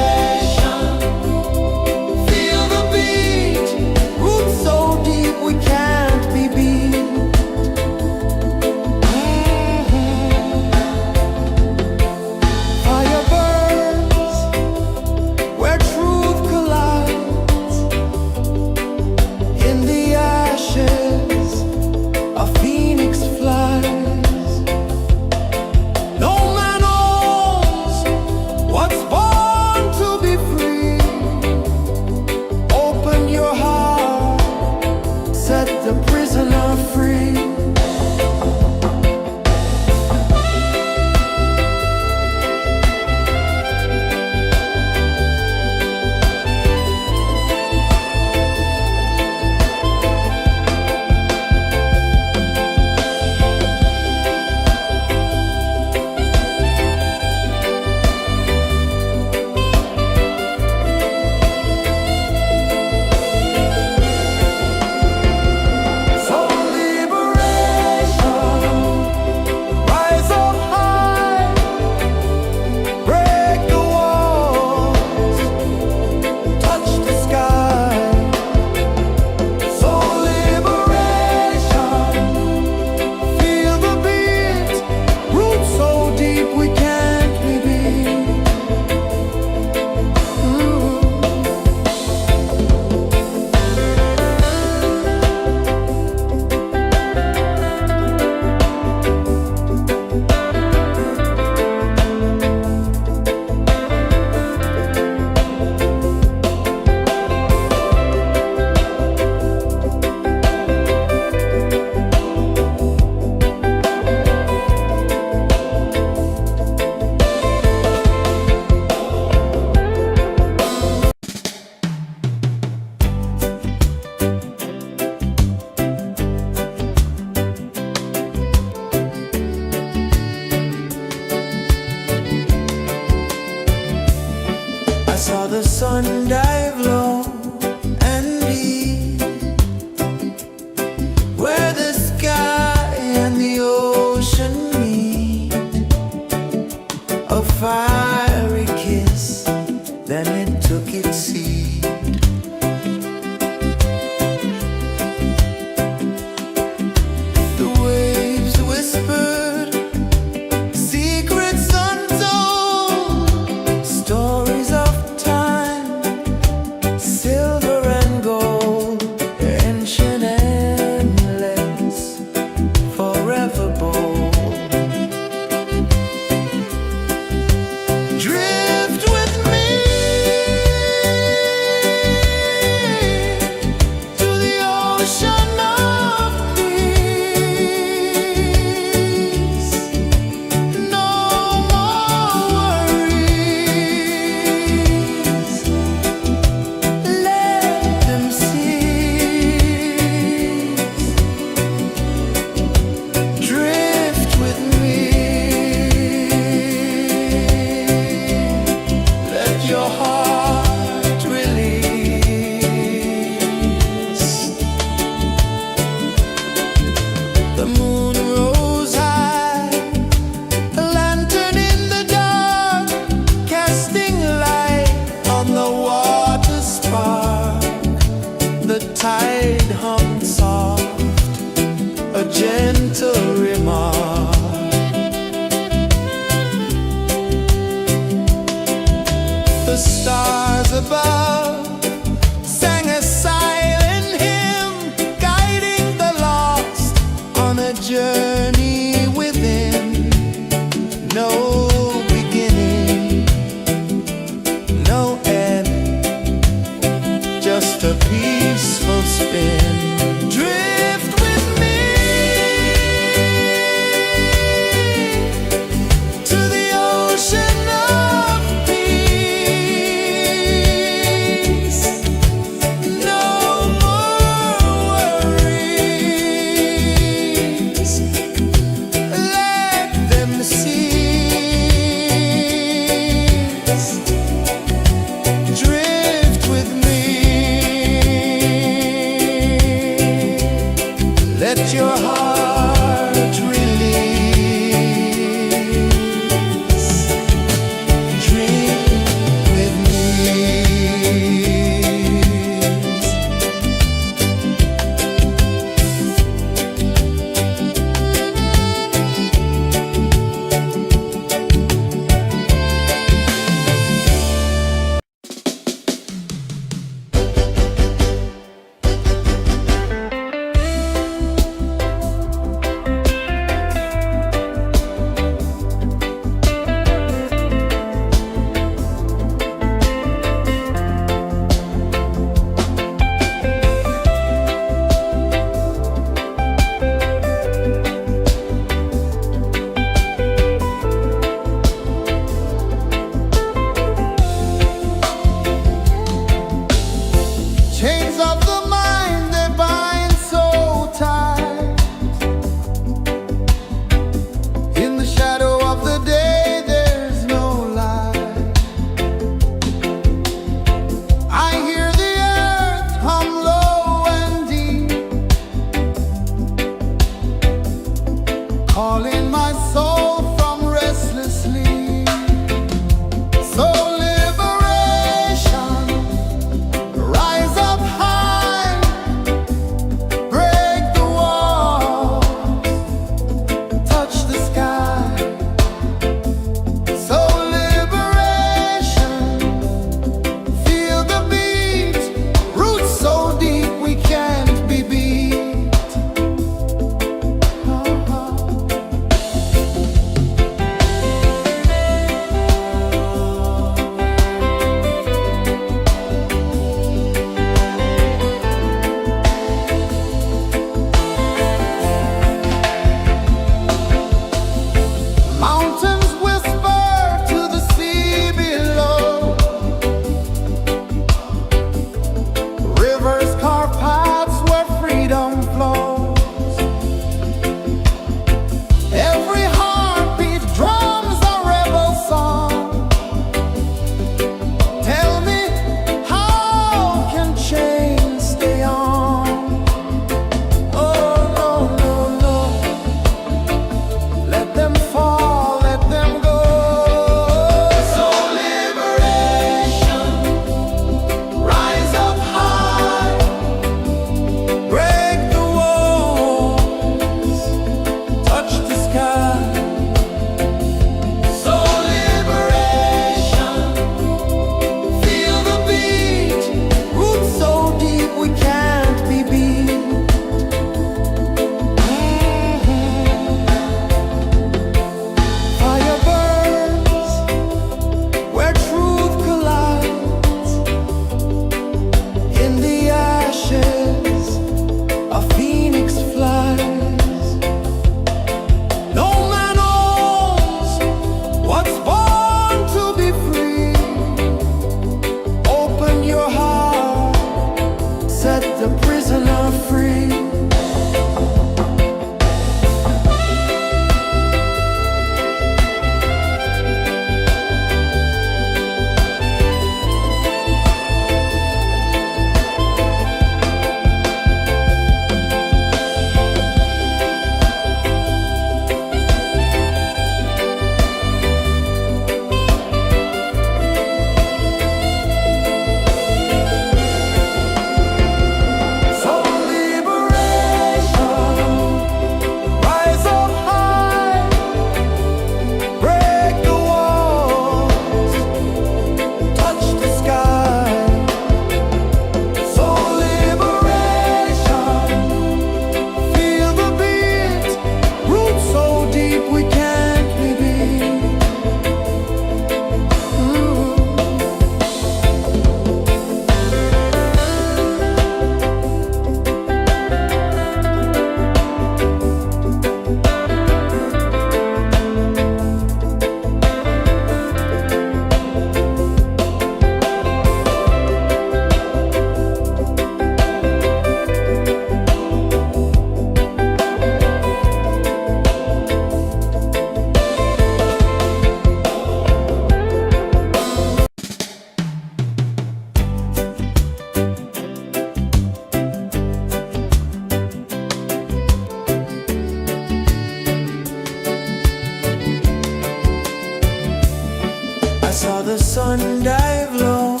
the sun dive low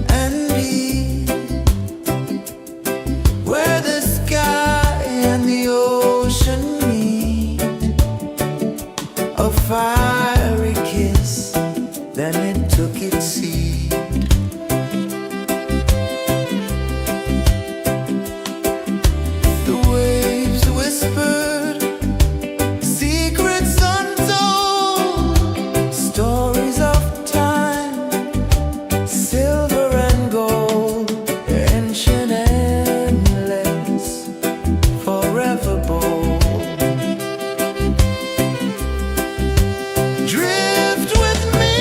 and deep, where the sky and the ocean meet, a fiery kiss, then it took its seed. The waves whispered secrets untold, stories of time, silver and gold, ancient, endless, forever bold. Drift with me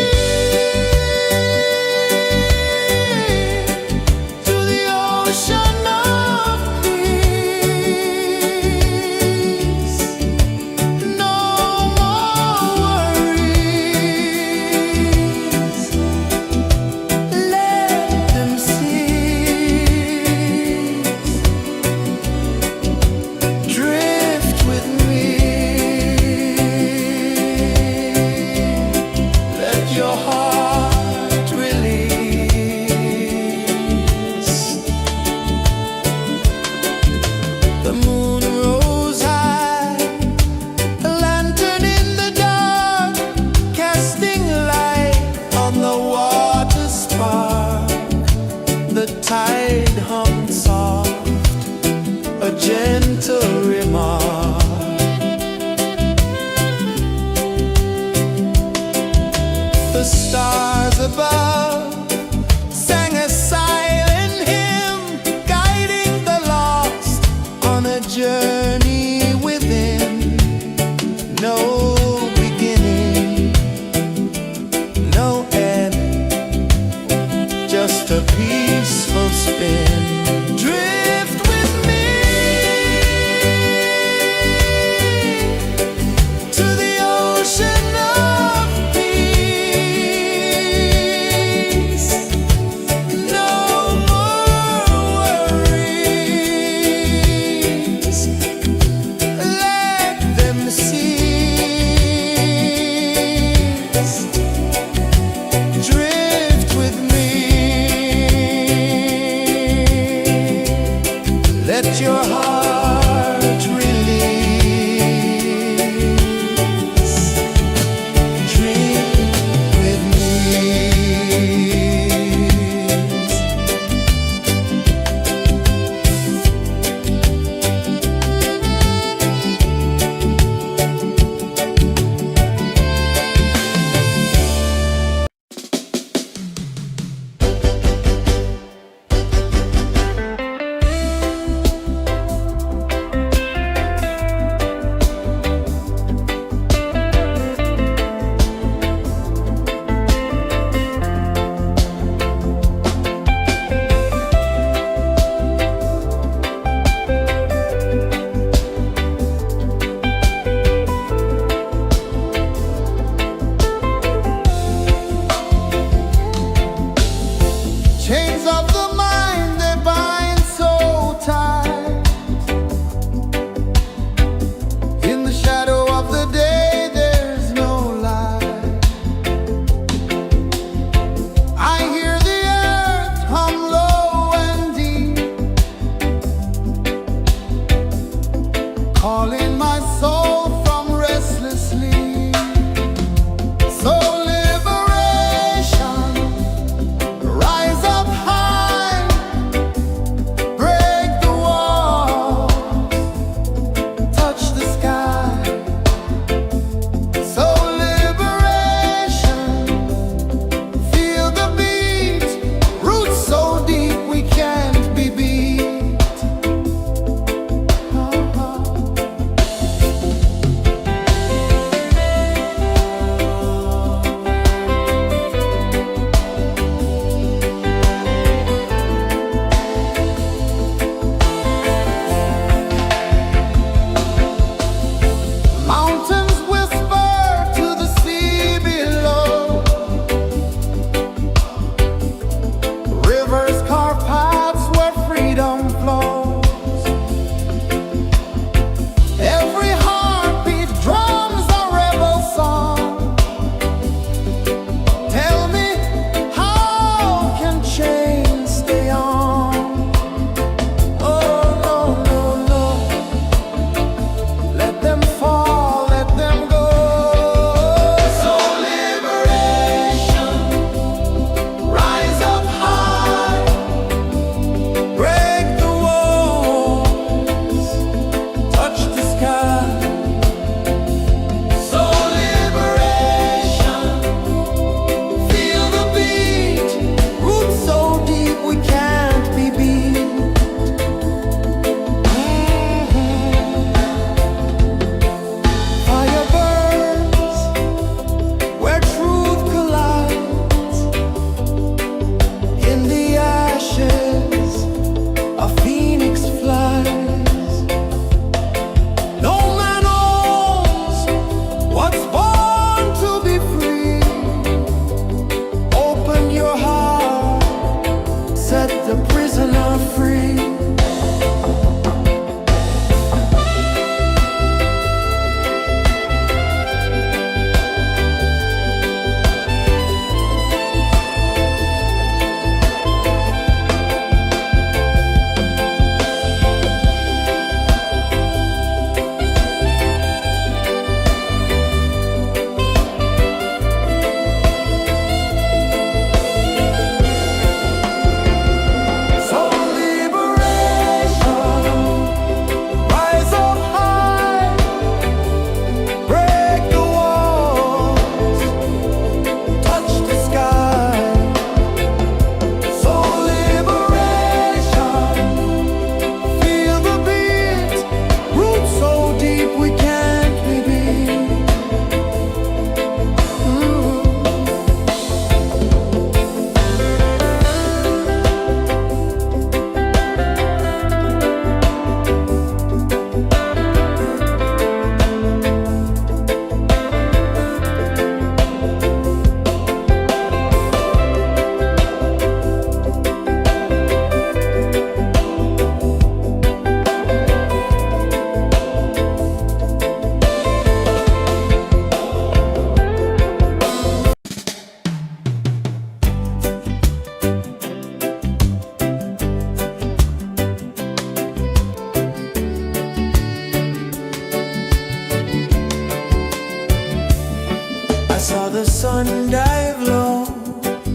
I saw the sun dive low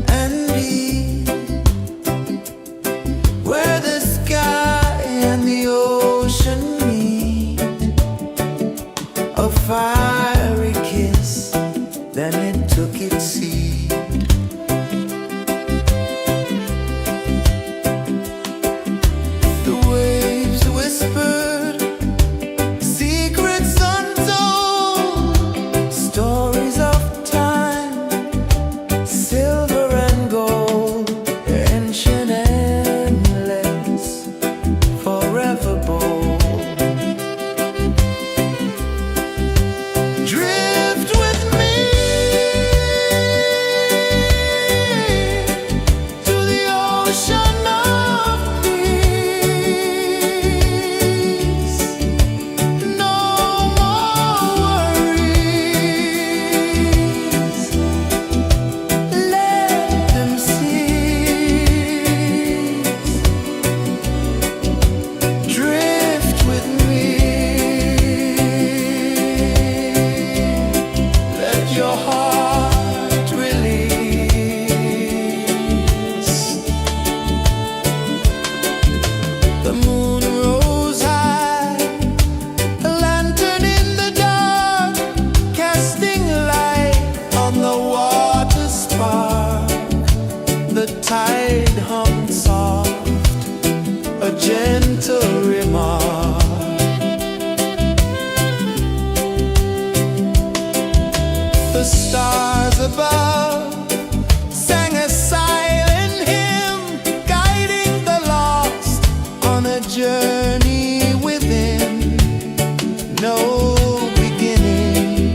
and deep, where the sky and the ocean meet. A fiery kiss, then it took its seed. The waves whispered secrets untold, stories of time, silver and gold, ancient, endless, forever bold. Drift with me to the ocean of peace. No more worries, let them cease. Drift with me, let your heart release. The moon rose high, a lantern in the dark, casting light on the water spark. The tide hummed soft, a gentle remark. The stars above sang a silent hymn, guiding the lost on a journey within. No beginning,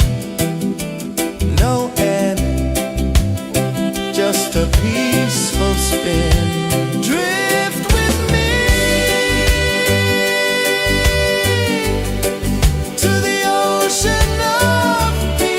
no end, just a peaceful spin. Drift with me to the ocean of peace.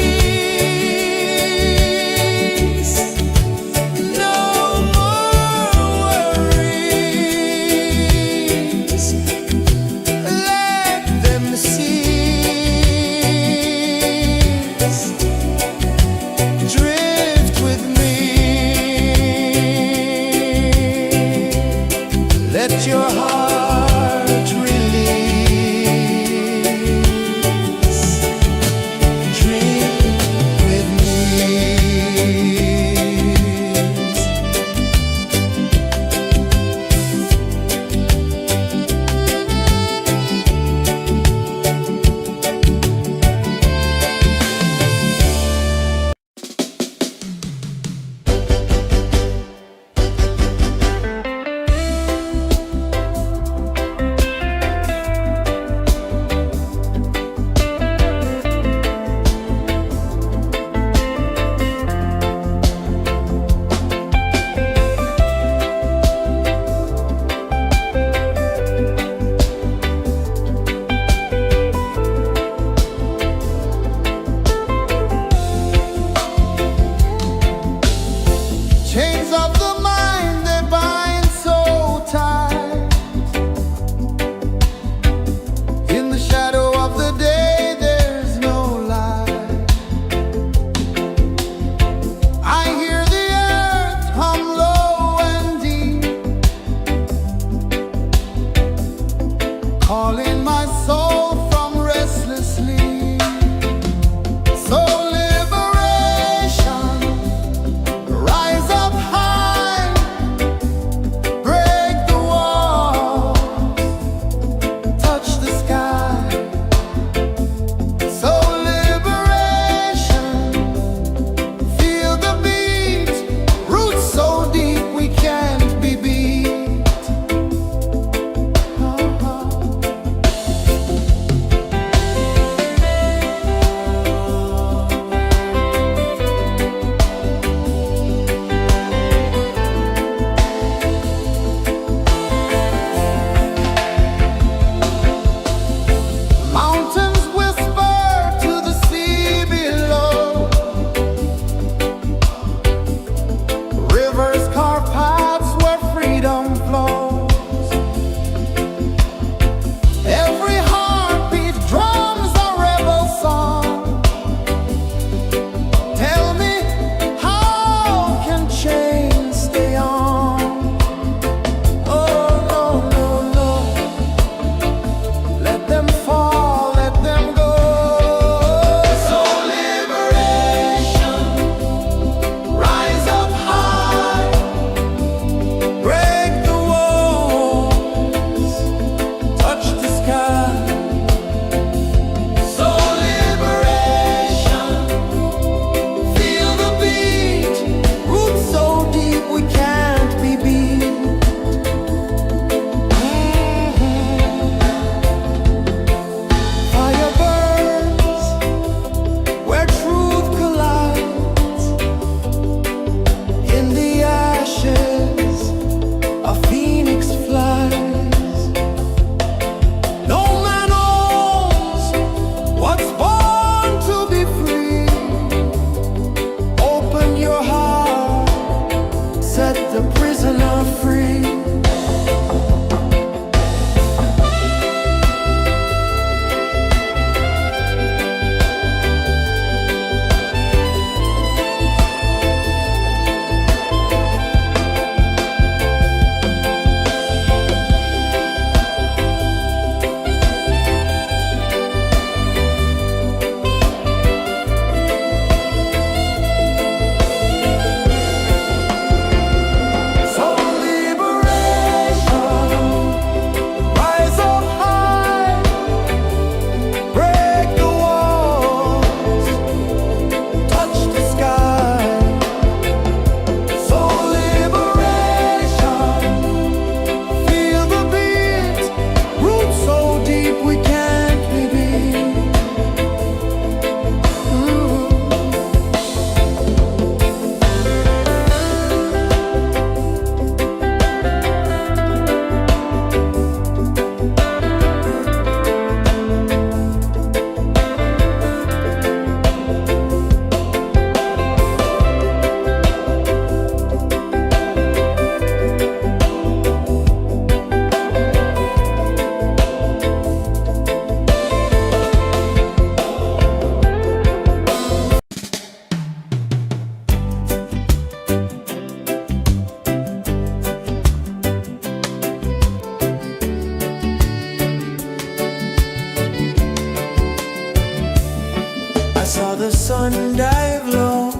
dive low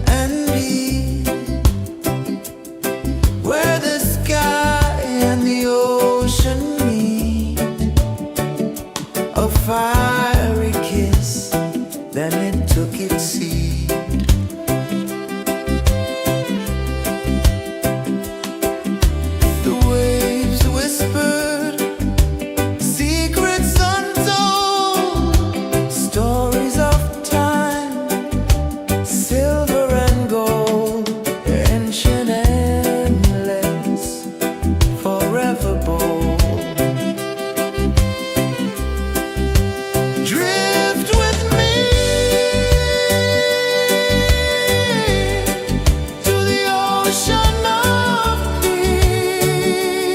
and deep, where the sky and the ocean meet. A fiery kiss, then it took its seed. The waves whispered secrets untold, stories of time, silver and gold, ancient, endless, forever bold. Drift with me to the ocean of peace.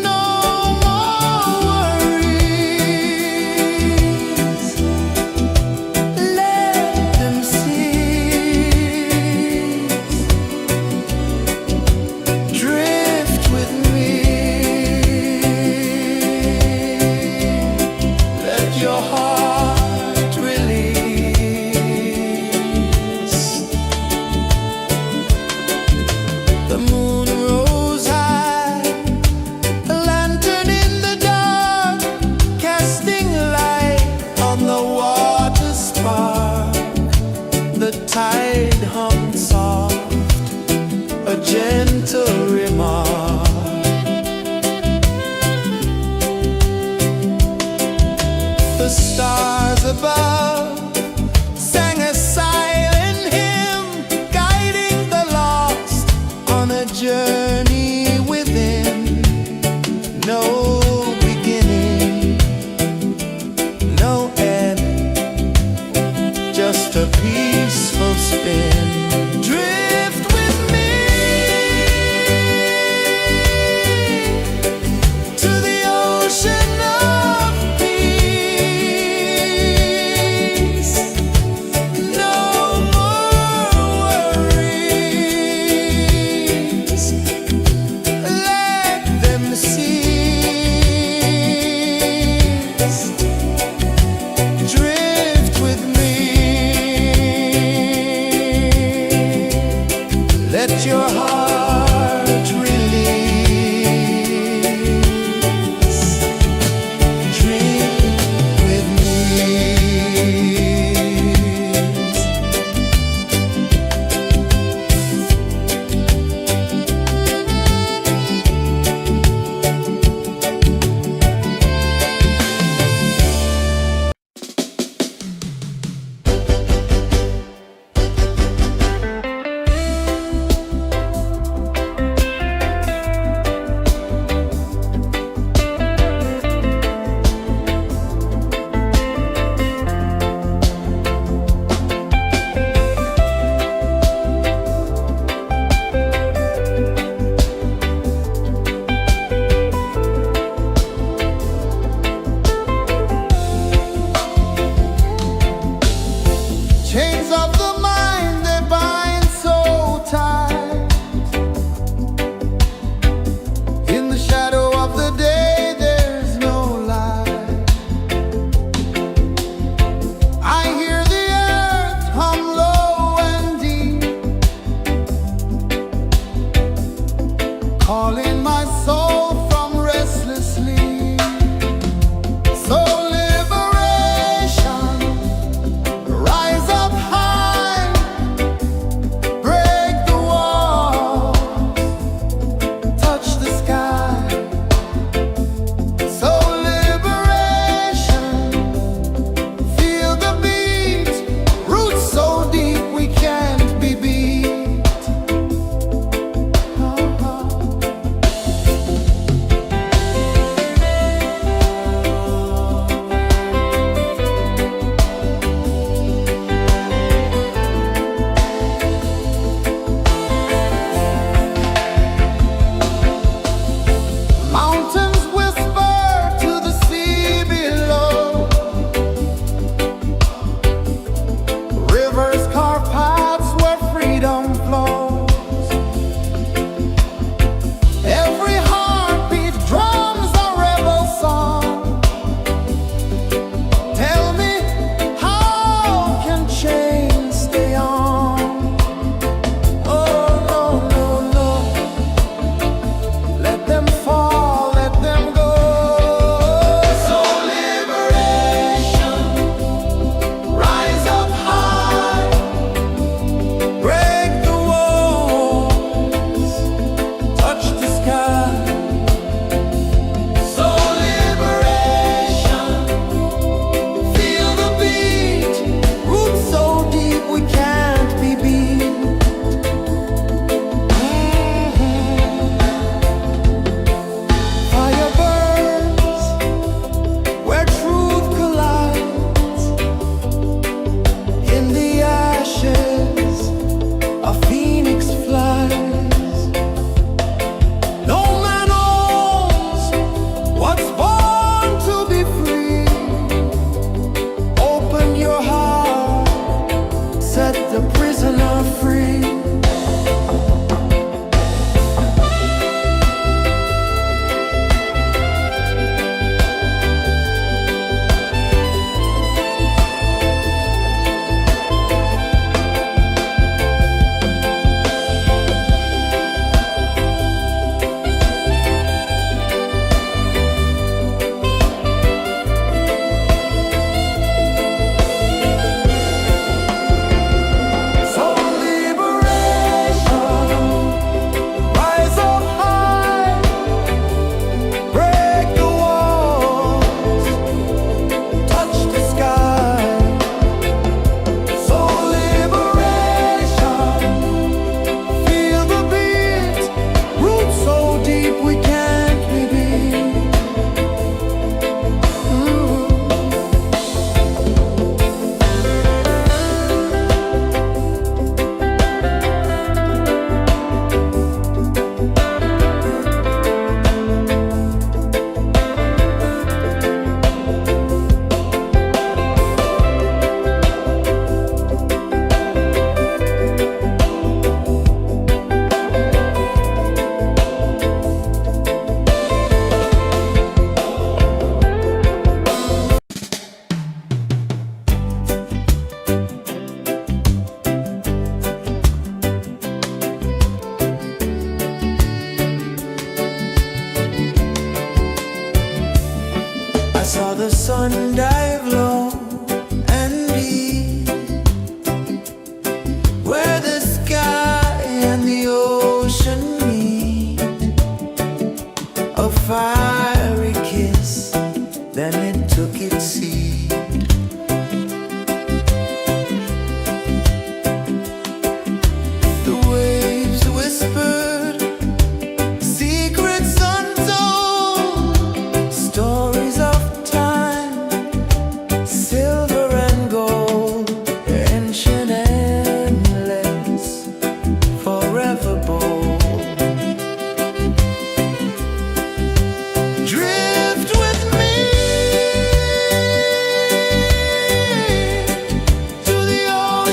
No more worries. Let them cease. Drift with me. Let your heart release. The moon rose high, a lantern in the dark, casting light on the water spark. The tide hummed soft, a gentle remark. The stars above sang a silent hymn, guiding the lost on a journey within. No beginning, no end, just a peaceful spin. Drift with me to the ocean of peace. No more worries. Let them cease. Drift with me. Let your heart release. Drift with me.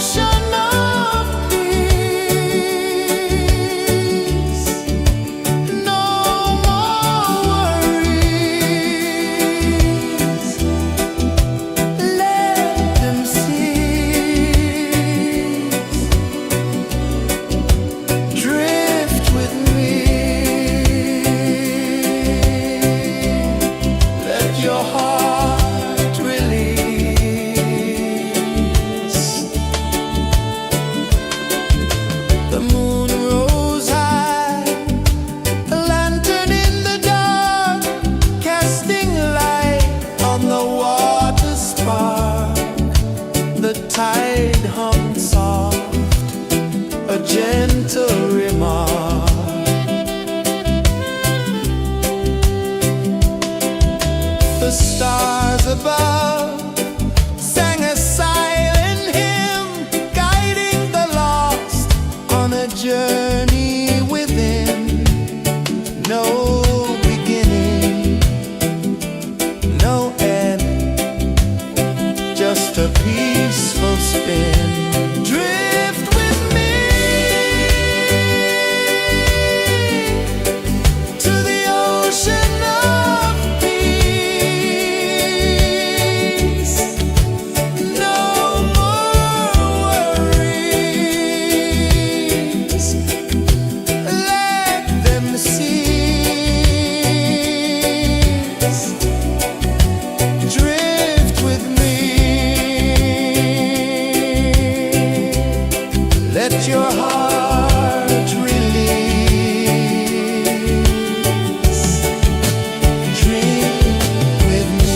ocean of peace. No more worries. Let them cease. Drift with me. Let your heart release. The moon rose high, a lantern in the dark, casting light on the water spark. The tide hummed soft, a gentle remark. The stars above sang a silent hymn, guiding the lost on a journey within. No beginning, no end, just a peaceful spin. Drift with me to the ocean of peace. No more worries. Let them cease. Drift with me. Let your heart release. Dream with me.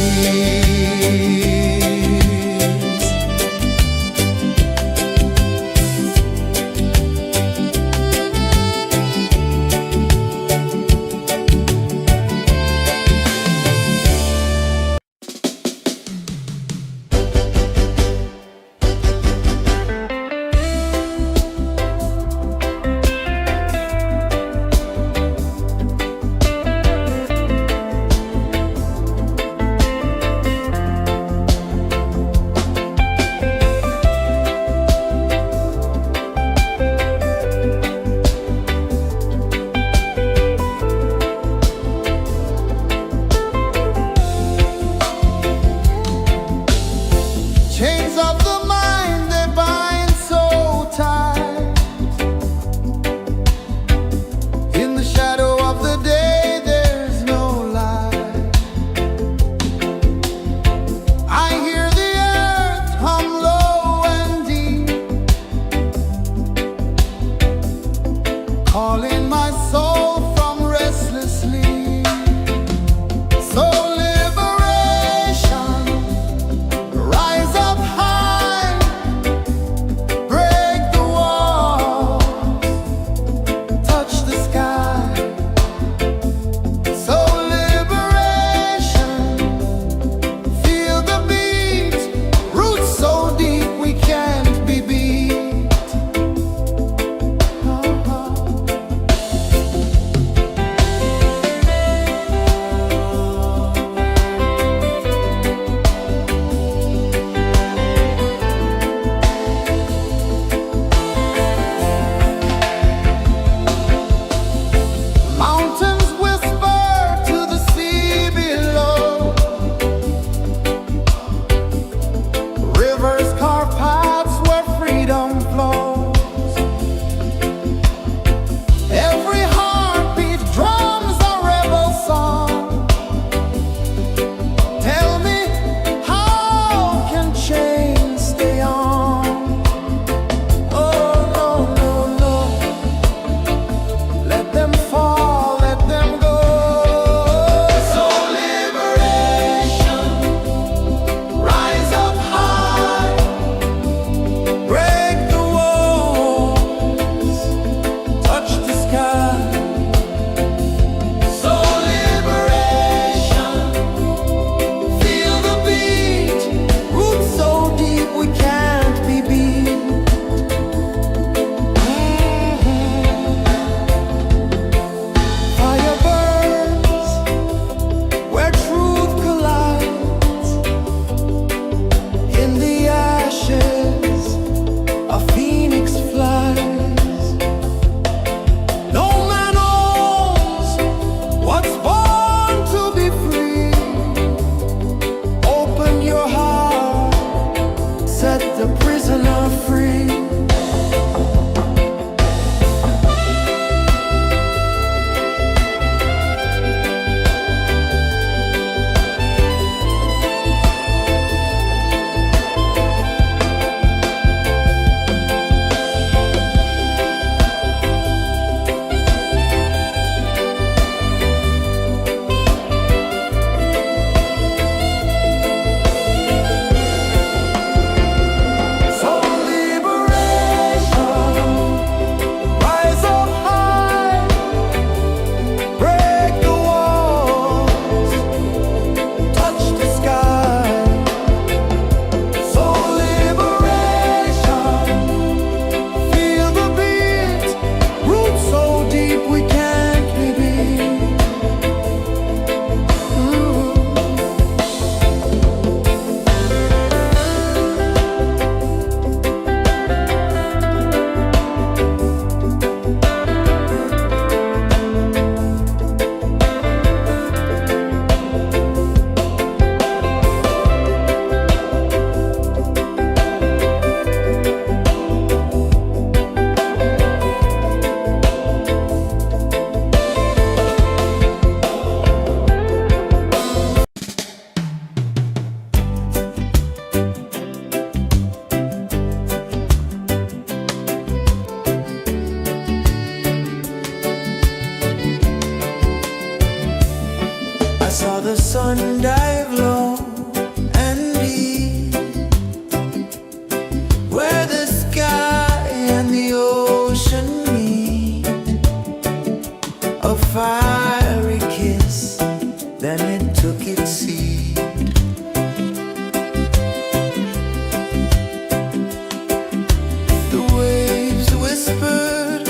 The waves whispered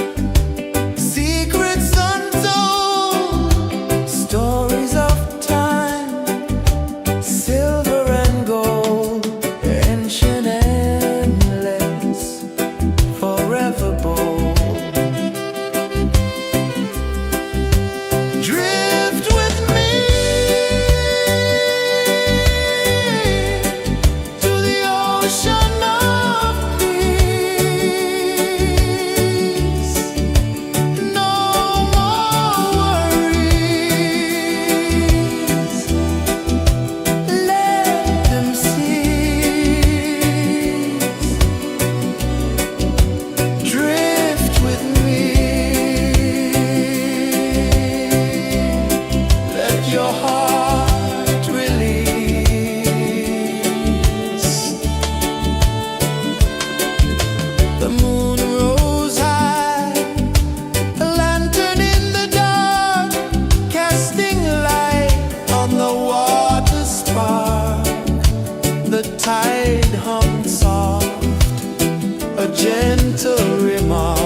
secrets untold, stories of time, silver and gold, ancient, endless, forever bold. Drift with me to the ocean of peace. No more worries. Let them cease. Drift with me. Let your heart release. The moon rose high, a lantern in the dark, casting light on the water spark. The tide hummed soft, a gentle remark.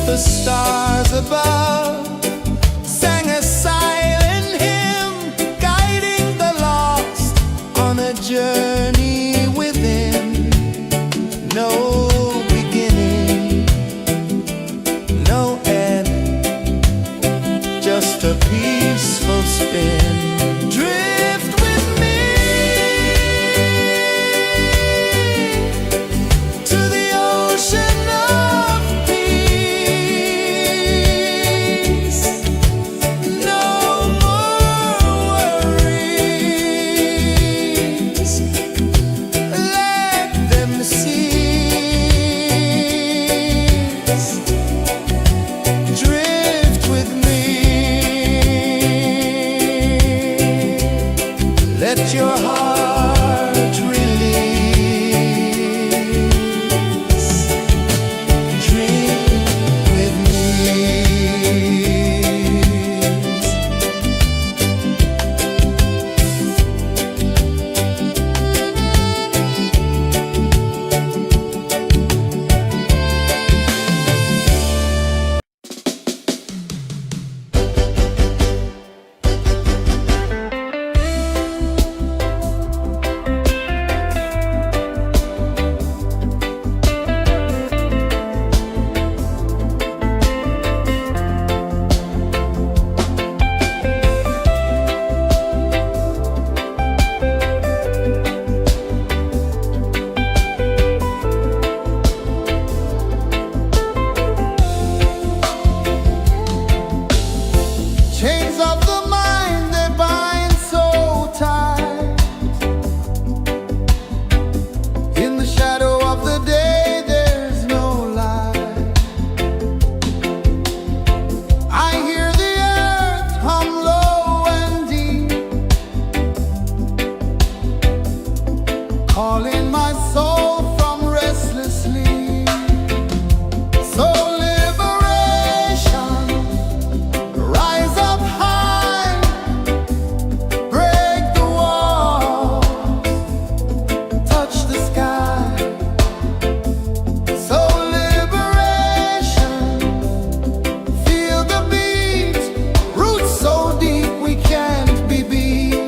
The stars above sang a silent hymn, guiding the lost on a journey within. No beginning, no end, just a peaceful spin. Drift with me to the ocean of peace. No more worries. Let them cease. Drift with me. Let your heart release. Dream with me. Chains of the mind, they bind so tight. In the shadow of the day, there's no light. I hear the earth hum low and deep, calling my soul from restless sleep. So liberation, rise up high, break the walls, touch the sky. So liberation, feel the beat, roots so deep we can't be beat.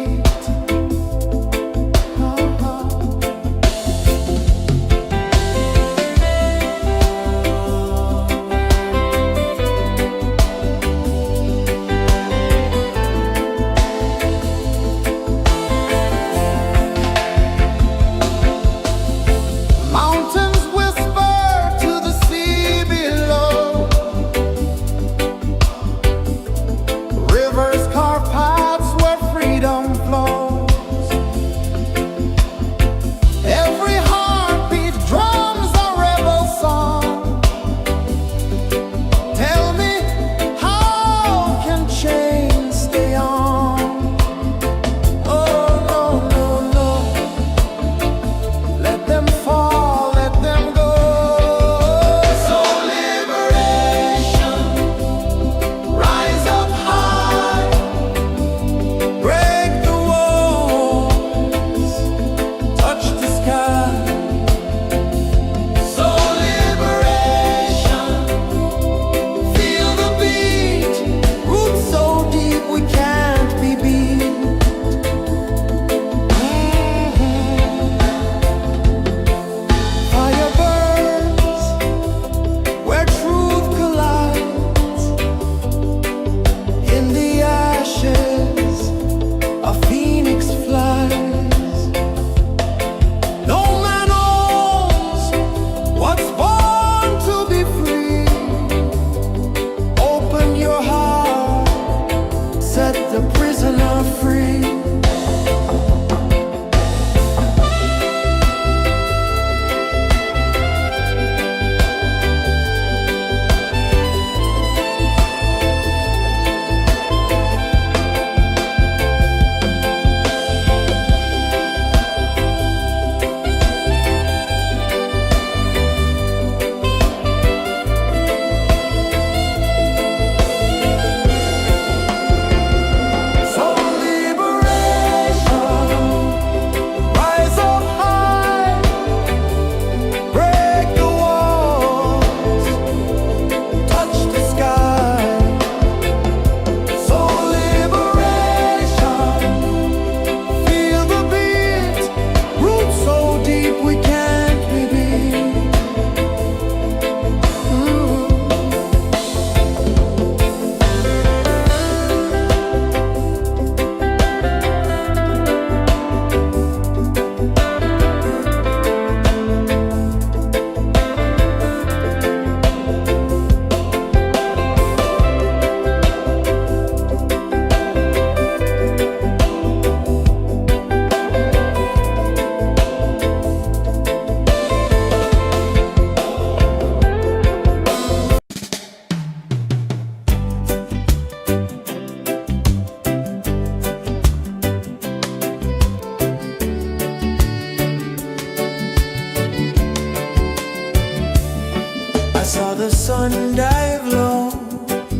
one dive low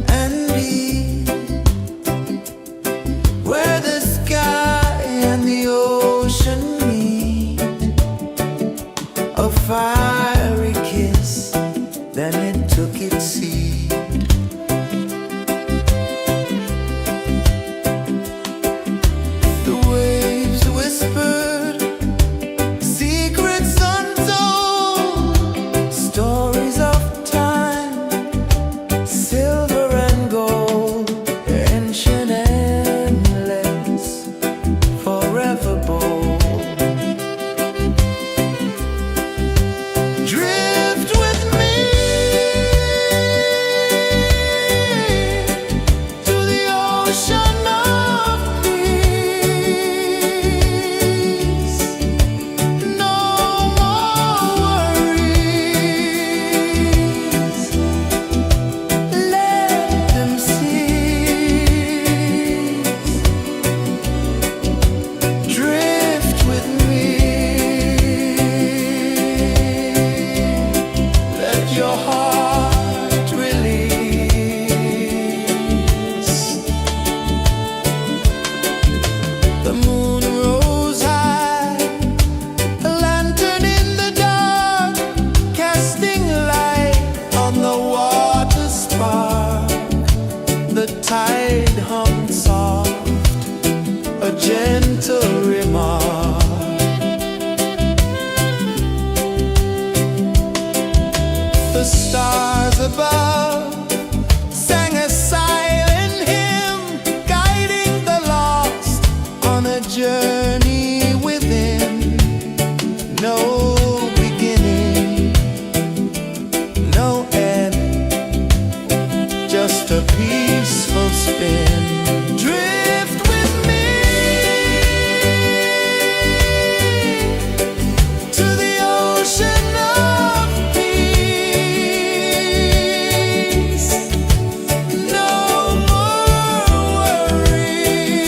and deep, where the sky and the ocean meet. A fiery kiss, then it took its seed. The waves whispered secrets untold, stories of time, silver and gold, ancient, endless, forever bold. Drift with me to the ocean of peace. No more worries, let them cease. Drift with me, let your heart release. The moon rose high, a lantern in the dark, casting light on the water spark. The tide hummed soft, a gentle remark. The stars above sang a silent hymn, guiding the lost on a journey within. No beginning, no end, just a peaceful spin. Drift with me to the ocean of peace. No more worries,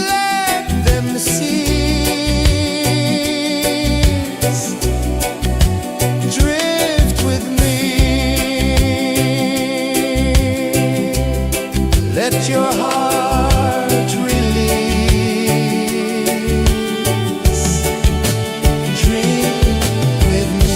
let them cease. Drift with me, let your heart release. Dream with me.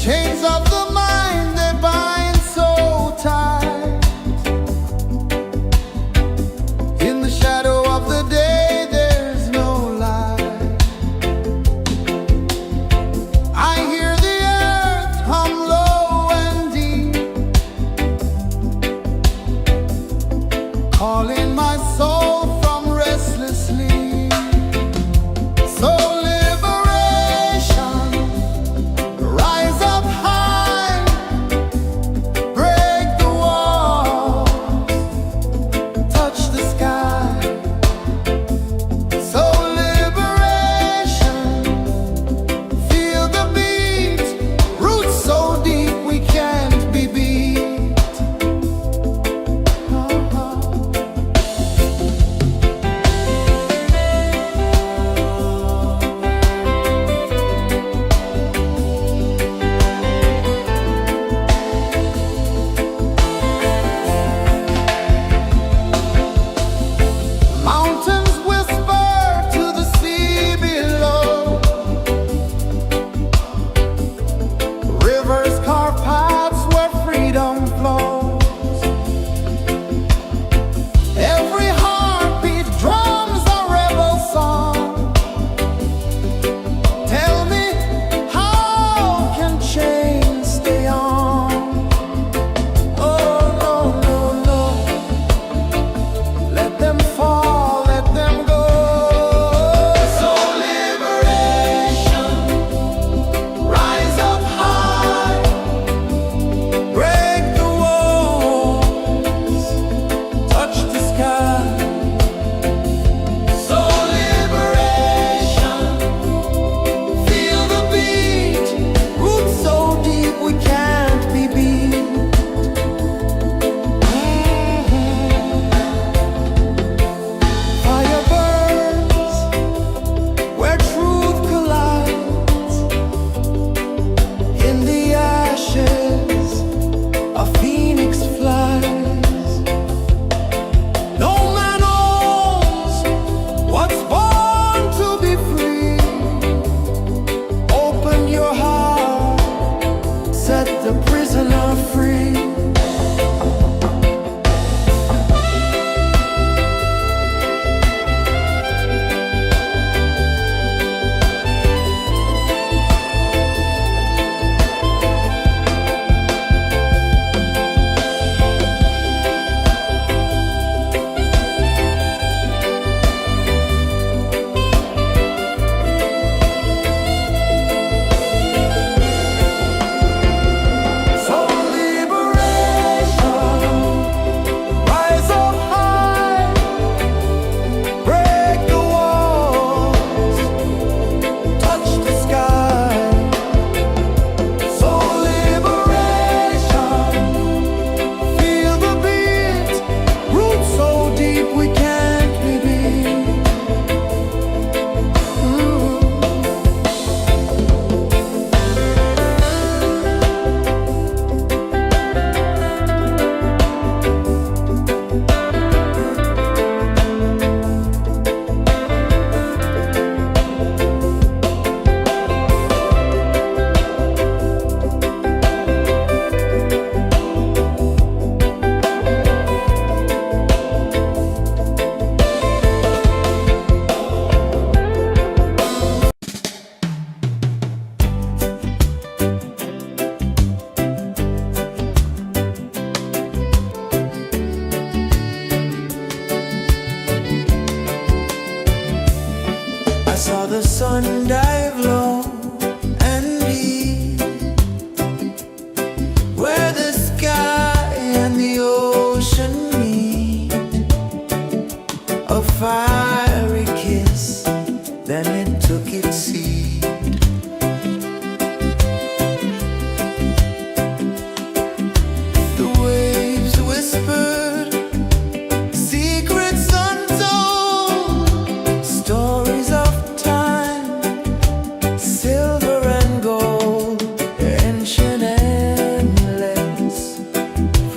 Chains of the mind, they bind so tight. In the shadow of the day, there's no light. I hear the earth hum low and deep, calling my soul from restless sleep. So liberation, rise up high, break the walls, touch the sky. So liberation, feel the beat, roots so deep we can't be beat. one dive low and deep, where the sky and the ocean meet. A fiery kiss, then it took its seed. The waves whispered secrets untold, stories of time, silver and gold, ancient, endless,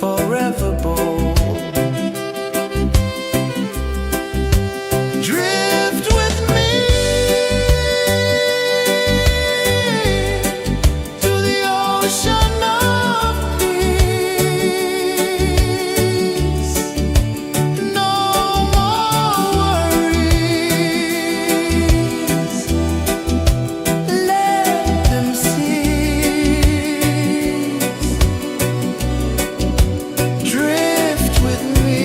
forever bold. Drift with me to the ocean of peace. No more worries. Let them cease. Drift with me.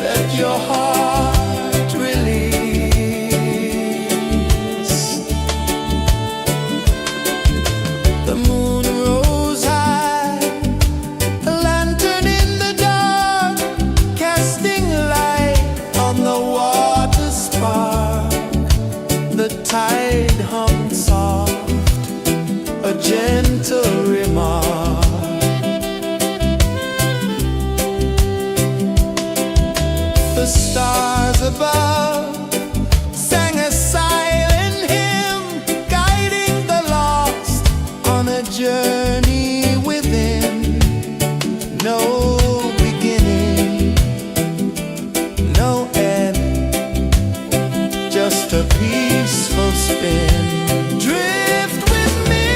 Let your heart release. The moon rose high, a lantern in the dark, casting light on the water spark. The tide hummed soft, a gentle remark. The stars above sang a silent hymn, guiding the lost on a journey within. No beginning, no end, just a peaceful spin. Drift with me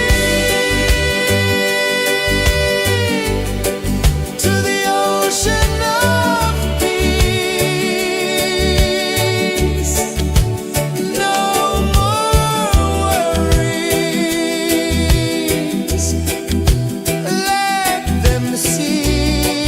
to the ocean of peace. No more worries. Let them cease.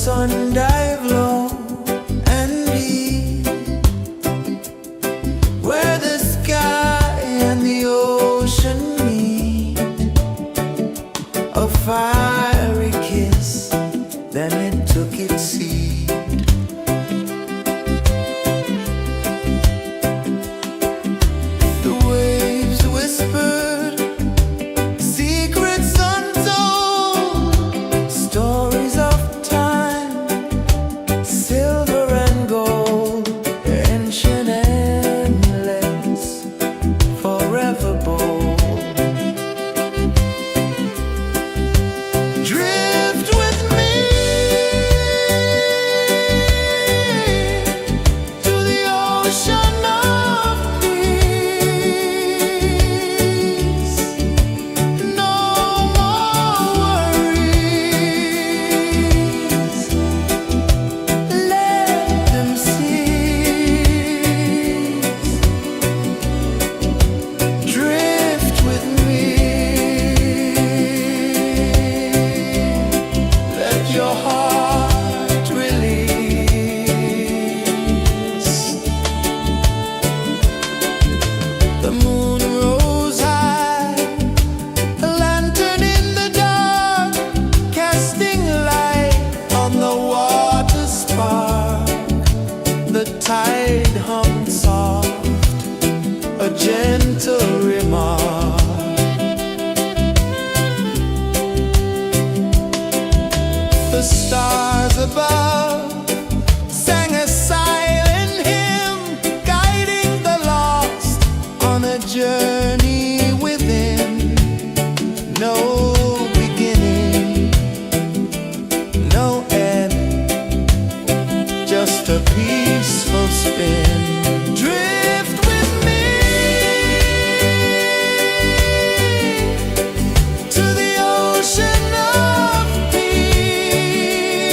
sun dive low and deep, where the sky and the ocean meet. A fiery kiss, then it took its seed. The waves whispered secrets untold, stories of time, silver and gold, ancient, endless, forever bold. Drift with me to the ocean of peace. No more worries, let them cease. Drift with me, let your heart release. The moon rose high, a lantern in the dark, casting light on the water spark. The tide hummed soft, a gentle remark. The stars above sang a silent hymn, guiding the lost on a journey within. No beginning, no end, just a peaceful spin. Drift with me to the ocean of peace.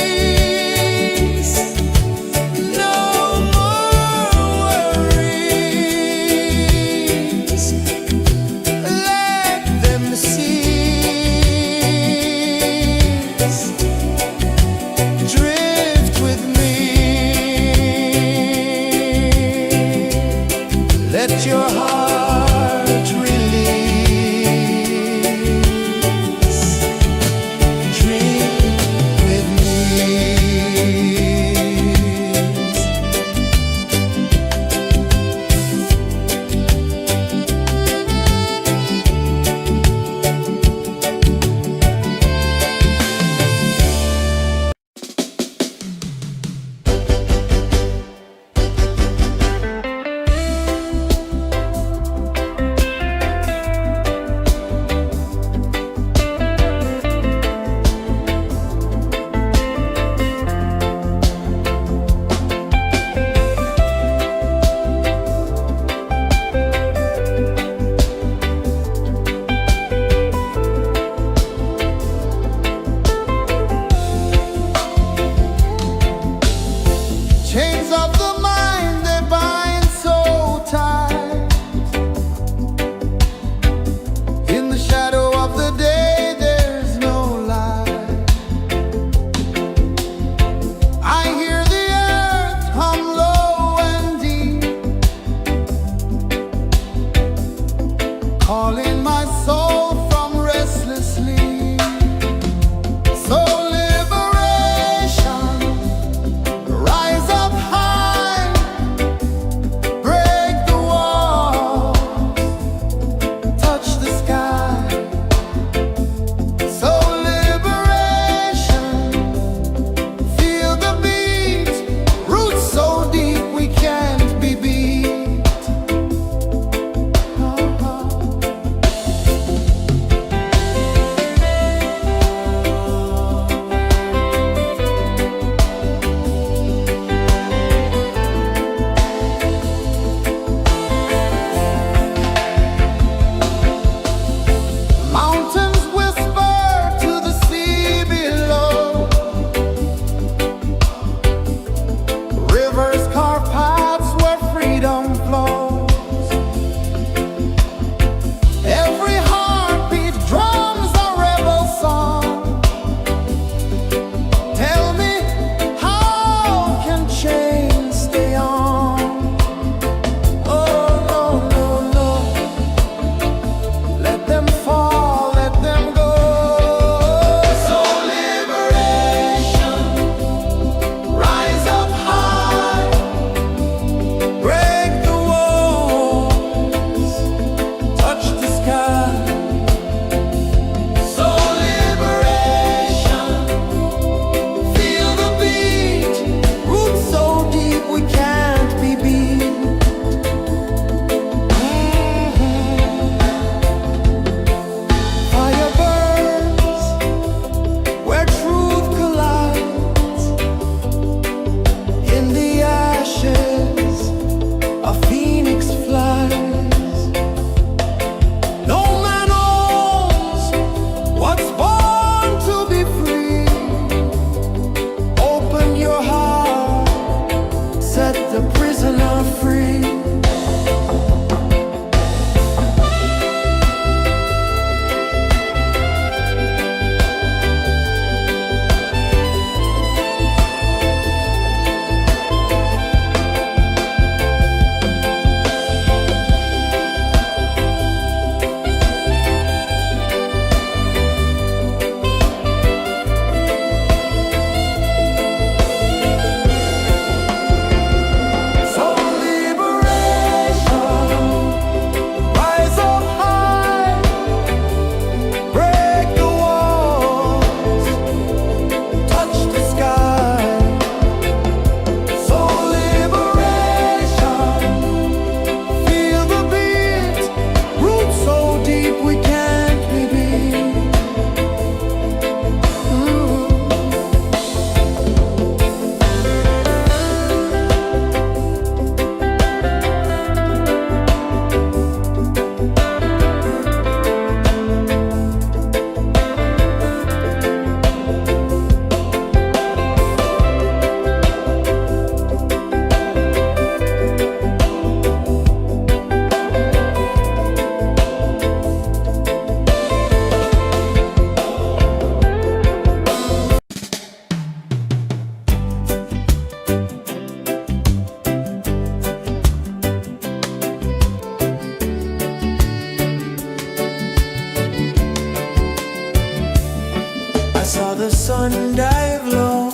saw the sun dive low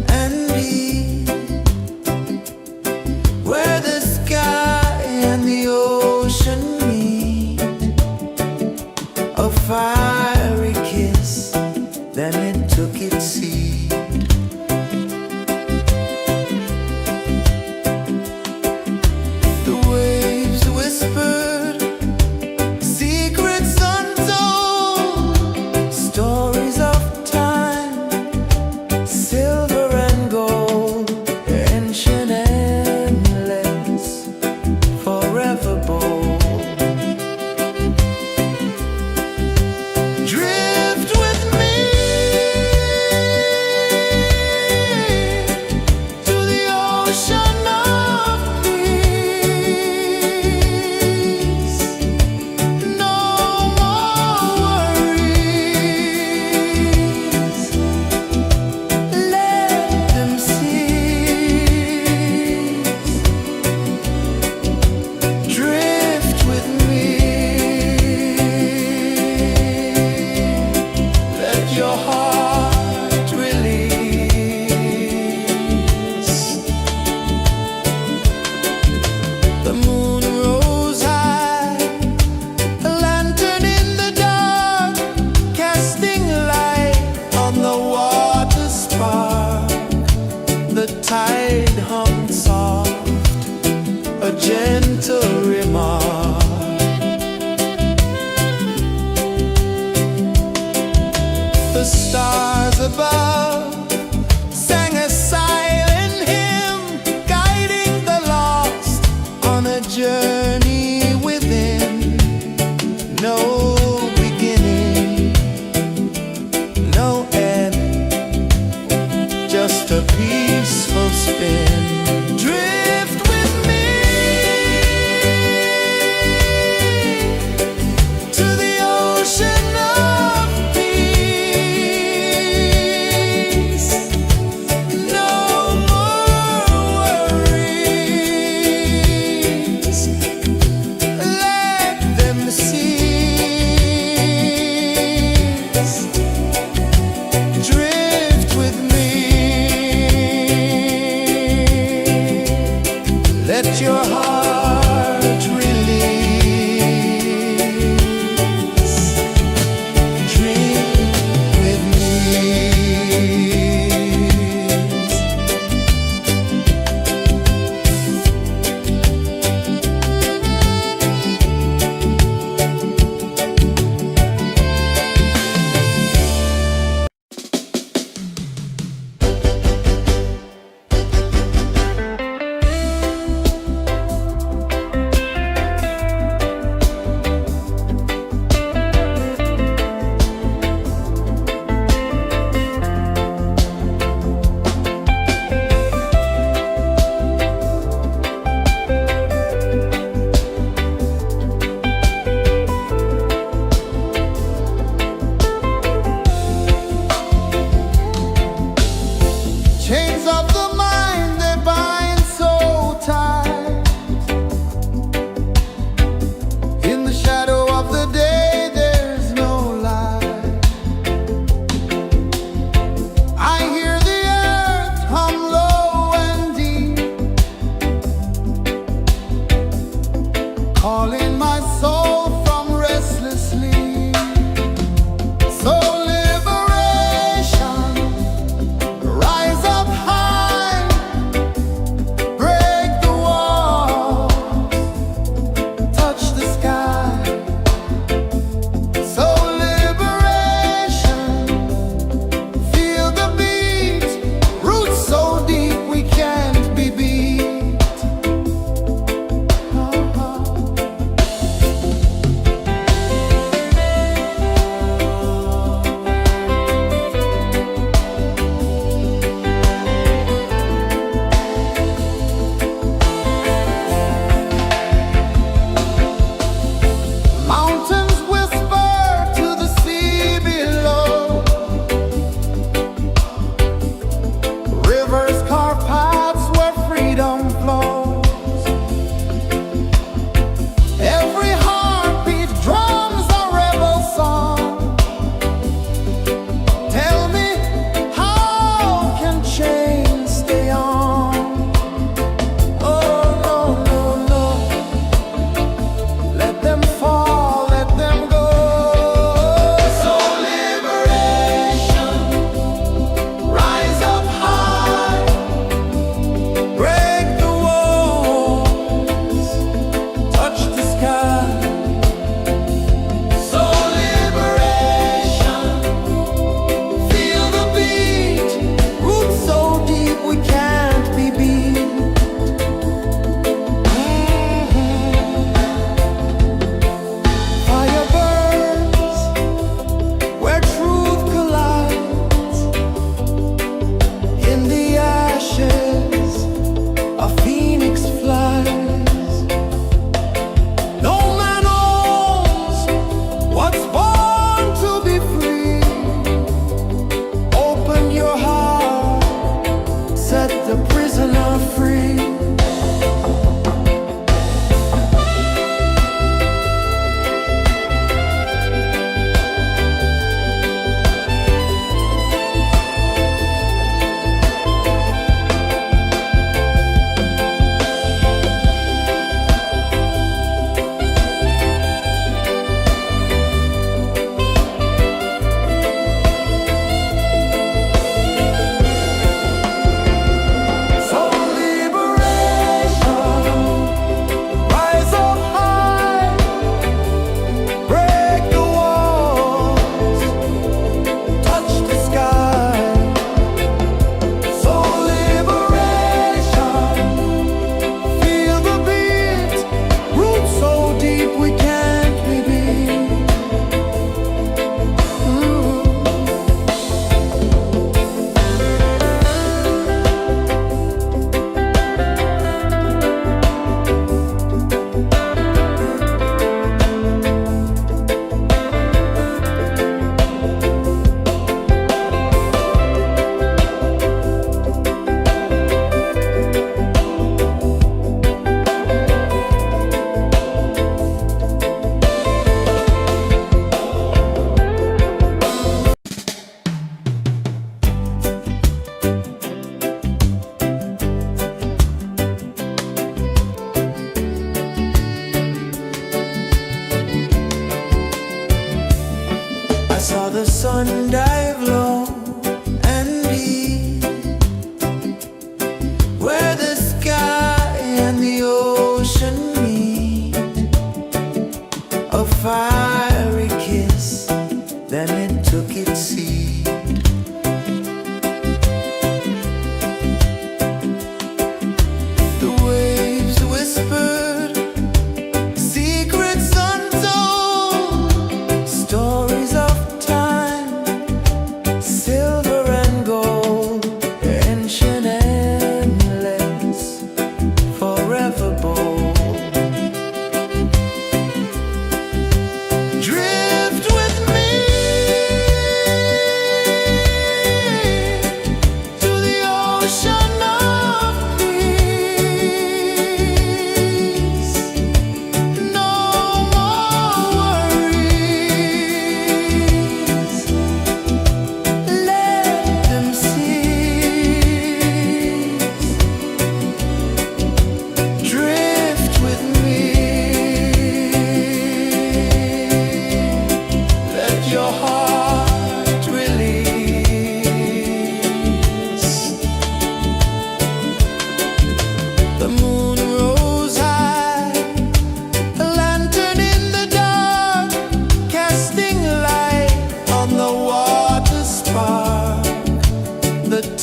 and deep, where the sky and the ocean meet. A fiery kiss, then it took its seed. The waves whispered secrets untold, stories of time, silver and gold, ancient, endless, forever bold. Drift with me to the ocean of peace. No more worries, let them cease. Drift with me, let your heart release. The moon rose high, a lantern in the dark, casting light on the water spark. The tide hummed soft, a gentle remark. The stars above sang a silent hymn, guiding the lost on a journey within. No beginning, no end, just a peaceful spin. Drift with me to the ocean of peace. No more worries, let them cease. Drift with me.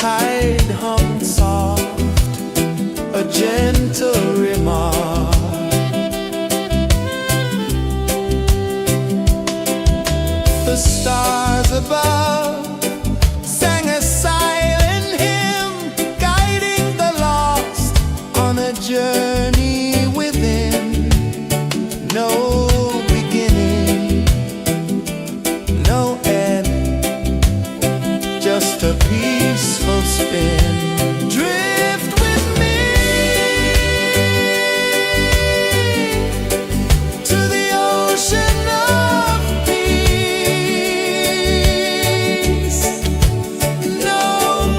tide hum soft, a gentle remark. The stars above sang a silent hymn, guiding the lost on a journey within. No beginning, no end, just a peaceful spin. Drift with me to the ocean of peace. No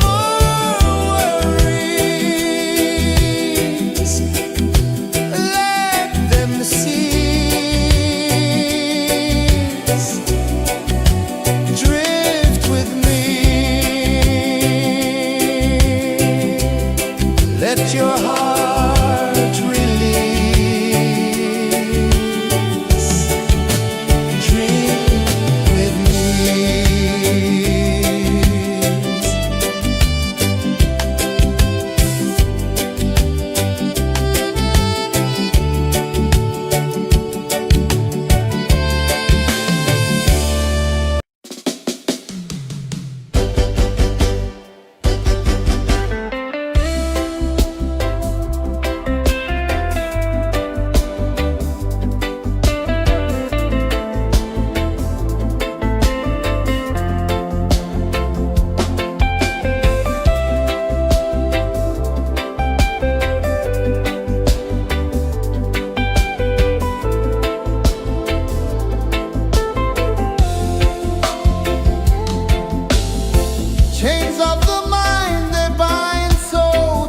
more worries, let them cease. Drift with me, let your heart release. Dream with me. Chains of the mind, they bind so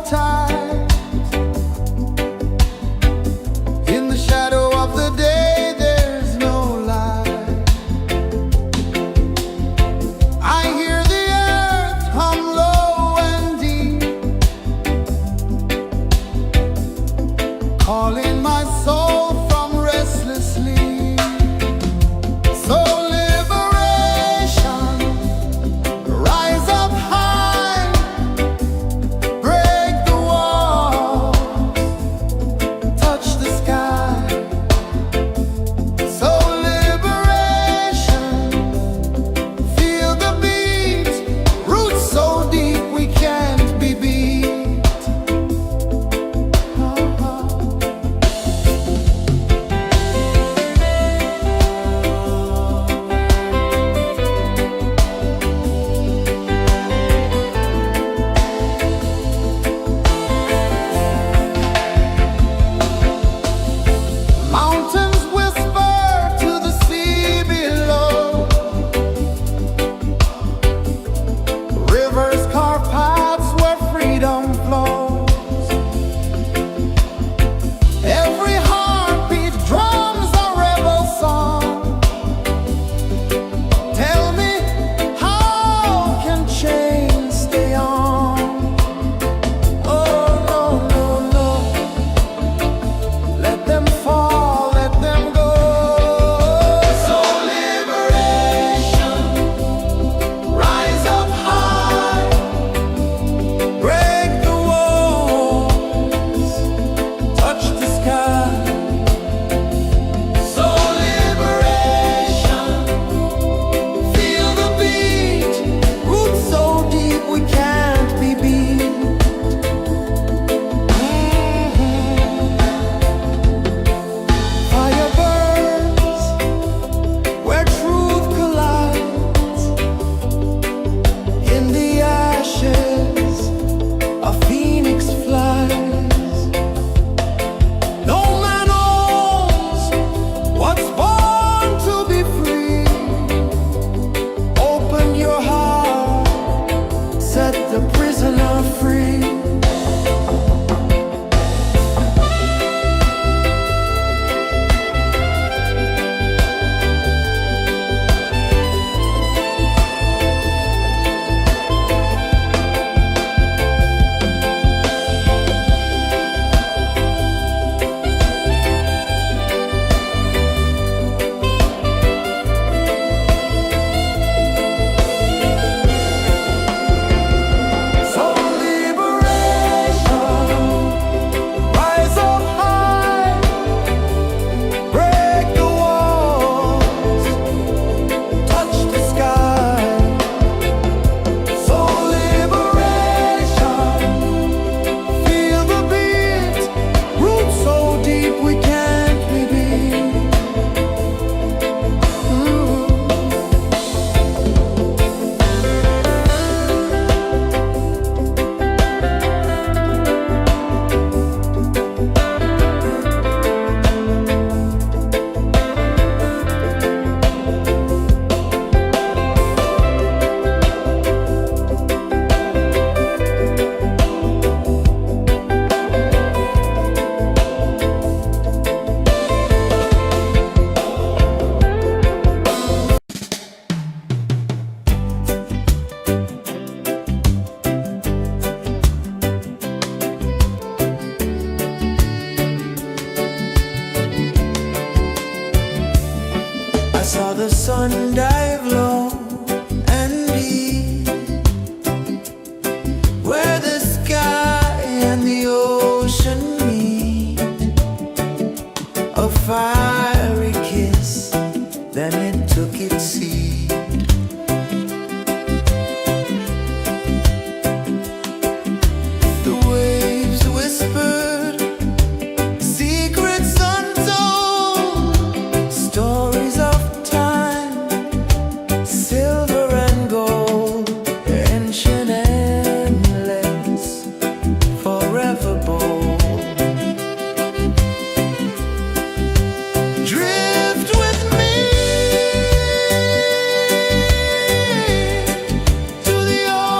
tight. In the shadow of the day, there's no light. I hear the earth hum low and deep, calling my soul from restless sleep. So liberation, rise up high,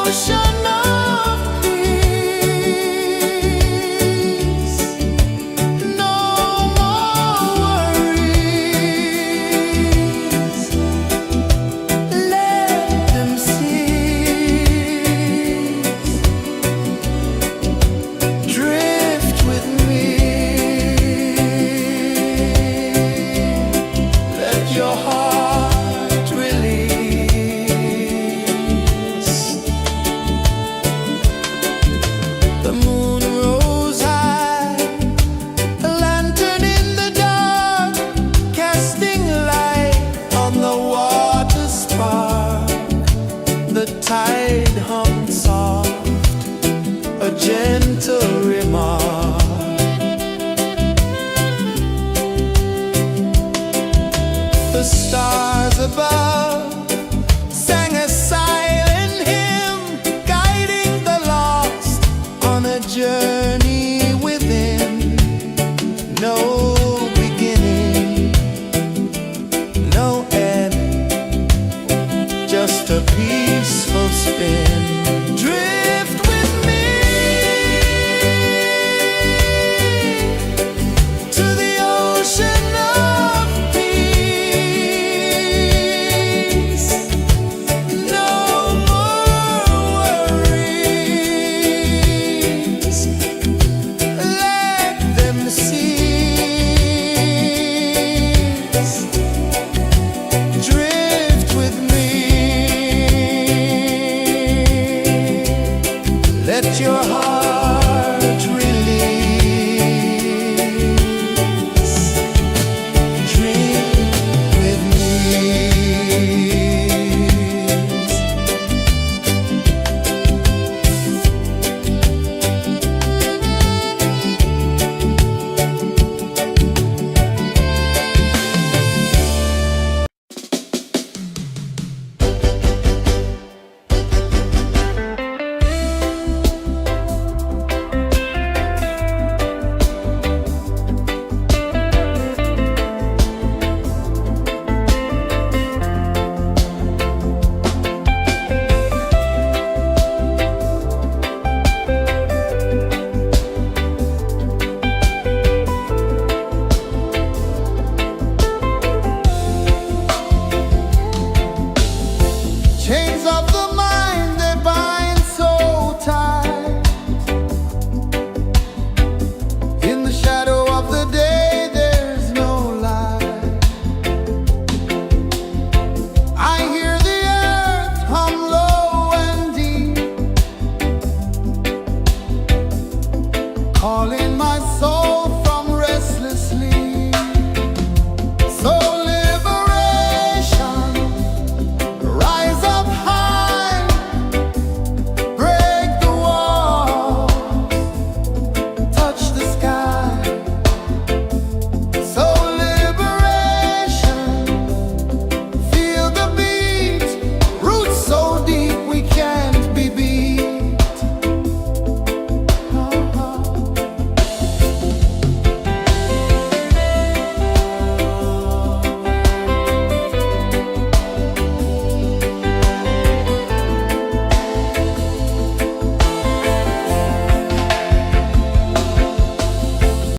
ocean